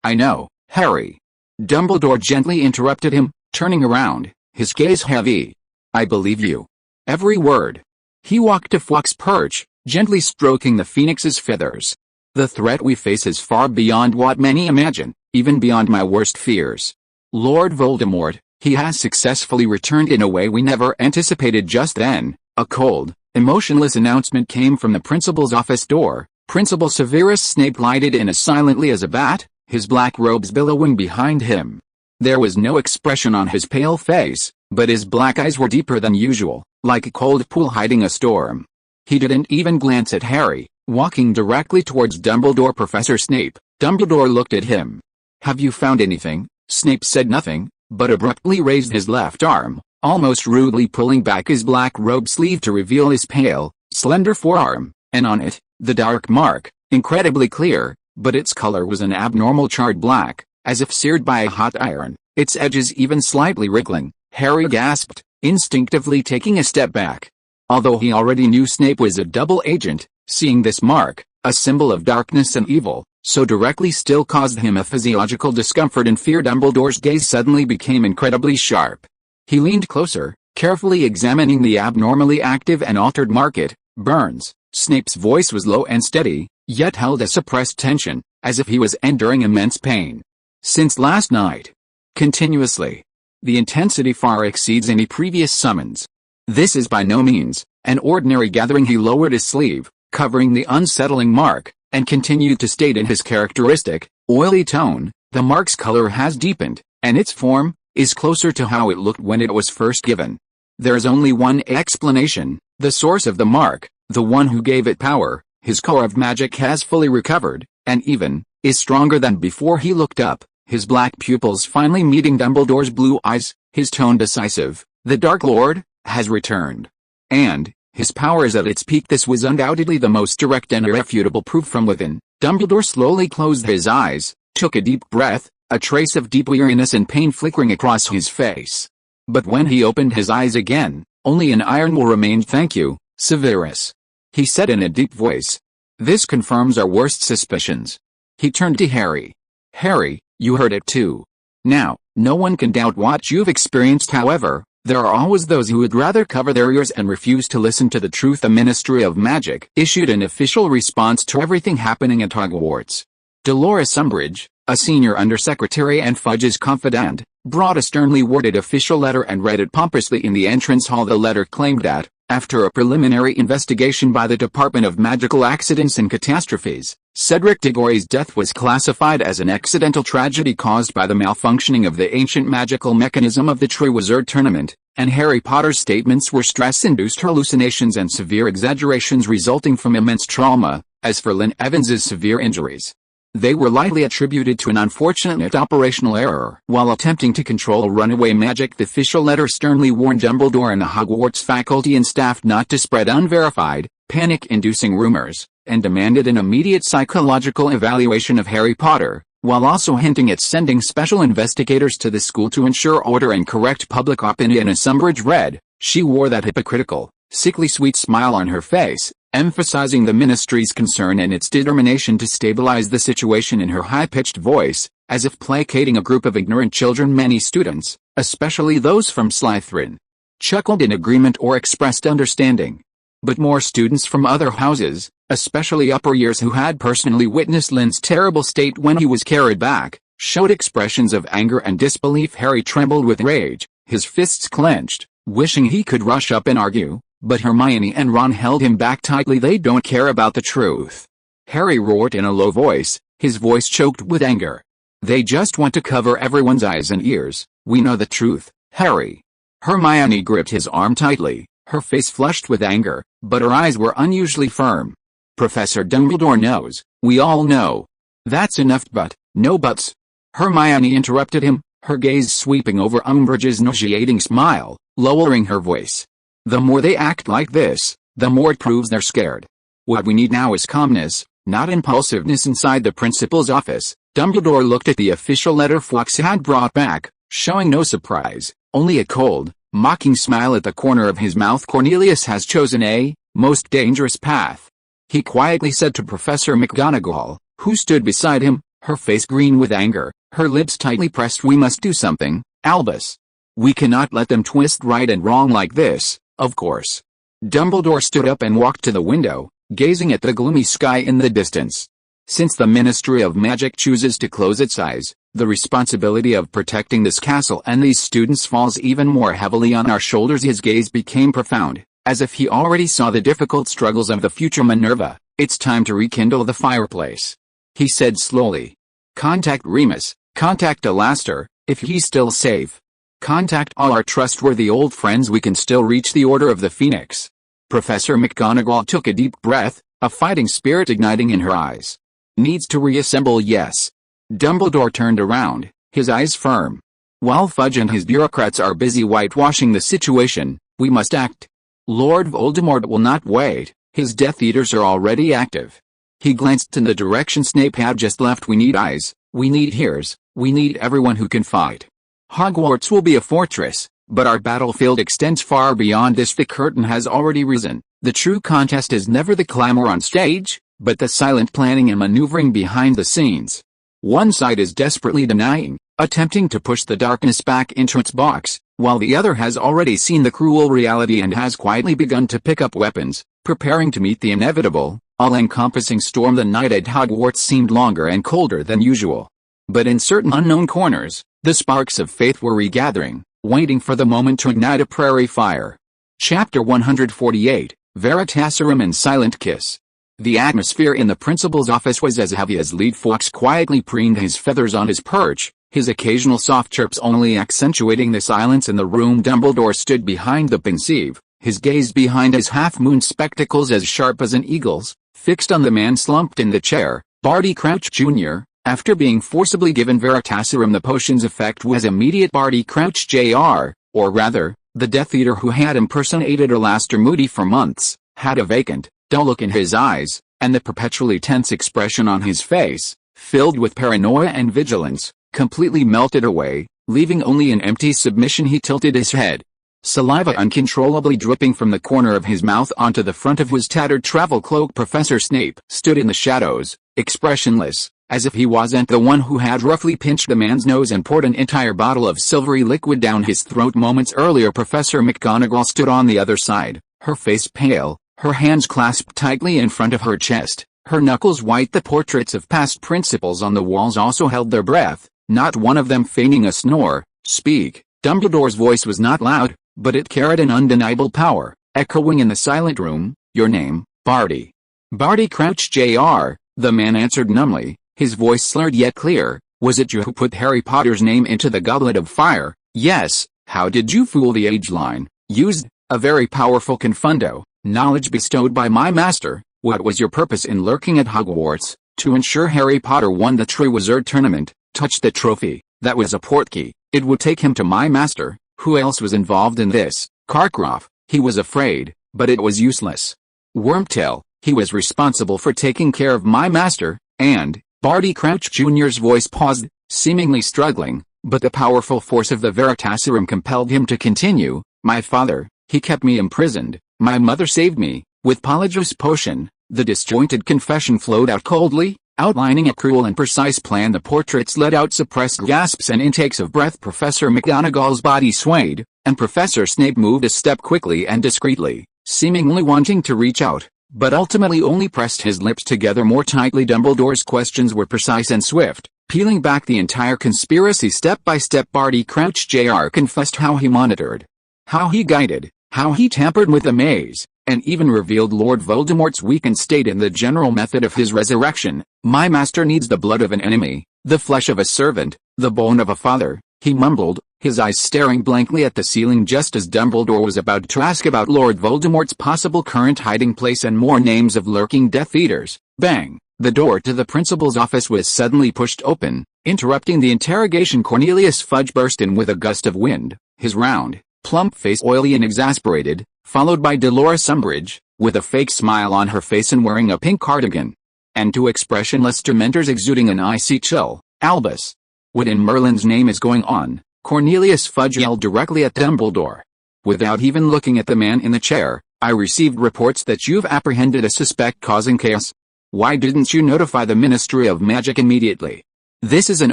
I know, Harry." Dumbledore gently interrupted him, turning around, his gaze heavy. "I believe you. Every word." He walked to Fawkes' perch, gently stroking the phoenix's feathers. "The threat we face is far beyond what many imagine, even beyond my worst fears. Lord Voldemort, he has successfully returned in a way we never anticipated." Just then, a cold, emotionless announcement came from the principal's office door. Principal Severus Snape glided in as silently as a bat, his black robes billowing behind him. There was no expression on his pale face, but his black eyes were deeper than usual, like a cold pool hiding a storm. He didn't even glance at Harry, walking directly towards Dumbledore. "Professor Snape." Dumbledore looked at him. "Have you found anything?" Snape said nothing, but abruptly raised his left arm, almost rudely pulling back his black robe sleeve to reveal his pale, slender forearm, and on it, the dark mark, incredibly clear, but its color was an abnormal charred black, as if seared by a hot iron, its edges even slightly wriggling. Harry gasped, instinctively taking a step back. Although he already knew Snape was a double agent, seeing this mark, a symbol of darkness and evil, so directly still caused him a physiological discomfort and fear. Dumbledore's gaze suddenly became incredibly sharp. He leaned closer, carefully examining the abnormally active and altered mark. "It burns." Snape's voice was low and steady, yet held a suppressed tension, as if he was enduring immense pain. "Since last night. Continuously. The intensity far exceeds any previous summons. This is by no means an ordinary gathering." He lowered his sleeve, covering the unsettling mark, and continued to state in his characteristic, oily tone, "The mark's color has deepened, and its form is closer to how it looked when it was first given. There's only one explanation: the source of the mark, the one who gave it power, his core of magic has fully recovered, and even is stronger than before." He looked up, his black pupils finally meeting Dumbledore's blue eyes, his tone decisive. "The Dark Lord has returned. And his power is at its peak." This was undoubtedly the most direct and irrefutable proof from within. Dumbledore slowly closed his eyes, took a deep breath, a trace of deep weariness and pain flickering across his face. But when he opened his eyes again, only an iron will remained. "Thank you, Severus," he said in a deep voice. "This confirms our worst suspicions." He turned to Harry. "Harry, you heard it too. Now, no one can doubt what you've experienced. However, there are always those who would rather cover their ears and refuse to listen to the truth." The Ministry of Magic issued an official response to everything happening at Hogwarts. Dolores Umbridge, a senior undersecretary and Fudge's confidant, brought a sternly worded official letter and read it pompously in the entrance hall. The letter claimed that, after a preliminary investigation by the Department of Magical Accidents and Catastrophes, Cedric Diggory's death was classified as an accidental tragedy caused by the malfunctioning of the ancient magical mechanism of the Triwizard Tournament, and Harry Potter's statements were stress-induced hallucinations and severe exaggerations resulting from immense trauma. As for Lynn Evans's severe injuries, they were lightly attributed to an unfortunate operational error. While attempting to control runaway magic, the official letter sternly warned Dumbledore and the Hogwarts faculty and staff not to spread unverified, panic-inducing rumors, and demanded an immediate psychological evaluation of Harry Potter, while also hinting at sending special investigators to the school to ensure order and correct public opinion. As Umbridge read, she wore that hypocritical, sickly sweet smile on her face, emphasizing the ministry's concern and its determination to stabilize the situation in her high-pitched voice, as if placating a group of ignorant children. Many students, especially those from Slytherin, chuckled in agreement or expressed understanding. But more students from other houses, especially upper years who had personally witnessed Lynn's terrible state when he was carried back, showed expressions of anger and disbelief. Harry trembled with rage, his fists clenched, wishing he could rush up and argue. But Hermione and Ron held him back tightly. They don't care about the truth, Harry roared in a low voice, his voice choked with anger. They just want to cover everyone's eyes and ears. We know the truth, Harry. Hermione gripped his arm tightly, her face flushed with anger, but her eyes were unusually firm. Professor Dumbledore knows, we all know. That's enough. But, no buts. Hermione interrupted him, her gaze sweeping over Umbridge's nauseating smile, lowering her voice. The more they act like this, the more it proves they're scared. What we need now is calmness, not impulsiveness. Inside the principal's office, Dumbledore looked at the official letter Fawkes had brought back, showing no surprise, only a cold, mocking smile at the corner of his mouth. Cornelius has chosen a most dangerous path, he quietly said to Professor McGonagall, who stood beside him, her face green with anger, her lips tightly pressed. We must do something, Albus. We cannot let them twist right and wrong like this. Of course. Dumbledore stood up and walked to the window, gazing at the gloomy sky in the distance. Since the Ministry of Magic chooses to close its eyes, the responsibility of protecting this castle and these students falls even more heavily on our shoulders. His gaze became profound, as if he already saw the difficult struggles of the future Minerva. It's time to rekindle the fireplace, he said slowly. Contact Remus, contact Alastair, if he's still safe. Contact all our trustworthy old friends. We can still reach the Order of the Phoenix. Professor McGonagall took a deep breath, a fighting spirit igniting in her eyes. Needs to reassemble, yes. Dumbledore turned around, his eyes firm. While Fudge and his bureaucrats are busy whitewashing the situation, we must act. Lord Voldemort will not wait, his Death Eaters are already active. He glanced in the direction Snape had just left. We need eyes, we need ears, we need everyone who can fight. Hogwarts will be a fortress, but our battlefield extends far beyond this. The curtain has already risen. The true contest is never the clamor on stage, but the silent planning and maneuvering behind the scenes. One side is desperately denying, attempting to push the darkness back into its box, while the other has already seen the cruel reality and has quietly begun to pick up weapons, preparing to meet the inevitable, all-encompassing storm. The night at Hogwarts seemed longer and colder than usual. But in certain unknown corners, the sparks of faith were regathering, waiting for the moment to ignite a prairie fire. Chapter 148, Veritaserum and Silent Kiss. The atmosphere in the principal's office was as heavy as lead. Fawkes quietly preened his feathers on his perch, his occasional soft chirps only accentuating the silence in the room. Dumbledore stood behind the pensieve, his gaze behind his half-moon spectacles as sharp as an eagle's, fixed on the man slumped in the chair, Barty Crouch Jr. After being forcibly given Veritaserum, the potion's effect was immediate. Barty Crouch Jr., or rather, the Death Eater who had impersonated Alastair Moody for months, had a vacant, dull look in his eyes, and the perpetually tense expression on his face, filled with paranoia and vigilance, completely melted away, leaving only an empty submission. He tilted his head, saliva uncontrollably dripping from the corner of his mouth onto the front of his tattered travel cloak. Professor Snape stood in the shadows, expressionless, as if he wasn't the one who had roughly pinched the man's nose and poured an entire bottle of silvery liquid down his throat moments earlier. Professor McGonagall stood on the other side, her face pale, her hands clasped tightly in front of her chest, Her knuckles white. The portraits of past principals on the walls also held their breath, not one of them feigning a snore. "Speak." Dumbledore's voice was not loud, but it carried an undeniable power, echoing in the silent room. "Your name, Barty." "Barty Crouch Jr.," the man answered numbly, his voice slurred yet clear. "Was it you who put Harry Potter's name into the Goblet of Fire?" "Yes." "How did you fool the age line?" "Used a very powerful confundo, knowledge bestowed by my master." "What was your purpose in lurking at Hogwarts?" "To ensure Harry Potter won the Triwizard Tournament, touched the trophy." "That was a portkey. It would take him to my master." "Who else was involved in this?" "Karkaroff. He was afraid, but it was useless." "Wormtail. He was responsible for taking care of my master, and..." Barty Crouch Jr.'s voice paused, seemingly struggling, but the powerful force of the Veritaserum compelled him to continue. "My father, he kept me imprisoned. My mother saved me, with Polyjuice Potion." The disjointed confession flowed out coldly, outlining a cruel and precise plan. The portraits let out suppressed gasps and intakes of breath. Professor McGonagall's body swayed, and Professor Snape moved a step quickly and discreetly, seemingly wanting to reach out, but ultimately only pressed his lips together more tightly. Dumbledore's questions were precise and swift, peeling back the entire conspiracy step by step. Barty Crouch Jr. confessed how he monitored, how he guided, how he tampered with the maze, and even revealed Lord Voldemort's weakened state and the general method of his resurrection. "My master needs the blood of an enemy, the flesh of a servant, the bone of a father," he mumbled, his eyes staring blankly at the ceiling just as Dumbledore was about to ask about Lord Voldemort's possible current hiding place and more names of lurking Death Eaters. Bang! The door to the principal's office was suddenly pushed open, interrupting the interrogation. Cornelius Fudge burst in with a gust of wind, his round, plump face oily and exasperated, followed by Dolores Umbridge, with a fake smile on her face and wearing a pink cardigan, and two expressionless Dementors exuding an icy chill. "Albus! What in Merlin's name is going on?" Cornelius Fudge yelled directly at Dumbledore. Without even looking at the man in the chair, "I received reports that you've apprehended a suspect causing chaos. Why didn't you notify the Ministry of Magic immediately? This is an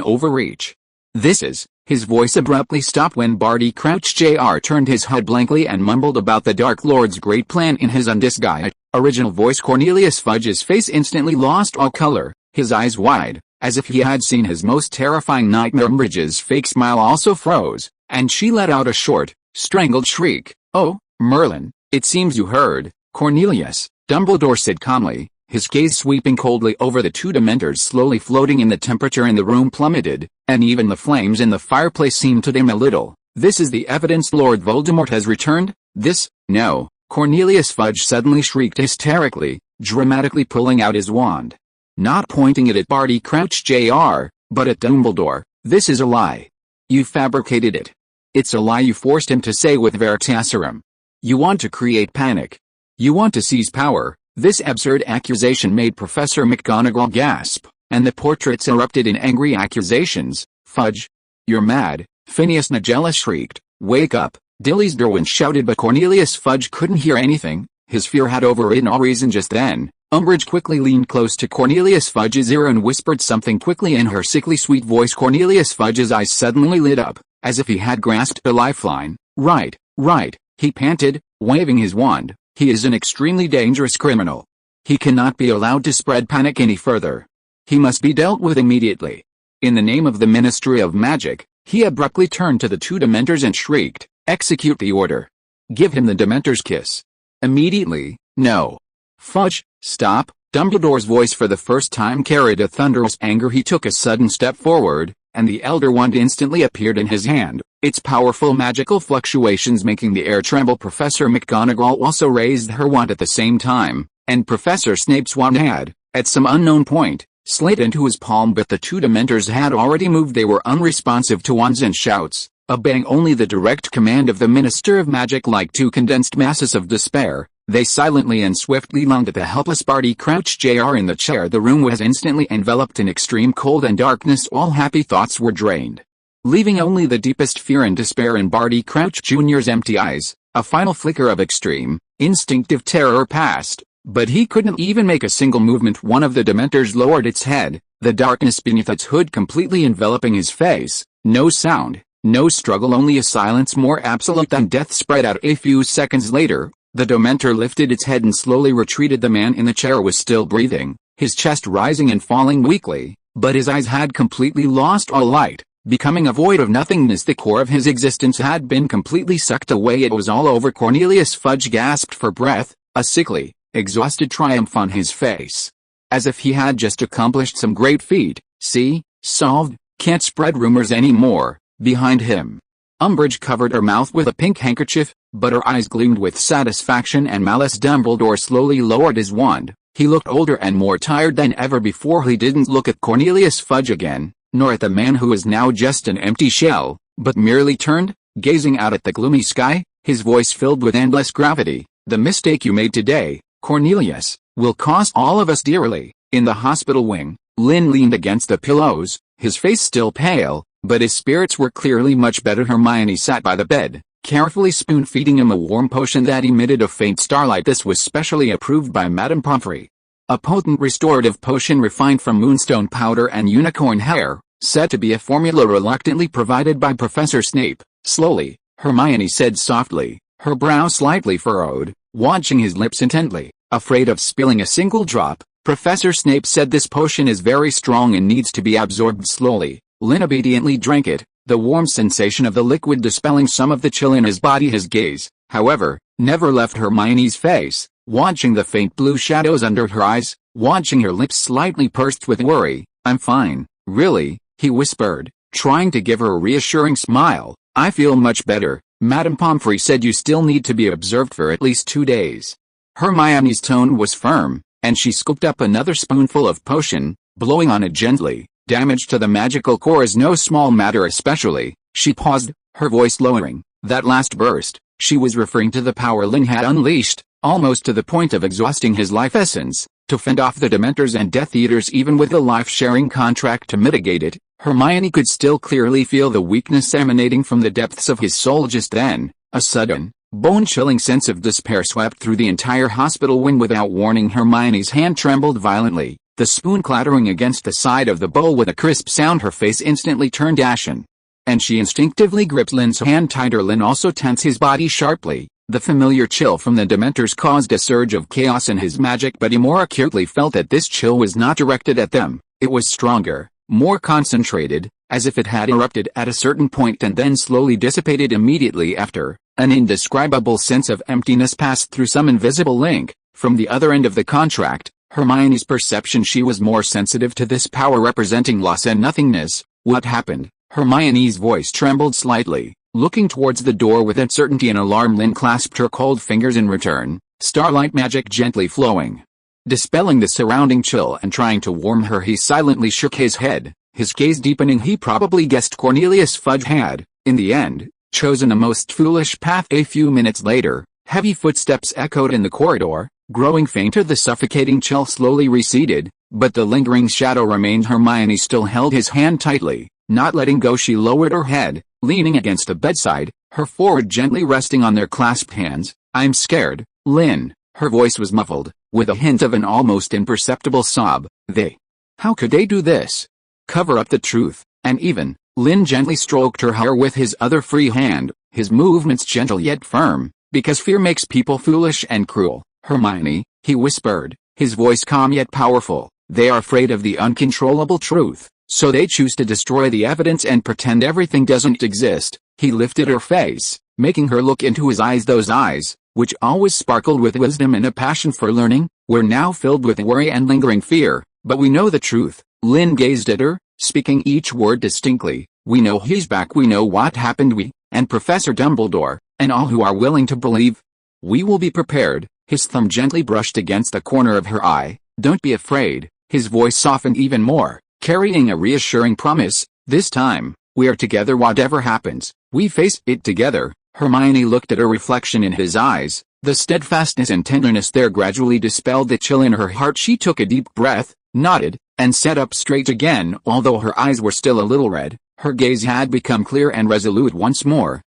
overreach. This is..." His voice abruptly stopped when Barty Crouch Jr. turned his head blankly and mumbled about the Dark Lord's great plan in his undisguised, original voice. Cornelius Fudge's face instantly lost all color, his eyes wide, as if he had seen his most terrifying nightmare. Umbridge's fake smile also froze, and she let out a short, strangled shriek. "Oh, Merlin, it seems you heard." "Cornelius," Dumbledore said calmly, his gaze sweeping coldly over the two Dementors slowly floating in the temperature in the room plummeted, and even the flames in the fireplace seemed to dim a little. "This is the evidence Lord Voldemort has returned? This..." "No," Cornelius Fudge suddenly shrieked hysterically, dramatically pulling out his wand. Not pointing it at Barty Crouch Jr., but at Dumbledore. "This is a lie. You fabricated it. It's a lie you forced him to say with Veritaserum. You want to create panic. You want to seize power." This absurd accusation made Professor McGonagall gasp, and the portraits erupted in angry accusations. "Fudge! You're mad!" Phineas Nigella shrieked. "Wake up!" Dilly's Derwin shouted, but Cornelius Fudge couldn't hear anything. His fear had overridden all reason just then. Umbridge quickly leaned close to Cornelius Fudge's ear and whispered something quickly in her sickly sweet voice. Cornelius Fudge's eyes suddenly lit up, as if he had grasped a lifeline. Right, he panted, waving his wand. "He is an extremely dangerous criminal. He cannot be allowed to spread panic any further. He must be dealt with immediately." In the name of the Ministry of Magic, he abruptly turned to the two Dementors and shrieked, "Execute the order. Give him the Dementor's kiss. Immediately." "No. Fudge, stop." Dumbledore's voice for the first time carried a thunderous anger. He took a sudden step forward, and the Elder Wand instantly appeared in his hand, its powerful magical fluctuations making the air tremble. Professor McGonagall also raised her wand at the same time, and Professor Snape's wand had, at some unknown point, slid into his palm, but the two Dementors had already moved. They were unresponsive to wands and shouts, obeying only the direct command of the Minister of Magic. Like two condensed masses of despair, they silently and swiftly lunged at the helpless Barty Crouch Jr. in the chair. The room was instantly enveloped in extreme cold and darkness. All happy thoughts were drained, leaving only the deepest fear and despair in Barty Crouch Jr.'s empty eyes. A final flicker of extreme, instinctive terror passed, but he couldn't even make a single movement. One of the Dementors lowered its head, the darkness beneath its hood completely enveloping his face. No sound, no struggle, only a silence more absolute than death spread out. A few seconds later, the Dementor lifted its head and slowly retreated. The man in the chair was still breathing, his chest rising and falling weakly, but his eyes had completely lost all light, becoming a void of nothingness. The core of his existence had been completely sucked away. It was all over. Cornelius Fudge gasped for breath, a sickly, exhausted triumph on his face. As if he had just accomplished some great feat. See, solved, can't spread rumors anymore. Behind him, Umbridge covered her mouth with a pink handkerchief, but her eyes gleamed with satisfaction and malice. Dumbledore slowly lowered his wand. He looked older and more tired than ever before. He didn't look at Cornelius Fudge again, nor at the man who was now just an empty shell, but merely turned, gazing out at the gloomy sky, his voice filled with endless gravity. The mistake you made today, Cornelius, will cost all of us dearly. In the hospital wing, Lynn leaned against the pillows, his face still pale, but his spirits were clearly much better. Hermione sat by the bed, carefully spoon-feeding him a warm potion that emitted a faint starlight. This was specially approved by Madame Pomfrey. A potent restorative potion refined from moonstone powder and unicorn hair, said to be a formula reluctantly provided by Professor Snape. Slowly, Hermione said softly, her brow slightly furrowed, watching his lips intently, afraid of spilling a single drop. Professor Snape said this potion is very strong and needs to be absorbed slowly. Lynn obediently drank it, the warm sensation of the liquid dispelling some of the chill in his body. His gaze, however, never left Hermione's face, watching the faint blue shadows under her eyes, watching her lips slightly pursed with worry. I'm fine, really, he whispered, trying to give her a reassuring smile. I feel much better. Madame Pomfrey said you still need to be observed for at least 2 days. Hermione's tone was firm, and she scooped up another spoonful of potion, blowing on it gently. Damage to the magical core is no small matter, especially. She paused, her voice lowering. That last burst, she was referring to the power Lynn had unleashed, almost to the point of exhausting his life essence, to fend off the Dementors and Death Eaters. Even with a life-sharing contract to mitigate it, Hermione could still clearly feel the weakness emanating from the depths of his soul. Just then, a sudden, bone-chilling sense of despair swept through the entire hospital wing. Without warning, Hermione's hand trembled violently, the spoon clattering against the side of the bowl with a crisp sound. Her face instantly turned ashen, and she instinctively gripped Lynn's hand tighter. Lynn also tensed his body sharply. The familiar chill from the Dementors caused a surge of chaos in his magic, but he more acutely felt that this chill was not directed at them. It was stronger, more concentrated, as if it had erupted at a certain point and then slowly dissipated immediately after. An indescribable sense of emptiness passed through some invisible link. From the other end of the contract, Hermione's perception, she was more sensitive to this power representing loss and nothingness. What happened? Hermione's voice trembled slightly. Looking towards the door with uncertainty and alarm, Lynn clasped her cold fingers in return, starlight magic gently flowing, dispelling the surrounding chill and trying to warm her. He silently shook his head, his gaze deepening. He probably guessed Cornelius Fudge had, in the end, chosen a most foolish path. A few minutes later, heavy footsteps echoed in the corridor, growing fainter. The suffocating chill slowly receded, but the lingering shadow remained. Hermione still held his hand tightly, not letting go. She lowered her head, leaning against the bedside, her forehead gently resting on their clasped hands. I'm scared, Lynn. Her voice was muffled, with a hint of an almost imperceptible sob. How could they do this? Cover up the truth, and even. Lynn gently stroked her hair with his other free hand, his movements gentle yet firm, because fear makes people foolish and cruel. Hermione, he whispered, his voice calm yet powerful, they are afraid of the uncontrollable truth, so they choose to destroy the evidence and pretend everything doesn't exist. He lifted her face, making her look into his eyes. Those eyes, which always sparkled with wisdom and a passion for learning, were now filled with worry and lingering fear. But we know the truth. Lynn gazed at her, speaking each word distinctly. We know he's back. We know what happened. We, and Professor Dumbledore, and all who are willing to believe. We will be prepared. His thumb gently brushed against the corner of her eye. Don't be afraid. His voice softened even more, carrying a reassuring promise. This time, we are together. Whatever happens, we face it together. Hermione looked at her reflection in his eyes. The steadfastness and tenderness there gradually dispelled the chill in her heart. She took a deep breath, nodded, and sat up straight again. Although her eyes were still a little red, her gaze had become clear and resolute once more.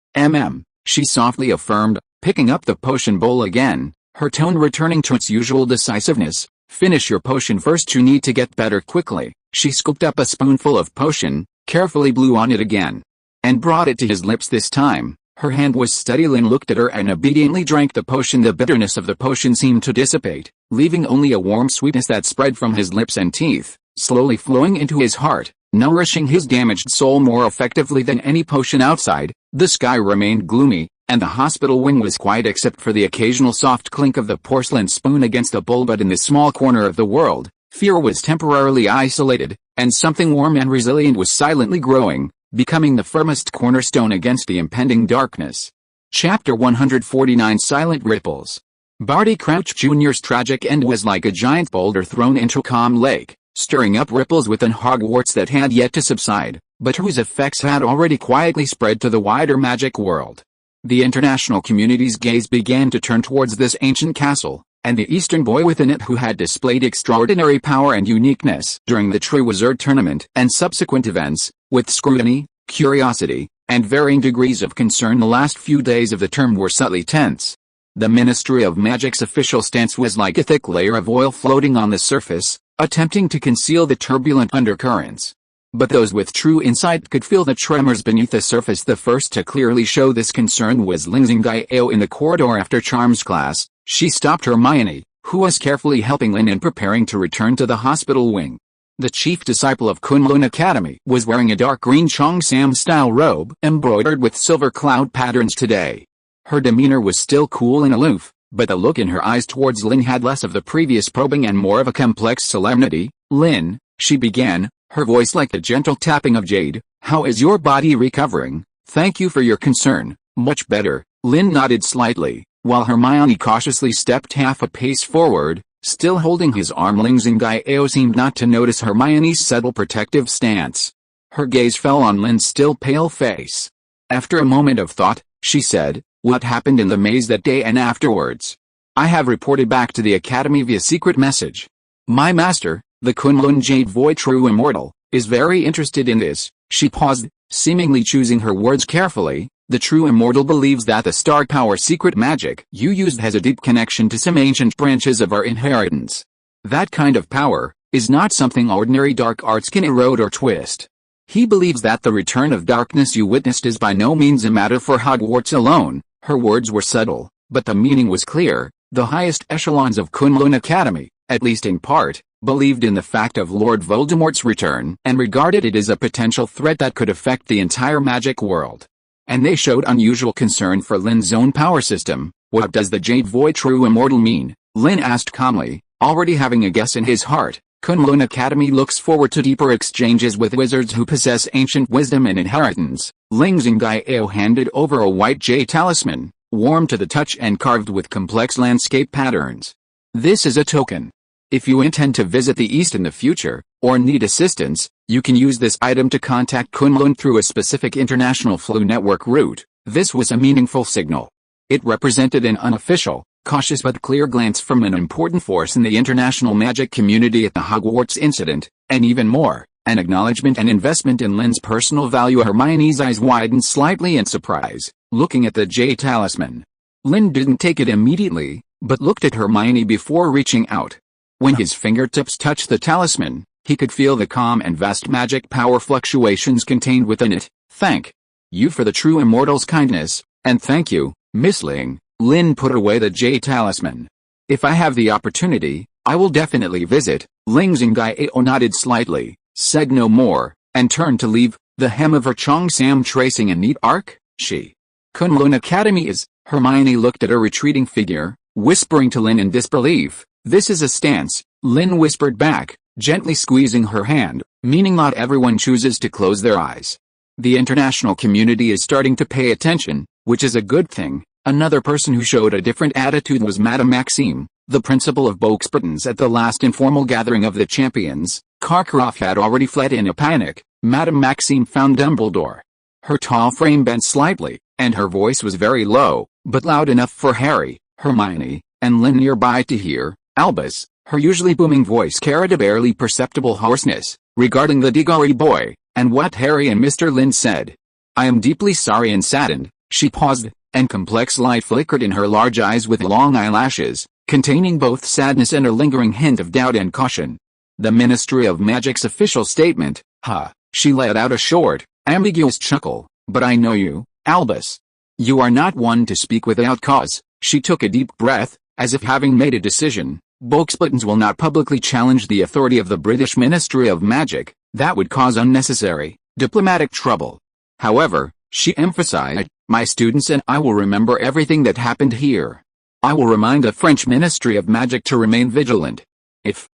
She softly affirmed, picking up the potion bowl again, her tone returning to its usual decisiveness. Finish your potion first. You need to get better quickly. She scooped up a spoonful of potion, carefully blew on it again, and brought it to his lips. This time, Her hand was steady. Lynn looked at her and obediently drank the potion. The bitterness of the potion seemed to dissipate, leaving only a warm sweetness that spread from his lips and teeth, slowly flowing into his heart, nourishing his damaged soul more effectively than any potion outside. The sky remained gloomy, and the hospital wing was quiet except for the occasional soft clink of the porcelain spoon against a bowl. But in this small corner of the world, fear was temporarily isolated, and something warm and resilient was silently growing, becoming the firmest cornerstone against the impending darkness. Chapter 149 Silent Ripples. Barty Crouch Jr.'s tragic end was like a giant boulder thrown into a calm lake, stirring up ripples within Hogwarts that had yet to subside, but whose effects had already quietly spread to the wider magic world. The international community's gaze began to turn towards this ancient castle, and the Eastern boy within it who had displayed extraordinary power and uniqueness during the Triwizard Tournament and subsequent events, with scrutiny, curiosity, and varying degrees of concern. The last few days of the term were subtly tense. The Ministry of Magic's official stance was like a thick layer of oil floating on the surface, attempting to conceal the turbulent undercurrents. But those with true insight could feel the tremors beneath the surface. The first to clearly show this concern was Lynn Li. In the corridor after Charms class, she stopped Hermione, who was carefully helping Lynn in preparing to return to the hospital wing. The chief disciple of Kunlun Academy was wearing a dark green Cheongsam-style robe embroidered with silver cloud patterns today. Her demeanor was still cool and aloof, but the look in her eyes towards Lynn had less of the previous probing and more of a complex solemnity. "Lynn," she began, her voice like the gentle tapping of jade, "how is your body recovering? Thank you for your concern." "Much better." Lynn nodded slightly, while Hermione cautiously stepped half a pace forward, still holding his arm. Lynn Li seemed not to notice Hermione's subtle protective stance. Her gaze fell on Lynn's still pale face. After a moment of thought, she said, "What happened in the maze that day and afterwards?" "I have reported back to the Academy via secret message. My master, the Kunlun Jade Void True Immortal, is very interested in this." She paused, seemingly choosing her words carefully. "The True Immortal believes that the star power secret magic you used has a deep connection to some ancient branches of our inheritance. That kind of power is not something ordinary dark arts can erode or twist. He believes that the return of darkness you witnessed is by no means a matter for Hogwarts alone." Her words were subtle, but the meaning was clear. The highest echelons of Kunlun Academy, at least in part, believed in the fact of Lord Voldemort's return and regarded it as a potential threat that could affect the entire magic world. And they showed unusual concern for Lynn's own power system. "What does the Jade Void True Immortal mean?" Lynn asked calmly, already having a guess in his heart. "Kunlun Academy looks forward to deeper exchanges with wizards who possess ancient wisdom and inheritance." Lynn Li handed over a white jade talisman, warm to the touch and carved with complex landscape patterns. "This is a token. If you intend to visit the East in the future, or need assistance, you can use this item to contact Kunlun through a specific international flow network route." This was a meaningful signal. It represented an unofficial, cautious but clear glance from an important force in the international magic community at the Hogwarts incident, and even more, an acknowledgement and investment in Lynn's personal value. Hermione's eyes widened slightly in surprise, looking at the jade talisman. Lynn didn't take it immediately, but looked at Hermione before reaching out. When his fingertips touched the talisman, he could feel the calm and vast magic power fluctuations contained within it. "Thank you for the True Immortal's kindness, and thank you, Miss Ling." Lynn put away the jade talisman. "If I have the opportunity, I will definitely visit." Lynn Li nodded slightly, said no more, and turned to leave, the hem of her Cheongsam tracing a neat arc. "She Kunlun Academy is..." Hermione looked at her retreating figure, whispering to Lynn in disbelief. "This is a stance," Lynn whispered back, gently squeezing her hand, meaning not everyone chooses to close their eyes. "The international community is starting to pay attention, which is a good thing." Another person who showed a different attitude was Madame Maxime, the principal of Boxburtons. At the last informal gathering of the champions, Karkaroff had already fled in a panic. Madame Maxime found Dumbledore. Her tall frame bent slightly, and her voice was very low, but loud enough for Harry, Hermione, and Lynn nearby to hear. Albus, her usually booming voice carried a barely perceptible hoarseness, regarding the Diggory boy, and what Harry and Mr. Lynn said. "I am deeply sorry and saddened." She paused, and complex light flickered in her large eyes with long eyelashes, containing both sadness and a lingering hint of doubt and caution. "The Ministry of Magic's official statement, huh?" She let out a short, ambiguous chuckle. "But I know you, Albus. You are not one to speak without cause. She took a deep breath, as if having made a decision. Spokespersons will not publicly challenge the authority of the British Ministry of Magic. That would cause unnecessary diplomatic trouble. However, she emphasized, my students and I will remember everything that happened here. I will remind the French Ministry of Magic to remain vigilant. If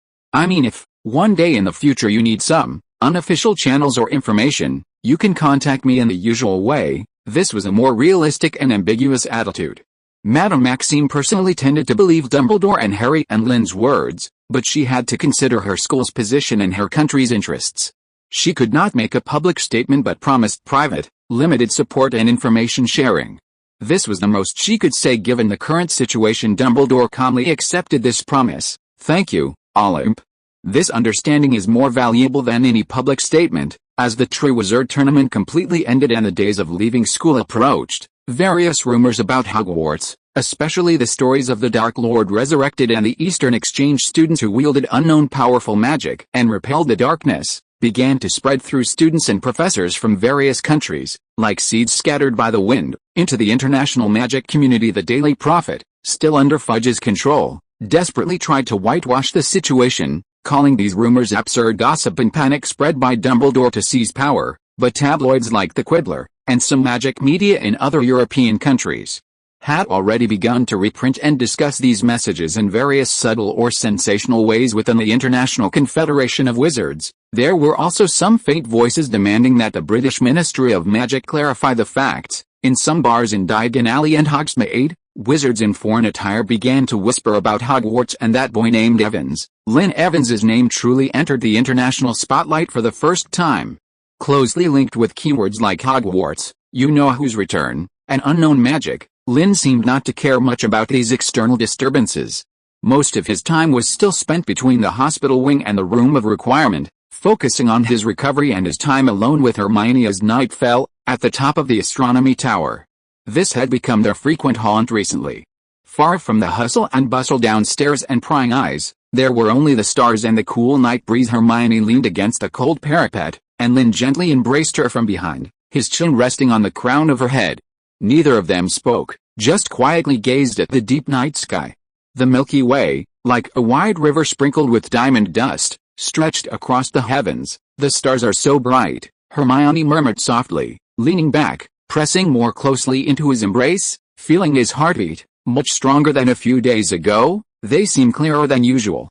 one day in the future you need some unofficial channels or information, you can contact me in the usual way. This was a more realistic and ambiguous attitude. Madame Maxime personally tended to believe Dumbledore and Harry and Lynn's words, but she had to consider her school's position and her country's interests. She could not make a public statement but promised private, limited support and information sharing. This was the most she could say given the current situation. Dumbledore calmly accepted this promise. Thank you, Olymp. This understanding is more valuable than any public statement. As the Triwizard Tournament completely ended and the days of leaving school approached, various rumors about Hogwarts, especially the stories of the Dark Lord resurrected and the Eastern Exchange students who wielded unknown powerful magic and repelled the darkness, began to spread through students and professors from various countries, like seeds scattered by the wind, into the international magic community. The Daily Prophet, still under Fudge's control, desperately tried to whitewash the situation, calling these rumors absurd gossip and panic spread by Dumbledore to seize power, but tabloids like the Quiddler, and some magic media in other European countries, had already begun to reprint and discuss these messages in various subtle or sensational ways within the International Confederation of Wizards. There were also some faint voices demanding that the British Ministry of Magic clarify the facts. In some bars in Diagon Alley and Hogsmeade, wizards in foreign attire began to whisper about Hogwarts and that boy named Evans. Lynn Evans's name truly entered the international spotlight for the first time. Closely linked with keywords like Hogwarts, you-know-who's return, and unknown magic, Lynn seemed not to care much about these external disturbances. Most of his time was still spent between the hospital wing and the room of requirement, focusing on his recovery and his time alone with Hermione as night fell, at the top of the Astronomy Tower. This had become their frequent haunt recently. Far from the hustle and bustle downstairs and prying eyes, there were only the stars and the cool night breeze. Hermione leaned against the cold parapet, and Lynn gently embraced her from behind, his chin resting on the crown of her head. Neither of them spoke, just quietly gazed at the deep night sky. The Milky Way, like a wide river sprinkled with diamond dust, stretched across the heavens. The stars are so bright, Hermione murmured softly, leaning back, pressing more closely into his embrace, feeling his heartbeat, much stronger than a few days ago. They seem clearer than usual.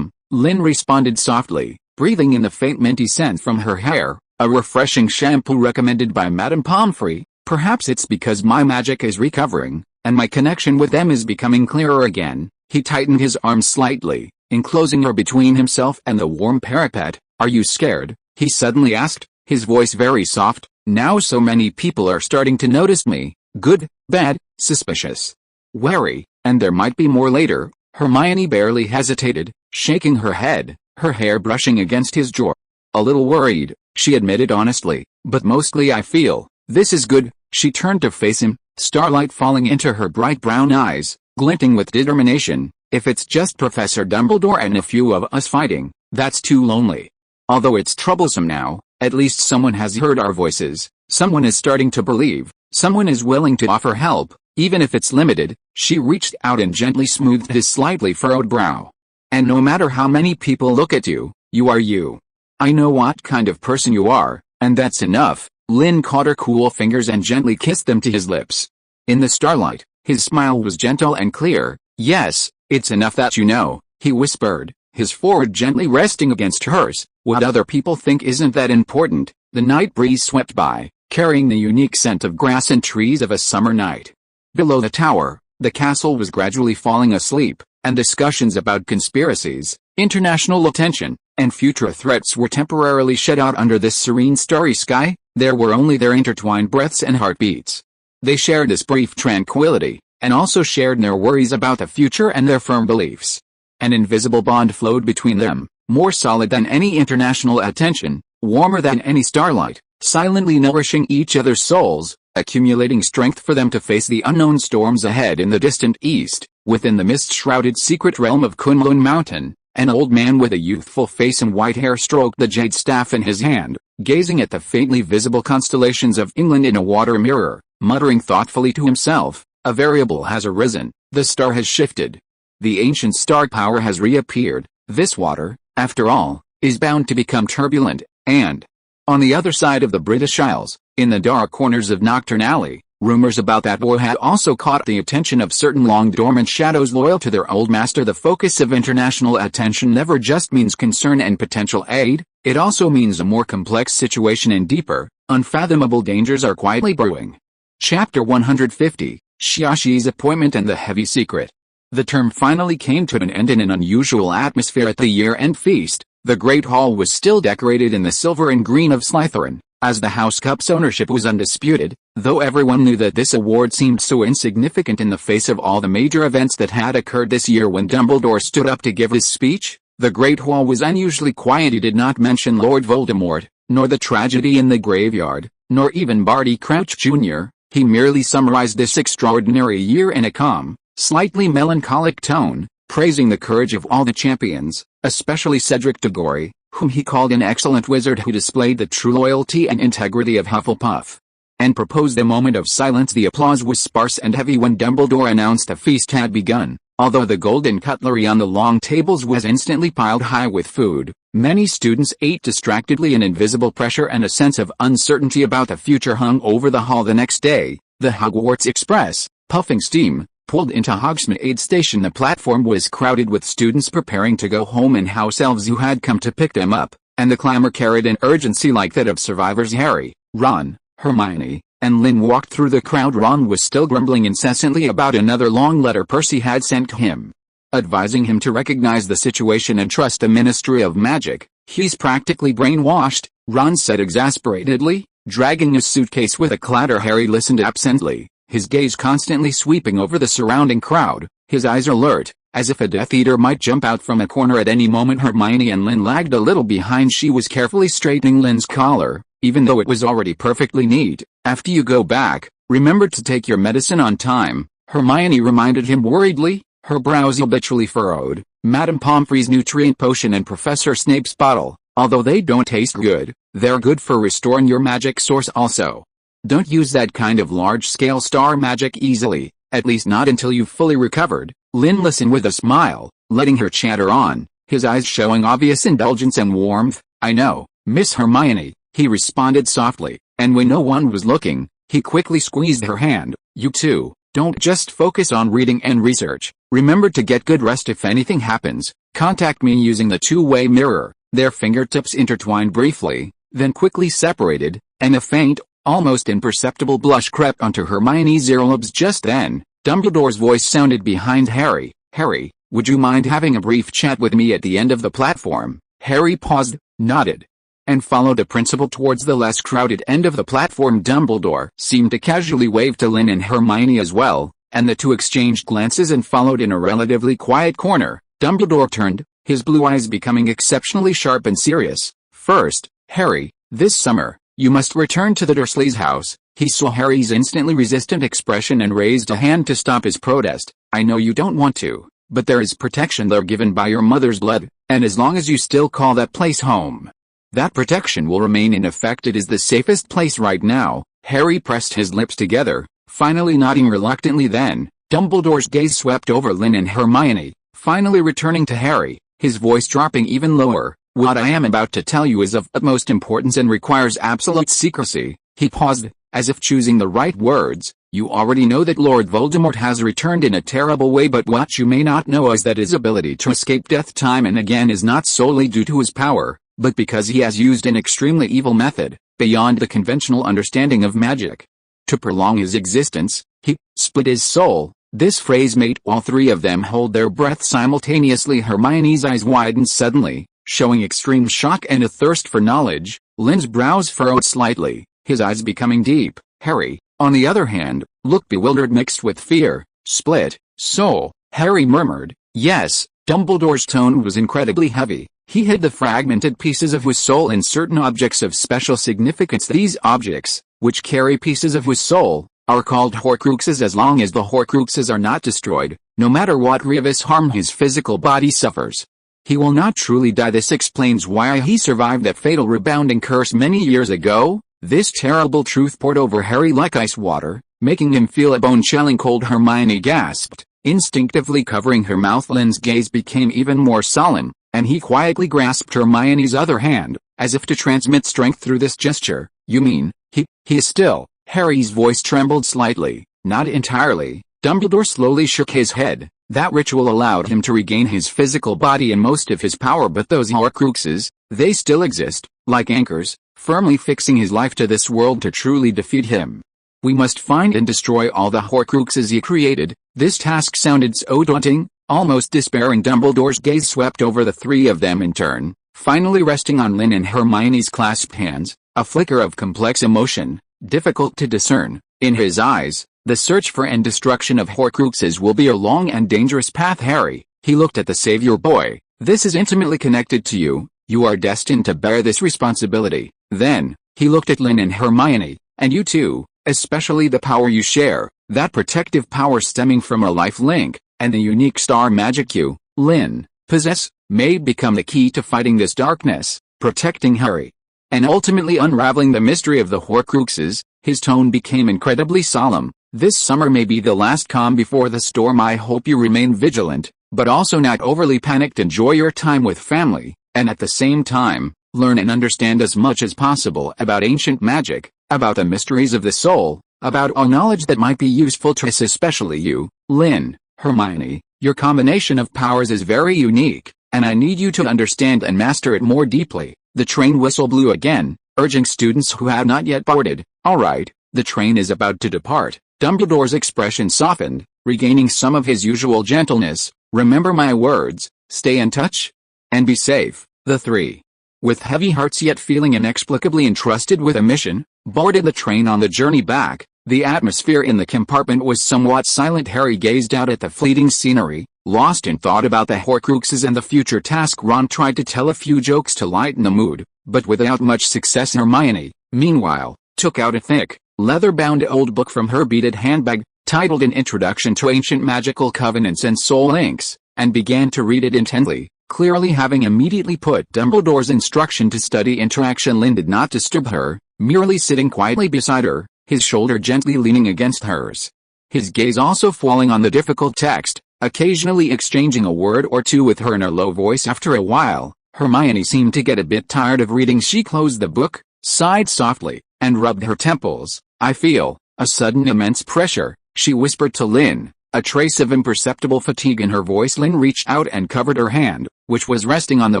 Lynn responded softly, breathing in the faint minty scent from her hair, a refreshing shampoo recommended by Madame Pomfrey. Perhaps it's because my magic is recovering, and my connection with them is becoming clearer again. He tightened his arm slightly, enclosing her between himself and the warm parapet. Are you scared? He suddenly asked, his voice very soft. Now so many people are starting to notice me. Good, bad, suspicious, wary, and there might be more later. Hermione barely hesitated, shaking her head, her hair brushing against his jaw. A little worried, she admitted honestly, but mostly I feel this is good. She turned to face him, starlight falling into her bright brown eyes, glinting with determination. If it's just Professor Dumbledore and a few of us fighting, that's too lonely. Although it's troublesome now, at least someone has heard our voices, someone is starting to believe, someone is willing to offer help, even if it's limited. She reached out and gently smoothed his slightly furrowed brow. And no matter how many people look at you, you are you. I know what kind of person you are, and that's enough. Lynn caught her cool fingers and gently kissed them to his lips. In the starlight, his smile was gentle and clear. Yes, it's enough that you know, he whispered, his forehead gently resting against hers. What other people think isn't that important. The night breeze swept by, carrying the unique scent of grass and trees of a summer night. Below the tower, the castle was gradually falling asleep, and discussions about conspiracies, international attention, and future threats were temporarily shut out under this serene starry sky. There were only their intertwined breaths and heartbeats. They shared this brief tranquility, and also shared their worries about the future and their firm beliefs. An invisible bond flowed between them, more solid than any international attention, warmer than any starlight, silently nourishing each other's souls, accumulating strength for them to face the unknown storms ahead. In the distant east, within the mist-shrouded secret realm of Kunlun Mountain, an old man with a youthful face and white hair stroked the jade staff in his hand, gazing at the faintly visible constellations of England in a water mirror. muttering thoughtfully to himself, "A variable has arisen, the star has shifted. The ancient star power has reappeared. This water, after all, is bound to become turbulent," and on the other side of the British Isles, in the dark corners of Nocturne Alley, rumors about that boy had also caught the attention of certain long-dormant shadows loyal to their old master. The focus of international attention never just means concern and potential aid, it also means a more complex situation and deeper, unfathomable dangers are quietly brewing. Chapter 150, Xiaxi's Appointment and the Heavy Secret. The term finally came to an end in an unusual atmosphere at the year-end feast. The Great Hall was still decorated in the silver and green of Slytherin, as the House Cup's ownership was undisputed, though everyone knew that this award seemed so insignificant in the face of all the major events that had occurred this year. When Dumbledore stood up to give his speech, the Great Hall was unusually quiet. He did not mention Lord Voldemort, nor the tragedy in the graveyard, nor even Barty Crouch Jr., he merely summarized this extraordinary year in a calm, slightly melancholic tone, praising the courage of all the champions, especially Cedric Diggory, whom he called an excellent wizard who displayed the true loyalty and integrity of Hufflepuff, and proposed a moment of silence. The applause was sparse and heavy when Dumbledore announced the feast had begun. Although the golden cutlery on the long tables was instantly piled high with food, many students ate distractedly. An invisible pressure and a sense of uncertainty about the future hung over the hall. The next day, the Hogwarts Express, puffing steam, pulled into Hogsmeade Station. The platform was crowded with students preparing to go home and house elves who had come to pick them up, and the clamor carried an urgency like that of survivors. Harry, Ron, Hermione, and Lynn walked through the crowd. Ron was still grumbling incessantly about another long letter Percy had sent him, advising him to recognize the situation and trust the Ministry of Magic. "He's practically brainwashed," Ron said exasperatedly, dragging his suitcase with a clatter. Harry listened absently, his gaze constantly sweeping over the surrounding crowd, his eyes alert, as if a Death Eater might jump out from a corner at any moment. Hermione and Lynn lagged a little behind. She was carefully straightening Lynn's collar, even though it was already perfectly neat. "After you go back, remember to take your medicine on time," Hermione reminded him worriedly, her brows habitually furrowed. "Madame Pomfrey's nutrient potion and Professor Snape's bottle, although they don't taste good, they're good for restoring your magic source also. Don't use that kind of large-scale star magic easily, at least not until you've fully recovered." Lynn listened with a smile, letting her chatter on, his eyes showing obvious indulgence and warmth. "I know, Miss Hermione," he responded softly, and when no one was looking, he quickly squeezed her hand. "You too, don't just focus on reading and research. Remember to get good rest. If anything happens, contact me using the two-way mirror." Their fingertips intertwined briefly, then quickly separated, and a faint, almost imperceptible blush crept onto Hermione's earlobes. Just then, Dumbledore's voice sounded behind Harry. "Harry, would you mind having a brief chat with me at the end of the platform?" Harry paused, nodded, and followed the principal towards the less crowded end of the platform. Dumbledore seemed to casually wave to Lynn and Hermione as well, and the two exchanged glances and followed. In a relatively quiet corner, Dumbledore turned, his blue eyes becoming exceptionally sharp and serious. "First, Harry, this summer, you must return to the Dursleys' house." He saw Harry's instantly resistant expression and raised a hand to stop his protest. "I know you don't want to, but there is protection there given by your mother's blood, and as long as you still call that place home, that protection will remain in effect. It is the safest place right now." Harry pressed his lips together, finally nodding reluctantly. Then, Dumbledore's gaze swept over Lynn and Hermione, finally returning to Harry, his voice dropping even lower. "What I am about to tell you is of utmost importance and requires absolute secrecy." He paused, as if choosing the right words. "You already know that Lord Voldemort has returned in a terrible way, but what you may not know is that his ability to escape death time and again is not solely due to his power, but because he has used an extremely evil method, beyond the conventional understanding of magic, to prolong his existence. He split his soul." This phrase made all three of them hold their breath simultaneously. Hermione's eyes widened suddenly, showing extreme shock and a thirst for knowledge. Lynn's brows furrowed slightly, his eyes becoming deep. Harry, on the other hand, looked bewildered mixed with fear. "Split soul," Harry murmured. "Yes." Dumbledore's tone was incredibly heavy. He hid the fragmented pieces of his soul in certain objects of special significance. These objects, which carry pieces of his soul, are called Horcruxes. As long as the Horcruxes are not destroyed, no matter what grievous harm his physical body suffers, he will not truly die. This explains why he survived that fatal rebounding curse many years ago. This terrible truth poured over Harry like ice water, making him feel a bone-chilling cold. Hermione gasped, instinctively covering her mouth. Lynn's gaze became even more solemn, and he quietly grasped Hermione's other hand, as if to transmit strength through this gesture. You mean, he is still? Harry's voice trembled slightly. Not entirely. Dumbledore slowly shook his head. That ritual allowed him to regain his physical body and most of his power, but those Horcruxes, they still exist, like anchors, firmly fixing his life to this world to truly defeat him. We must find and destroy all the Horcruxes he created. This task sounded so daunting, almost despairing. Dumbledore's gaze swept over the three of them in turn, finally resting on Lynn and Hermione's clasped hands, a flicker of complex emotion, difficult to discern, in his eyes. The search for and destruction of Horcruxes will be a long and dangerous path, Harry. He looked at the savior boy. This is intimately connected to you. You are destined to bear this responsibility. Then, he looked at Lynn and Hermione. And you too, especially the power you share, that protective power stemming from a life link, and the unique star magic you, Lynn, possess, may become the key to fighting this darkness, protecting Harry, and ultimately unraveling the mystery of the Horcruxes. His tone became incredibly solemn. This summer may be the last calm before the storm. I hope you remain vigilant, but also not overly panicked. Enjoy your time with family, and at the same time, learn and understand as much as possible about ancient magic, about the mysteries of the soul, about all knowledge that might be useful to us, especially you, Lynn, Hermione. Your combination of powers is very unique, and I need you to understand and master it more deeply. The train whistle blew again, urging students who had not yet boarded. All right, the train is about to depart. Dumbledore's expression softened, regaining some of his usual gentleness. Remember my words, stay in touch, and be safe. The three, with heavy hearts yet feeling inexplicably entrusted with a mission, boarded the train. On the journey back, the atmosphere in the compartment was somewhat silent. Harry gazed out at the fleeting scenery, lost in thought about the Horcruxes and the future task. Ron tried to tell a few jokes to lighten the mood, but without much success. Hermione, meanwhile, took out a thick, leather-bound old book from her beaded handbag, titled An Introduction to Ancient Magical Covenants and Soul Links, and began to read it intently, clearly having immediately put Dumbledore's instruction to study into action. Lynn did not disturb her, merely sitting quietly beside her, his shoulder gently leaning against hers. His gaze also falling on the difficult text, occasionally exchanging a word or two with her in a low voice. After a while, Hermione seemed to get a bit tired of reading. She closed the book, sighed softly, and rubbed her temples. I feel a sudden immense pressure, she whispered to Lynn, a trace of imperceptible fatigue in her voice. Lynn reached out and covered her hand, which was resting on the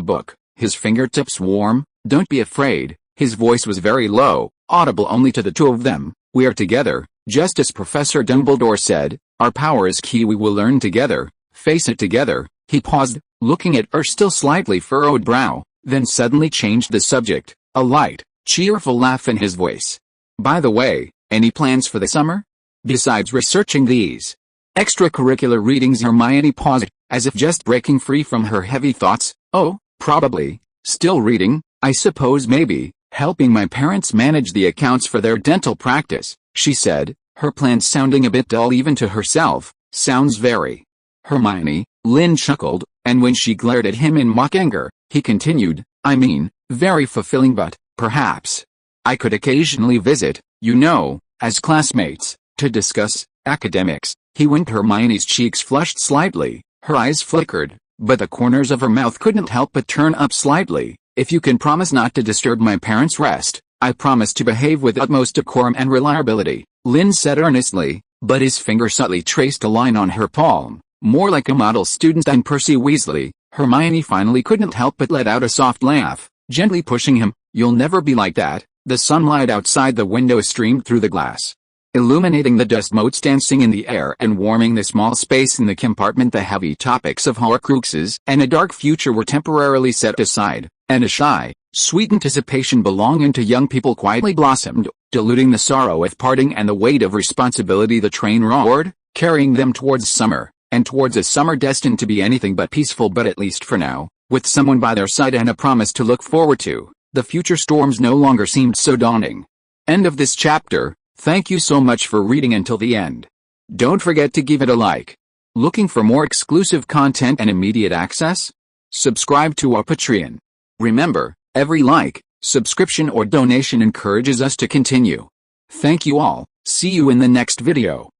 book, his fingertips warm. Don't be afraid. His voice was very low, audible only to the two of them. We are together, just as Professor Dumbledore said. Our power is key. We will learn together, face it together. He paused, looking at her still slightly furrowed brow, then suddenly changed the subject, a light, cheerful laugh in his voice. By the way, any plans for the summer? Besides researching these extracurricular readings? Hermione paused, as if just breaking free from her heavy thoughts. Oh, probably, still reading, I suppose. Maybe, helping my parents manage the accounts for their dental practice, she said, her plans sounding a bit dull even to herself. Sounds very Hermione, Lynn chuckled, and when she glared at him in mock anger, he continued, I mean, very fulfilling, but, perhaps, I could occasionally visit, you know, as classmates, to discuss academics. He winked. Hermione's cheeks flushed slightly, her eyes flickered, but the corners of her mouth couldn't help but turn up slightly. If you can promise not to disturb my parents' rest, I promise to behave with utmost decorum and reliability, Lynn said earnestly, but his finger subtly traced a line on her palm, more like a model student than Percy Weasley. Hermione finally couldn't help but let out a soft laugh, gently pushing him. You'll never be like that. The sunlight outside the window streamed through the glass, illuminating the dust motes dancing in the air and warming the small space in the compartment. The heavy topics of Horcruxes and a dark future were temporarily set aside, and a shy, sweet anticipation belonging to young people quietly blossomed, diluting the sorrow of parting and the weight of responsibility. The train roared, carrying them towards summer, and towards a summer destined to be anything but peaceful. But at least for now, with someone by their side and a promise to look forward to, the future storms no longer seemed so daunting. End of this chapter. Thank you so much for reading until the end. Don't forget to give it a like. Looking for more exclusive content and immediate access? Subscribe to our Patreon. Remember, every like, subscription or donation encourages us to continue. Thank you all. See you in the next video.